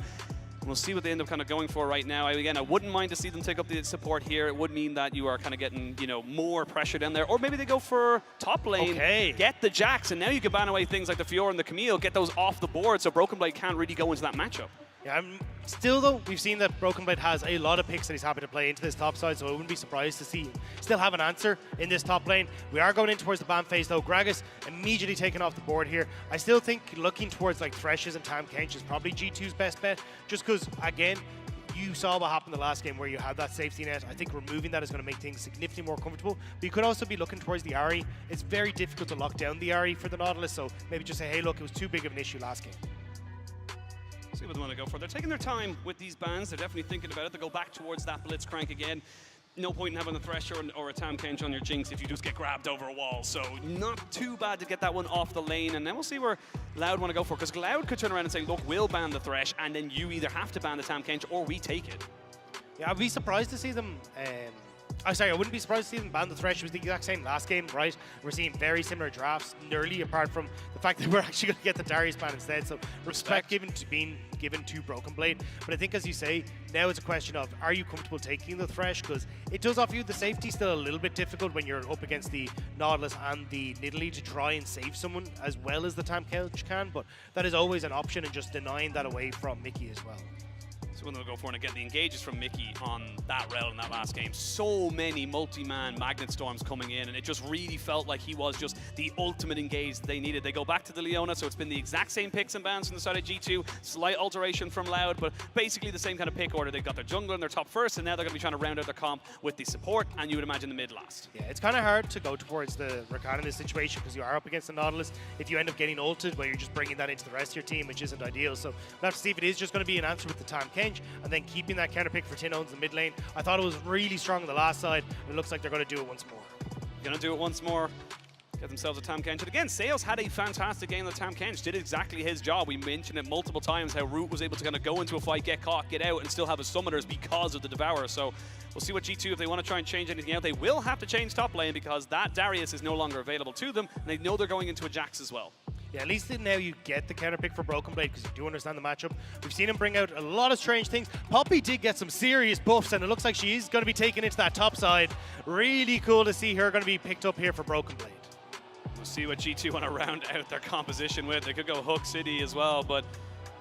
We'll see what they end up kind of going for right now. Again, I wouldn't mind to see them take up the support here. It would mean that you are kind of getting, more pressure down there. Or maybe they go for top lane, get the Jax, and now you can ban away things like the Fiora and the Camille, get those off the board so Broken Blade can't really go into that matchup. Yeah, still though, we've seen that Broken Blade has a lot of picks that he's happy to play into this top side, so I wouldn't be surprised to see still have an answer in this top lane. We are going in towards the ban phase though. Gragas immediately taken off the board here. I still think looking towards like Threshes and Tam Kench is probably G2's best bet, just because, again, you saw what happened the last game where you had that safety net. I think removing that is going to make things significantly more comfortable. But you could also be looking towards the Ahri. It's very difficult to lock down the Ahri for the Nautilus, so maybe just say, hey, look, it was too big of an issue last game. See what they want to go for. They're taking their time with these bans. They're definitely thinking about it. They go back towards that Blitzcrank again. No point in having a Thresher or a Tam Kench on your Jinx if you just get grabbed over a wall. So not too bad to get that one off the lane. And then we'll see where Loud want to go for. Because Loud could turn around and say, look, we'll ban the Thresh, and then you either have to ban the Tam Kench or we take it. Yeah, I'd be surprised to see them... I wouldn't be surprised to see them ban the Thresh. It was the exact same last game, right? We're seeing very similar drafts nearly, apart from the fact that we're actually going to get the Darius ban instead. So respect being given to Broken Blade. But I think, as you say, now it's a question of, are you comfortable taking the Thresh? Because it does offer you the safety, still a little bit difficult when you're up against the Nautilus and the Nidalee to try and save someone as well as the Tam Kench can. But that is always an option, and just denying that away from Mickey as well. So when they'll go for it, and again, the engages from Mickey on that rail in that last game. So many multi-man Magnet Storms coming in, and it just really felt like he was just the ultimate engage they needed. They go back to the Leona, so it's been the exact same picks and bans from the side of G2. Slight alteration from Loud, but basically the same kind of pick order. They've got their jungler in their top first, and now they're going to be trying to round out their comp with the support, and you would imagine the mid last. Yeah, it's kind of hard to go towards the Rakan in this situation because you are up against the Nautilus. If you end up getting ulted, well, you're just bringing that into the rest of your team, which isn't ideal. So we'll have to see if it is just going to be an answer with the Tam Kench, and then keeping that counter pick for Tin Owns in the mid lane. I thought it was really strong on the last side. It looks like they're going to do it once more. Going to do it once more. Get themselves a Tam Kench. And again, Sales had a fantastic game with Tam Kench. Did exactly his job. We mentioned it multiple times how Root was able to kind of go into a fight, get caught, get out, and still have his summoners because of the Devourer. So we'll see what G2, if they want to try and change anything out. They will have to change top lane because that Darius is no longer available to them. And they know they're going into a Jax as well. Yeah, at least now you get the counter pick for Broken Blade because you do understand the matchup. We've seen him bring out a lot of strange things. Poppy did get some serious buffs, and it looks like she is going to be taken into that top side. Really cool to see her going to be picked up here for Broken Blade. We'll see what G2 want to round out their composition with. They could go Hook City as well, but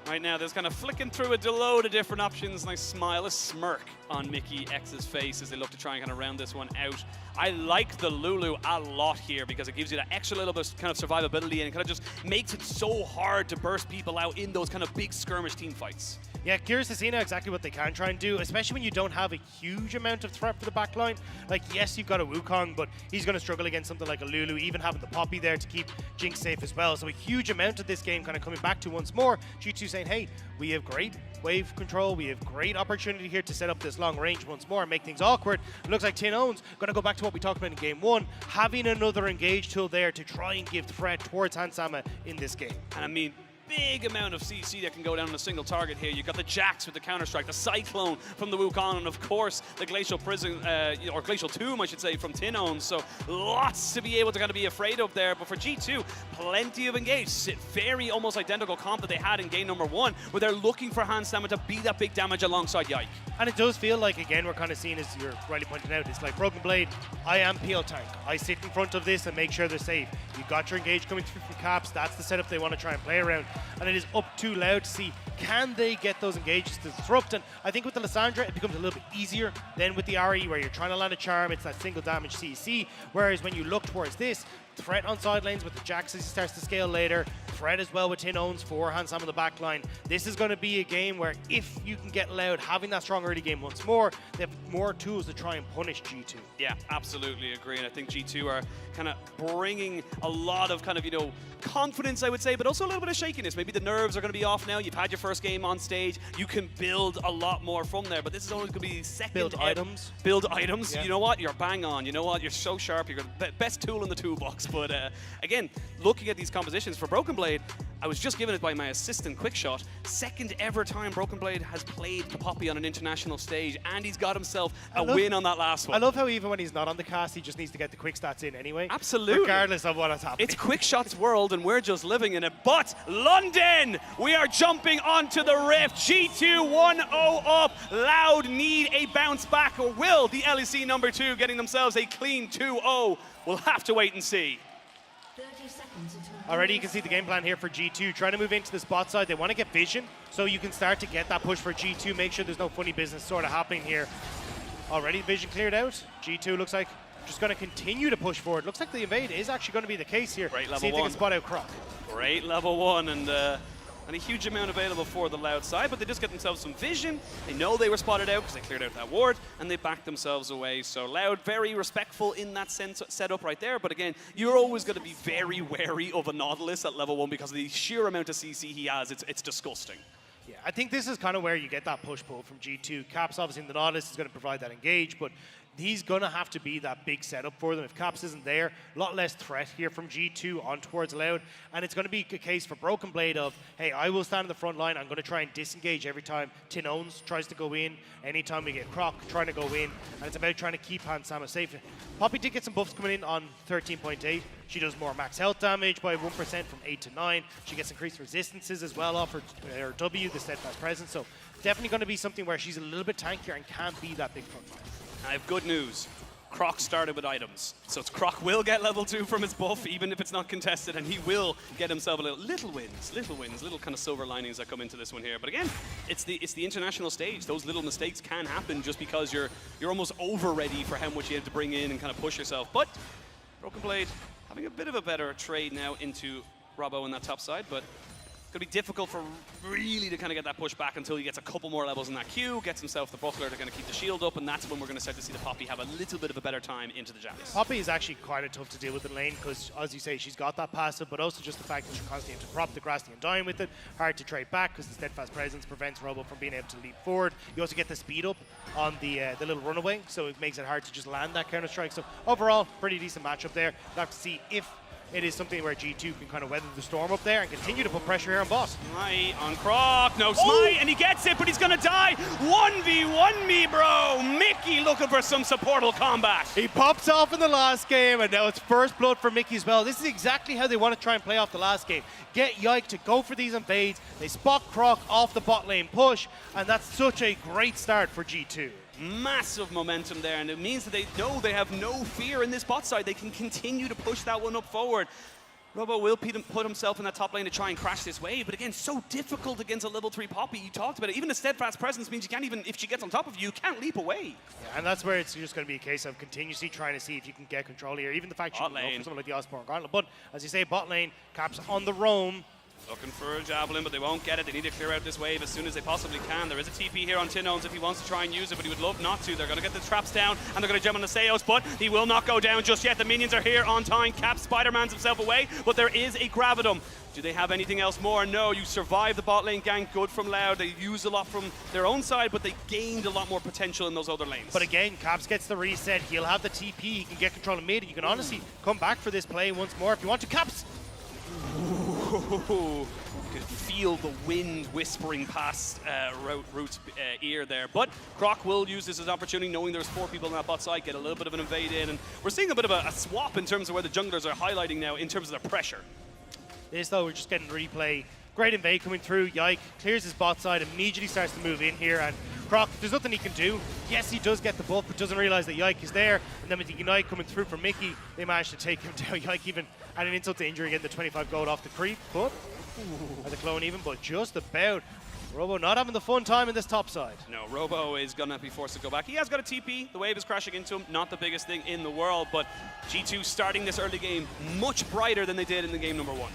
right now there's kind of flicking through a load of different options. Nice smile, a smirk on Mickey X's face as they look to try and kind of round this one out. I like the Lulu a lot here because it gives you that extra little bit of kind of survivability, and it kind of just makes it so hard to burst people out in those kind of big skirmish team fights. Yeah, curious to see now exactly what they can try and do, especially when you don't have a huge amount of threat for the backline. Like, yes, you've got a Wukong, but he's going to struggle against something like a Lulu, even having the Poppy there to keep Jinx safe as well. So a huge amount of this game kind of coming back to once more. G2 saying, hey, we have great wave control. We have great opportunity here to set up this long range once more and make things awkward. It looks like Tin Owns going to go back to what we talked about in game one, having another engage tool there to try and give threat towards Hansama in this game. And I mean, big amount of CC that can go down on a single target here. You've got the Jax with the Counter-Strike, the Cyclone from the Wukong, and of course the Glacial Prison, or Glacial Tomb, I should say, from Tin Owns. So lots to be able to kind of be afraid of there. But for G2, plenty of engage. Very almost identical comp that they had in game number one, where they're looking for Hansama to be that big damage alongside Yike. And it does feel like, again, we're kind of seeing, as you're rightly pointing out, it's like Broken Blade, I am PL tank. I sit in front of this and make sure they're safe. You got your engage coming through from Caps. That's the setup they want to try and play around. And it is up to Loud to see, can they get those engages to disrupt? And I think with the Lissandra, it becomes a little bit easier than with the RE, where you're trying to land a charm. It's that single damage CC. Whereas when you look towards this, threat on side lanes with the Jax as he starts to scale later, threat as well with Tin Owns for Hansama on the back line. This is going to be a game where if you can get Loud having that strong early game once more, they have more tools to try and punish G2. Yeah, absolutely agree. And I think G2 are kind of bringing a lot of kind of, confidence, I would say, but also a little bit of shakiness. Maybe the nerves are going to be off now. You've had your first game on stage. You can build a lot more from there, but this is only going to be second. Build items. Build items. Yeah. You know what? You're bang on. You know what? You're so sharp. You're the best tool in the toolbox. But again, looking at these compositions for Broken Blade, I was just given it by my assistant, Quickshot. Second ever time Broken Blade has played the Poppy on an international stage, and he's got himself a win on that last one. I love how even when he's not on the cast, he just needs to get the quick stats in anyway. Absolutely. Regardless of what has happened. It's Quickshot's world, and we're just living in it. But London, we are jumping onto the Rift. G2 1-0 up. Loud need a bounce back, or will the LEC number 2 getting themselves a clean 2-0? We'll have to wait and see. Already you can see the game plan here for G2, trying to move into the spot side. They want to get vision, so you can start to get that push for G2, make sure there's no funny business sort of happening here. Already vision cleared out. G2 looks like just going to continue to push forward. Looks like the invade is actually going to be the case here. Great level see if they one. can spot out Croc. Great level one, and a huge amount available for the Loud side, but they just get themselves some vision. They know they were spotted out because they cleared out that ward, and they backed themselves away. So Loud, very respectful in that setup right there. But again, you're always going to be very wary of a Nautilus at level 1 because of the sheer amount of CC he has. It's disgusting. Yeah, I think this is kind of where you get that push-pull from G2. Caps, obviously, in the Nautilus is going to provide that engage, but he's going to have to be that big setup for them. If Caps isn't there, a lot less threat here from G2 on towards Loud. And it's going to be a case for Broken Blade of, hey, I will stand in the front line. I'm going to try and disengage every time Tin Owns tries to go in. Anytime we get Croc trying to go in. And it's about trying to keep Hans Sama safe. Poppy did get some buffs coming in on 13.8. She does more max health damage by 1% from 8 to 9. She gets increased resistances as well off her W, the steadfast presence. So definitely going to be something where she's a little bit tankier and can be that big front line. I have good news. Croc started with items. So Croc will get level 2 from his buff, even if it's not contested, and he will get himself a little wins, little kind of silver linings that come into this one here. But again, it's the international stage. Those little mistakes can happen just because you're almost over ready for how much you have to bring in and kind of push yourself. But Broken Blade having a bit of a better trade now into Robbo in that top side, but it's going to be difficult for really to kind of get that push back until he gets a couple more levels in that queue, gets himself the buckler to kind of keep the shield up, and that's when we're going to start to see the Poppy have a little bit of a better time into the Javis. Poppy is actually quite tough to deal with in lane because, as you say, she's got that passive, but also just the fact that you constantly have to prop the grassy and dying with it. Hard to trade back because the steadfast presence prevents Robo from being able to leap forward. You also get the speed up on the little runaway, so it makes it hard to just land that counter strike. So overall, pretty decent matchup there. We'll have to see if it is something where G2 can kind of weather the storm up there and continue to put pressure here on boss. Smite on Croc, no smite, and he gets it, but he's gonna die. 1v1 me, bro. Mickey looking for some supportal combat. He pops off in the last game, and now it's first blood for Mickey as well. This is exactly how they want to try and play off the last game. Get Yike to go for these invades. They spot Croc off the bot lane push, and that's such a great start for G2. Massive momentum there, and it means that they know they have no fear in this bot side. They can continue to push that one up forward. Robo will put himself in that top lane to try and crash this wave, but again, so difficult against a level 3 Poppy. You talked about it. Even a steadfast presence means you can't even, if she gets on top of you, you can't leap away. Yeah, and that's where it's just going to be a case of continuously trying to see if you can get control here. Even the fact you can go for something like the Osborne Gauntlet. But as you say, bot lane, Caps on the roam. Looking for a javelin, but they won't get it. They need to clear out this wave as soon as they possibly can. There is a TP here on Tin Owns if he wants to try and use it, but he would love not to. They're going to get the traps down, and they're going to jump on the Seos, but he will not go down just yet. The minions are here on time. Cap Spider-Man's himself away, but there is a Gravitum. Do they have anything else more? No, you survive the bot lane gank. Good from Loud. They used a lot from their own side, but they gained a lot more potential in those other lanes. But again, Caps gets the reset. He'll have the TP. He can get control of mid. You can honestly come back for this play once more if you want to. Caps! Ooh. Could feel the wind whispering past Root's ear there. But Croc will use this as an opportunity, knowing there's 4 people on that bot side, get a little bit of an invade in. And we're seeing a bit of a swap in terms of where the junglers are highlighting now in terms of their pressure. This, though, we're just getting replay. Great invade coming through. Yike clears his bot side, immediately starts to move in here. And Croc, there's nothing he can do. Yes, he does get the buff, but doesn't realize that Yike is there. And then with the Ignite coming through from Mickey, they managed to take him down. Yike even had an insult to injury, getting the 25 gold off the creep. But the clone even, but just about. Robo not having the fun time in this top side. No, Robo is going to be forced to go back. He has got a TP. The wave is crashing into him. Not the biggest thing in the world, but G2 starting this early game much brighter than they did in the game number 1.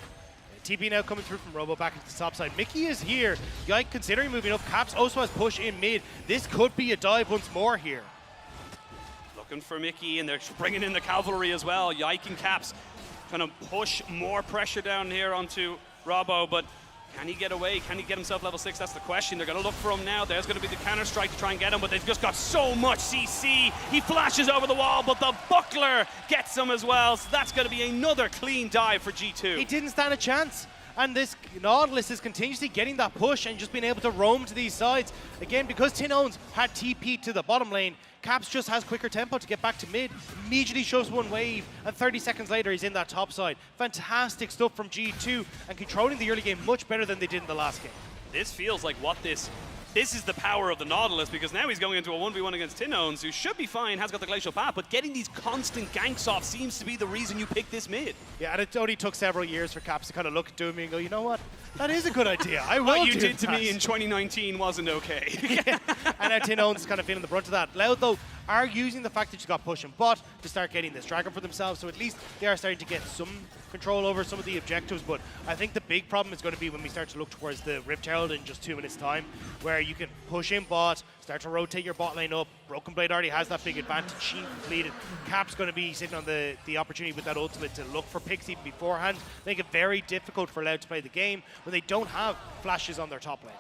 TP now coming through from Robo back into the top side. Mickey is here. Yike considering moving up. Caps also has push in mid. This could be a dive once more here. Looking for Mickey, and they're bringing in the cavalry as well. Yike and Caps trying to push more pressure down here onto Robbo, but can he get away? Can he get himself level 6? That's the question. They're going to look for him now. There's going to be the counter strike to try and get him, but they've just got so much CC. He flashes over the wall, but the buckler gets him as well. So that's going to be another clean dive for G2. He didn't stand a chance. And this Nautilus is continuously getting that push and just being able to roam to these sides. Again, because Tin Owns had TP to the bottom lane, Caps just has quicker tempo to get back to mid, immediately shows one wave, and 30 seconds later he's in that top side. Fantastic stuff from G2, and controlling the early game much better than they did in the last game. This feels like what this this is the power of the Nautilus, because now he's going into a 1v1 against Tinones, who should be fine, has got the Glacial Path, but getting these constant ganks off seems to be the reason you pick this mid. Yeah, and it only took several years for Caps to kind of look at Doomy and go, you know what? That is a good idea. I will What you do did to that. me in 2019 wasn't okay. Yeah. And now Tinones is kind of feeling the brunt of that. Loud, though, are using the fact that you got push and bot to start getting this Dragon for themselves, so at least they are starting to get some control over some of the objectives. But I think the big problem is going to be when we start to look towards the Rift Herald in just 2 minutes' time, where you can push in bot, start to rotate your bot lane up. Broken Blade already has that big advantage. She completed. Cap's going to be sitting on the opportunity with that ultimate to look for picks even beforehand, make it very difficult for Loud to play the game when they don't have flashes on their top lane.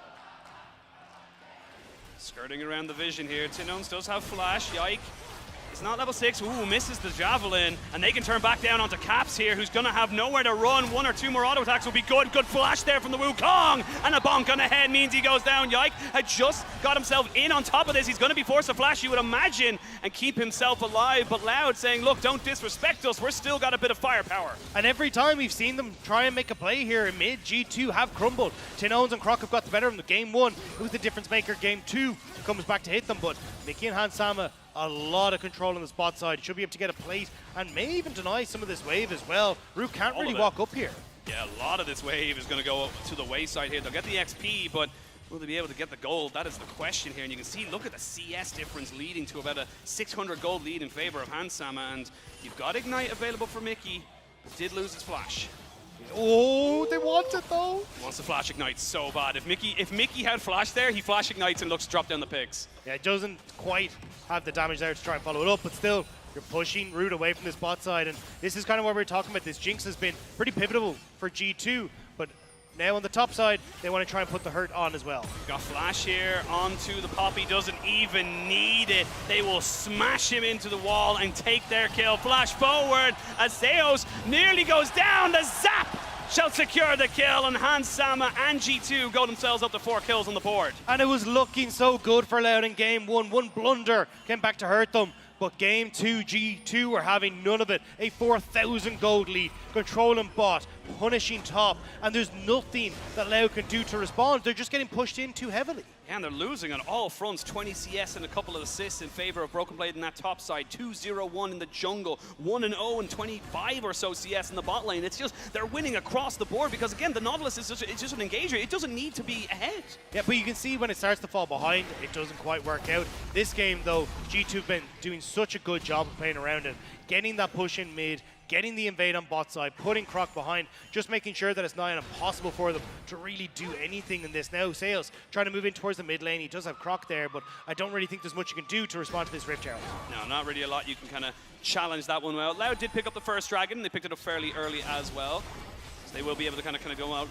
Skirting around the vision here. Tinones does have flash. Yike. It's not level 6. Ooh, misses the Javelin. And they can turn back down onto Caps here, who's going to have nowhere to run. 1 or 2 more auto attacks will be good. Good flash there from the Wukong. And a bonk on the head means he goes down. Yike had just got himself in on top of this. He's going to be forced to flash, you would imagine, and keep himself alive. But Loud saying, look, don't disrespect us. We're still got a bit of firepower. And every time we've seen them try and make a play here in mid, G2 have crumbled. Tinones and Croc have got the better of them. Game 1, it was the difference maker. Game 2 comes back to hit them. But Mickey and Hansama, a lot of control on the spot side. Should be able to get a plate and may even deny some of this wave as well. Rook can't really walk up here. Yeah, a lot of this wave is going to go to the wayside here. They'll get the XP, but will they be able to get the gold? That is the question here. And you can see, look at the CS difference leading to about a 600 gold lead in favor of Hansama. And you've got Ignite available for Mickey, but did lose his flash. Oh, they want it though. He wants to flash Ignite so bad. If Mickey had flash there, he flash ignites and looks to drop down the picks. Yeah, it doesn't quite have the damage there to try and follow it up, but still, you're pushing Root away from this bot side, and this is kind of what we're talking about. This Jinx has been pretty pivotal for G2, but now on the top side, they want to try and put the hurt on as well. Got flash here onto the Poppy, doesn't even need it. They will smash him into the wall and take their kill. Flash forward as Zeus nearly goes down. The zap shall secure the kill, and Hansama and G2 go themselves up to 4 kills on the board. And it was looking so good for Loud in game 1. One blunder came back to hurt them. But game 2, G2 were having none of it. A 4,000 gold lead, controlling bot, punishing top, and there's nothing that Loud can do to respond. They're just getting pushed in too heavily. Yeah, and they're losing on all fronts. 20 CS and a couple of assists in favor of Broken Blade in that top side. 2-0-1 in the jungle. 1-0 and 25 or so CS in the bot lane. It's just, they're winning across the board because, again, the Nautilus is just an engager. It doesn't need to be ahead. Yeah, but you can see when it starts to fall behind, it doesn't quite work out. This game, though, G2 have been doing such a good job of playing around it. Getting that push in mid, getting the invade on bot side, putting Croc behind, just making sure that it's not impossible for them to really do anything in this. Now, Sales trying to move in towards the mid lane. He does have Croc there, but I don't really think there's much you can do to respond to this Rift Herald. No, not really a lot. You can kind of challenge that one well. Loud did pick up the first dragon. They picked it up fairly early as well. So they will be able to kind of go out.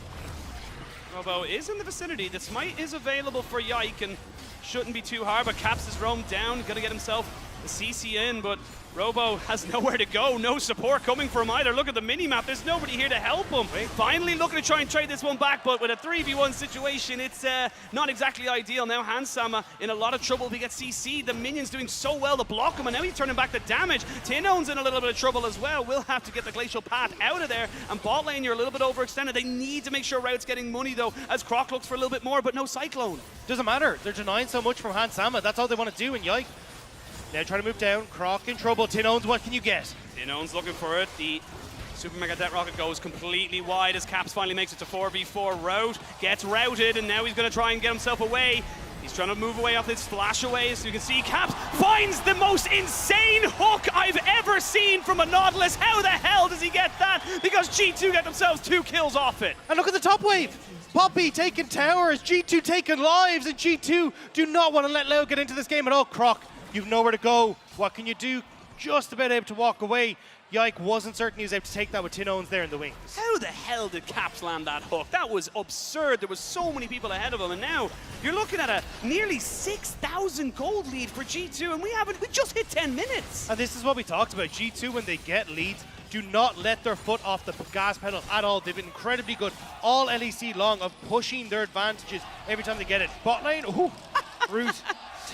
Robo is in the vicinity. The smite is available for Yike and shouldn't be too hard, but Caps is roamed down. Going to get himself the CC in, but Robo has nowhere to go. No support coming from either. Look at the mini-map. There's nobody here to help him. Finally looking to try and trade this one back, but with a 3v1 situation, it's not exactly ideal. Now Hansama in a lot of trouble. He gets CC. The minions doing so well to block him, and now he's turning back the damage. Tinone's in a little bit of trouble as well. We'll have to get the Glacial Path out of there, and bot lane, you're a little bit overextended. They need to make sure Rout's getting money, though, as Croc looks for a little bit more, but no Cyclone. Doesn't matter. They're denying so much from Hansama. That's all they want to do, and Yike now trying to move down. Croc in trouble. Tinones, what can you get? Tinone's looking for it. The Super Mega Death Rocket goes completely wide as Caps finally makes it to 4v4. Rout gets routed, and now he's going to try and get himself away. He's trying to move away off this flash away, so you can see Caps finds the most insane hook I've ever seen from a Nautilus. How the hell does he get that? Because G2 get themselves 2 kills off it. And look at the top wave. Poppy taking towers, G2 taking lives, and G2 do not want to let Loud get into this game at all. Croc, you've nowhere to go. What can you do? Just about able to walk away. Yike wasn't certain he was able to take that with Tinones there in the wings. How the hell did Caps land that hook? That was absurd. There was so many people ahead of him, and now you're looking at a nearly 6,000 gold lead for G2, and we just hit 10 minutes. And this is what we talked about. G2, when they get leads, do not let their foot off the gas pedal at all. They've been incredibly good all LEC long of pushing their advantages every time they get it. Bot lane, ooh, Root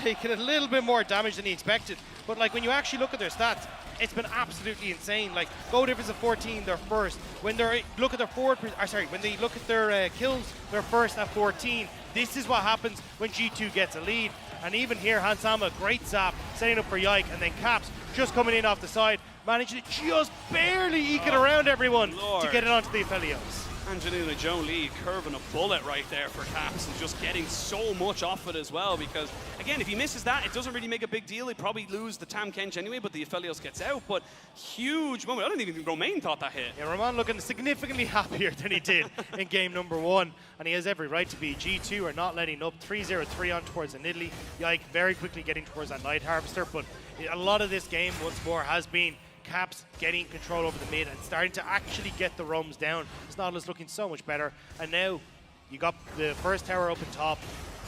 taking a little bit more damage than he expected. But like when you actually look at their stats, it's been absolutely insane. Like goal difference of 14, they're first. When they look at their when they look at their kills, they're first at 14. this is what happens when G2 gets a lead. And even here, Hansama, great zap, setting up for Yike, and then Caps just coming in off the side, managing to just barely eke it around everyone to get it onto the Aphelios. Angelina Jolie curving a bullet right there for Caps and just getting so much off it as well, because again, if he misses that, it doesn't really make a big deal. He'd probably lose the Tam Kench anyway, but the Aphelios gets out. But huge moment. I don't even think Romain thought that hit. Yeah, Romain looking significantly happier than he did in game number 1, and he has every right to be. G2 are not letting up. 3-0-3 on towards an Italy. Yike very quickly getting towards that Night Harvester, but a lot of this game once more has been Caps getting control over the mid and starting to actually get the roams down. Snodla's looking so much better, and now you got the first tower up in top.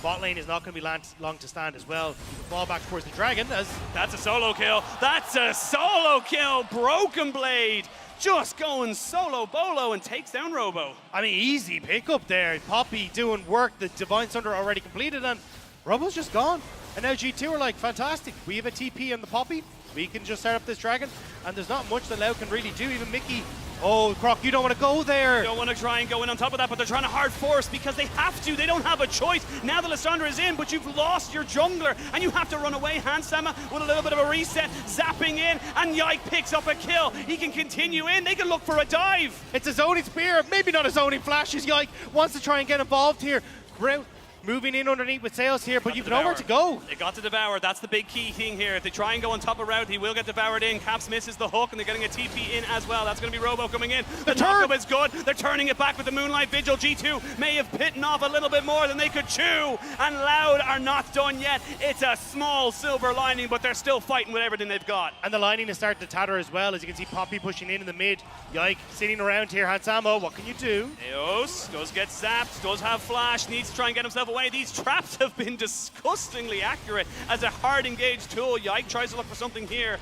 Bot lane is not going to be long to stand as well. You can fall back towards the Dragon as... That's a solo kill. That's a solo kill. Broken Blade just going solo bolo and takes down Robo. I mean, easy pickup there. Poppy doing work. The Divine Thunder already completed, and Robo's just gone. And now G2 are like, fantastic. We have a TP on the Poppy. We can just start up this Dragon, and there's not much that Lau can really do. Even Mickey, oh, Croc, you don't want to go there. They don't want to try and go in on top of that, but they're trying to hard force because they have to. They don't have a choice. Now the Lissandra is in, but you've lost your jungler, and you have to run away. Hansama with a little bit of a reset, zapping in, and Yike picks up a kill. He can continue in. They can look for a dive. It's a zoning spear, maybe not a zoning flash. Yike wants to try and get involved here. Moving in underneath with Sails here, but you've nowhere to go. They got to devour. That's the big key thing here. If they try and go on top of route, he will get devoured in. Caps misses the hook, and they're getting a TP in as well. That's going to be Robo coming in. The knock-up is good. They're turning it back with the Moonlight Vigil. G2 may have bitten off a little bit more than they could chew, and Loud are not done yet. It's a small silver lining, but they're still fighting with everything they've got. And the lining is starting to tatter as well, as you can see Poppy pushing in the mid. Yike sitting around here. Hansamo, what can you do? Eos does get zapped, does have flash, needs to try and get himself away. These traps have been disgustingly accurate as a hard engaged tool. Yike tries to look for something here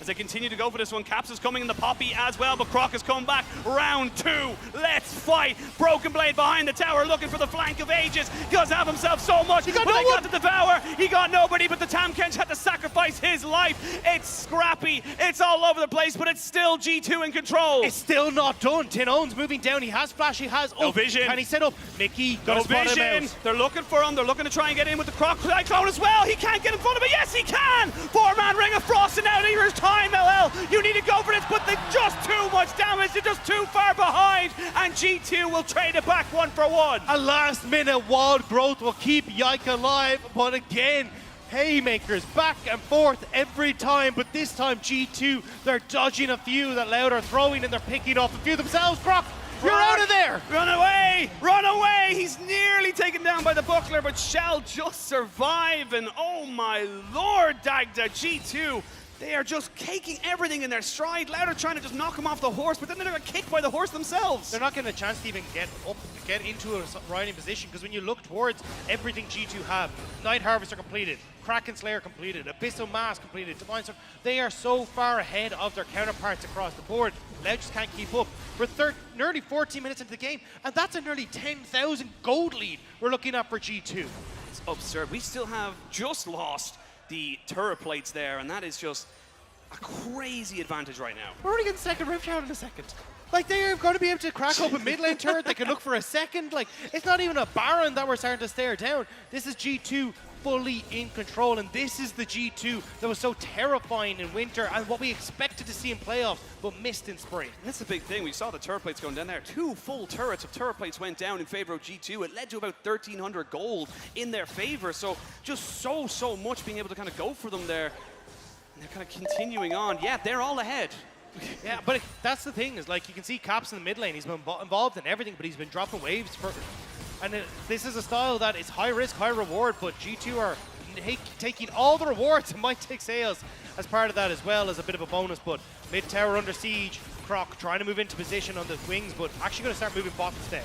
as they continue to go for this one. Caps is coming in the Poppy as well, but Croc has come back. Round 2, let's fight. Broken Blade behind the tower looking for the flank of ages. Does have himself so much, but they got to devour. He got nobody, but the Tam Kench had to sacrifice his life. It's scrappy, it's all over the place, but it's still G2 in control. It's still not done. Tinone's moving down. He has flash, he has no vision. Can he set up? Mickey, no vision. They're looking for him. They're looking to try and get in with the Croc Cyclone as well. He can't get in front of it. Yes, he can. 4-man Ring of Frost, and now here's time, LL. You need to go for this, but they're just too much damage. They're just too far behind, and G2 will trade it back 1 for 1. A last-minute wild growth will keep Yike alive, but again, haymakers back and forth every time, but this time G2, they're dodging a few that Loud are throwing, and they're picking off a few themselves. Croc, you're out of there! Run away! Run away! He's nearly taken down by the buckler, but shall just survive, and oh my lord, Dagda, G2, they are just caking everything in their stride. Loud are trying to just knock him off the horse, but then they're kicked by the horse themselves. They're not getting a chance to even get up, get into a riding position, because when you look towards everything G2 have, Night Harvester completed, Kraken Slayer completed, Abyssal Mask completed, Divine Storm, they are so far ahead of their counterparts across the board. Loud just can't keep up. We're nearly 14 minutes into the game, and that's a nearly 10,000 gold lead we're looking at for G2. It's absurd. We still have just lost the turret plates there, and that is just a crazy advantage right now. We're only getting second Rift Shout in a second. Like, they are going to be able to crack open mid lane turret. They can look for a second. Like, it's not even a Baron that we're starting to stare down. This is G2 fully in control, and this is the G2 that was so terrifying in winter and what we expected to see in playoffs, but missed in spring. And that's the big thing. We saw the turret plates going down there. 2 full turrets of turret plates went down in favor of G2. It led to about 1,300 gold in their favor. So just so much being able to kind of go for them there. And they're kind of continuing on. Yeah, they're all ahead. Yeah, but that's the thing, is like, you can see Caps in the mid lane. He's been involved in everything, but he's been dropping waves for... And this is a style that is high risk, high reward, but G2 are taking all the rewards and might take sales as part of that as well as a bit of a bonus. But mid tower under siege, Croc trying to move into position on the wings, but actually going to start moving bot instead.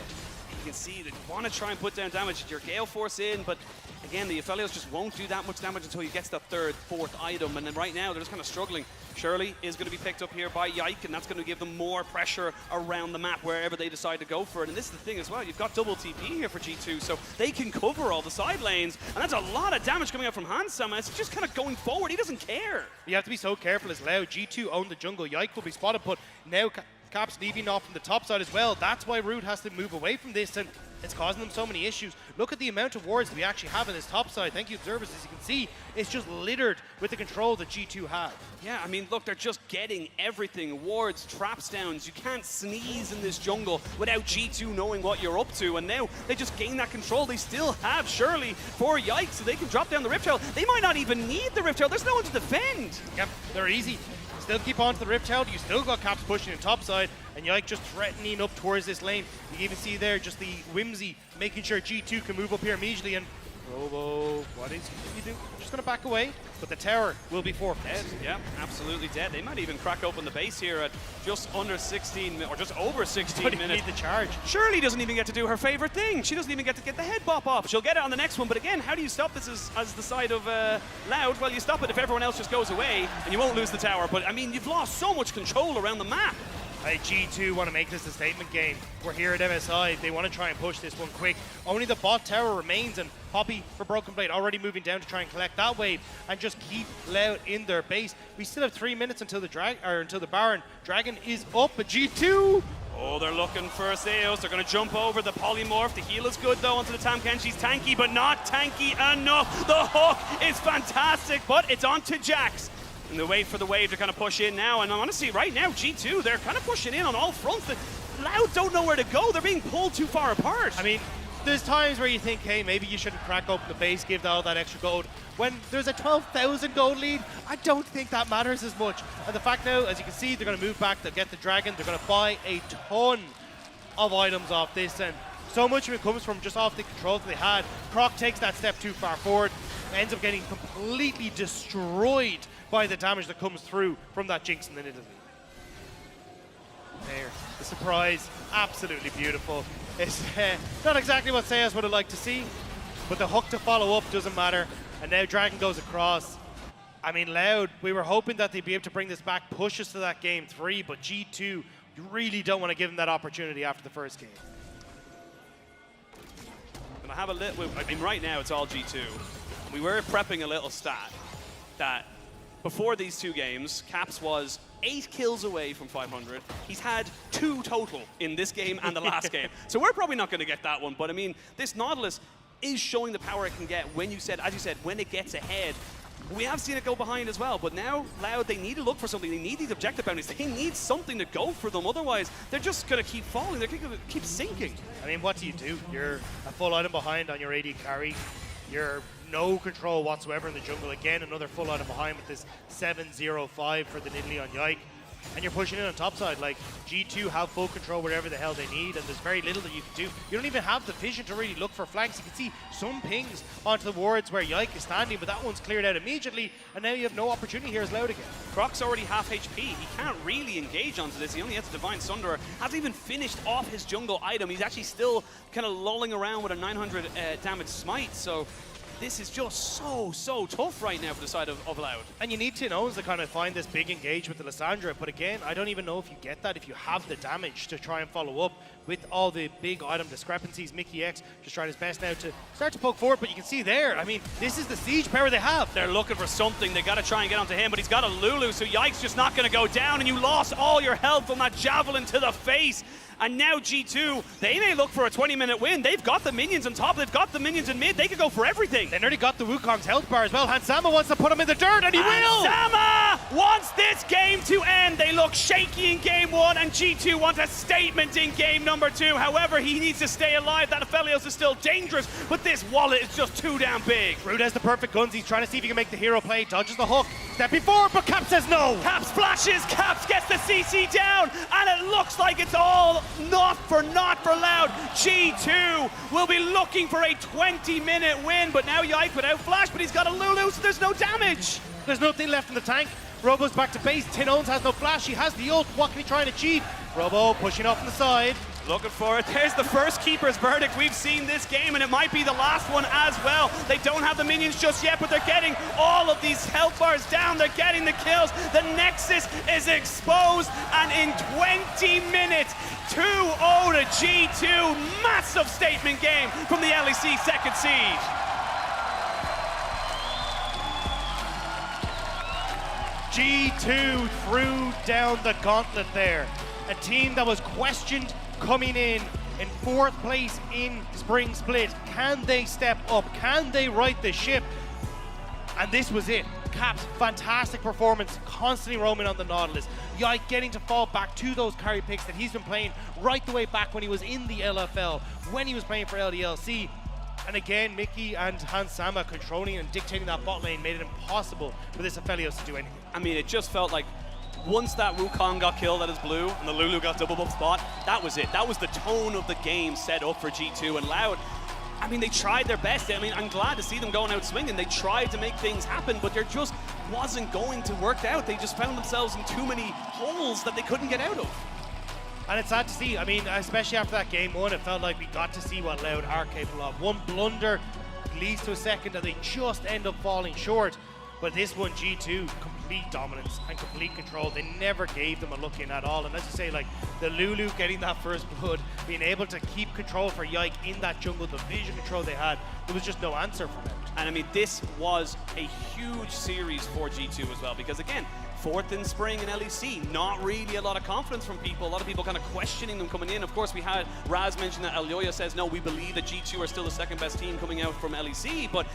You can see they want to try and put down damage. Your Gale Force in, but again, the Aphelios just won't do that much damage until he gets the 3rd, 4th item. And then right now, they're just kind of struggling. Shirley is going to be picked up here by Yike, and that's going to give them more pressure around the map wherever they decide to go for it. And this is the thing as well, you've got double TP here for G2, so they can cover all the side lanes. And that's a lot of damage coming out from Hansama. It's just kind of going forward. He doesn't care. You have to be so careful as Loud. G2 own the jungle. Yike will be spotted, but now Caps leaving off from the top side as well. That's why Root has to move away from this, and It's causing them so many issues. Look at the amount of wards that we actually have in this top side. Thank you, observers. As you can see, it's just littered with the control that G2 have. Yeah, I mean, look, they're just getting everything. Wards, traps downs. You can't sneeze in this jungle without G2 knowing what you're up to. And now they just gain that control. They still have Shirley for Yikes, so they can drop down the Rift Herald. They might not even need the Rift Herald. There's no one to defend. Yep, they're easy. Still keep on to the Rift Herald. You still got Caps pushing in top side, and Yike just threatening up towards this lane. You can even see there just the whimsy, making sure G2 can move up here immediately. And Robo, what is he do? Just going to back away, but the tower will be forfeit. Dead, yeah, absolutely dead. They might even crack open the base here at just under 16, or just over 16 minutes. Need the charge. Shirley doesn't even get to do her favorite thing. She doesn't even get to get the head bop off. She'll get it on the next one, but again, how do you stop this as the side of Loud? Well, you stop it if everyone else just goes away, and you won't lose the tower. But I mean, you've lost so much control around the map. G2 want to make this a statement game. We're here at MSI. They want to try and push this one quick. Only the bot tower remains, and Poppy for Broken Blade already moving down to try and collect that wave and just keep Loud in their base. We still have 3 minutes until the Baron. Dragon is up, but G2. Oh, they're looking for Zeus. They're going to jump over the polymorph. The heal is good, though, onto the Tamken. She's tanky, but not tanky enough. The hook is fantastic, but it's onto Jax. And they wait for the wave to kind of push in now. And honestly, right now, G2, they're kind of pushing in on all fronts. The Loud don't know where to go. They're being pulled too far apart. I mean, there's times where you think, hey, maybe you shouldn't crack open the base, give all that extra gold. When there's a 12,000 gold lead, I don't think that matters as much. And the fact now, as you can see, they're going to move back, they'll get the Dragon, they're going to buy a ton of items off this. And so much of it comes from just off the controls they had. Croc takes that step too far forward, ends up getting completely destroyed by the damage that comes through from that Jinx in the Nidalee. There, the surprise, absolutely beautiful. It's not exactly what Sayas would have liked to see, but the hook to follow up doesn't matter. And now Dragon goes across. I mean, Loud, we were hoping that they'd be able to bring this back, push us to that game 3, but G2, you really don't want to give them that opportunity after the first game. And I have a little, I mean, right now it's all G2. We were prepping a little stat that before these two games, Caps was 8 kills away from 500. He's had 2 total in this game and the last game. So we're probably not going to get that one. But I mean, this Nautilus is showing the power it can get when you said, as you said, when it gets ahead. We have seen it go behind as well, but now Loud, they need to look for something. They need these objective bounties. They need something to go for them. Otherwise, they're just going to keep falling. They're going to keep sinking. I mean, what do? You're a full item behind on your AD carry. You're no control whatsoever in the jungle. Again, another full item behind with this 7-0-5 for the Nidalee on Yike. And you're pushing in on top side. Like, G2 have full control wherever the hell they need, and there's very little that you can do. You don't even have the vision to really look for flanks. You can see some pings onto the wards where Yike is standing, but that one's cleared out immediately, and now you have no opportunity here as Loud again. Croc's already half HP. He can't really engage onto this. He only has a Divine Sunderer. Hasn't even finished off his jungle item. He's actually still kind of lolling around with a 900 damage smite, so this is just so tough right now for the side of Loud. And you need Tinones to kind of find this big engage with the Lissandra, but again, I don't even know if you get that if you have the damage to try and follow up with all the big item discrepancies. Mickey X just trying his best now to start to poke forward, but you can see there, I mean, this is the siege power they have. They're looking for something. They got to try and get onto him, but he's got a Lulu, so Yike's just not going to go down, and you lost all your health from that javelin to the face. And now G2, they may look for a 20-minute win. They've got the minions on top. They've got the minions in mid. They could go for everything. They nearly got the Wukong's health bar as well. Hansama wants to put him in the dirt, and he will! Hansama wants this game to end. They look shaky in game 1, and G2 wants a statement in game number 2. However, he needs to stay alive. That Aphelios is still dangerous, but this wallet is just too damn big. Rude has the perfect guns. He's trying to see if he can make the hero play. Dodges the hook. Stepping forward, but Cap says no. Cap splashes. Caps gets the CC down, and it looks like it's all not for Loud. G2 will be looking for a 20-minute win, but now Yike without flash, but he's got a Lulu, so there's no damage. There's nothing left in the tank. Robo's back to base. Tinones has no flash. He has the ult. What can he try and achieve? Robo pushing off on the side. Looking for it. There's the first keeper's verdict we've seen this game, and it might be the last one as well. They don't have the minions just yet, but they're getting all of these health bars down. They're getting the kills. The Nexus is exposed, and in 20 minutes, 2-0 to G2. Massive statement game from the LEC second siege. G2 threw down the gauntlet there. A team that was questioned coming in in 4th place in Spring Split. Can they step up? Can they right the ship? And this was it. Caps, fantastic performance, constantly roaming on the Nautilus. Yike getting to fall back to those carry picks that he's been playing right the way back when he was in the LFL, when he was playing for LDLC. And again, Mickey and Hans Sama controlling and dictating that bot lane made it impossible for this Aphelios to do anything. I mean, it just felt like once that Wukong got killed at his blue and the Lulu got double buff spot, that was it. That was the tone of the game set up for G2. And Loud, I mean, they tried their best. I mean, I'm glad to see them going out swinging. They tried to make things happen, but there just wasn't going to work out. They just found themselves in too many holes that they couldn't get out of. And it's sad to see. I mean, especially after that game 1, it felt like we got to see what Loud are capable of. One blunder leads to a second that they just end up falling short. But this one, G2, complete dominance and complete control. They never gave them a look in at all. And as you say, like the Lulu getting that first blood, being able to keep control for Yike in that jungle, the vision control they had, there was just no answer from it. And I mean, this was a huge series for G2 as well, because again, 4th in Spring in LEC, not really a lot of confidence from people. A lot of people kind of questioning them coming in. Of course, we had Raz mention that Alyoya says, no, we believe that G2 are still the 2nd best team coming out from LEC, but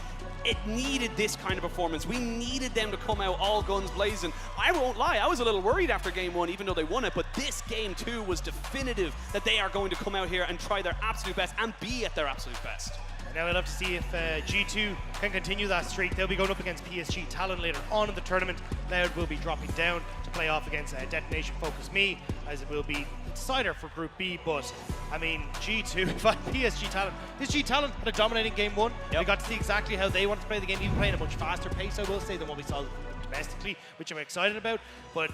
it needed this kind of performance. We needed them to come out all guns blazing. I won't lie, I was a little worried after game 1, even though they won it, but this game 2 was definitive that they are going to come out here and try their absolute best and be at their absolute best. Now we'll have to see if G2 can continue that streak. They'll be going up against PSG Talon later on in the tournament. Loud will be dropping down to play off against Detonation Focus Me, as it will be the decider for Group B. But, I mean, G2, PSG Talon. PSG Talon had a dominating game 1. Yep. We got to see exactly how they wanted to play the game, even playing a much faster pace, I will say, than what we saw domestically, which I'm excited about. But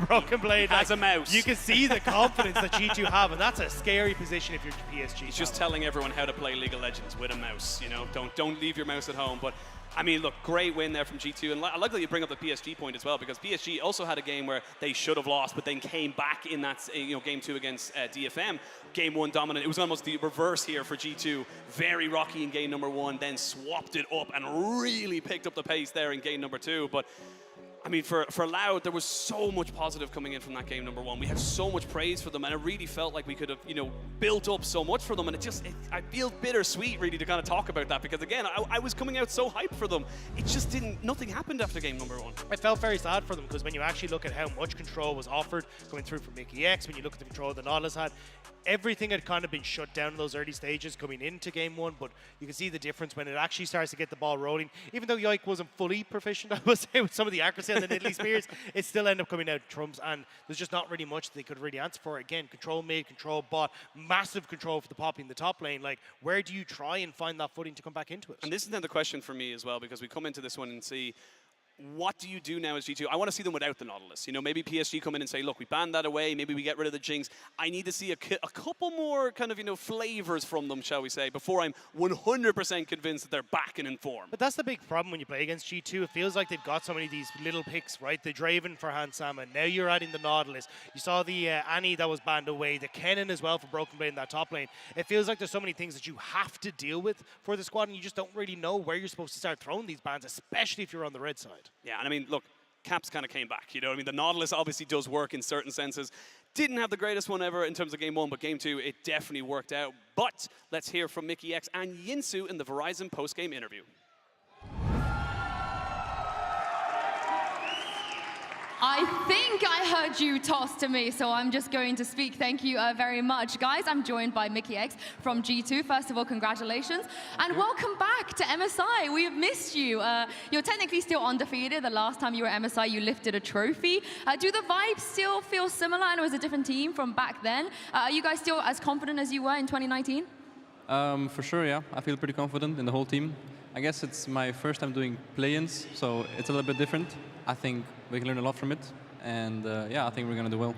Broken Blade as a mouse. You can see the confidence that G2 have, and that's a scary position if you're PSG. He's just telling everyone how to play League of Legends with a mouse. You know, don't leave your mouse at home. But I mean, look, great win there from G2, and I like that you bring up the PSG point as well, because PSG also had a game where they should have lost, but then came back in that game 2 against DFM. Game 1 dominant. It was almost the reverse here for G2. Very rocky in game number 1, then swapped it up and really picked up the pace there in game number 2. But I mean, for Loud, there was so much positive coming in from that game number 1. We had so much praise for them, and it really felt like we could have, built up so much for them. And I feel bittersweet, really, to kind of talk about that, because again, I was coming out so hyped for them. It just nothing happened after game number 1. I felt very sad for them, because when you actually look at how much control was offered coming through from Mickey X, when you look at the control the Nautilus had, everything had kind of been shut down in those early stages coming into game 1, but you can see the difference when it actually starts to get the ball rolling. Even though Yike wasn't fully proficient, I would say, with some of the accuracy on the Nidalee Spears, it still ended up coming out trumps, and there's just not really much they could really answer for. Again, control mid, control bot, massive control for the Poppy in the top lane. Like, where do you try and find that footing to come back into it? And this is then the question for me as well, because we come into this one and see, what do you do now as G2? I want to see them without the Nautilus. Maybe PSG come in and say, look, we banned that away. Maybe we get rid of the Jinx. I need to see a couple more kind of, flavors from them, shall we say, before I'm 100% convinced that they're back and in form. But that's the big problem when you play against G2. It feels like they've got so many of these little picks, right? The Draven for Hans Sama. Now you're adding the Nautilus. You saw the Annie that was banned away. The Kennen as well for Broken Blade in that top lane. It feels like there's so many things that you have to deal with for the squad, and you just don't really know where you're supposed to start throwing these bans, especially if you're on the red side. Yeah, and I mean, look, Caps kind of came back, The Nautilus obviously does work in certain senses. Didn't have the greatest one ever in terms of game 1, but game 2, it definitely worked out. But let's hear from Mickey X and Yinsu in the Verizon post-game interview. I think I heard you toss to me, so I'm just going to speak. Thank you very much. Guys, I'm joined by Mickey X from G2. First of all, congratulations. And welcome back to MSI. We have missed you. You're technically still undefeated. The last time you were at MSI, you lifted a trophy. Do the vibes still feel similar? I know it was a different team from back then. Are you guys still as confident as you were in 2019? For sure, yeah. I feel pretty confident in the whole team. I guess it's my first time doing play-ins, so it's a little bit different. I think we can learn a lot from it, and yeah, I think we're going to do well.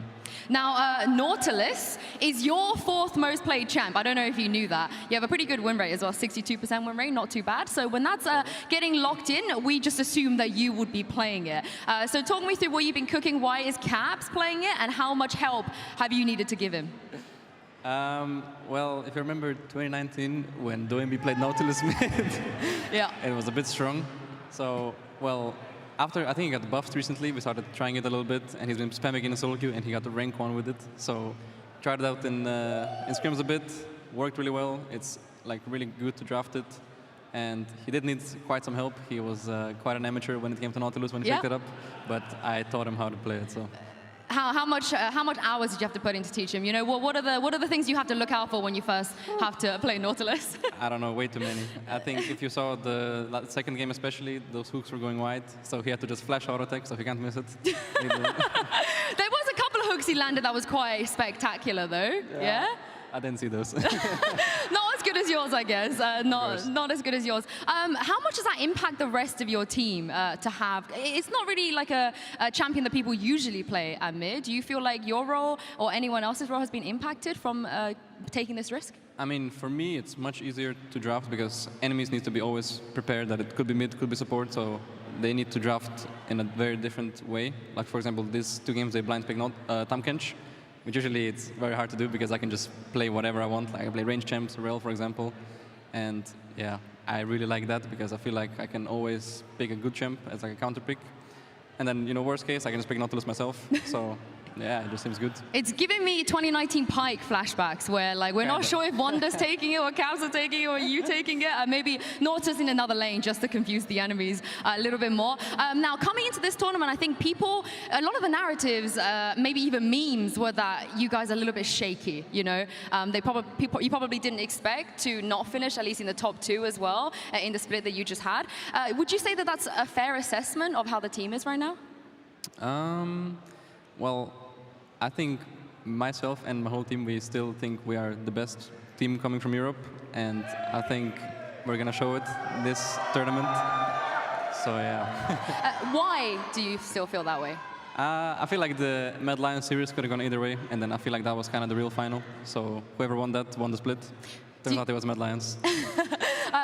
Now, Nautilus is your 4th most played champ. I don't know if you knew that. You have a pretty good win rate as well, 62% win rate, not too bad. So when that's getting locked in, we just assume that you would be playing it. So talk me through what you've been cooking. Why is Caps playing it, and how much help have you needed to give him? Well, if you remember 2019, when DoMB played Nautilus mid, yeah, it was a bit strong. So, well, after I think he got buffed recently, we started trying it a little bit, and he's been spamming in a solo queue, and he got the rank 1 with it. So, tried it out in scrims a bit, worked really well. It's like really good to draft it. And he did need quite some help. He was quite an amateur when it came to Nautilus when he picked it up, but I taught him how to play it. So. How much hours did you have to put in to teach him? You know, what are the things you have to look out for when you first have to play Nautilus? I don't know, way too many. I think if you saw the second game especially, those hooks were going wide, so he had to just flash auto attack, so he can't miss it. There was a couple of hooks he landed that was quite spectacular, though. Yeah? I didn't see those. Not as good as yours, I guess. Not as good as yours. How much does that impact the rest of your team to have? It's not really like a champion that people usually play at mid. Do you feel like your role or anyone else's role has been impacted from taking this risk? I mean, for me, it's much easier to draft because enemies need to be always prepared that it could be mid, could be support, so they need to draft in a very different way. Like, for example, these 2 games, they blind pick Tamkench, which usually it's very hard to do because I can just play whatever I want. Like I play range champs, Rel, for example. And yeah, I really like that because I feel like I can always pick a good champ as like a counter pick. And then, you know, worst case, I can just pick Nautilus myself. So yeah, it just seems good. It's giving me 2019 Pike flashbacks where like we're not sure if Wanda's taking it or Cavs are taking it or you taking it. Maybe Nautilus in another lane just to confuse the enemies a little bit more. Now coming into this tournament, I think people, a lot of the narratives, maybe even memes, were that you guys are a little bit shaky. You know, you probably didn't expect to not finish at least in the top 2 as well in the split that you just had. Would you say that that's a fair assessment of how the team is right now? Well, I think myself and my whole team, we still think we are the best team coming from Europe, and I think we're going to show it this tournament. So yeah. Why do you still feel that way? I feel like the Mad Lion series could have gone either way, and then I feel like that was kind of the real final. So whoever won that won the split. Turns out it was Mad Lions.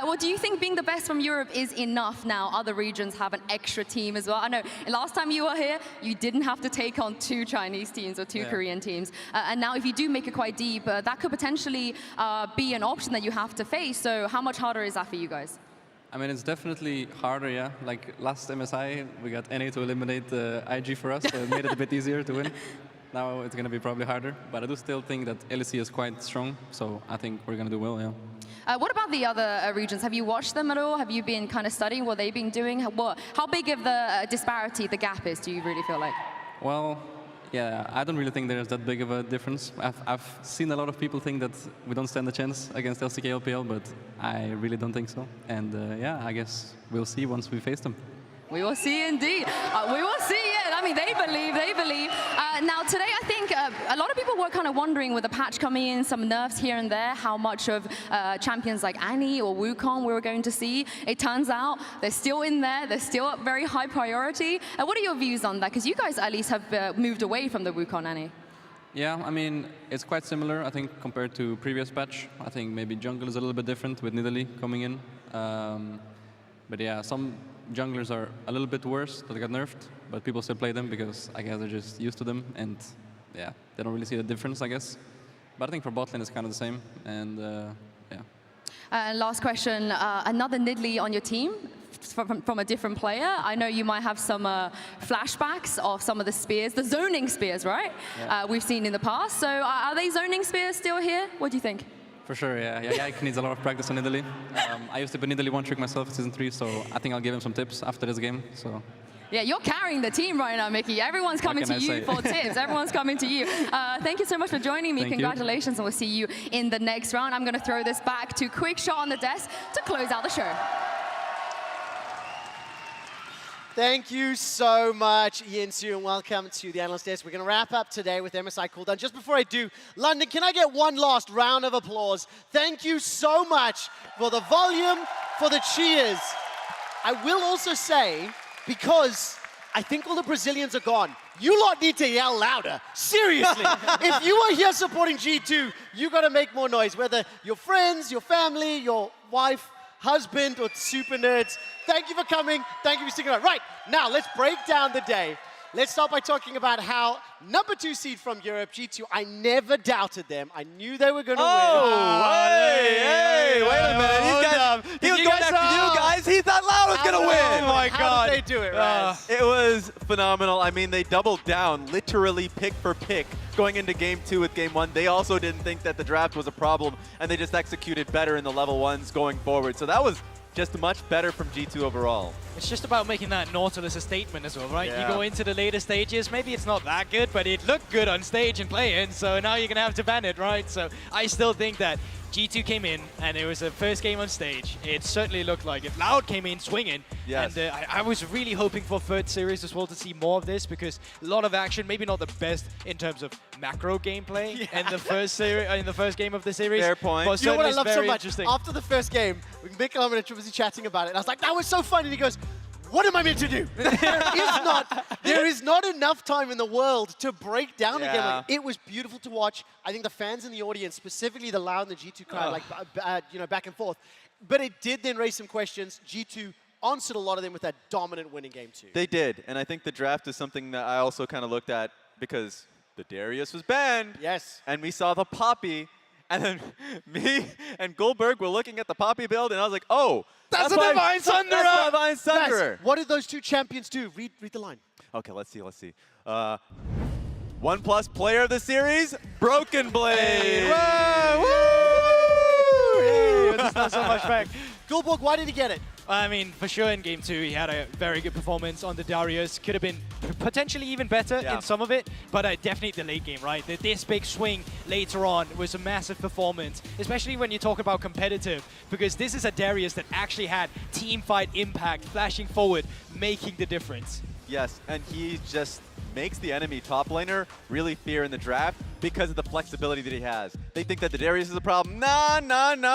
Well, do you think being the best from Europe is enough now? Other regions have an extra team as well. I know last time you were here, you didn't have to take on 2 Chinese teams or 2 Korean teams. And now if you do make it quite deep, that could potentially be an option that you have to face. So how much harder is that for you guys? I mean, it's definitely harder, yeah. Like last MSI, we got NA to eliminate IG for us, so it made it a bit easier to win. Now it's going to be probably harder, but I do still think that LEC is quite strong, so I think we're going to do well, yeah. What about the other regions? Have you watched them at all? Have you been kind of studying what they've been doing? How big of the disparity, the gap is, do you really feel like? Well, yeah, I don't really think there's that big of a difference. I've seen a lot of people think that we don't stand a chance against LCK LPL, but I really don't think so. And yeah, I guess we'll see once we face them. We will see indeed. We will see, yeah. I mean, they believe. Now, today, I think a lot of people were kind of wondering with the patch coming in, some nerfs here and there, how much of champions like Annie or Wukong we were going to see. It turns out they're still in there. They're still a very high priority. What are your views on that? Because you guys at least have moved away from the Wukong Annie. Yeah, I mean, it's quite similar, I think, compared to previous patch. I think maybe jungle is a little bit different with Nidalee coming in. But yeah, some junglers are a little bit worse that got nerfed, but people still play them because I guess they're just used to them, and yeah, they don't really see the difference, I guess. But I think for bot lane it's kind of the same, and yeah. Last question, another Nidalee on your team from a different player. I know you might have some flashbacks of some of the spears, the zoning spears, right? Yeah. We've seen in the past. So are they zoning spears still here? What do you think? For sure, yeah. Yike needs a lot of practice on Nidalee. I used to be Nidalee one trick myself in Season 3, so I think I'll give him some tips after this game. So. Yeah, you're carrying the team right now, Mickey. Everyone's coming to you for tips. Everyone's coming to you. Thank you so much for joining me. Congratulations, and we'll see you in the next round. I'm going to throw this back to Quick Shot on the desk to close out the show. Thank you so much, Yin Su, and welcome to the Analyst Desk. We're going to wrap up today with MSI Cooldown. Just before I do, London, can I get one last round of applause? Thank you so much for the volume, for the cheers. I will also say, because I think all the Brazilians are gone, you lot need to yell louder. Seriously. If you are here supporting G2, you got to make more noise, whether your friends, your family, your wife, husband, or super nerds. Thank you for coming. Thank you for sticking around. Right, now let's break down the day. Let's start by talking about how #2 seed from Europe, G2, I never doubted them. I knew they were going to win. Hey, wait a minute. He was going after you guys. He's not loud. gonna win. Oh my How God. did they do it, Raz? It was phenomenal. I mean, they doubled down, literally pick for pick, going into game 2 with game 1. They also didn't think that the draft was a problem, and they just executed better in the level 1s going forward. So that was just much better from G2 overall. It's just about making that Nautilus a statement as well, right? Yeah. You go into the later stages, maybe it's not that good, but it looked good on stage and play-in, so now you're going to have to ban it, right? So I still think that G2 came in, and it was a first game on stage. It certainly looked like it. Loud came in swinging, Yes. and I was really hoping for third series as well to see more of this, because a lot of action, maybe not the best in terms of macro gameplay in the first game of the series. Fair point. But You know what I certainly love it's so very much? interesting. After the first game, Mikkel and I were busy chatting about it, and I was like, that was so fun. And he goes, what am I meant to do? There is not enough time in the world to break down again. Like, it was beautiful to watch. I think the fans in the audience, specifically the Loud and the G2 crowd, back and forth. But it did then raise some questions. G2 answered a lot of them with that dominant win in game 2. They did, and I think the draft is something that I also kind of looked at because the Darius was banned. Yes. And we saw the Poppy, and then me and Goldberg were looking at the Poppy build, and I was like, oh, That's a why- Divine Sunderer! That's a Divine Sunderer! Raz, what did those two champions do? Read the line. Okay, let's see. 1+ player of the series, Broken Blade. Whoa, woo! Yay, this is not so much back. Goldberg, why did he get it? I mean, for sure in Game 2, he had a very good performance on the Darius. Could have been potentially even better in some of it, but definitely the late game, right? This big swing later on was a massive performance, especially when you talk about competitive, because this is a Darius that actually had team fight impact, flashing forward, making the difference. Yes, and he just makes the enemy top laner really fear in the draft because of the flexibility that he has. They think that the Darius is a problem. Nah.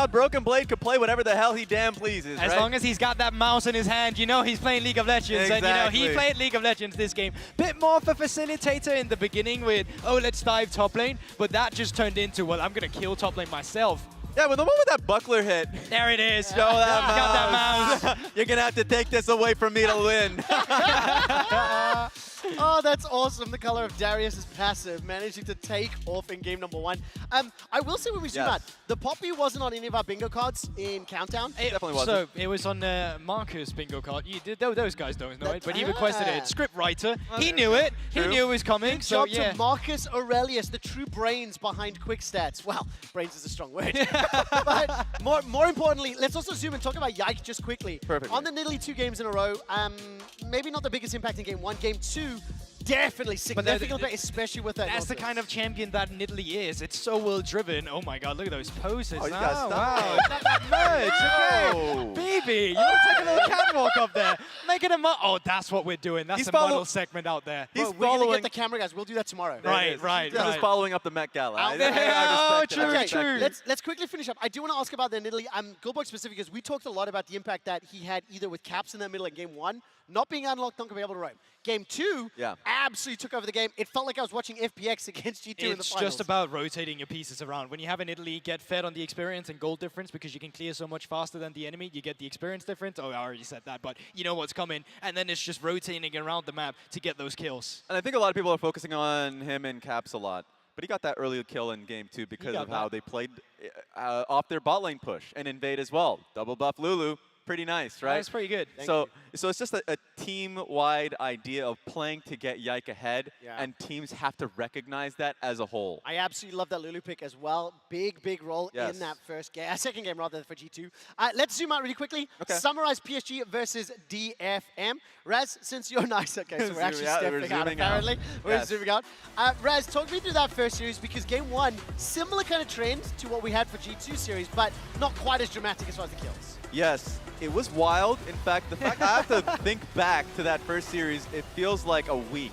Broken Blade could play whatever the hell he damn pleases, As long as he's got that mouse in his hand, you know he's playing League of Legends. Exactly. And you know, he played League of Legends this game. Bit more of a facilitator in the beginning with, oh, let's dive top lane. But that just turned into, well, I'm going to kill top lane myself. Yeah, but the moment that buckler hit. There it is. Show that mouse. Got that mouse. You're going to have to take this away from me to win. Oh, that's awesome. The color of Darius is passive, managing to take off in game number 1. I will say when we zoom out, the Poppy wasn't on any of our bingo cards in Countdown. It definitely wasn't. So it was on Marcus' bingo card. Those guys don't know it, but he requested it. Script writer. He knew it. He knew it was coming. Good So job yeah. to Marcus Aurelius, the true brains behind quick stats. Well, brains is a strong word. But more importantly, let's also zoom and talk about Yike just quickly. Perfect. On the Nidalee 2 games in a row, maybe not the biggest impact in game 1. Game 2, definitely significant, especially with that. That's the kind of champion that Nidalee is. It's so well driven. Oh my god, look at those poses. Oh, you gotta stop wow. it. Not that much. No. Okay. Baby, you want to take a little catwalk up there. Make it a Oh, that's what we're doing. That's He's a model segment out there. We're going to get the camera guys. We'll do that tomorrow. Right. He's just following up the Met Gala. I respect it. Okay, let's quickly finish up. I do want to ask about the Nidalee. Goldberg specific, because we talked a lot about the impact that he had either with caps in the middle in game 1, not being unlocked, not going to be able to roam. Game 2, absolutely took over the game. It felt like I was watching FPX against G2 in the finals. It's just about rotating your pieces around. When you have an Italy get fed on the experience and gold difference because you can clear so much faster than the enemy, you get the experience difference. Oh, I already said that, but you know what's coming. And then it's just rotating around the map to get those kills. And I think a lot of people are focusing on him in caps a lot. But he got that early kill in game 2 because of how they played off their bot lane push and invade as well. Double buff Lulu. Pretty nice, right? That's pretty good. So it's just a team-wide idea of playing to get Yike ahead, and teams have to recognize that as a whole. I absolutely love that Lulu pick as well. Big role in that second game rather for G2. Let's zoom out really quickly. Okay. Summarize PSG versus DFM. Raz, since you're nice, okay, so we're actually stepping out apparently. We're zooming out. Raz, talk me through that first series, because game 1, similar kind of trend to what we had for G2 series, but not quite as dramatic as far as the kills. Yes, it was wild. In fact, the fact I have to think back to that first series, it feels like a week.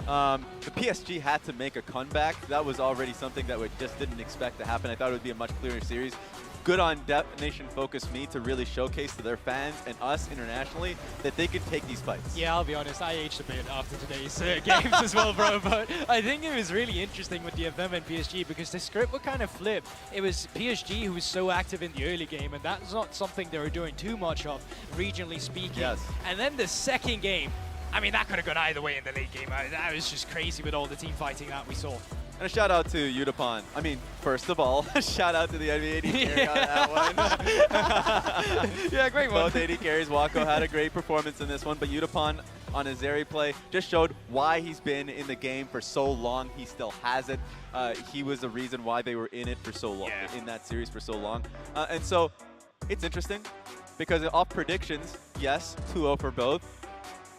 The PSG had to make a comeback. That was already something that we just didn't expect to happen. I thought it would be a much clearer series. Good on Nation Focus Me to really showcase to their fans and us internationally that they could take these fights. Yeah, I'll be honest, I aged a bit after today's games as well, bro. But I think it was really interesting with DFM and PSG because the script were kind of flipped. It was PSG who was so active in the early game, and that's not something they were doing too much of, regionally speaking. Yes. And then the second game, I mean, that could have gone either way in the late game. That was just crazy with all the team fighting that we saw. And a shout out to Udapon. I mean, first of all, shout out to the NBA AD carry on that one. Yeah, great one. Both AD carries. Wako had a great performance in this one, but Udapon on his Zeri play just showed why he's been in the game for so long. He still has it. He was the reason why they were in it for so long, in that series for so long. And so it's interesting because off predictions, yes, 2-0 for both.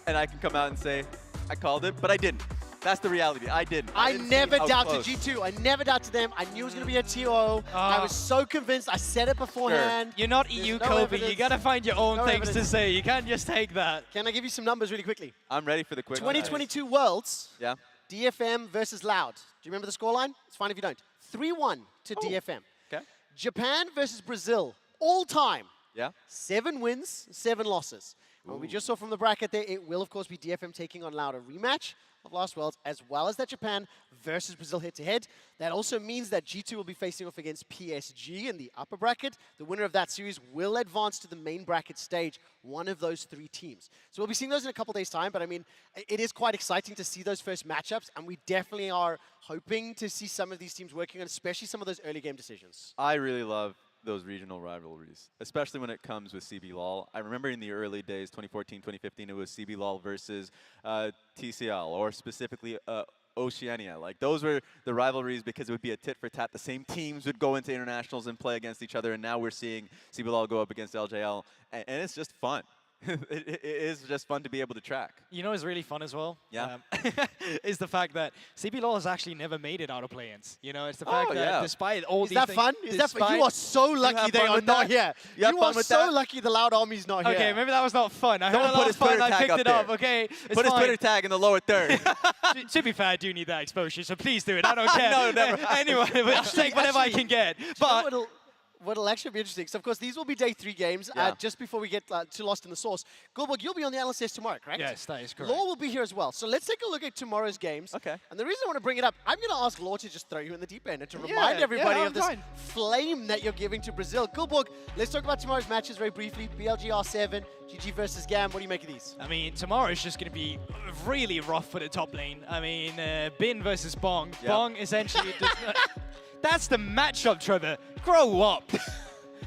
And I can come out and say, I called it, but I didn't. That's the reality. I didn't. I didn't never see how doubted close. G2. I never doubted them. I knew it was going to be a TO. I was so convinced. I said it beforehand. You're not There's EU no Kobe. evidence. You got to find your own No things to evidence. say. You can't just take that. Can I give you some numbers really quickly? I'm ready for the quick 2022 Worlds. Yeah. DFM versus Loud. Do you remember the scoreline? It's fine if you don't. 3-1 to DFM. Okay. Japan versus Brazil. All time. Yeah. 7 wins, 7 losses. What we just saw from the bracket there, it will, of course, be DFM taking on Loud, a rematch of last Worlds, as well as that Japan versus Brazil head-to-head. That also means that G2 will be facing off against PSG in the upper bracket. The winner of that series will advance to the main bracket stage, one of those 3 teams. So we'll be seeing those in a couple days' time, but I mean, it is quite exciting to see those first matchups, and we definitely are hoping to see some of these teams working on, especially some of those early game decisions. I really love those regional rivalries, especially when it comes with CBLOL. I remember in the early days, 2014, 2015, it was CBLOL versus TCL, or specifically Oceania. Like, those were the rivalries because it would be a tit for tat. The same teams would go into internationals and play against each other, and now we're seeing CBLOL go up against LJL, and it's just fun. It is just fun to be able to track. You know what's really fun as well? Yeah. Is the fact that CBLOL has actually never made it out of play-ins. You know, it's the fact that despite all Is these that things... fun? Is that fun? You are so lucky they are not here. You are so lucky the Loud Army's not here. Okay, maybe that was not fun. I heard Someone that put was his Twitter fun. I tag picked up it up. there. Okay, it's Put his fine. Twitter tag in the lower third. To be fair, I do need that exposure, so please do it. I don't care. No, never. Anyway, I'll take whatever I can get. But what'll actually be interesting, so of course these will be day 3 games, just before we get too lost in the sauce. Goldberg, you'll be on the analyst desk tomorrow, correct? yes, that is correct. Law will be here as well. So let's take a look at tomorrow's games. Okay. And the reason I want to bring it up, I'm going to ask Law to just throw you in the deep end and to remind everybody of this flame that you're giving to Brazil. Goldberg, let's talk about tomorrow's matches very briefly. BLGR7, GG versus GAM. What do you make of these? I mean, tomorrow is just going to be really rough for the top lane. I mean, Bin versus Bong. Yep. Bong essentially does not... That's the matchup, Trevor. Grow up.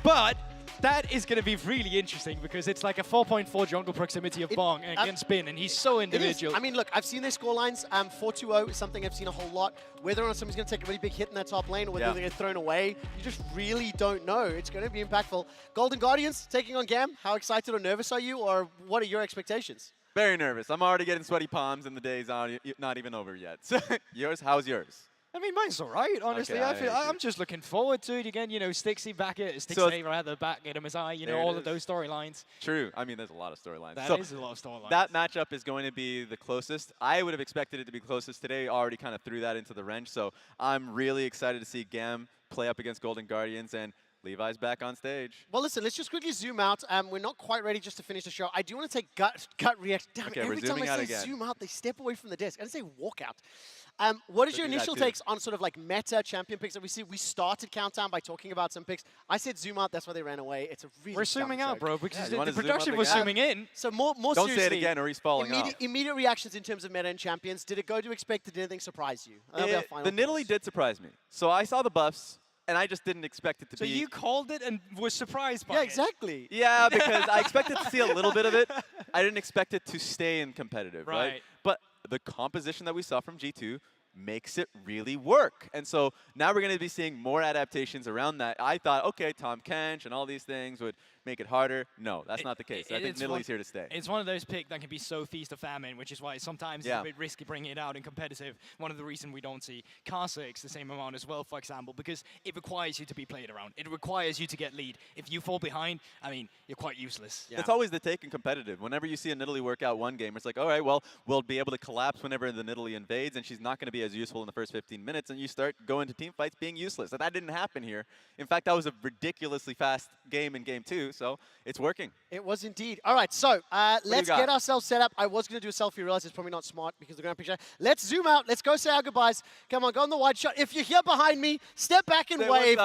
But that is going to be really interesting because it's like a 4.4 jungle proximity of Bong against Bin, and he's so individual. I mean, look, I've seen their scorelines. 4-2-0 is something I've seen a whole lot. Whether or not somebody's going to take a really big hit in that top lane or whether they get thrown away, you just really don't know. It's going to be impactful. Golden Guardians taking on GAM. How excited or nervous are you, or what are your expectations? Very nervous. I'm already getting sweaty palms, and the day's not even over yet. So yours? How's yours? I mean, mine's all right, honestly. Okay, I'm just looking forward to it again. You know, Stixie back at Stixie rather back at MSI. You know, all of those storylines. True. I mean, there's a lot of storylines. That is a lot of storylines. That matchup is going to be the closest. I would have expected it to be closest today. Already kind of threw that into the wrench. So I'm really excited to see GAM play up against Golden Guardians, and Levi's back on stage. Well, listen, let's just quickly zoom out. We're not quite ready just to finish the show. I do want to take gut reaction. Damn it, every time I say zoom out, they step away from the desk. I didn't say walk out. What is your initial takes on sort of like meta champion picks that we see? We started Countdown by talking about some picks. I said zoom out, that's why they ran away. It's a really We're zooming out, bro, because Yeah, the production was zooming in. So more Don't seriously. say it again or he's falling off. Immediate reactions in terms of meta and champions. Did it go to expect? Did anything surprise you? That'll be our final The Nidalee did surprise me. So I saw the buffs, and I just didn't expect it to be. So you called it and were surprised by Yeah, it. exactly. Yeah, because I expected to see a little bit of it. I didn't expect it to stay in competitive, Right. But the composition that we saw from G2 makes it really work. And so now we're going to be seeing more adaptations around that. I thought, okay, Tom Kench and all these things would make it harder. No, that's not the case. I think Nidalee's here to stay. It's one of those picks that can be so feast or famine, which is why sometimes it's a bit risky bringing it out in competitive. One of the reasons we don't see Kha'Zix the same amount as well, for example, because it requires you to be played around. It requires you to get lead. If you fall behind, I mean, you're quite useless. It's always the take in competitive. Whenever you see a Nidalee work out one game, it's like, all right, well, we'll be able to collapse whenever the Nidalee invades, and she's not going to be as useful in the first 15 minutes, and you start going to team fights being useless. And that didn't happen here. In fact, that was a ridiculously fast game in game 2, so it's working. It was indeed. All right, so let's get ourselves set up. I was going to do a selfie, realize it's probably not smart because the ground picture. Let's zoom out. Let's go say our goodbyes. Come on, go on the wide shot. If you're here behind me, step back and wave.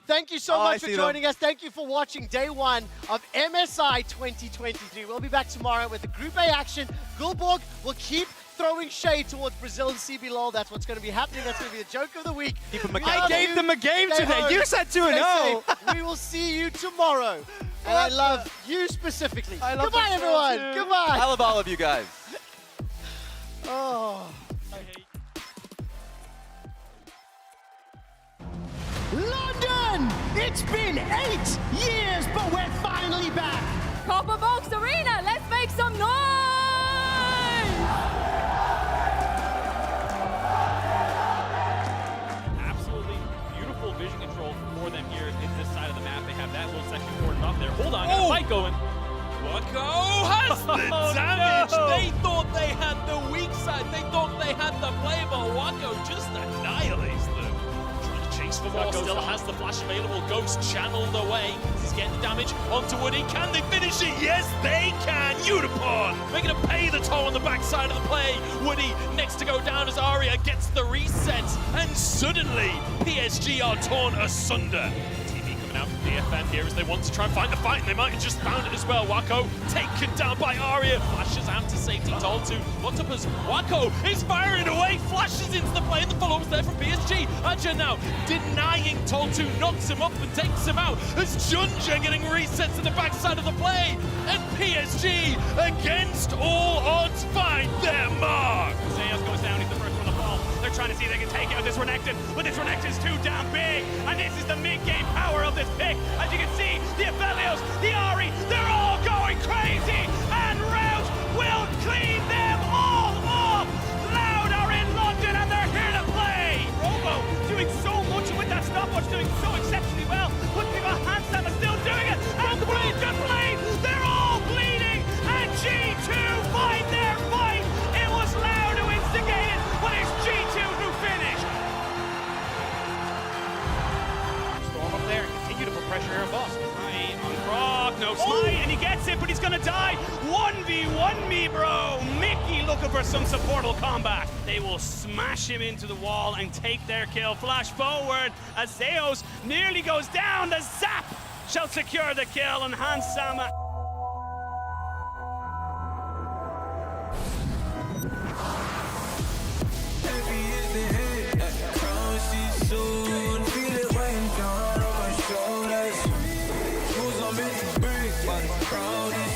Thank you so much for joining us. Thank you for watching day 1 of MSI 2023. We'll be back tomorrow with the Group A action. Gulborg will keep throwing shade towards Brazil and CBLOL. That's what's going to be happening. That's going to be the joke of the week. I gave them a game today. You said 2-0. We will see you tomorrow. And I love you specifically. Goodbye, everyone. Too. Goodbye. I love all of you guys. Oh. London! It's been 8 years, but we're finally back. Copper Box Arena, let's make some noise! Absolutely beautiful vision control for them here in this side of the map. They have that little section cordoned off there. Hold on, got a fight going. Wako has the damage! No. They thought they had the weak side, they thought they had the play, but Wako just annihilates them. Trying to chase for more, still has the flash available. Ghost channeled away. He's getting the damage onto Woody. Can they finish it? Yes, they can. Unicorn making him pay the toll on the backside of the play. Woody next to go down as Aria gets the reset, and suddenly PSG are torn asunder. Out from DFM here as they want to try and find the fight, and they might have just found it as well. Wako taken down by Aria, flashes out to safety. Toltu locked up as Wako is firing away, flashes into the play, and the follow-up's there from PSG. Aja now denying Toltu, knocks him up and takes him out as Junja getting resets to the backside of the play, and PSG against all odds find their mark. Zeus goes down, he's the first one to fall. They're trying to see if they can take out this Renekton, but this Renekton's too damn big, and this is the mid-game power of this pick. As you can see, the Aphelios, the Ahri, they're all going crazy, and Rout will clean them all off. Loud are in London, and they're here to play. Robo doing so much with that stopwatch, doing so exceptionally well. Putting a Handsam is still doing it, and Blade to Blade, they're all bleeding, and G2 find their fight. It was Loud who instigated, but it's G2 who finished. Storm up there and continue to put pressure here on Boss. Right on Croc, no smite, and he gets it, but he's gonna die. 1v1 me, bro. Mickey looking for some supportal combat. They will smash him into the wall and take their kill. Flash forward as Zeus nearly goes down. The Zap shall secure the kill, and Handsam. Soon, feel it weighing down on my shoulders. Who's on me to break, but the crowd is